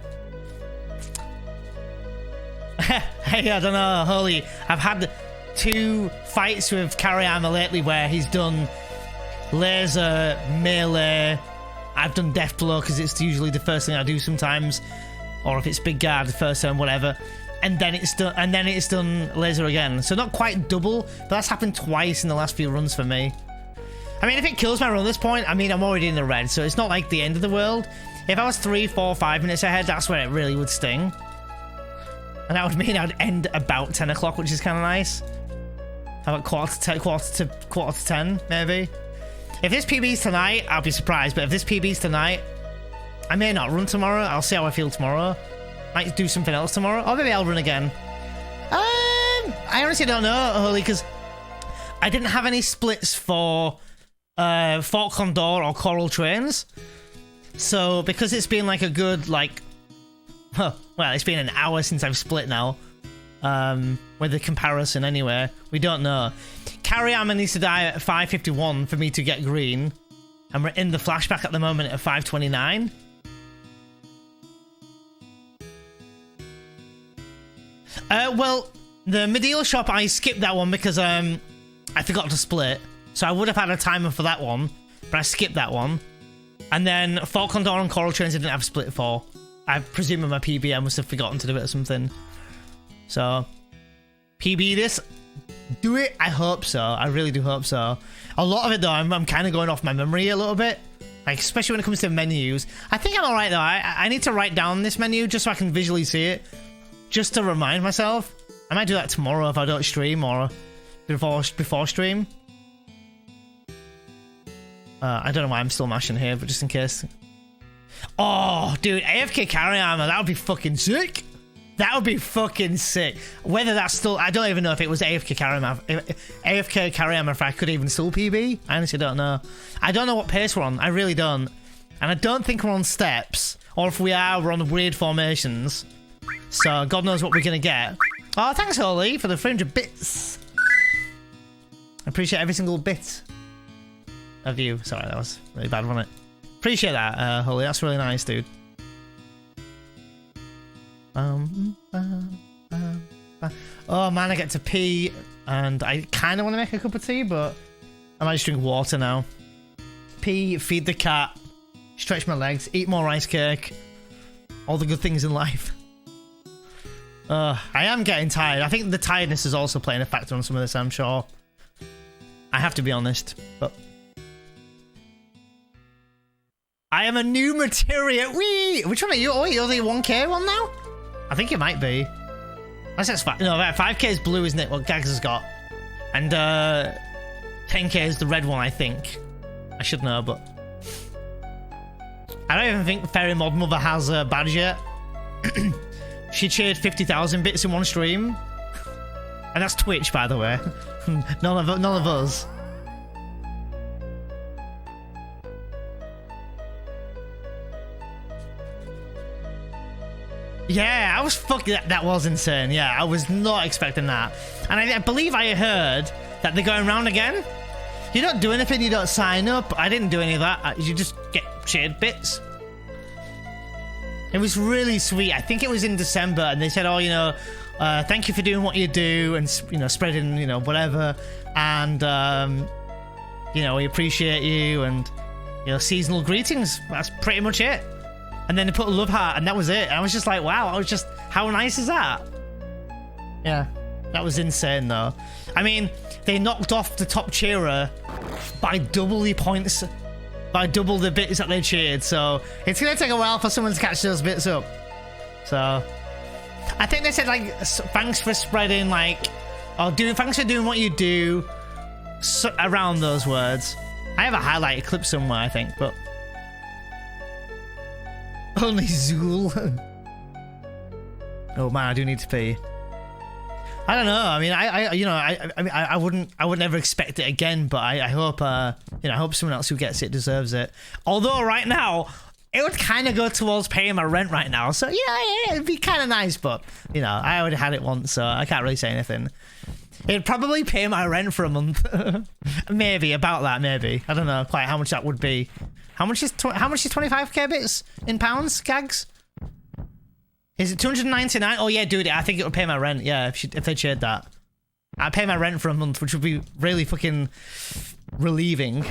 Hey, I don't know, Holy. I've had 2 fights with Carry Armor lately where he's done laser, melee. I've done death blow because it's usually the first thing I do sometimes, or if it's big guard the first time, whatever. And then it's done laser again. So not quite double, but that's happened twice in the last few runs for me. I mean, if it kills my run at this point, I mean, I'm already in the red, so it's not like the end of the world. If I was 3, 4, 5 minutes ahead, that's when it really would sting. And that would mean I'd end about 10 o'clock, which is kind of nice. How about quarter to 10, maybe? If this PB's tonight, I'll be surprised. But if this PB's tonight, I may not run tomorrow. I'll see how I feel tomorrow. Might do something else tomorrow. Or maybe I'll run again. I honestly don't know, Holy, because I didn't have any splits for Fort Condor or Coral Trains. So because it's been like a good, like... well, it's been an hour since I've split now. With the comparison anyway. We don't know. Carry Armor needs to die at 5:51 for me to get green. And we're in the flashback at the moment at 5:29. Well, the medieval shop, I skipped that one because I forgot to split. So I would have had a timer for that one, but I skipped that one. And then Fort Condor and Coral Trains I didn't have split for. I presume my PB I must have forgotten to do it or something. So, PB this. Do it? I hope so. I really do hope so. A lot of it though, I'm kind of going off my memory a little bit. Like, especially when it comes to menus. I think I'm alright though. I need to write down this menu just so I can visually see it. Just to remind myself. I might do that tomorrow if I don't stream or before stream. I don't know why I'm still mashing here, but just in case. Oh, dude, AFK Carry Armor, that would be fucking sick. That would be fucking sick. Whether that's still... I don't even know if it was AFK Carry Armor. AFK Carry Armor, if I could even still PB. I honestly don't know. I don't know what pace we're on. I really don't. And I don't think we're on steps. Or if we are, we're on weird formations. So, God knows what we're going to get. Oh, thanks, Holy, for the 300 bits. I appreciate every single bit of you. Sorry, that was really bad, wasn't it? Appreciate that, Holy. That's really nice, dude. Oh man, I get to pee and I kind of want to make a cup of tea, but I might just drink water now. Pee, feed the cat, stretch my legs, eat more rice cake, all the good things in life. I am getting tired. I think the tiredness is also playing a factor on some of this, I'm sure. I have to be honest, but I am a new materia. Whee! Which one are you? Oh, you're the 1K one now? I think it might be. Unless it's 5. No, 5K is blue, isn't it? What Gags has got. And 10K is the red one, I think. I should know, but I don't even think Fairy Mod Mother has a badge yet. She cheered 50,000 bits in one stream. And that's Twitch, by the way. None of us. Yeah, I was fucking... That was insane. Yeah, I was not expecting that. And I believe I heard that they're going round again. You don't do anything, you don't sign up. I didn't do any of that. You just get shared bits. It was really sweet. I think it was in December, and they said, oh, you know, thank you for doing what you do and, you know, spreading, you know, whatever. And, you know, we appreciate you and, you know, seasonal greetings. That's pretty much it. And then they put a love heart, and that was it. And I was just like, wow, I was just, how nice is that? Yeah, that was insane, though. I mean, they knocked off the top cheerer by double the points, by double the bits that they cheered. So it's going to take a while for someone to catch those bits up. So I think they said, like, thanks for spreading, like, or thanks for doing what you do, around those words. I have a highlighted clip somewhere, I think, but... Only Zool. Oh man, I do need to pee. I don't know. I mean, I would never expect it again. But I hope, you know, I hope someone else who gets it deserves it. Although right now, it would kind of go towards paying my rent right now. So, you know, it'd be kind of nice, but, you know, I already had it once, so I can't really say anything. It'd probably pay my rent for a month. Maybe, about that, maybe. I don't know quite how much that would be. How much is 25k bits in pounds, Gags? Is it 299? Oh yeah, dude, I think it would pay my rent, yeah, if they shared that. I'd pay my rent for a month, which would be really fucking relieving.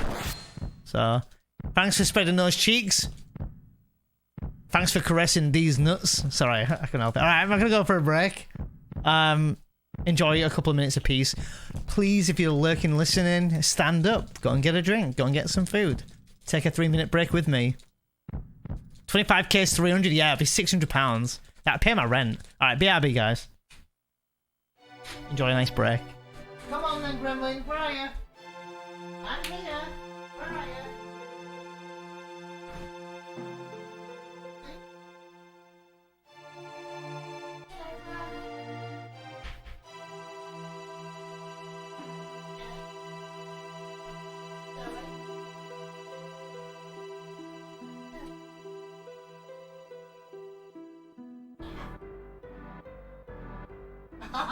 So, thanks for spreading those cheeks. Thanks for caressing these nuts. Sorry, I can help it. Alright, I'm gonna go for a break. Enjoy a couple of minutes apiece. Please, if you're lurking, listening, stand up. Go and get a drink. Go and get some food. Take a 3-minute break with me. 25k is 300. Yeah, it'd be £600. That'd pay my rent. Alright, BRB, guys. Enjoy a nice break. Come on then, Gremlin. Where are you? I'm here. Where are you?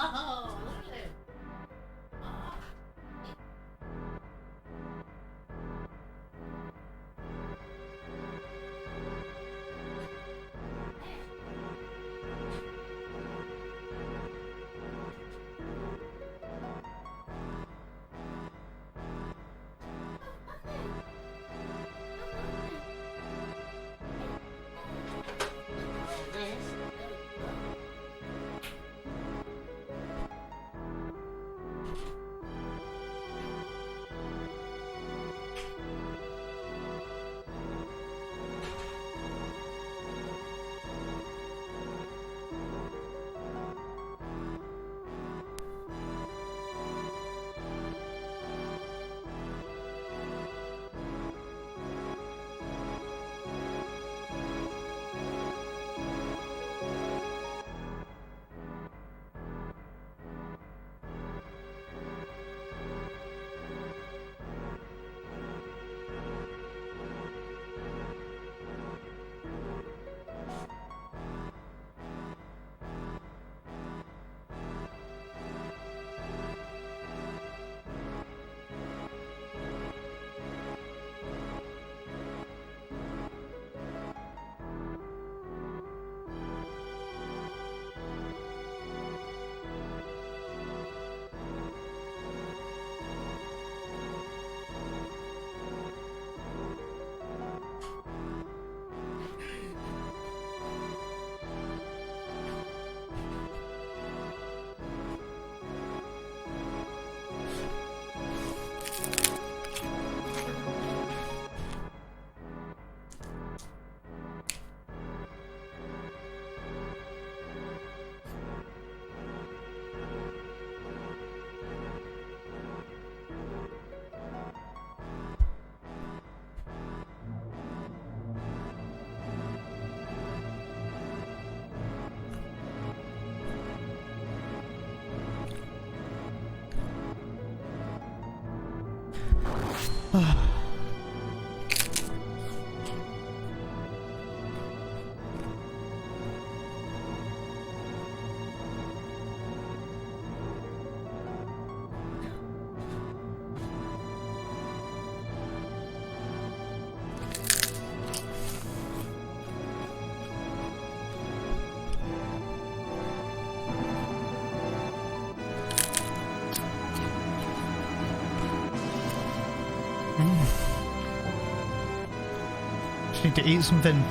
Oh, look at him. Just need to eat something.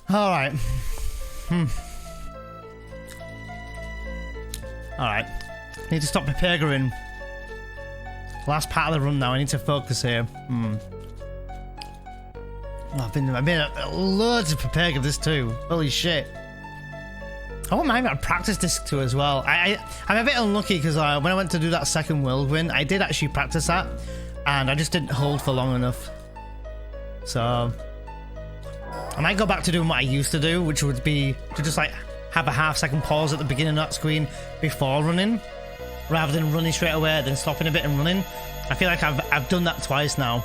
All right. All right. Need to stop preparing. Last part of the run now. I need to focus here. Oh, I made loads of prepare of this too. Holy shit. I wouldn't mind a practice disc too as well. I'm a bit unlucky because when I went to do that second whirlwind, I did actually practice that, and I just didn't hold for long enough. So I might go back to doing what I used to do, which would be to just like have a half-second pause at the beginning of that screen before running, rather than running straight away, then stopping a bit and running. I feel like I've done that twice now.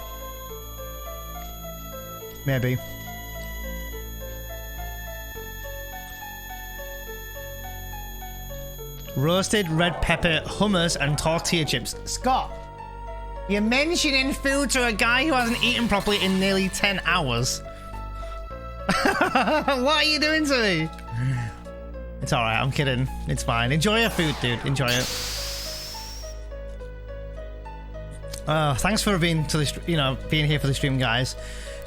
Maybe. Roasted red pepper hummus and tortilla chips. Scott, you're mentioning food to a guy who hasn't eaten properly in nearly 10 hours. What are you doing to me? It's alright, I'm kidding. It's fine. Enjoy your food, dude. Enjoy it. Thanks for being to the, being here for the stream, guys.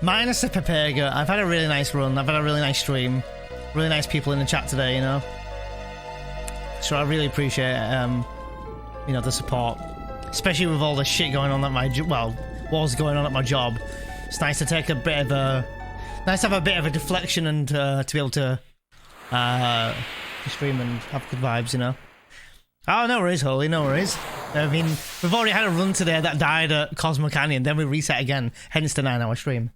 Minus the Pepega, I've had a really nice run. I've had a really nice stream. Really nice people in the chat today, you know. So I really appreciate, the support, especially with all the shit going on at my was going on at my job. It's nice to take a bit of a, nice to have a bit of a deflection and to be able to stream and have good vibes, you know. Oh, no worries, Holy, no worries. I mean, we've already had a run today that died at Cosmo Canyon, then we reset again, hence the 9-hour stream.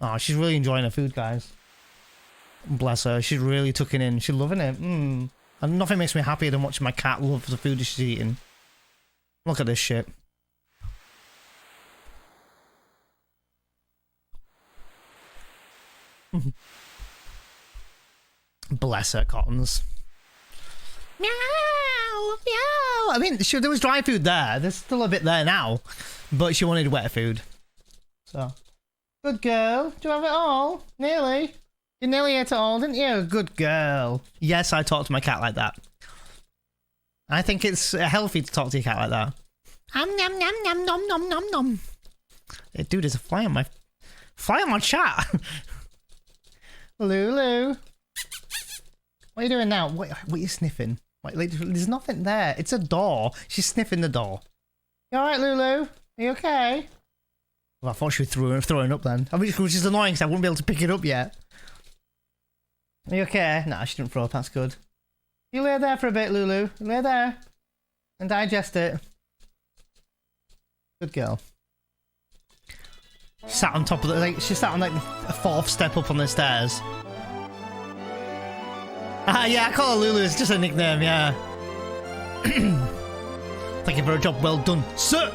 Oh, she's really enjoying her food, guys. Bless her. She's really took it in. She's loving it. And nothing makes me happier than watching my cat love the food she's eating. Look at this shit. Bless her, Cottons. Meow, meow. I mean, there was dry food there. There's still a bit there now. But she wanted wet food. So... Good girl. Do you have it all? Nearly. You nearly ate it all, didn't you? Good girl. Yes, I talk to my cat like that. I think it's healthy to talk to your cat like that. Nom nom nom nom nom nom nom. Hey, dude, there's a fly on my chat. Lulu. What are you doing now? What are you sniffing? Wait, there's nothing there. It's a door. She's sniffing the door. You alright, Lulu? Are you okay? Well, I thought she was throwing up then. I mean, which is annoying because I wouldn't be able to pick it up yet. Are you okay? Nah, she didn't throw up. That's good. You lay there for a bit, Lulu. You lay there and digest it. Good girl. She sat on top of the, she sat on the 4th step up on the stairs. Yeah, I call her Lulu. It's just a nickname, yeah. Thank you for a job well done, sir.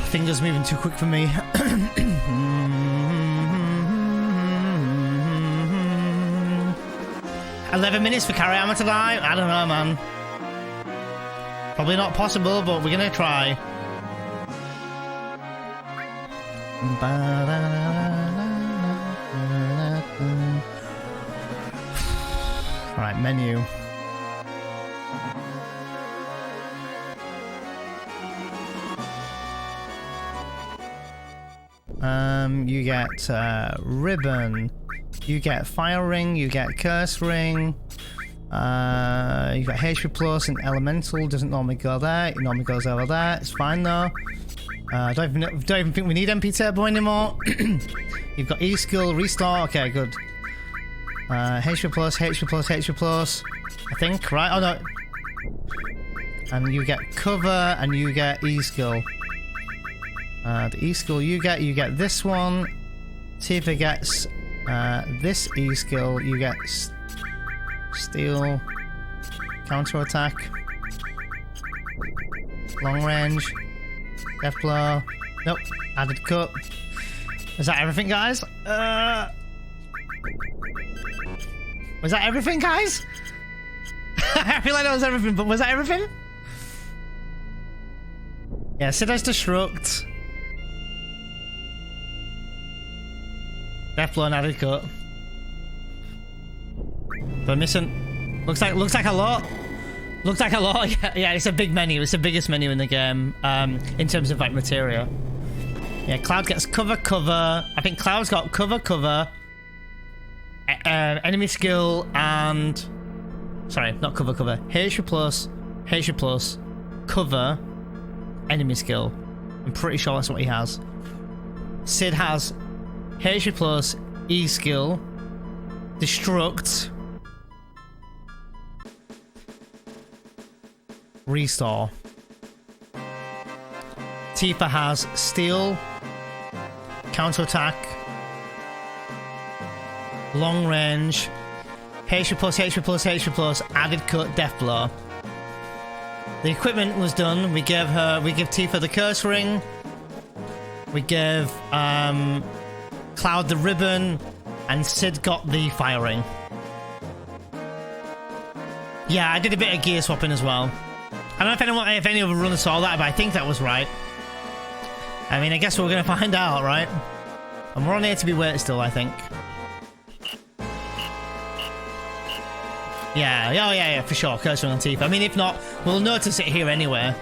Fingers moving too quick for me. 11 minutes for carry armor to die? I don't know, man. Probably not possible, but we're gonna try. Right, menu. You get ribbon, you get fire ring, you get curse ring, you got HP plus and elemental, doesn't normally go there, it normally goes over there, it's fine though. Don't even think we need MP turbo anymore. You've got E skill, restore, okay, good. HP plus, HP plus, HP plus, I think, right? Oh no. And you get cover and you get E skill. The E skill you get this one. Tifa gets this E skill, you get steal, counter attack, long range, death blow. Nope, added cut. Is that everything, guys? Was that everything, guys? I feel like that was everything, but was that everything? Yeah, Sid's Destruct. Death blow and added cut. But missing. Looks like a lot. Looks like a lot. Yeah, it's a big menu. It's the biggest menu in the game, in terms of like materia. Yeah, Cloud gets cover. I think Cloud's got cover. Enemy skill and sorry, not cover. HP plus, cover, enemy skill. I'm pretty sure that's what he has. Sid has HP plus, E skill, Destruct. Restore. Tifa has Steal, Counterattack, Long Range, HP plus, HP plus, HP plus, Added Cut, Death Blow. The equipment was done. We give Tifa the Curse Ring. We give Cloud the Ribbon, and Sid got the Fire Ring. Yeah, I did a bit of gear swapping as well. I don't know if any of the runners saw that, but I think that was right. I mean, I guess we're gonna find out, right? And we're on here to be wait still, I think. Yeah, for sure. Curse Ring on Tifa. I mean, if not, we'll notice it here anyway,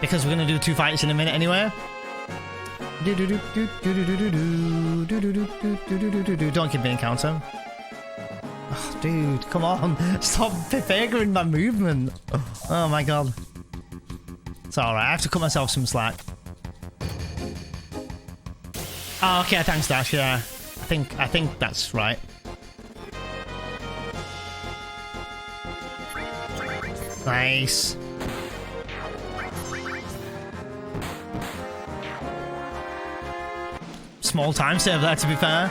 because we're gonna do 2 fights in a minute anyway. Don't give me an encounter. Oh, dude, come on. Stop figuring my movement. Oh my god. It's alright, I have to cut myself some slack. Oh, okay, thanks Dash, yeah. I think that's right. Nice. Small time save there, to be fair.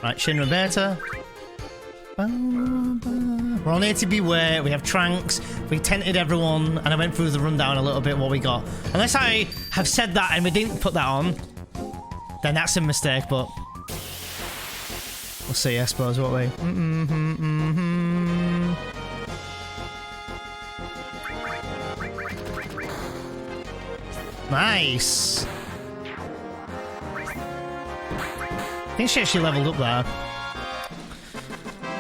Right, Shinra Beta. We're on ATB way, we have Tranks, we tented everyone, and I went through the rundown a little bit what we got. Unless I have said that and we didn't put that on, then that's a mistake, but we'll see, I suppose, won't we? Nice. I think she actually leveled up there.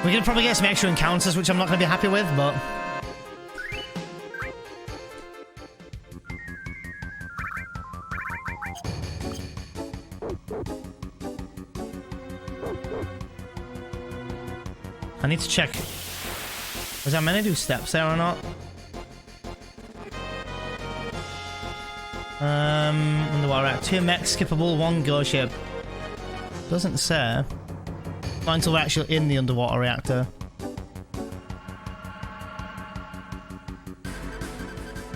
We're gonna probably get some extra encounters, which I'm not gonna be happy with, but I need to check. Was that meant to do steps there or not? Underwater reactor. 2 mechs skippable, 1 go ship. Doesn't say. Not until we're actually in the underwater reactor.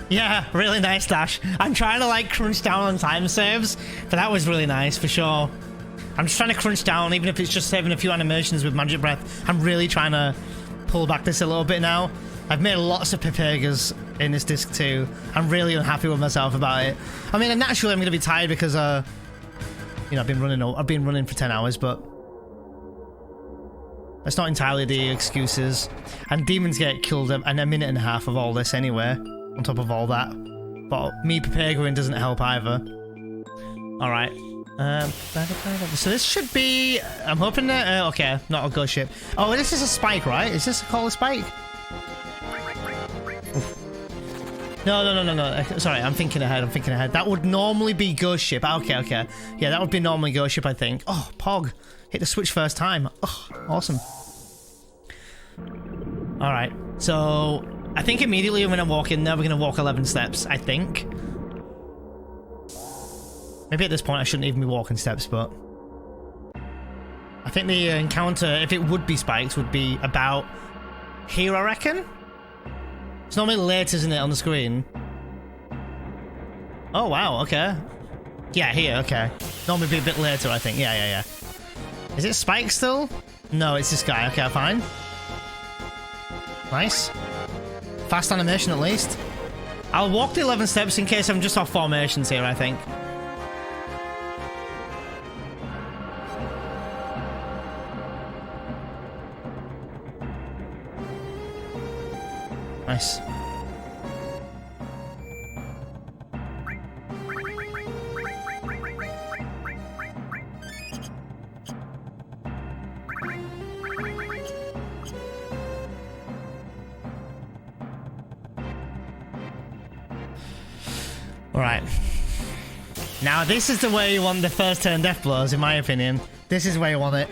Yeah, really nice, Dash. I'm trying to like crunch down on time saves, but that was really nice for sure. I'm just trying to crunch down, even if it's just saving a few animations with Magic Breath. I'm really trying to pull back this a little bit now. I've made lots of Pepegas in this disc too. I'm really unhappy with myself about it. I mean, naturally I'm going to be tired because, you know, I've been running for 10 hours, but that's not entirely the excuses. And demons get killed in a minute and a half of all this anyway, on top of all that. But me Pepegaing doesn't help either. Alright. So this should be... I'm hoping that... okay, not a ghost ship. Oh, this is a spike, right? Is this called a spike? Oof. No. Sorry, I'm thinking ahead. That would normally be ghost ship. Okay. Yeah, that would be normally ghost ship, I think. Oh, Pog. Hit the switch first time. Oh, awesome. Alright, so... I think immediately when I walk in there, we're going to walk 11 steps, I think. Maybe at this point I shouldn't even be walking steps, but... I think the encounter, if it would be spikes, would be about here, I reckon? It's normally late, isn't it, on the screen? Oh, wow, okay. Yeah, here, okay. Normally be a bit later, I think. Yeah. Is it spike still? No, it's this guy. Okay, fine. Nice. Fast animation, at least. I'll walk the 11 steps in case I'm just off formations here, I think. Nice. Alright. Now this is the way you want the first turn death blows, in my opinion. This is where you want it.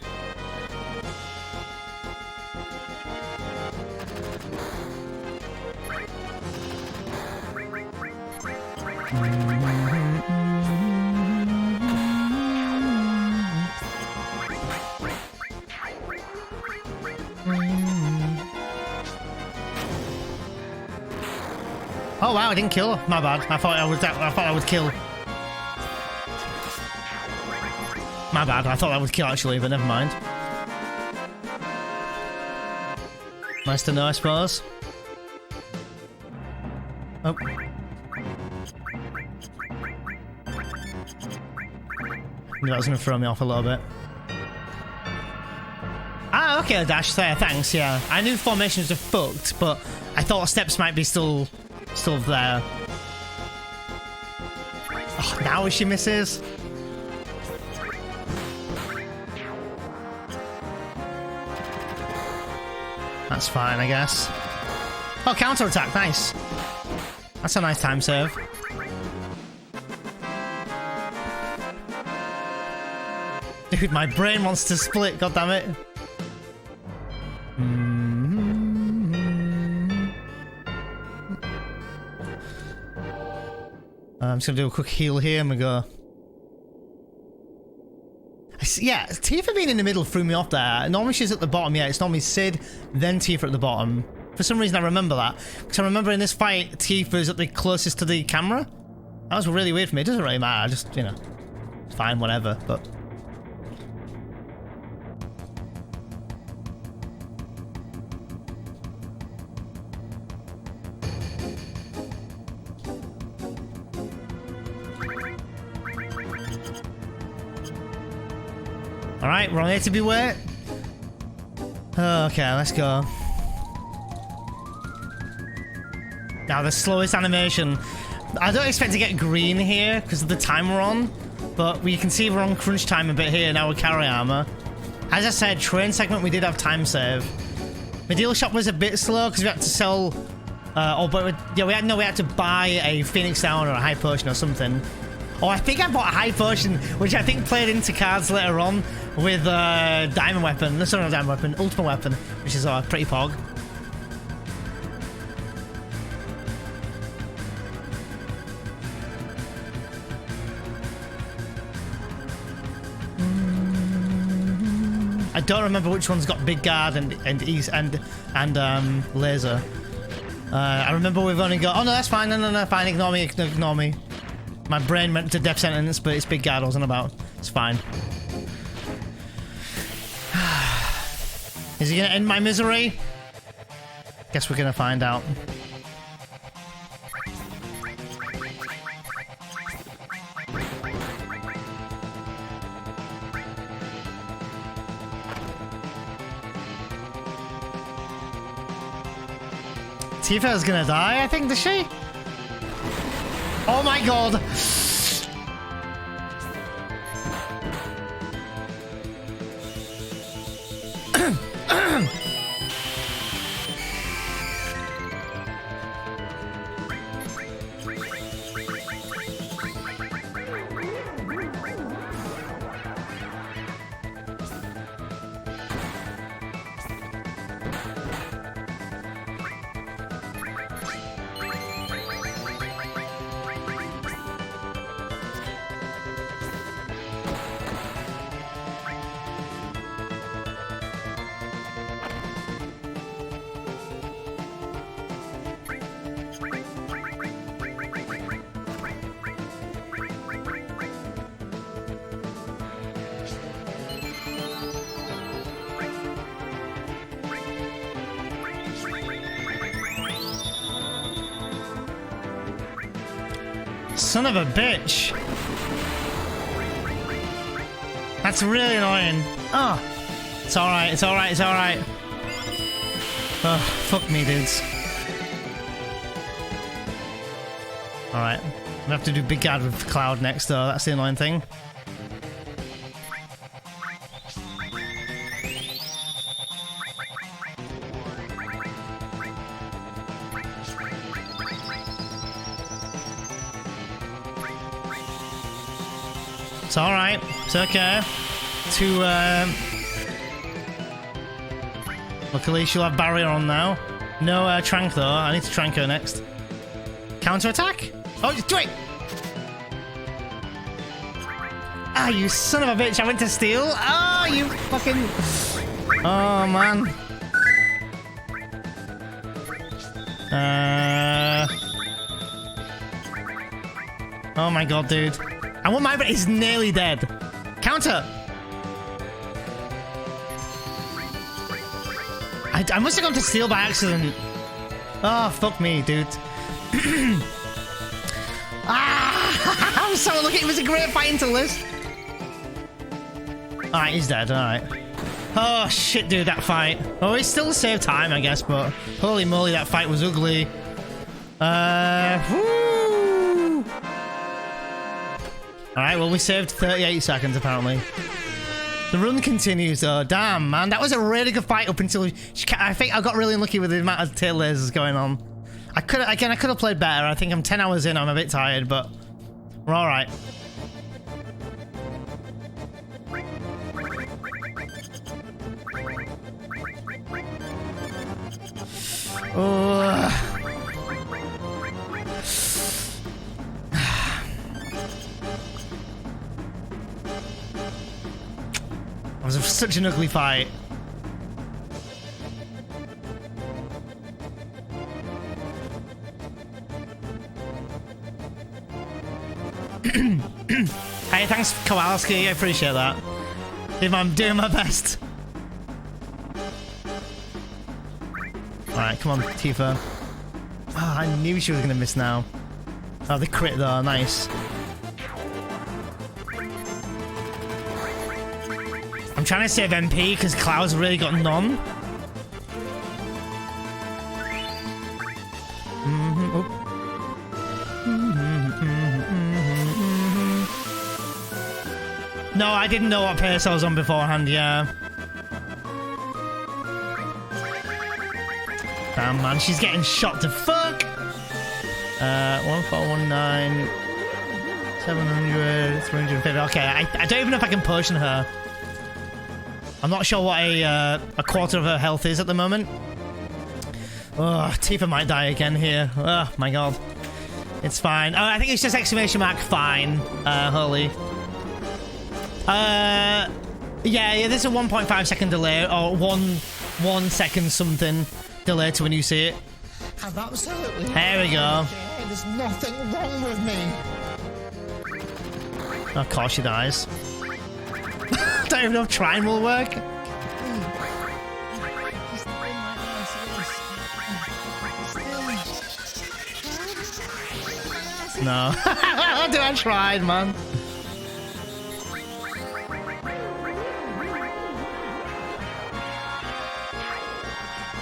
Oh wow, I didn't kill. My bad. I thought I would kill. My bad. I thought I would kill actually, but never mind. Nice to know, I suppose. Oh. That was gonna throw me off a little bit. Ah, okay, Dash there, thanks, yeah. I knew formations are fucked, but I thought steps might be still there. Oh, now she misses. That's fine, I guess. Oh, counter-attack, nice. That's a nice time save. Dude, my brain wants to split, goddammit. I'm just gonna do a quick heal here and we go. Yeah, Tifa being in the middle threw me off there. Normally she's at the bottom, yeah, it's normally Cid, then Tifa at the bottom. For some reason I remember that. Because I remember in this fight, Tifa's at the closest to the camera. That was really weird for me, it doesn't really matter, I just, you know, it's fine, whatever, but... Alright, we're on here to be wet. Okay, let's go. Now, the slowest animation. I don't expect to get green here because of the time we're on, but we can see we're on crunch time a bit here now with carry armor. As I said, train segment, we did have time save. The deal shop was a bit slow because we had to sell, we had to buy a Phoenix Down or a high potion or something. Oh, I think I bought a high potion, which I think played into cards later on with diamond weapon. No, sorry, not diamond weapon, ultimate weapon, which is pretty pog. I don't remember which one's got big guard and ease and laser. I remember we've only got. Oh no, that's fine. No, fine. Ignore me. Ignore me. My brain went to death sentence, but it's big guard I wasn't about. It's fine. Is he gonna end my misery? Guess we're gonna find out. Tifa's gonna die, I think, does she? Oh my god! Son of a bitch. That's really annoying. Oh, it's alright, it's alright, it's alright. Oh, fuck me, dudes. Alright. I'm gonna have to do big guard with Cloud next, though. That's the annoying thing. It's alright. It's okay. Luckily, she'll have barrier on now. No Trank, though. I need to Trank her next. Counter-attack? Oh, do it! Ah, you son of a bitch. I went to steal. Oh, you fucking... Oh, man. Oh my god, dude. I want my, but he's nearly dead. Counter! I must have gone to steal by accident. Oh, fuck me, dude. Ah! I'm so lucky. It was a great fight into list. Alright, he's dead. Alright. Oh, shit, dude, that fight. Oh, he still saved time, I guess, but holy moly, that fight was ugly. Woo! Alright, well, we saved 38 seconds, apparently. The run continues, though. Damn, man. That was a really good fight up until... I think I got really unlucky with the amount of tail lasers going on. I could have played better. I think I'm 10 hours in. I'm a bit tired, but we're alright. Oh... It was such an ugly fight. Hey, thanks, Kowalski. I appreciate that. I'm doing my best. Alright, come on, Tifa. Oh, I knew she was going to miss now. Oh, the crit, though. Nice. I'm trying to save MP because Cloud's really got none. No, I didn't know what pace I was on beforehand, yeah. Damn, man, she's getting shot to fuck. 1419, 700, 350. Okay, I don't even know if I can potion her. I'm not sure what a quarter of her health is at the moment. Oh, Tifa might die again here. Oh, my god. It's fine. Oh, I think it's just exclamation mark fine. Holy. Yeah, there's a 1.5 second delay, or 1 second something delay to when you see it. I'm absolutely... There we go. Okay. There's nothing wrong with me. Of course she dies. Don't even know if trying will work. No. Dude, I tried, man.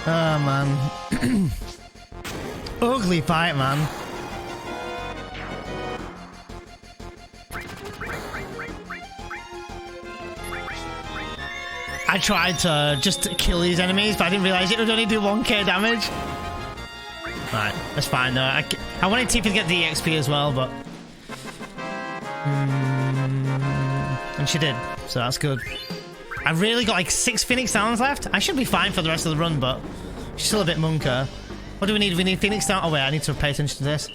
Oh, man. Ugly fight, man. I tried to just kill these enemies, but I didn't realize it would only do 1k damage. Right, that's fine though. I wanted Tifa to get the XP as well, but... and she did, so that's good. I really got like 6 Phoenix Downs left. I should be fine for the rest of the run, but she's still a bit munker. What do we need? We need Phoenix Down. Oh wait, I need to pay attention to this.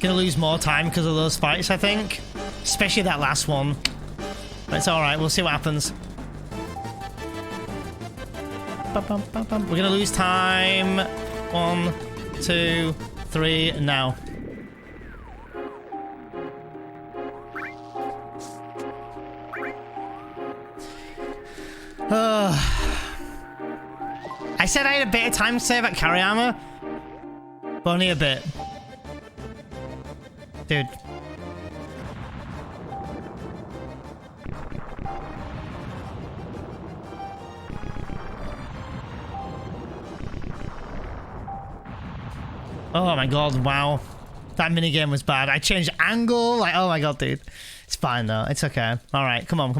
Gonna lose more time because of those fights, I think. Especially that last one. But it's alright, we'll see what happens. We're gonna lose time. 1, 2, 3, now. I said I had a bit of time save at carry armor, but only a bit. Dude. Oh my god, wow. That minigame was bad. I changed angle, like, oh my god, dude. It's fine though, it's okay. Alright, come on.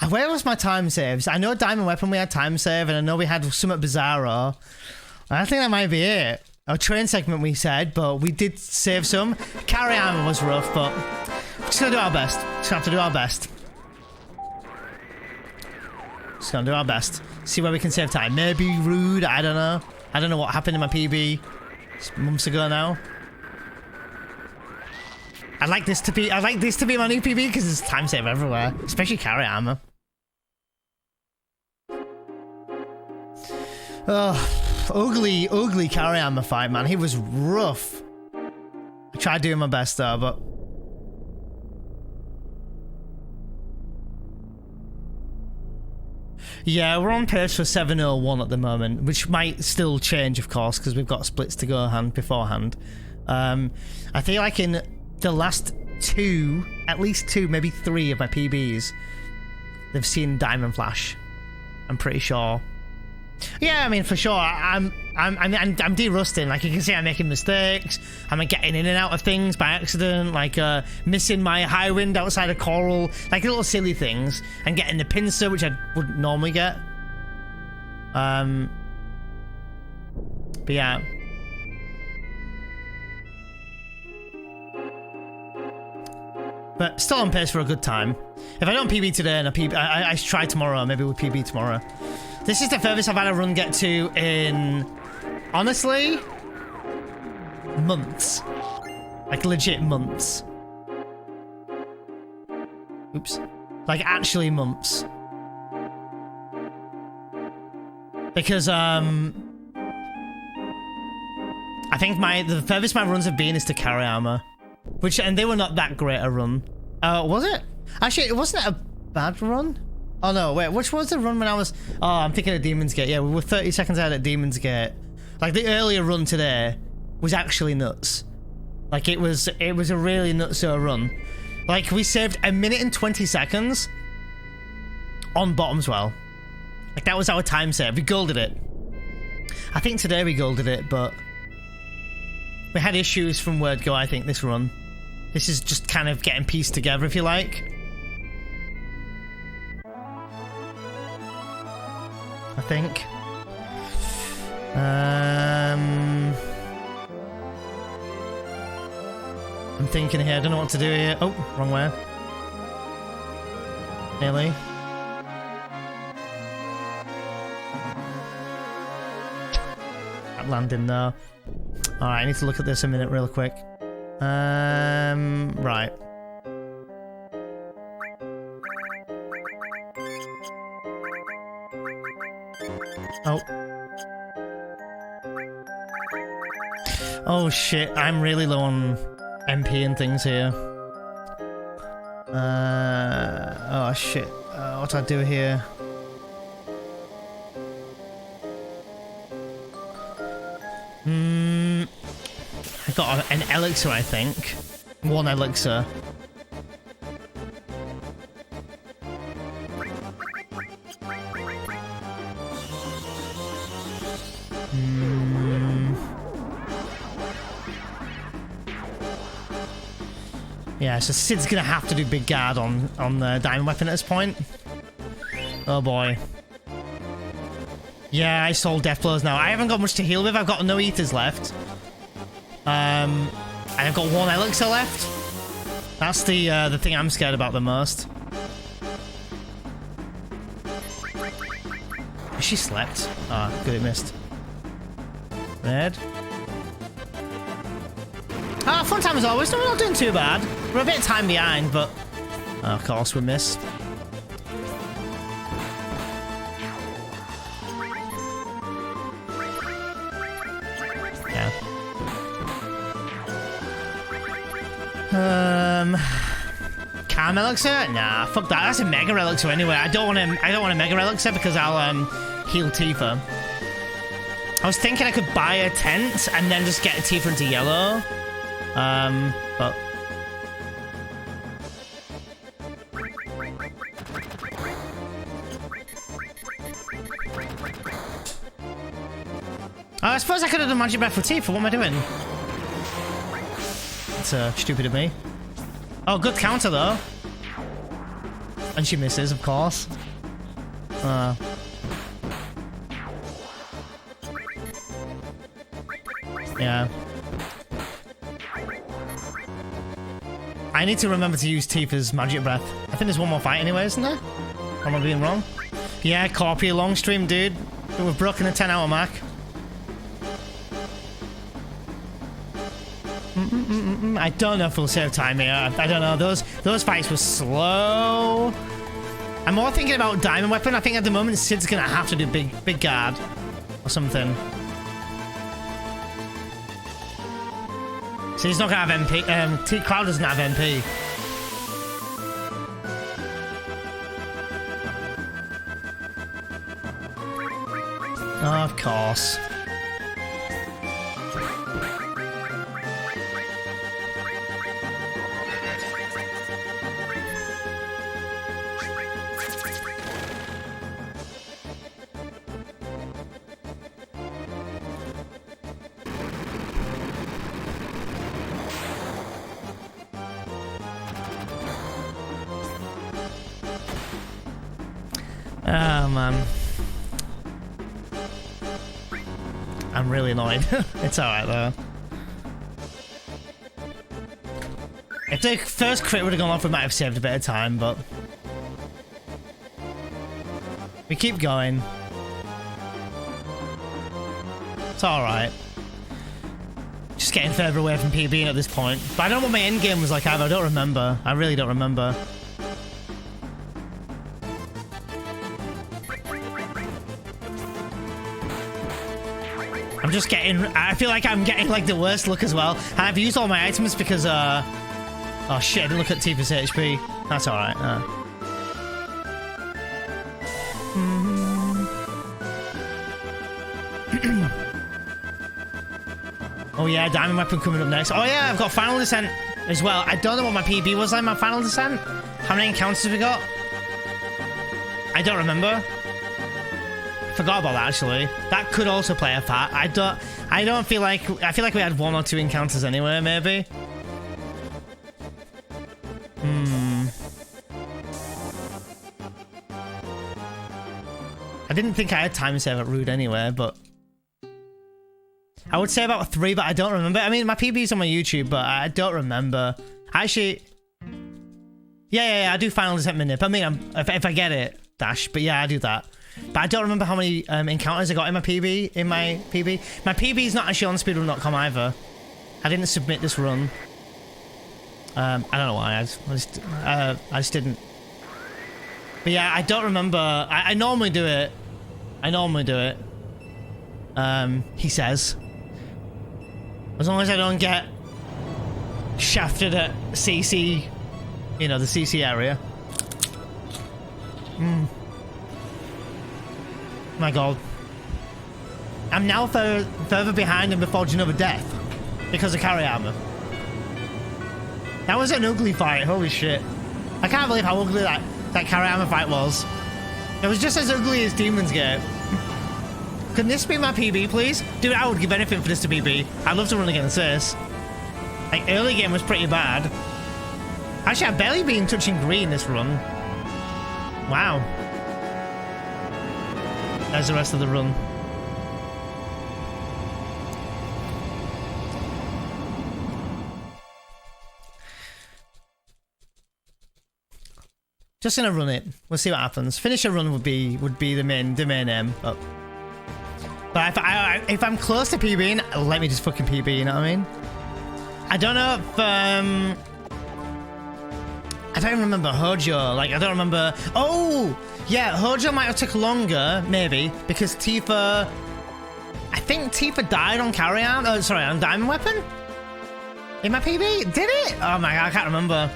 Where was my time saves? I know Diamond Weapon we had time save, and I know we had Summit Bizarro. I think that might be it. Our train segment we said, but we did save some. Carry armor was rough, but we're just gonna do our best. Just gonna have to do our best. Just gonna do our best. See where we can save time. Maybe rude, I don't know. I don't know what happened in my PB. It's months ago now. I'd like this to be my new PB because it's time save everywhere, especially carry armor. Oh, ugly carry armor fight, man. He was rough. I tried doing my best though, but yeah, we're on pace for 701 at the moment, which might still change, of course, because we've got splits to go beforehand. I feel like in the last at least two, maybe three of my PBs, they've seen Diamond Flash. I'm pretty sure. Yeah, I mean, for sure. I'm de-rusting. Like, you can see I'm making mistakes. I'm getting in and out of things by accident, like missing my high wind outside of coral, like little silly things, and getting the pincer, which I wouldn't normally get. But yeah. But still on pace for a good time. If I don't PB today and I try tomorrow, maybe we'll PB tomorrow. This is the furthest I've had a run get to in, honestly, months. Like legit months. Oops. Like actually months. Because I think the furthest my runs have been is to carry armor. And they were not that great a run. Was it? Actually, it wasn't a bad run. Oh no, wait, which was the run when I was... Oh, I'm thinking of Demon's Gate. Yeah, we were 30 seconds out at Demon's Gate. Like, the earlier run today was actually nuts. Like, it was a really nutso run. Like, we saved 1 minute and 20 seconds on Bottomswell. Like, that was our time save. We golded it. I think today we golded it, but... we had issues from word go, I think, this run. This is just kind of getting pieced together, if you like. I think. I'm thinking here. I don't know what to do here. Oh, wrong way. Nearly. That landing though. Alright, I need to look at this a minute real quick. Right. Oh. Oh shit, I'm really low on MP and things here. Oh shit. What do I do here? I got an elixir, I think. One elixir. Yeah, so Sid's gonna have to do big guard on the diamond weapon at this point. Oh boy. Yeah, I sold death blows now. I haven't got much to heal with. I've got no ethers left. And I've got one elixir left. That's the thing I'm scared about the most. She slept. Ah, good, it missed. Red. Ah, fun time as always. No, we're not doing too bad. We're a bit of time behind, but of course we missed. Calm elixir? Nah, fuck that. That's a mega elixir anyway. I don't want a mega elixir because I'll heal Tifa. I was thinking I could buy a tent and then just get Tifa into yellow. But I suppose I could have done magic breath for Tifa. What am I doing? That's stupid of me. Oh, good counter though. And she misses, of course. Yeah. I need to remember to use Tifa's magic breath. I think there's one more fight anyway, isn't there? Am I being wrong? Yeah, copy long stream, dude. We've broken the 10-hour mark. I don't know if we'll save time here. I don't know. Those fights were slow. I'm more thinking about diamond weapon. I think at the moment Sid's gonna have to do big guard or something. So he's not gonna have MP. Cloud doesn't have MP. Oh, of course. Oh, man. I'm really annoyed. It's alright, though. If the first crit would have gone off, we might have saved a bit of time, but... we keep going. It's alright. Just getting further away from PBing at this point. But I don't know what my endgame was like either. I don't remember. I really don't remember. Just getting, I feel like I'm getting like the worst look as well. And I've used all my items because oh shit, I didn't look at Tifa's HP. That's alright. Oh yeah, diamond weapon coming up next. Oh yeah, I've got final descent as well. I don't know what my PB was like, my final descent. How many encounters have we got? I don't remember. Forgot about that actually. That could also play a part. I don't feel like, I feel like we had 1 or 2 encounters anyway, maybe. I didn't think I had time save at Rude anyway, but I would say about 3, but I don't remember. I mean, my PB's on my YouTube, but I don't remember. Actually, yeah, I do final descent manip. I mean, if I get it, dash, but yeah, I do that. But I don't remember how many encounters I got in my PB. My PB is not actually on speedrun.com either. I didn't submit this run. I don't know why. I just didn't. But yeah, I don't remember. I normally do it. He says. As long as I don't get shafted at CC, you know, the CC area. My god. I'm now further behind in the Forging of a Death because of carry armor. That was an ugly fight, holy shit. I can't believe how ugly that carry armor fight was. It was just as ugly as Demon's Gate. Can this be my PB, please? Dude, I would give anything for this to PB. I'd love to run against this. Like, early game was pretty bad. Actually, I've barely been touching green this run. Wow. There's the rest of the run. Just gonna run it. We'll see what happens. Finish a run would be the main aim. But if I'm close to PBing, let me just fucking PB. You know what I mean? I don't know if I don't even remember Hojo. Like, I don't remember. Oh, yeah, Hojo might have took longer, maybe, because Tifa. I think Tifa died on carry arm. Oh, sorry, on diamond weapon. In my PB, did it? Oh my god, I can't remember.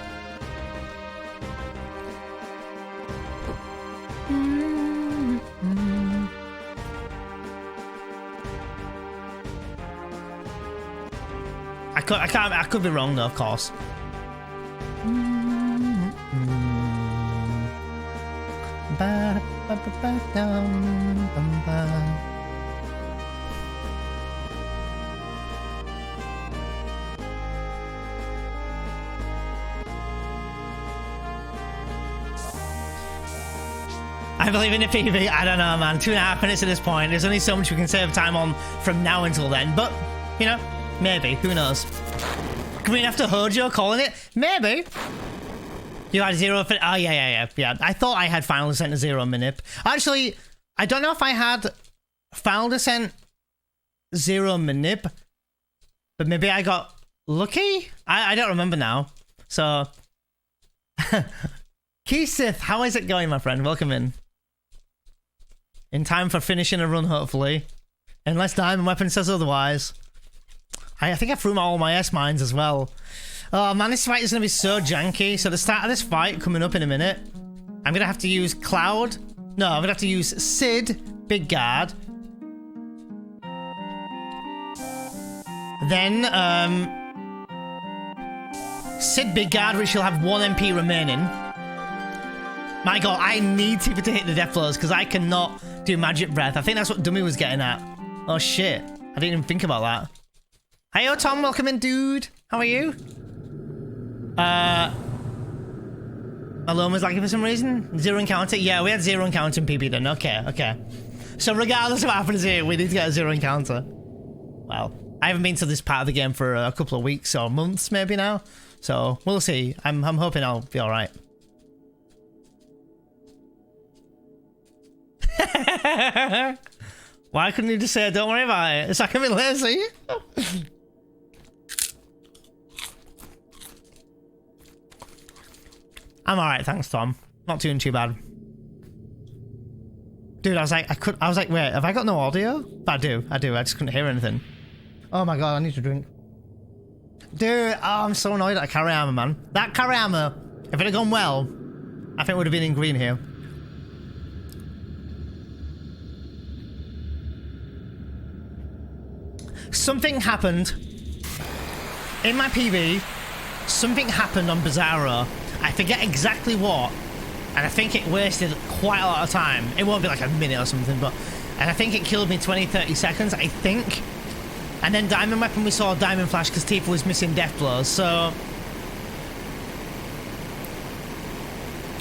I could be wrong though, of course. I believe in the PB. I don't know, man. 2.5 minutes at this point. There's only so much we can save time on from now until then. But, you know, maybe. Who knows? Green after Hojo calling it? Maybe. You had 0 for... Oh, yeah. I thought I had Final Descent to 0 minip. Actually, I don't know if I had Final Descent 0 minip. But maybe I got Lucky? I don't remember now. So, Sith, how is it going, my friend? Welcome in. In time for finishing a run, hopefully. Unless Diamond Weapon says otherwise. I think I threw all my S-mines as well. Oh man, this fight is going to be so janky. So the start of this fight coming up in a minute. I'm going to have to use Cloud. No, I'm going to have to use Sid, Big Guard. Then, Sid, Big Guard, which will have 1 MP remaining. My god, I need Tifa to hit the death blows because I cannot do Magic Breath. I think that's what Dummy was getting at. Oh shit, I didn't even think about that. Hey, Tom, welcome in, dude. How are you? Alone was lucky for some reason. 0 encounter? Yeah, we had 0 encounter in PB then. Okay, okay. So regardless of what happens here, we need to get a 0 encounter. Well, I haven't been to this part of the game for a couple of weeks or months maybe now. So we'll see. I'm hoping I'll be all right. Why couldn't you just say, don't worry about it? It's like I'm lazy. I'm alright, thanks, Tom. Not doing too bad. Dude, I was like, wait, have I got no audio? I do. I just couldn't hear anything. Oh my god, I need to drink. Dude, oh, I'm so annoyed at that carry armor, man. That carry armor, if it had gone well, I think it would have been in green here. Something happened in my PB. Something happened on Bizarro. I forget exactly what, and I think it wasted quite a lot of time. It won't be like a minute or something, but, and I think it killed me 20-30 seconds, I think. And then Diamond Weapon, we saw Diamond Flash because Tifa was missing death blows, so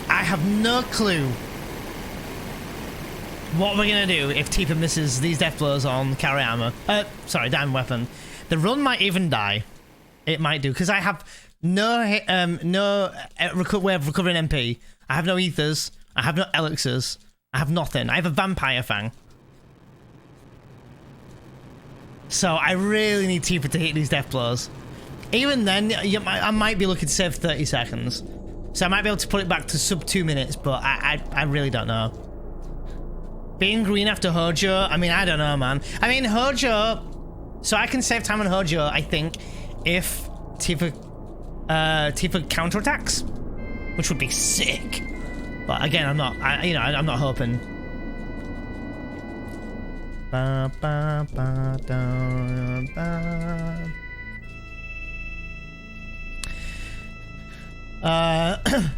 I have no clue what we're gonna do if Tifa misses these death blows on carry armor. Sorry, Diamond Weapon. The run might even die. It might do, because I have no way of recovering MP. I have no ethers. I have no elixirs. I have nothing. I have a vampire fang. So I really need Tifa to hit these death blows. Even then, I might be looking to save 30 seconds. So I might be able to put it back to sub 2 minutes, but I really don't know. Being green after Hojo, I mean, I don't know, man. I mean, Hojo, so I can save time on Hojo, I think, if Tifa counterattacks, which would be sick. But again, I'm not, I'm not hoping. Ba, ba, ba, da, ba.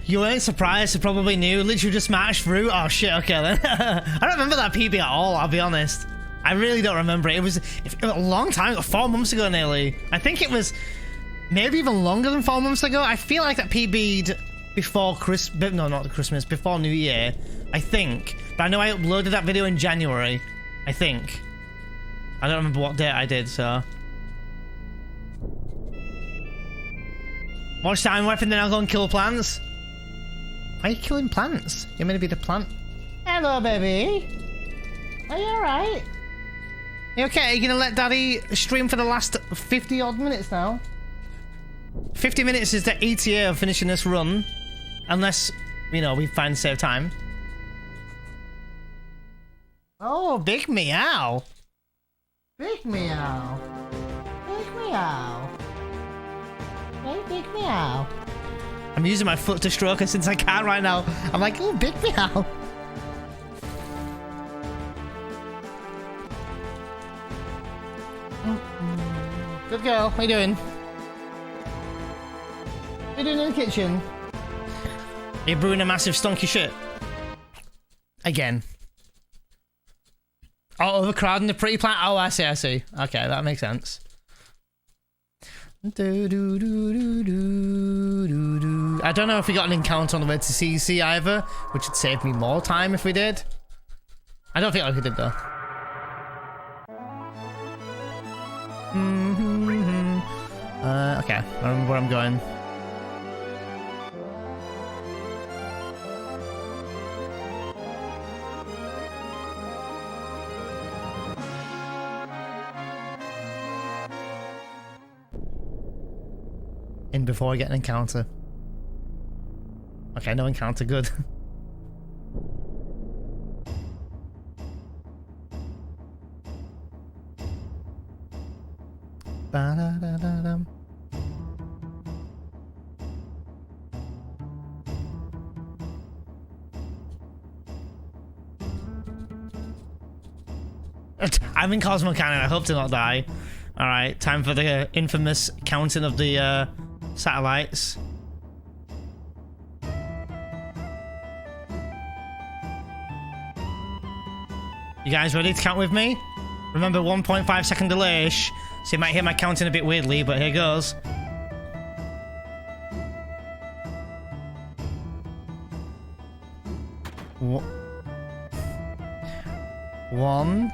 You weren't surprised, you probably knew. Literally just smashed through. Oh shit, okay then. I don't remember that PB at all, I'll be honest. I really don't remember it. It was a long time ago, 4 months ago nearly. I think it was maybe even longer than 4 months ago. I feel like that PB'd before Christmas, no, not Christmas, before New Year, I think. But I know I uploaded that video in January, I think. I don't remember what date I did, so. Watch Diamond Weapon, then I'll go and kill plants. Why are you killing plants? You're meant to be the plant. Hello, baby. Are you alright? You okay? Are you gonna let Daddy stream for the last 50 odd minutes now? 50 minutes is the ETA of finishing this run. Unless, you know, we find save time. Oh, big meow. Big meow. Big meow. Hey, big meow. I'm using my foot to stroke her since I can't right now. I'm like, oh, big meow. Good girl. What are you doing? What are you doing in the kitchen? Are you brewing a massive stonky shit? Again. Oh, overcrowding the pretty plant? Oh, I see, I see. Okay, that makes sense. I don't know if we got an encounter on the way to CC either, which would save me more time if we did. I don't think we did though. Okay, I remember where I'm going. in before I get an encounter. Okay, no encounter, good. Ba-da-da-da-dum. I'm in Cosmo Cannon, I hope to not die. Alright, time for the infamous counting of the satellites. You guys ready to count with me? Remember, 1.5 second delay. So you might hear my counting a bit weirdly, but here goes. One.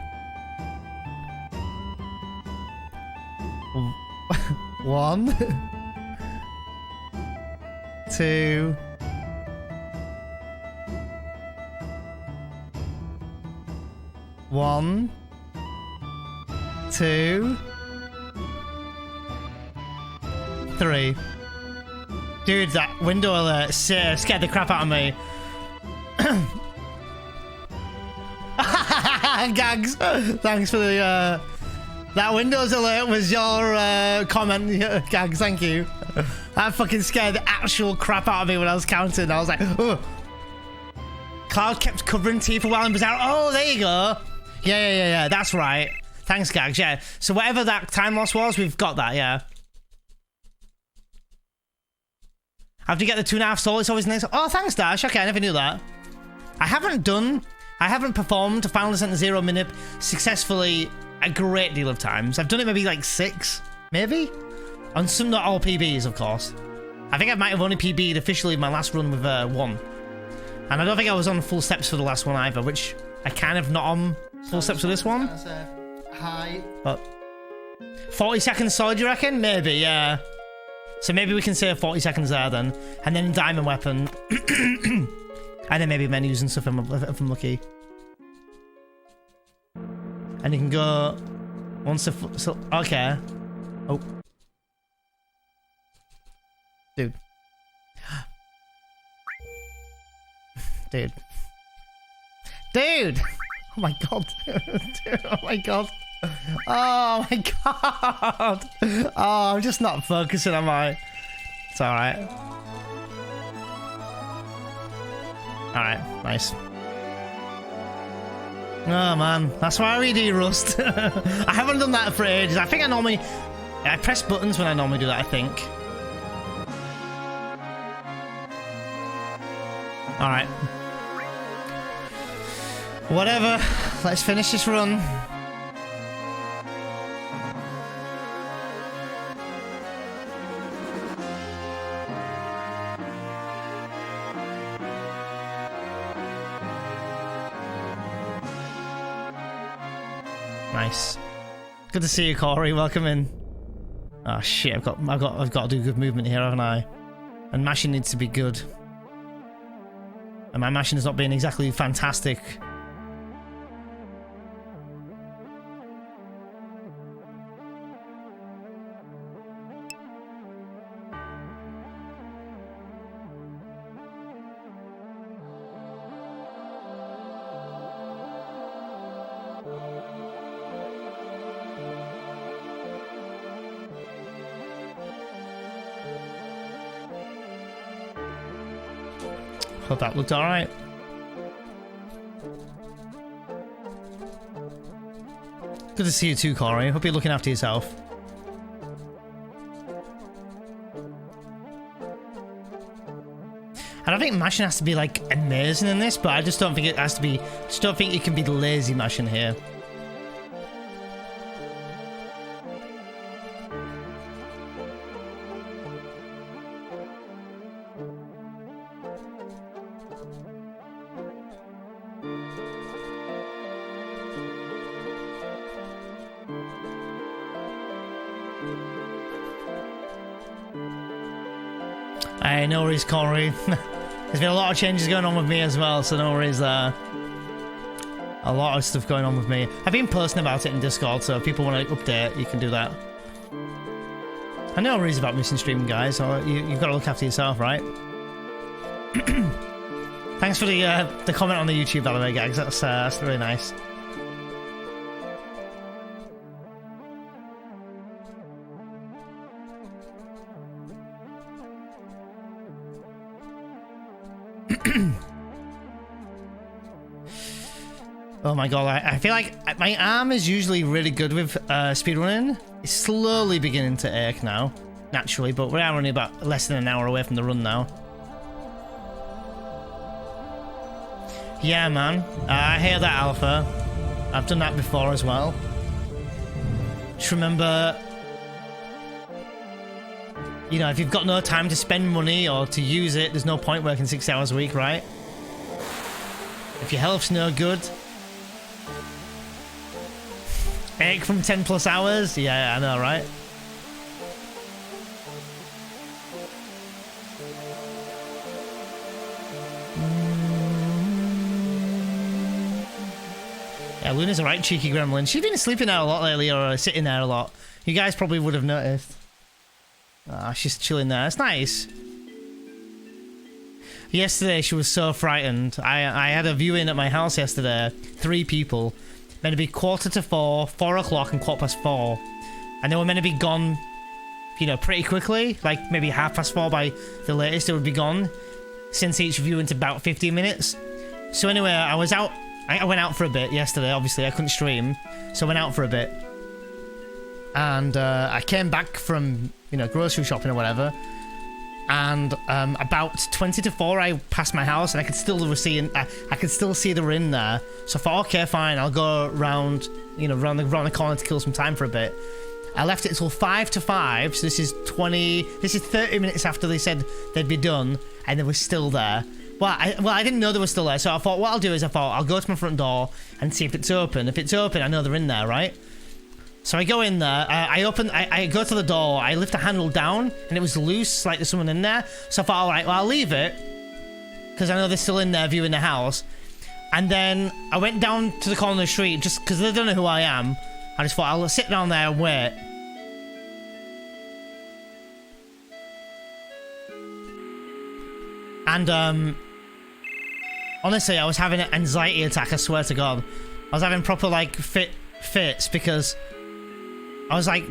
One. Two. One. Two. Three. Dude, that window alert scared the crap out of me. Gags, thanks for the that Windows alert was your comment. Gags, thank you. That fucking scared the actual crap out of me when I was counting. I was like, oh. Cloud kept covering Tifa while in Bizarre. Oh, there you go. Yeah, that's right. Thanks, Gags, yeah. So whatever that time loss was, we've got that, yeah. After you get the 2.5 soul, it's always nice. Oh, thanks, Dash. Okay, I never knew that. I haven't performed Final Descent Zero Minip successfully a great deal of times. I've done it maybe like 6, maybe? On some, not all PBs, of course. I think I might have only PB'd officially my last run with 1. And I don't think I was on full steps for the last one either, which I kind of not on full steps for this one. Hi. But 40 seconds solid, you reckon? Maybe, yeah. So maybe we can say 40 seconds there then. And then Diamond Weapon. And then maybe menus and stuff if I'm lucky. And you can go once so okay. Oh. Dude. Dude! Oh my god. Dude, oh my god. Oh my god. Oh, I'm just not focusing, am I? It's alright. Alright, nice. Oh man, that's why we do Rust. I haven't done that for ages. I think I press buttons when I normally do that, I think. Alright. Whatever, let's finish this run. Nice. Good to see you, Corey. Welcome in. Oh shit, I've got to do good movement here, haven't I? And mashing needs to be good. And my mashing has not been exactly fantastic. Hope that looked alright. Good to see you too, Corey. Hope you're looking after yourself. I don't think mashing has to be like amazing in this, but I just don't think it has to be. Just don't think it can be lazy mashing here. Hey, no worries, Corey. There's been a lot of changes going on with me as well, so no worries there. A lot of stuff going on with me. I've been posting about it in Discord, so if people want to update, you can do that. I know worries about missing streaming, guys, so you've got to look after yourself, right? Thanks for the comment on the YouTube, by the way, guys. That's really nice. Oh my god, I feel like my arm is usually really good with speedrunning. It's slowly beginning to ache now, naturally, but we're only about less than an hour away from the run now. Yeah, man. I hear that, Alpha. I've done that before as well. Just remember, you know, if you've got no time to spend money or to use it, there's no point working 6 hours a week, right? If your health's no good, ache from 10 plus hours? Yeah, I know, right? Yeah, Luna's a right cheeky gremlin. She's been sleeping there a lot lately, or sitting there a lot. You guys probably would have noticed. Ah, she's chilling there. It's nice. Yesterday, she was so frightened. I had a viewing at my house yesterday. 3 people. Meant to be 3:45, 4 o'clock, and 4:15. And they were meant to be gone, you know, pretty quickly. Like, maybe 4:30 by the latest, they would be gone. Since each viewing to about 15 minutes. So anyway, I was out. I went out for a bit yesterday, obviously. I couldn't stream. So I went out for a bit. And I came back from, you know, grocery shopping or whatever. And about 20 to 4, I passed my house, and I could still see, I could still see they were in there. So I thought, okay, fine, I'll go around, you know, round the corner to kill some time for a bit. I left it until 5 to 5, so this is 30 minutes after they said they'd be done, and they were still there. Well, I didn't know they were still there, so I thought what I'll do is I'll go to my front door and see if it's open. If it's open, I know they're in there, right? So I go in there, I go to the door, I lift the handle down, and it was loose, like there's someone in there. So I thought, alright, well, I'll leave it, because I know they're still in there viewing the house. And then I went down to the corner of the street, just because they don't know who I am. I just thought, I'll sit down there and wait. And, honestly, I was having an anxiety attack, I swear to God. I was having proper, like, fits, because I was like,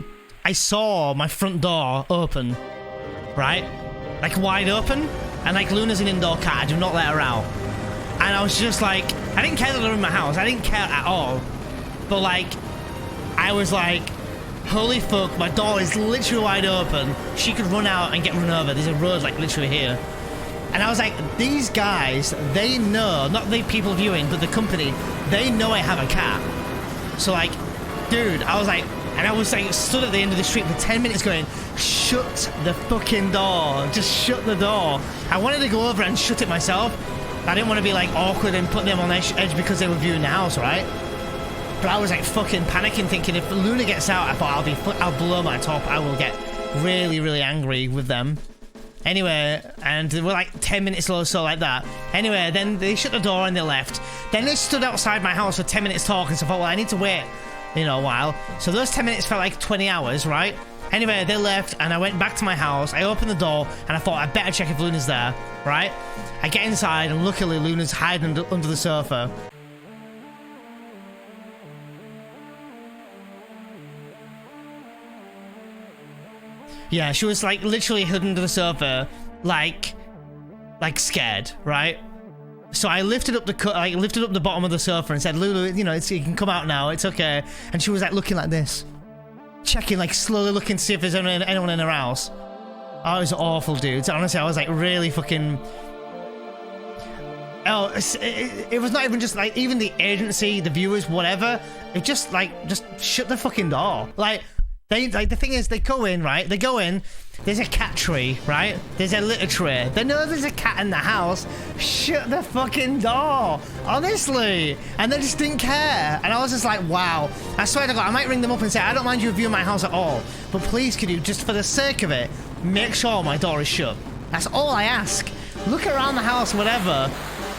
I saw my front door open, right? Like, wide open. And, like, Luna's an indoor cat. I do not let her out. And I was just like, I didn't care that they're in my house. I didn't care at all. But, like, I was like, holy fuck, my door is literally wide open. She could run out and get run over. There's a road, like, literally here. And I was like, these guys, they know, not the people viewing, but the company, they know I have a cat. So, like, dude, I was like, and I was like, stood at the end of the street for 10 minutes going, shut the fucking door. Just shut the door. I wanted to go over and shut it myself. I didn't want to be, like, awkward and put them on edge because they were viewing the house, right? But I was, like, fucking panicking, thinking if Luna gets out, I thought I'll blow my top. I will get really, really angry with them. Anyway, and they were like 10 minutes or so like that. Anyway, then they shut the door and they left. Then they stood outside my house for 10 minutes talking, so I thought, well, I need to wait, you know, a while. So those 10 minutes felt like 20 hours, right? Anyway, they left and I went back to my house. I opened the door and I thought, I better check if Luna's there, right? I get inside and luckily Luna's hiding under the sofa. Yeah, she was like literally hidden under the sofa, like scared, right? So I lifted up the bottom of the sofa and said, "Lulu, you know, you can come out now. It's okay." And she was like looking like this, checking, like slowly looking to see if there's anyone in her house. Oh, it was awful, dude. Honestly, I was like really fucking. Oh, it was not even just like even the agency, the viewers, whatever. It just shut the fucking door, like. The thing is, they go in, right? They go in, there's a cat tree, right? There's a litter tray. They know there's a cat in the house. Shut the fucking door. Honestly. And they just didn't care. And I was just like, wow. I swear to God, I might ring them up and say, I don't mind you viewing my house at all. But please, could you, just for the sake of it, make sure my door is shut. That's all I ask. Look around the house, whatever.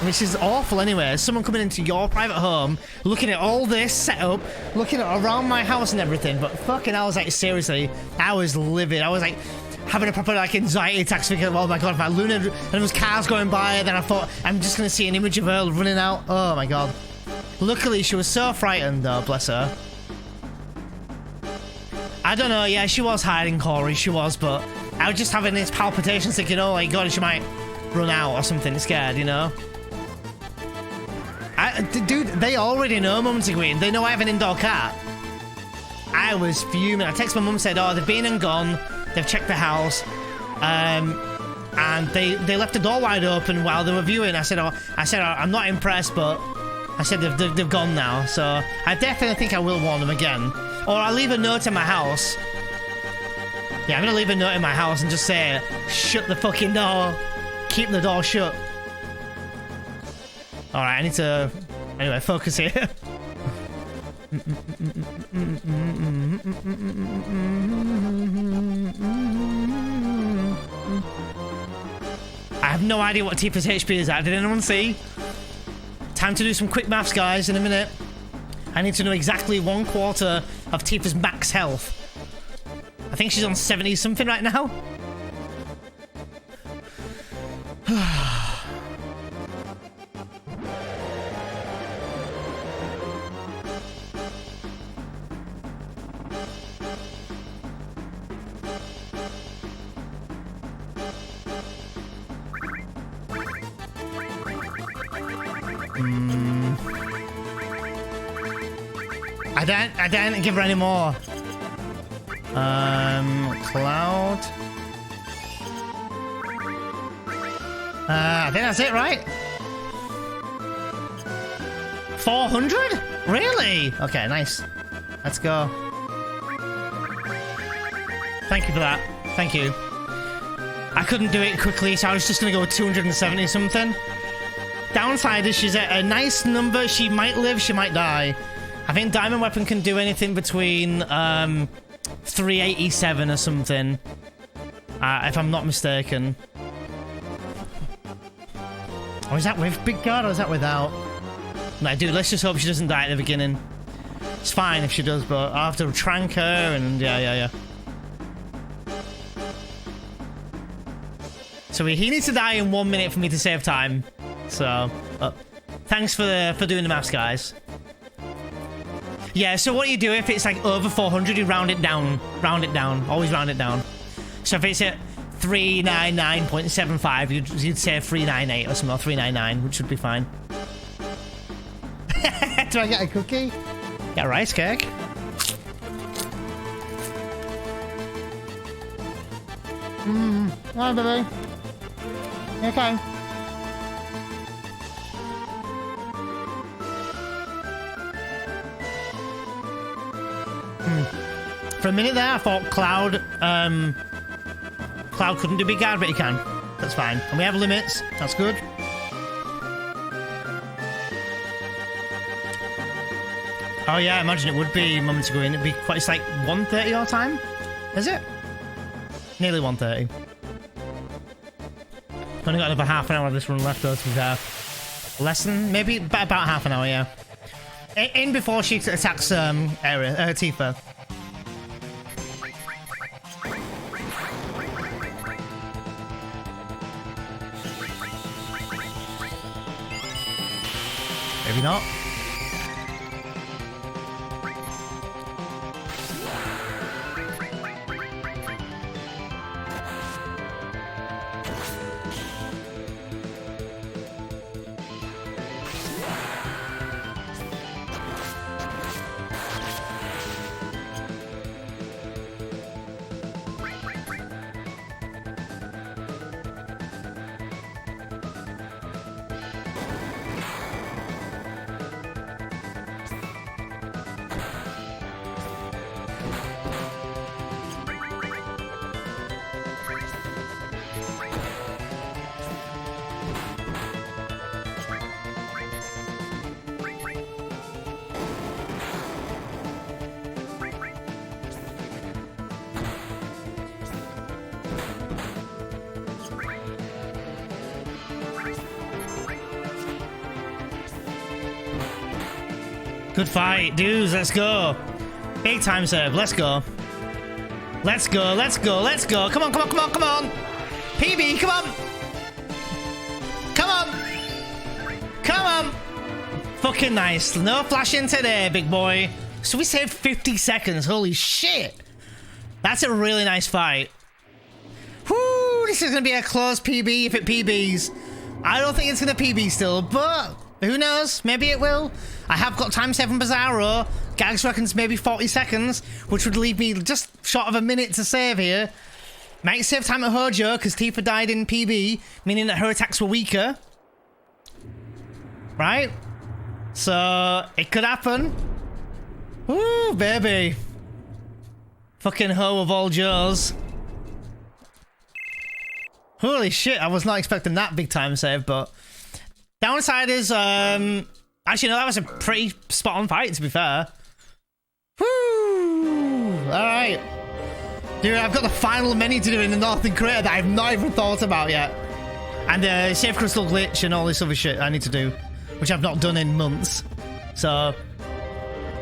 Which is awful anyway. Someone coming into your private home, looking at all this setup, looking at around my house and everything. But fucking, I was like, seriously, I was livid. I was like, having a proper like anxiety attack, thinking, oh my god, my Luna, and there was cars going by, and then I thought, I'm just going to see an image of her running out. Oh my god. Luckily, she was so frightened though, bless her. I don't know, yeah, she was hiding, Corey, she was, but I was just having these palpitations thinking, oh my god, she might run out or something, scared, you know? Dude, they already know Mum's a Queen. They know I have an indoor cat. I was fuming. I texted my mum and said, oh, they've been and gone. They've checked the house. And they left the door wide open while they were viewing. I said, I'm not impressed, but I said they've gone now. So I definitely think I will warn them again. Or I'll leave a note in my house. Yeah, I'm gonna leave a note in my house and just say, shut the fucking door. Keep the door shut. Alright, I need to... Anyway, focus here. I have no idea what Tifa's HP is at. Did anyone see? Time to do some quick maths, guys, in a minute. I need to know exactly 1/4 of Tifa's max health. I think she's on 70 something right now. I didn't give her any more. Cloud. I think that's it, right? 400? Really? Okay, nice. Let's go. Thank you for that. Thank you. I couldn't do it quickly, so I was just gonna go with 270 something. Downside is she's at a nice number. She might live, she might die. I think Diamond Weapon can do anything between 387 or something, if I'm not mistaken. Or is that with Big God or is that without? No, dude, let's just hope she doesn't die at the beginning. It's fine if she does, but I'll have to trank her and yeah. So he needs to die in 1 minute for me to save time. So, thanks for doing the maths, guys. Yeah, so what you do if it's like over 400, you round it down, always round it down. So if it's at 399.75, you'd say 398 or something, or 399, which would be fine. Do I get a cookie? Get a rice cake? Hi, baby. You okay? For a minute there, I thought Cloud couldn't do Big Guard, but he can. That's fine. And we have limits. That's good. Oh yeah, I imagine it would be moments ago. It'd be quite. It's like 1:30 your time, is it? Nearly 1:30. Only got another half an hour of this run left, though. To be fair, less than maybe about half an hour. Yeah. In before she attacks Tifa. Maybe not. Good fight, dudes. Let's go. Big time serve. Let's go. Let's go. Let's go. Let's go. Come on. Come on. Come on. Come on. PB. Come on. Come on. Come on. Fucking nice. No flashing today, big boy. So we saved 50 seconds. Holy shit. That's a really nice fight. Whoo, this is going to be a close PB if it PBs. I don't think it's going to PB still, but who knows? Maybe it will. I have got time 7 Bizarro. Gags reckons maybe 40 seconds, which would leave me just short of a minute to save here. Might save time at Hojo, because Tifa died in PB, meaning that her attacks were weaker. Right? So, it could happen. Woo, baby. Fucking Ho of all Joes. Holy shit, I was not expecting that big time save, but... Downside is, actually, no, that was a pretty spot-on fight, to be fair. Woo! Alright. Dude, I've got the final menu to do in the Northern Crater that I've not even thought about yet. And the Safe Crystal Glitch and all this other shit I need to do, which I've not done in months. So,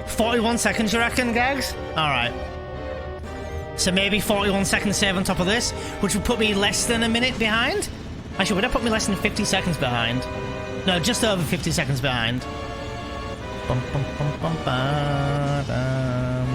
41 seconds, you reckon, Gags? Alright. So maybe 41 seconds save on top of this, which would put me less than a minute behind? Actually, would that put me less than 50 seconds behind? No, just over 50 seconds behind. Bum, bum, bum, bum, ba-dum.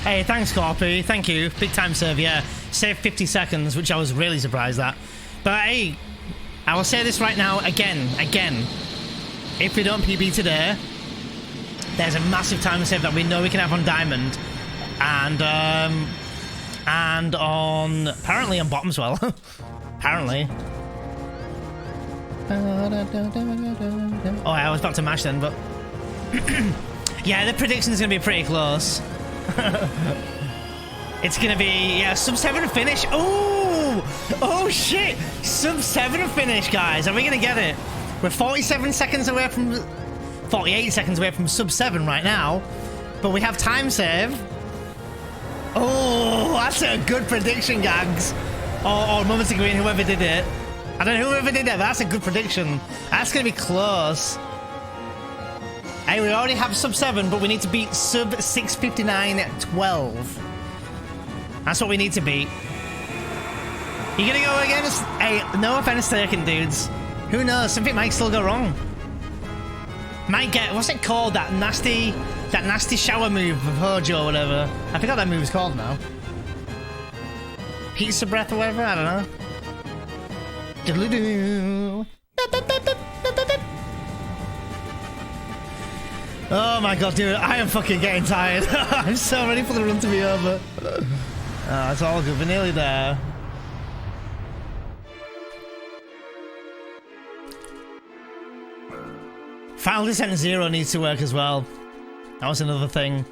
Hey, thanks, Corpy. Thank you. Big time save, yeah. Saved 50 seconds, which I was really surprised at. But hey, I will say this right now again. If we don't PB today, there's a massive time save that we know we can have on Diamond. And on... apparently on Bottom as well. Apparently. Oh, I was about to mash then, but... yeah, the prediction's going to be pretty close. It's gonna be, yeah, sub 7 finish. Oh shit, sub 7 finish, guys. Are we gonna get it? We're 47 seconds away from 48 seconds away from sub 7 right now, but we have time save. Oh, that's a good prediction, Gags. Or Moments of Green, whoever did it. I don't know whoever did it, but that's a good prediction. That's gonna be close. Hey, we already have sub 7, but we need to beat sub 6:59:12. That's what we need to beat. You gonna go against... hey, no offense taken, dudes. Who knows? Something might still go wrong. Might get... what's it called? That nasty shower move of Hojo or whatever. I forgot that move is called now. Pizza breath or whatever? I don't know. Doodle-doo. Oh my god, dude, I am fucking getting tired. I'm so ready for the run to be over. It's all good, we're nearly there. Final Descent 0 needs to work as well. That was another thing.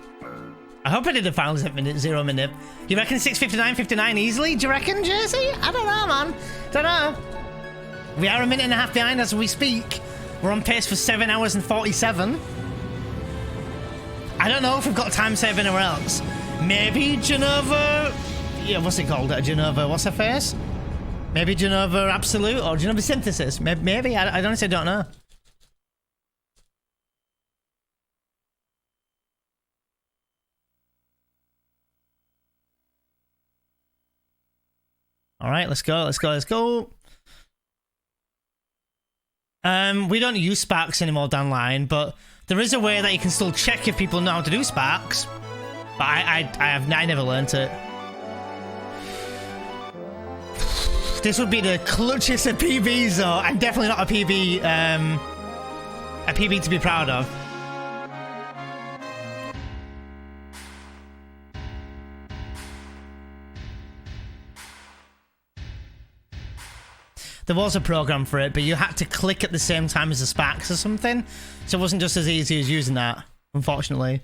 I hope I did a Final Descent 0 minute. You reckon 6:59:59 easily? Do you reckon, Jessie? I don't know, man. Don't know. We are a minute and a half behind as we speak. We're on pace for 7 hours and 47. I don't know if we've got time save anywhere else. Maybe Genova... yeah, what's it called? Genova, what's her face? Maybe Genova Absolute or Genova Synthesis. Maybe. I honestly don't know. Alright, let's go. We don't use sparks anymore down line, but there is a way that you can still check if people know how to do sparks. But I never learnt it. This would be the clutchest of PBs though, and definitely not a PB to be proud of. There was a program for it, but you had to click at the same time as the sparks or something. So it wasn't just as easy as using that, unfortunately.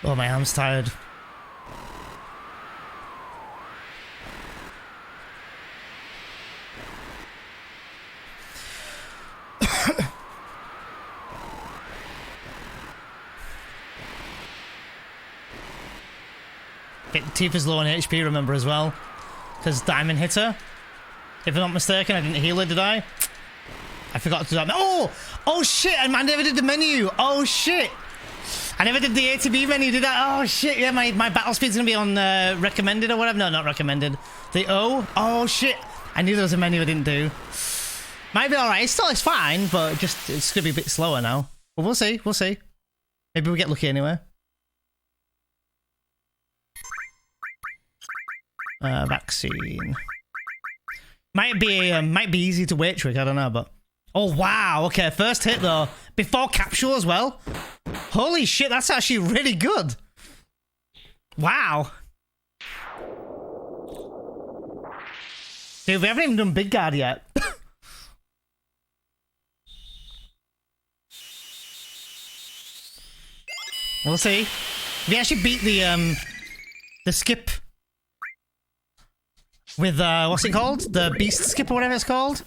Oh, my arm's tired. Tifa's low on HP, remember, as well. Because Diamond hit her. If I'm not mistaken, I didn't heal her, did I? I forgot to do that. Oh! Oh, shit! I never did the menu! Oh, shit! I never did the A to B menu, did I? Oh, shit, yeah, my battle speed's gonna be on recommended or whatever. No, not recommended. The O? Oh, shit! I knew there was a menu I didn't do. Might be alright. It's fine, but it's gonna be a bit slower now. But we'll see, we'll see. Maybe we get lucky anyway. Vaccine. Might be easy to wait trick, I don't know, but... Oh, wow, okay, first hit, though. Before capsule as well. Holy shit, that's actually really good. Wow. Dude, we haven't even done Big Guard yet. We'll see. We actually beat the skip... with, what's it called? The beast skip or whatever it's called?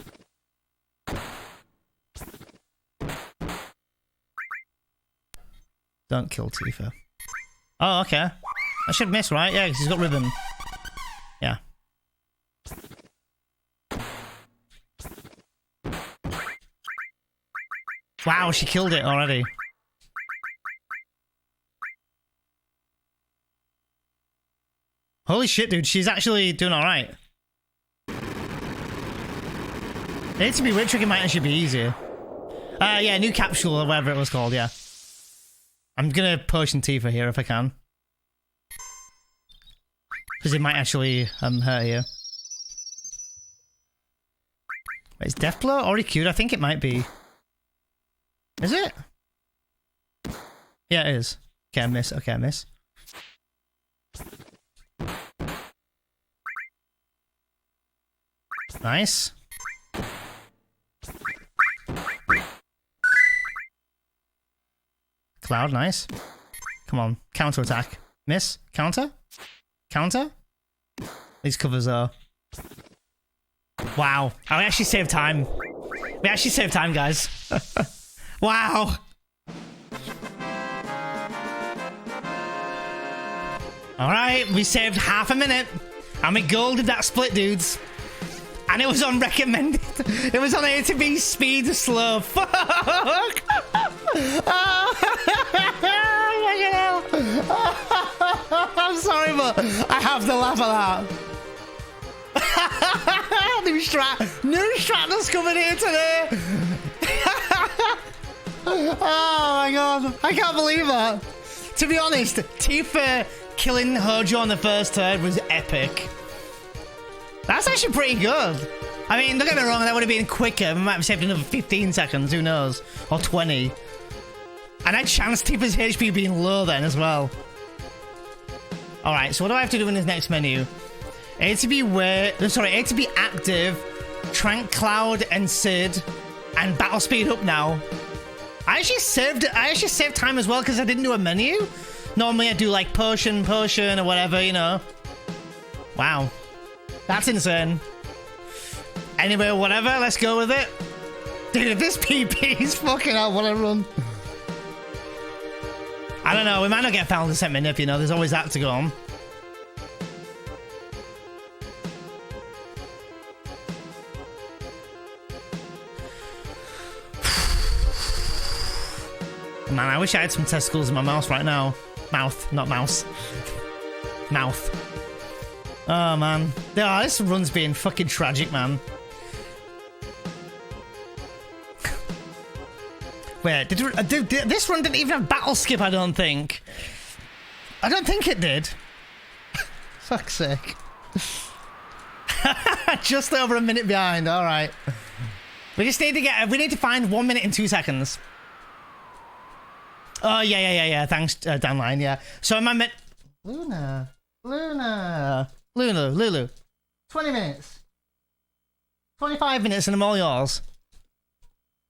Don't kill Tifa. Oh, okay. I should miss, right? Yeah, because he's got ribbon. Yeah. Wow, she killed it already. Holy shit, dude, she's actually doing alright. It needs to be wit trick, it might actually be easier. Yeah, new capsule or whatever it was called, yeah. I'm gonna potion Tifa here if I can. Because it might actually hurt you. Wait, is Deathblow already queued? I think it might be. Is it? Yeah, it is. Okay, I miss. Okay, I miss. Nice. Cloud, nice. Come on, counter attack. Miss, counter, counter. These covers are. Wow, I actually saved time. We actually saved time, guys. Wow. All right, we saved half a minute, and we golded that split, dudes. And it was on recommended. It was on A to B speed slow. Fuck! I'm sorry, but I have to laugh at that. New Stratos coming here today. Oh my god, I can't believe that. To be honest, Tifa killing Hojo on the first turn was epic. That's actually pretty good. I mean, don't get me wrong, that would have been quicker. We might have saved another 15 seconds, who knows? Or 20. And I chanced Tifa's HP being low then as well. Alright, so what do I have to do in this next menu? A to be active, Trank Cloud and Sid, and battle speed up now. I actually saved time as well because I didn't do a menu. Normally I do like potion or whatever, you know. Wow. That's insane. Anyway, whatever, let's go with it. Dude, if this PP is fucking out, what a run. I don't know, we might not get found in St. Manip, you know, there's always that to go on. Man, I wish I had some testicles in my mouth right now. Mouth, not mouse. Mouth. Oh, man. Oh, this run's being fucking tragic, man. Wait, this run didn't even have battle skip, I don't think. I don't think it did. Fuck's sake. Just over a minute behind, alright. We just need to find 1 minute and 2 seconds. Oh, yeah. Thanks, downline, yeah. So am I meant... Lulu. 20 minutes. 25 minutes and I'm all yours.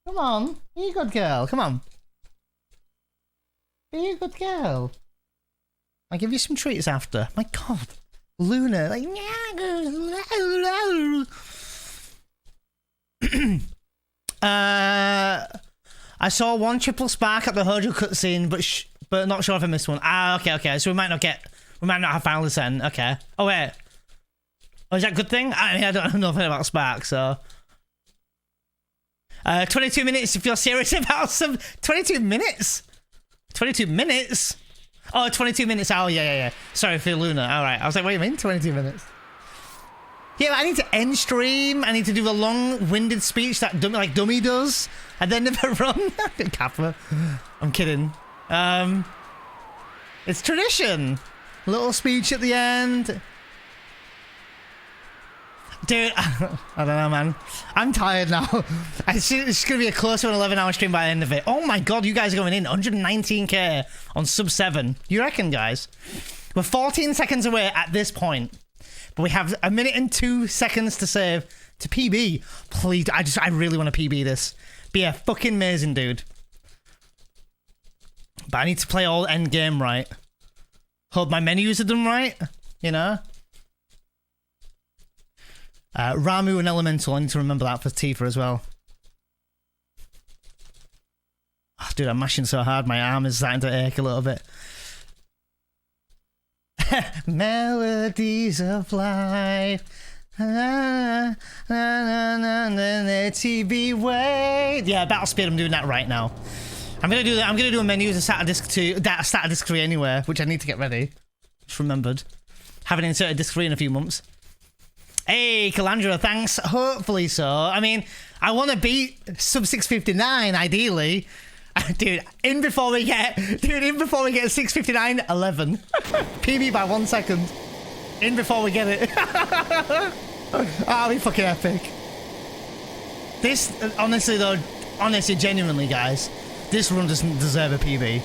Come on. Be a good girl. Come on. Be a good girl. I'll give you some treats after. My God. Luna. Like, I saw one triple spark at the Hojo cutscene, but not sure if I missed one. Ah, okay. So we might not have final descent. Okay. Oh wait. Oh, is that a good thing? I mean, I don't know nothing about spark, so. 22 minutes if you're serious about some. 22 minutes? 22 minutes? Oh, 22 minutes. Oh, yeah. Sorry for Luna. All right. I was like, wait a minute, 22 minutes. Yeah, but I need to end stream. I need to do a long-winded speech that Dummy does, and then never run. Kappa. I'm kidding. It's tradition. Little speech at the end. Dude, I don't know, man. I'm tired now. It's going to be a close to an 11-hour stream by the end of it. Oh my God, you guys are going in 119k on sub 7. You reckon, guys? We're 14 seconds away at this point. But we have a minute and 2 seconds to save to PB. Please, I really want to PB this. Be a fucking amazing, dude. But I need to play all end game right. Hope my menus are done right, you know? Ramu and Elemental, I need to remember that for Tifa as well. Oh, dude, I'm mashing so hard, my arm is starting to ache a little bit. Melodies of life. TV wait. Yeah, Battle Speed, I'm doing that right now. I'm gonna do that. I'm gonna do a menu as a SATA disc 2, SATA disc 3 anyway, which I need to get ready. Just remembered. Haven't inserted disc 3 in a few months. Hey, Calandra, thanks. Hopefully so. I mean, I want to beat sub 659, ideally. Dude, in before we get 659, 11. PB by 1 second. In before we get it. That'll be fucking epic. This, honestly, genuinely, guys, this run doesn't deserve a PB.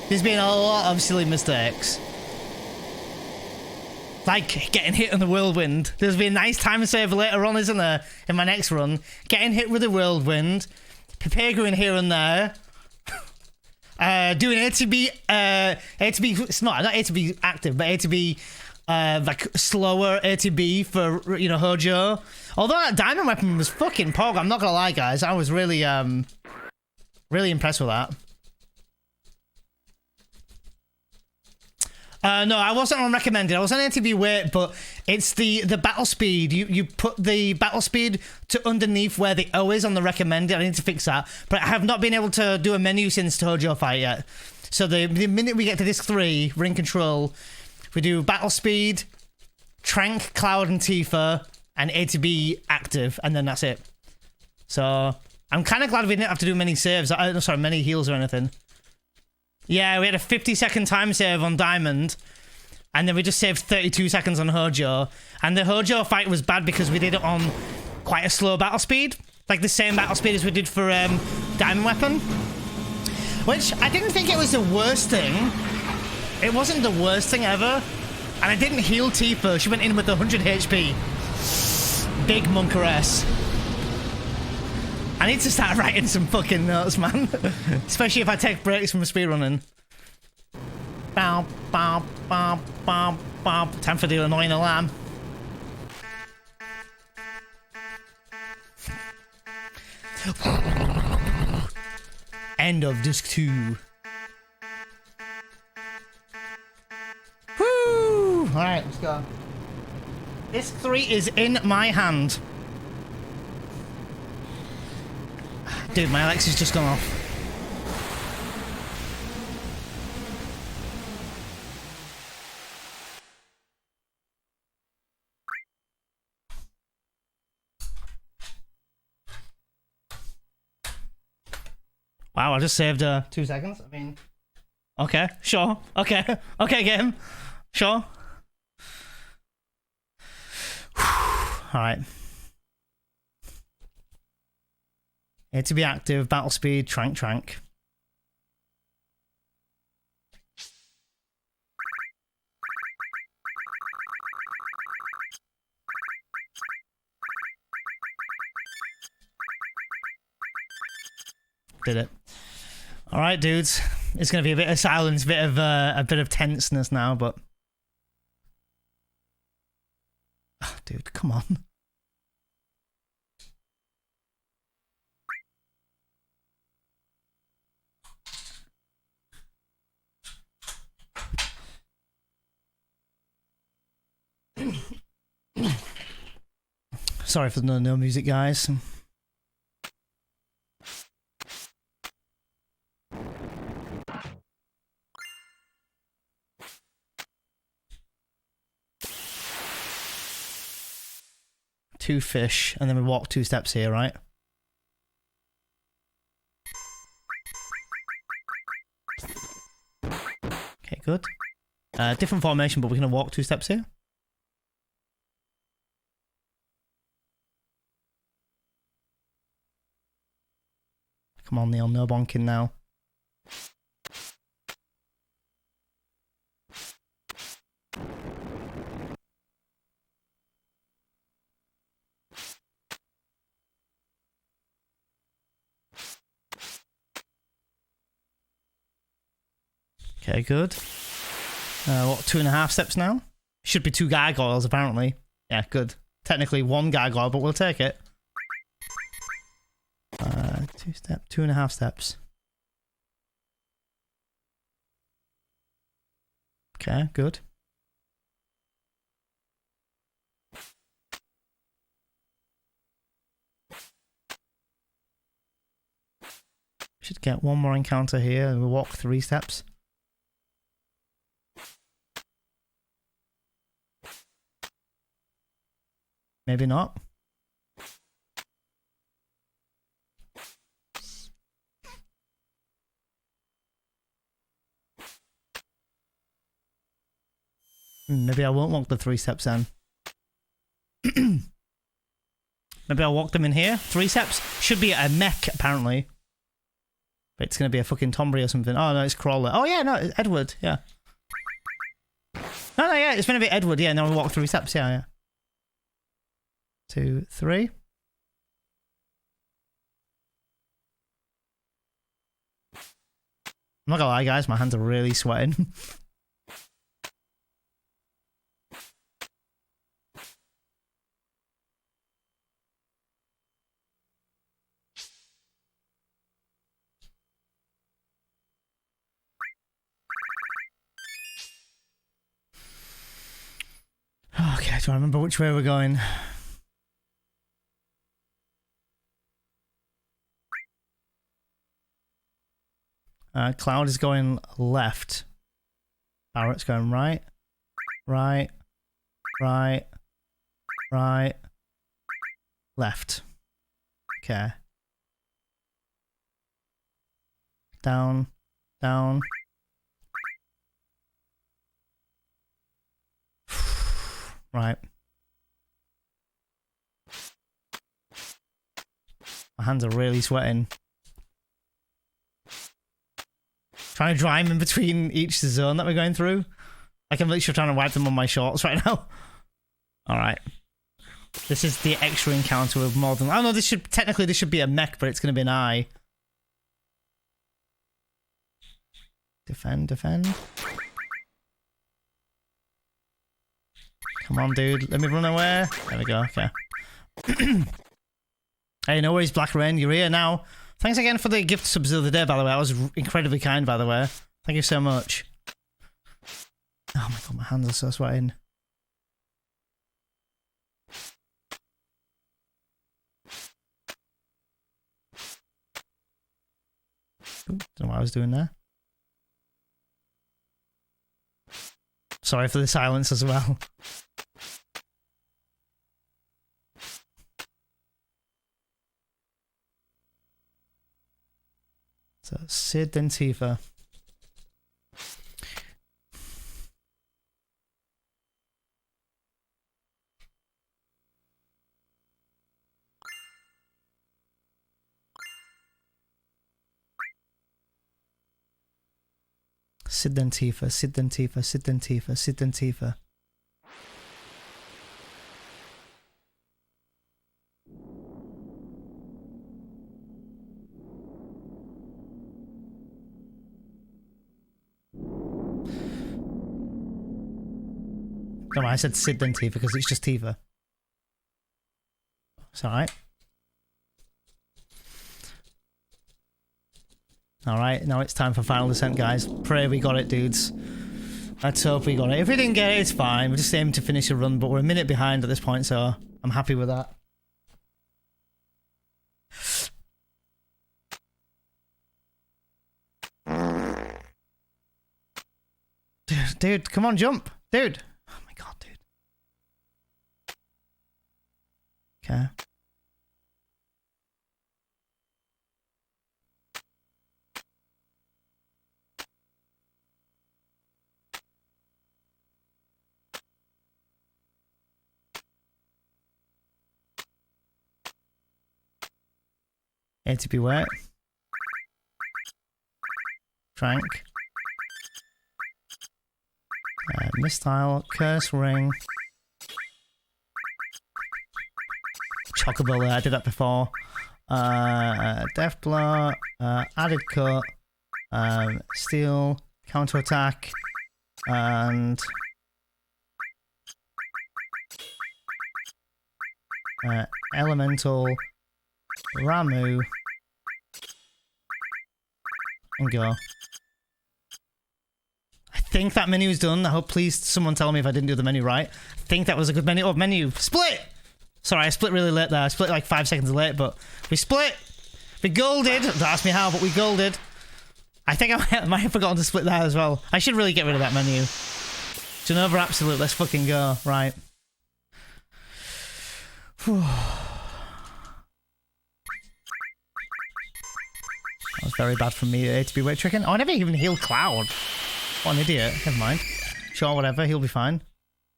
There's been a lot of silly mistakes. Like getting hit in the whirlwind. There's been a nice time save later on, isn't there? In my next run. Getting hit with the whirlwind. Papegua here and there. Doing ATB, it's not ATB active, but ATB, like slower ATB for, you know, Hojo. Although that diamond weapon was fucking pog, I'm not gonna lie, guys. I was really, really impressed with that. No, I wasn't on recommended. I was on ATB wait, but it's the battle speed. You put the battle speed to underneath where the O is on the recommended. I need to fix that. But I have not been able to do a menu since Hojo fight yet. So the minute we get to disc 3, we're in control. We do battle speed, Trank, Cloud, and Tifa, and ATB active, and then that's it. So I'm kind of glad we didn't have to do many saves. Sorry, many heals or anything. Yeah, we had a 50-second time save on Diamond, and then we just saved 32 seconds on Hojo. And the Hojo fight was bad because we did it on quite a slow battle speed, like the same battle speed as we did for Diamond Weapon. Which, I didn't think it was the worst thing. It wasn't the worst thing ever. And I didn't heal Tifa, she went in with 100 HP. Big monkeress. I need to start writing some fucking notes, man. Especially if I take breaks from speedrunning. Bow, bow, bow, bow, bow. Time for the annoying alarm. End of disc 2. Woo! Alright, let's go. Disc 3 is in my hand. Dude, my Alexa's just gone off. Wow, I just saved 2 seconds. I mean, okay, sure. Okay, okay, game. Sure. Alright. Here to be active, battle speed, Trank. Did it. Alright, dudes. It's going to be a bit of silence, a bit of tenseness now, but... Oh, dude, come on. Sorry for the no music, guys. Two fish, and then we walk 2 steps here, right? Okay, good. Different formation, but we're gonna walk 2 steps here. Come on, Neil, no bonking now. Okay, good. What, 2.5 steps now? Should be 2 gargoyles, apparently. Yeah, good. Technically 1 gargoyle, but we'll take it. 2 step, 2.5 steps. Okay, good. Should get 1 more encounter here, and we'll walk 3 steps. Maybe not. Maybe I won't walk the 3 steps then. Maybe I'll walk them in here. 3 steps. Should be a mech, apparently. But it's going to be a fucking Tombury or something. Oh, no, it's Crawler. Oh, yeah, no, it's Edward, yeah. No, yeah, it's going to be Edward, yeah. Now we walk 3 steps, yeah. 2, 3. I'm not gonna lie, guys, my hands are really sweating. Okay, do I remember which way we're going? Cloud is going left. Barret's going right. Right. Right. Right. Left. Okay. Down. Down. Right. My hands are really sweating. Trying to dry them in between each zone that we're going through. Like I'm literally trying to wipe them on my shorts right now. Alright. This is the extra encounter with more than... Oh no, this should be a mech, but it's going to be an eye. Defend, defend. Come on, dude. Let me run away. There we go, okay. Hey, no worries, Black Rain. You're here now. Thanks again for the gift subs the other day, by the way. That was incredibly kind, by the way. Thank you so much. Oh my god, my hands are so sweating. Ooh, don't know what I was doing there. Sorry for the silence as well. So, Sid, then Tifa. Sid, then Tifa, Sid, then Tifa, Sid, then Tifa, Sid, then Tifa. No, I said Sid then Tifa because it's just Tifa. It's alright. Alright, now it's time for Final Descent, guys. Pray we got it, dudes. Let's hope we got it. If we didn't get it, it's fine. We're just aiming to finish a run, but we're a minute behind at this point, so I'm happy with that. Dude, come on, jump. Dude. Oh my god, dude. Okay. ATP wet. Frank. Mistile, Curse Ring. Chocobo, I did that before. Death Blow, Added Cut, Steal, Counter Attack, and Elemental, Ramu, and go. I think that menu is done. I hope please someone tell me if I didn't do the menu right. I think that was a good menu. Oh, menu. Split! Sorry, I split really late there. I split like 5 seconds late, but we split! We golded! Don't ask me how, but we golded. I think I might have forgotten to split that as well. I should really get rid of that menu. Genova Absolute, let's fucking go. Right. Whew. That was very bad from me to be weight tricking. Oh, I never even healed Cloud. What an idiot. Never mind. Sure, whatever. He'll be fine.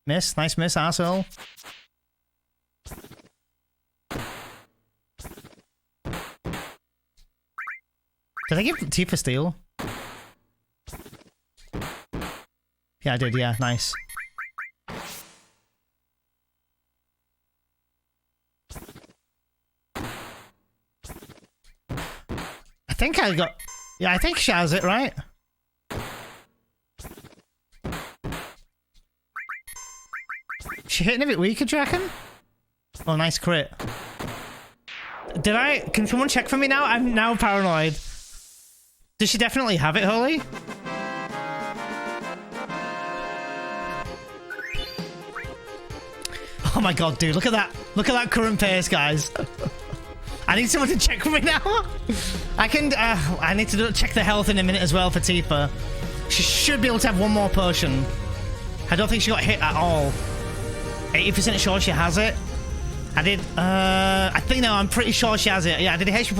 Miss. Nice miss, arsehole. Did I give Tifa Steel? Yeah, I did. Yeah, nice. I think I got... Yeah, I think she has it, right? She hitting a bit weaker, do you reckon? Oh, nice crit. Did I... Can someone check for me now? I'm now paranoid. Does she definitely have it, Holy? Oh my god, dude. Look at that. Look at that current pace, guys. I need someone to check for me now. I need to check the health in a minute as well for Tifa. She should be able to have one more potion. I don't think she got hit at all. 80% sure she has it. I did, I think no, I'm pretty sure she has it. Yeah, I did HP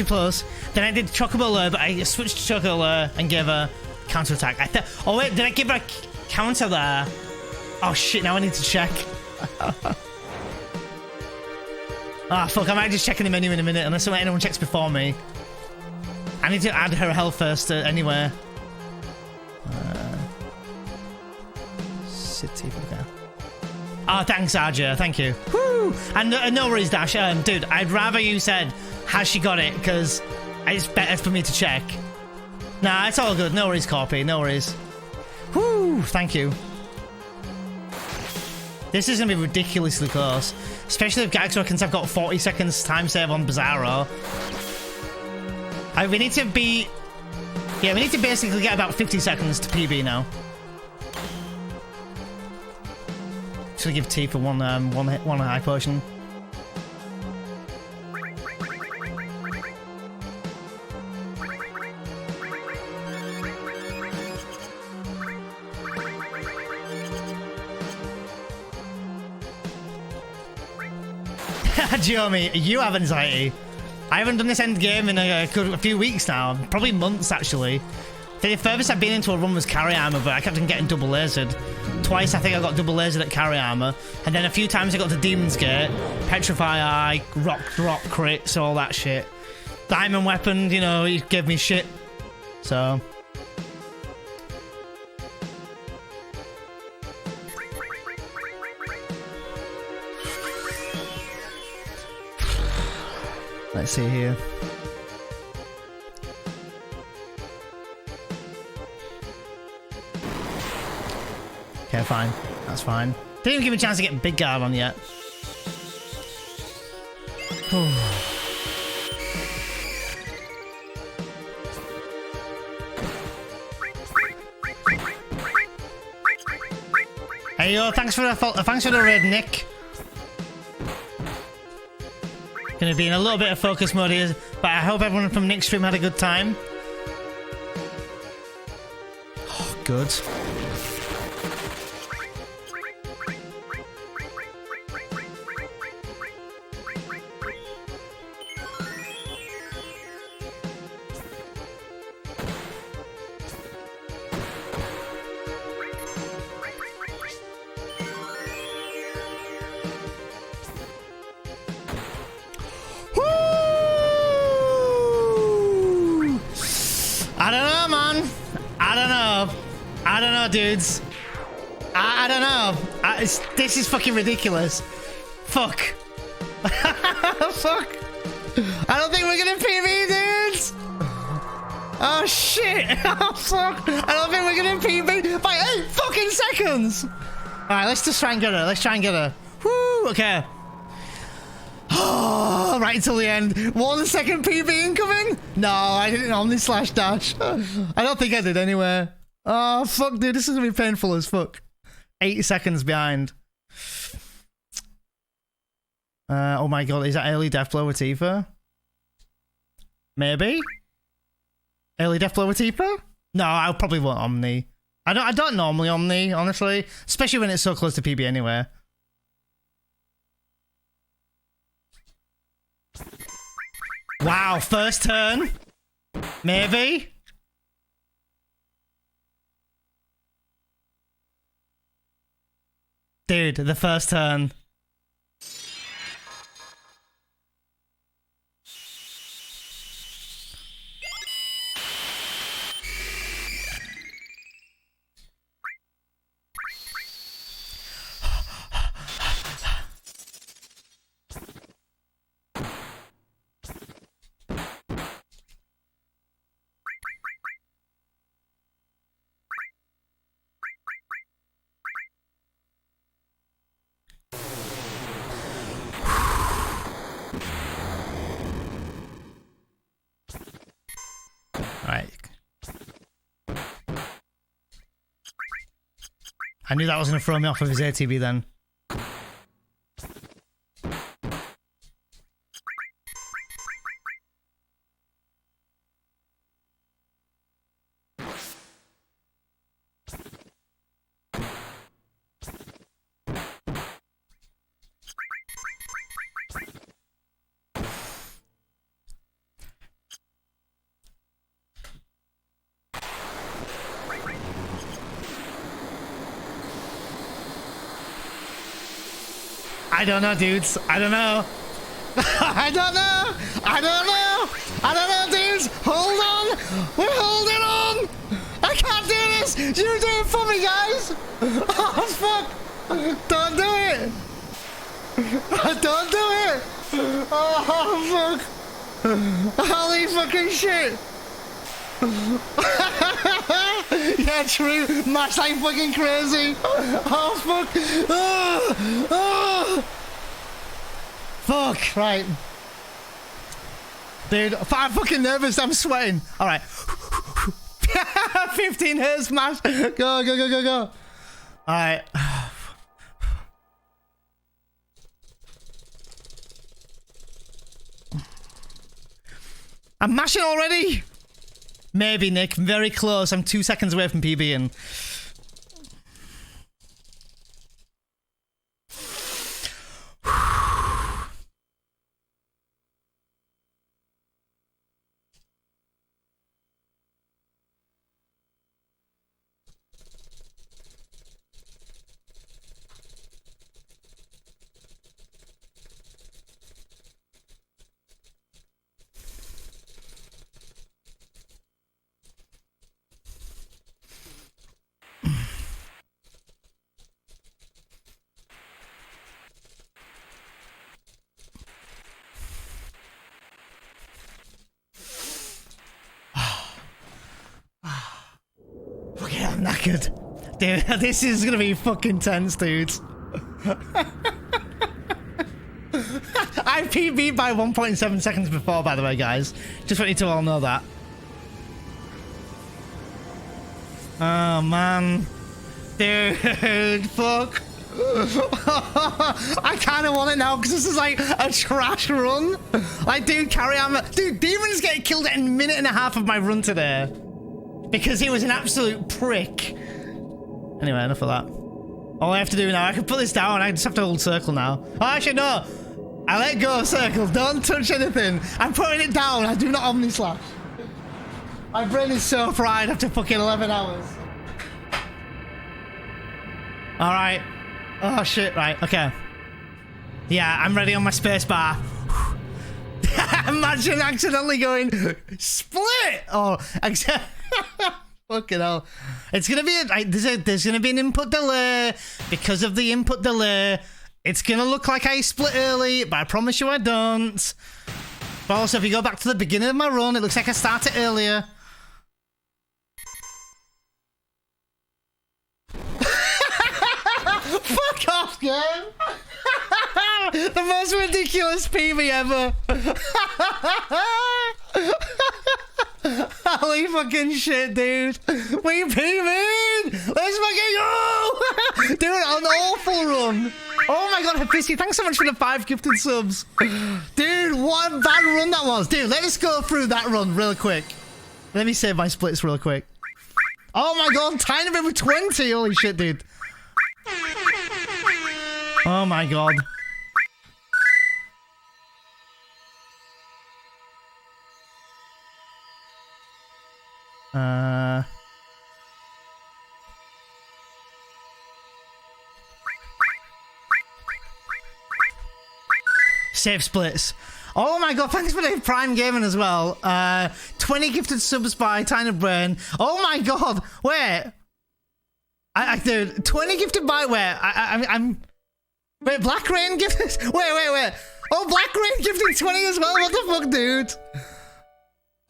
plus. Then I did Chocobo, but I switched to Chocobo and gave her counter attack. Oh wait, did I give her a counter there? Oh shit, now I need to check. Ah, fuck, I might just check in the menu in a minute unless anyone checks before me. I need to add her health first anyway. City, okay. Oh, thanks, Arja. Thank you. Woo! And no worries, Dash. Dude, I'd rather you said, has she got it? Because it's better for me to check. Nah, it's all good. No worries, Corpy. No worries. Woo! Thank you. This is going to be ridiculously close. Especially if Gax reckons I've got 40 seconds time save on Bizarro. We need to be... Yeah, we need to basically get about 50 seconds to PB now. Should give Tifa one high potion. Jiomi, you have anxiety. I haven't done this end game in a few weeks now, probably months actually. The furthest I've been into a run was carry armor, but I kept on getting double lasered. Twice I think I got double lasered at carry armor, and then a few times I got to Demon's Gate, Petrify Eye, Rock Drop crits, all that shit. Diamond Weapon, you know, he gave me shit. So... Let's see here. Okay, Okay, fine. That's fine. Didn't even give me a chance to get big guard on yet. Hey yo, thanks for the raid, Nick. Gonna be in a little bit of focus mode here, but I hope everyone from Nick's stream had a good time. Oh, good. I don't know, dudes. I don't know. This is fucking ridiculous. Fuck. Fuck. I don't think we're gonna PB, dudes. Oh shit. Oh fuck. I don't think we're gonna PB by 8 fucking seconds. Alright, let's just try and get her. Let's try and get her. Woo, okay. Oh, right until the end. 1 second PB incoming? No, I didn't Omni slash dash. I don't think I did anyway. Oh, fuck, dude. This is going to be painful as fuck. 8 seconds behind. Oh my god. Is that early death blow with Tifa? Maybe? Early death blow with Tifa? No, I probably won't Omni. I don't normally Omni, honestly. Especially when it's so close to PB anyway. Wow, first turn? Maybe? Dude, the first turn. I knew that was going to throw me off of his ATB then. I don't know, dudes. I don't know. I don't know. I don't know. I don't know, dudes. Hold on. We're holding on. I can't do this. You do it for me, guys. Oh, fuck. Don't do it. Don't do it. Oh, fuck. Holy fucking shit. Yeah, true. Mash like fucking crazy. Oh, fuck. Oh, oh. Fuck. Right. Dude, I'm fucking nervous. I'm sweating. All right. 15 hertz mash. Go, go, go, go, go. All right. I'm mashing already. Maybe, Nick. Very close. I'm 2 seconds away from PBing. Knackered. Dude, this is gonna be fucking tense, dude. I PB'd by 1.7 seconds before, by the way, guys. Just want you to all know that. Oh, man. Dude, fuck. I kind of want it now because this is like a trash run. Like, dude, carry on. Dude, Demon's getting killed in a minute and a half of my run today because he was an absolute prick. Anyway, enough of that. All I have to do now, I can put this down. I just have to hold circle now. Oh, actually, no. I let go of circle. Don't touch anything. I'm putting it down. I do not omni slash. My brain is so fried after fucking 11 hours. All right. Oh shit, right, okay. Yeah, I'm ready on my space bar. Imagine accidentally going split! Oh, fucking hell. It's gonna be, there's gonna be an input delay. Because of the input delay, it's gonna look like I split early, but I promise you I don't. But also, if you go back to the beginning of my run, it looks like I started earlier. Fuck off, game! The most ridiculous PV ever! Holy fucking shit, dude! We PV'd! Let's fucking go! Dude, an awful run! Oh my god, Hepisi, thanks so much for the 5 gifted subs! Dude, what a bad run that was! Dude, let us go through that run real quick. Let me save my splits real quick. Oh my god, tiny bit with 20! Holy shit, dude. Oh my god. Save splits. Oh my god, thanks for the Prime Gaming as well. 20 gifted subs by Tiny Brain. Oh my god, wait. Dude, 20 gifted by where? I'm wait, Black Rain gifted? Wait. Oh, Black Rain gifted 20 as well? What the fuck, dude?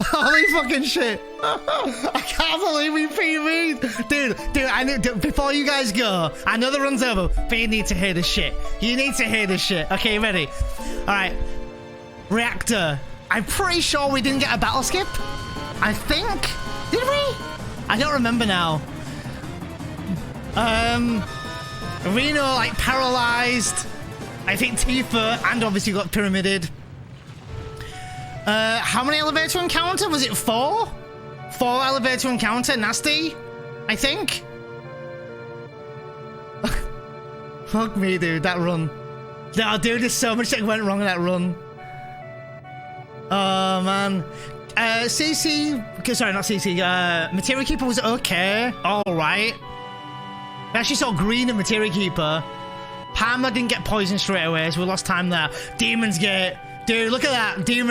Holy fucking shit. I can't believe we PV'd. Dude, I need, before you guys go, I know the run's over, but you need to hear this shit. You need to hear this shit. Okay, ready? Alright. Reactor. I'm pretty sure we didn't get a battle skip. I think. Did we? I don't remember now. Reno, like, paralyzed. I think Tifa, and obviously got pyramided. How many elevator encounter? Was it 4? 4 elevator encounter, nasty, I think. Fuck me, dude, that run. Oh, dude, there's so much that went wrong in that run. Oh, man. CC, sorry, not CC, Materia Keeper was okay. Alright. I actually saw green in Materia Keeper. Palmer didn't get poisoned straight away, so we lost time there. Demon's Gate. Dude, look at that. Demon's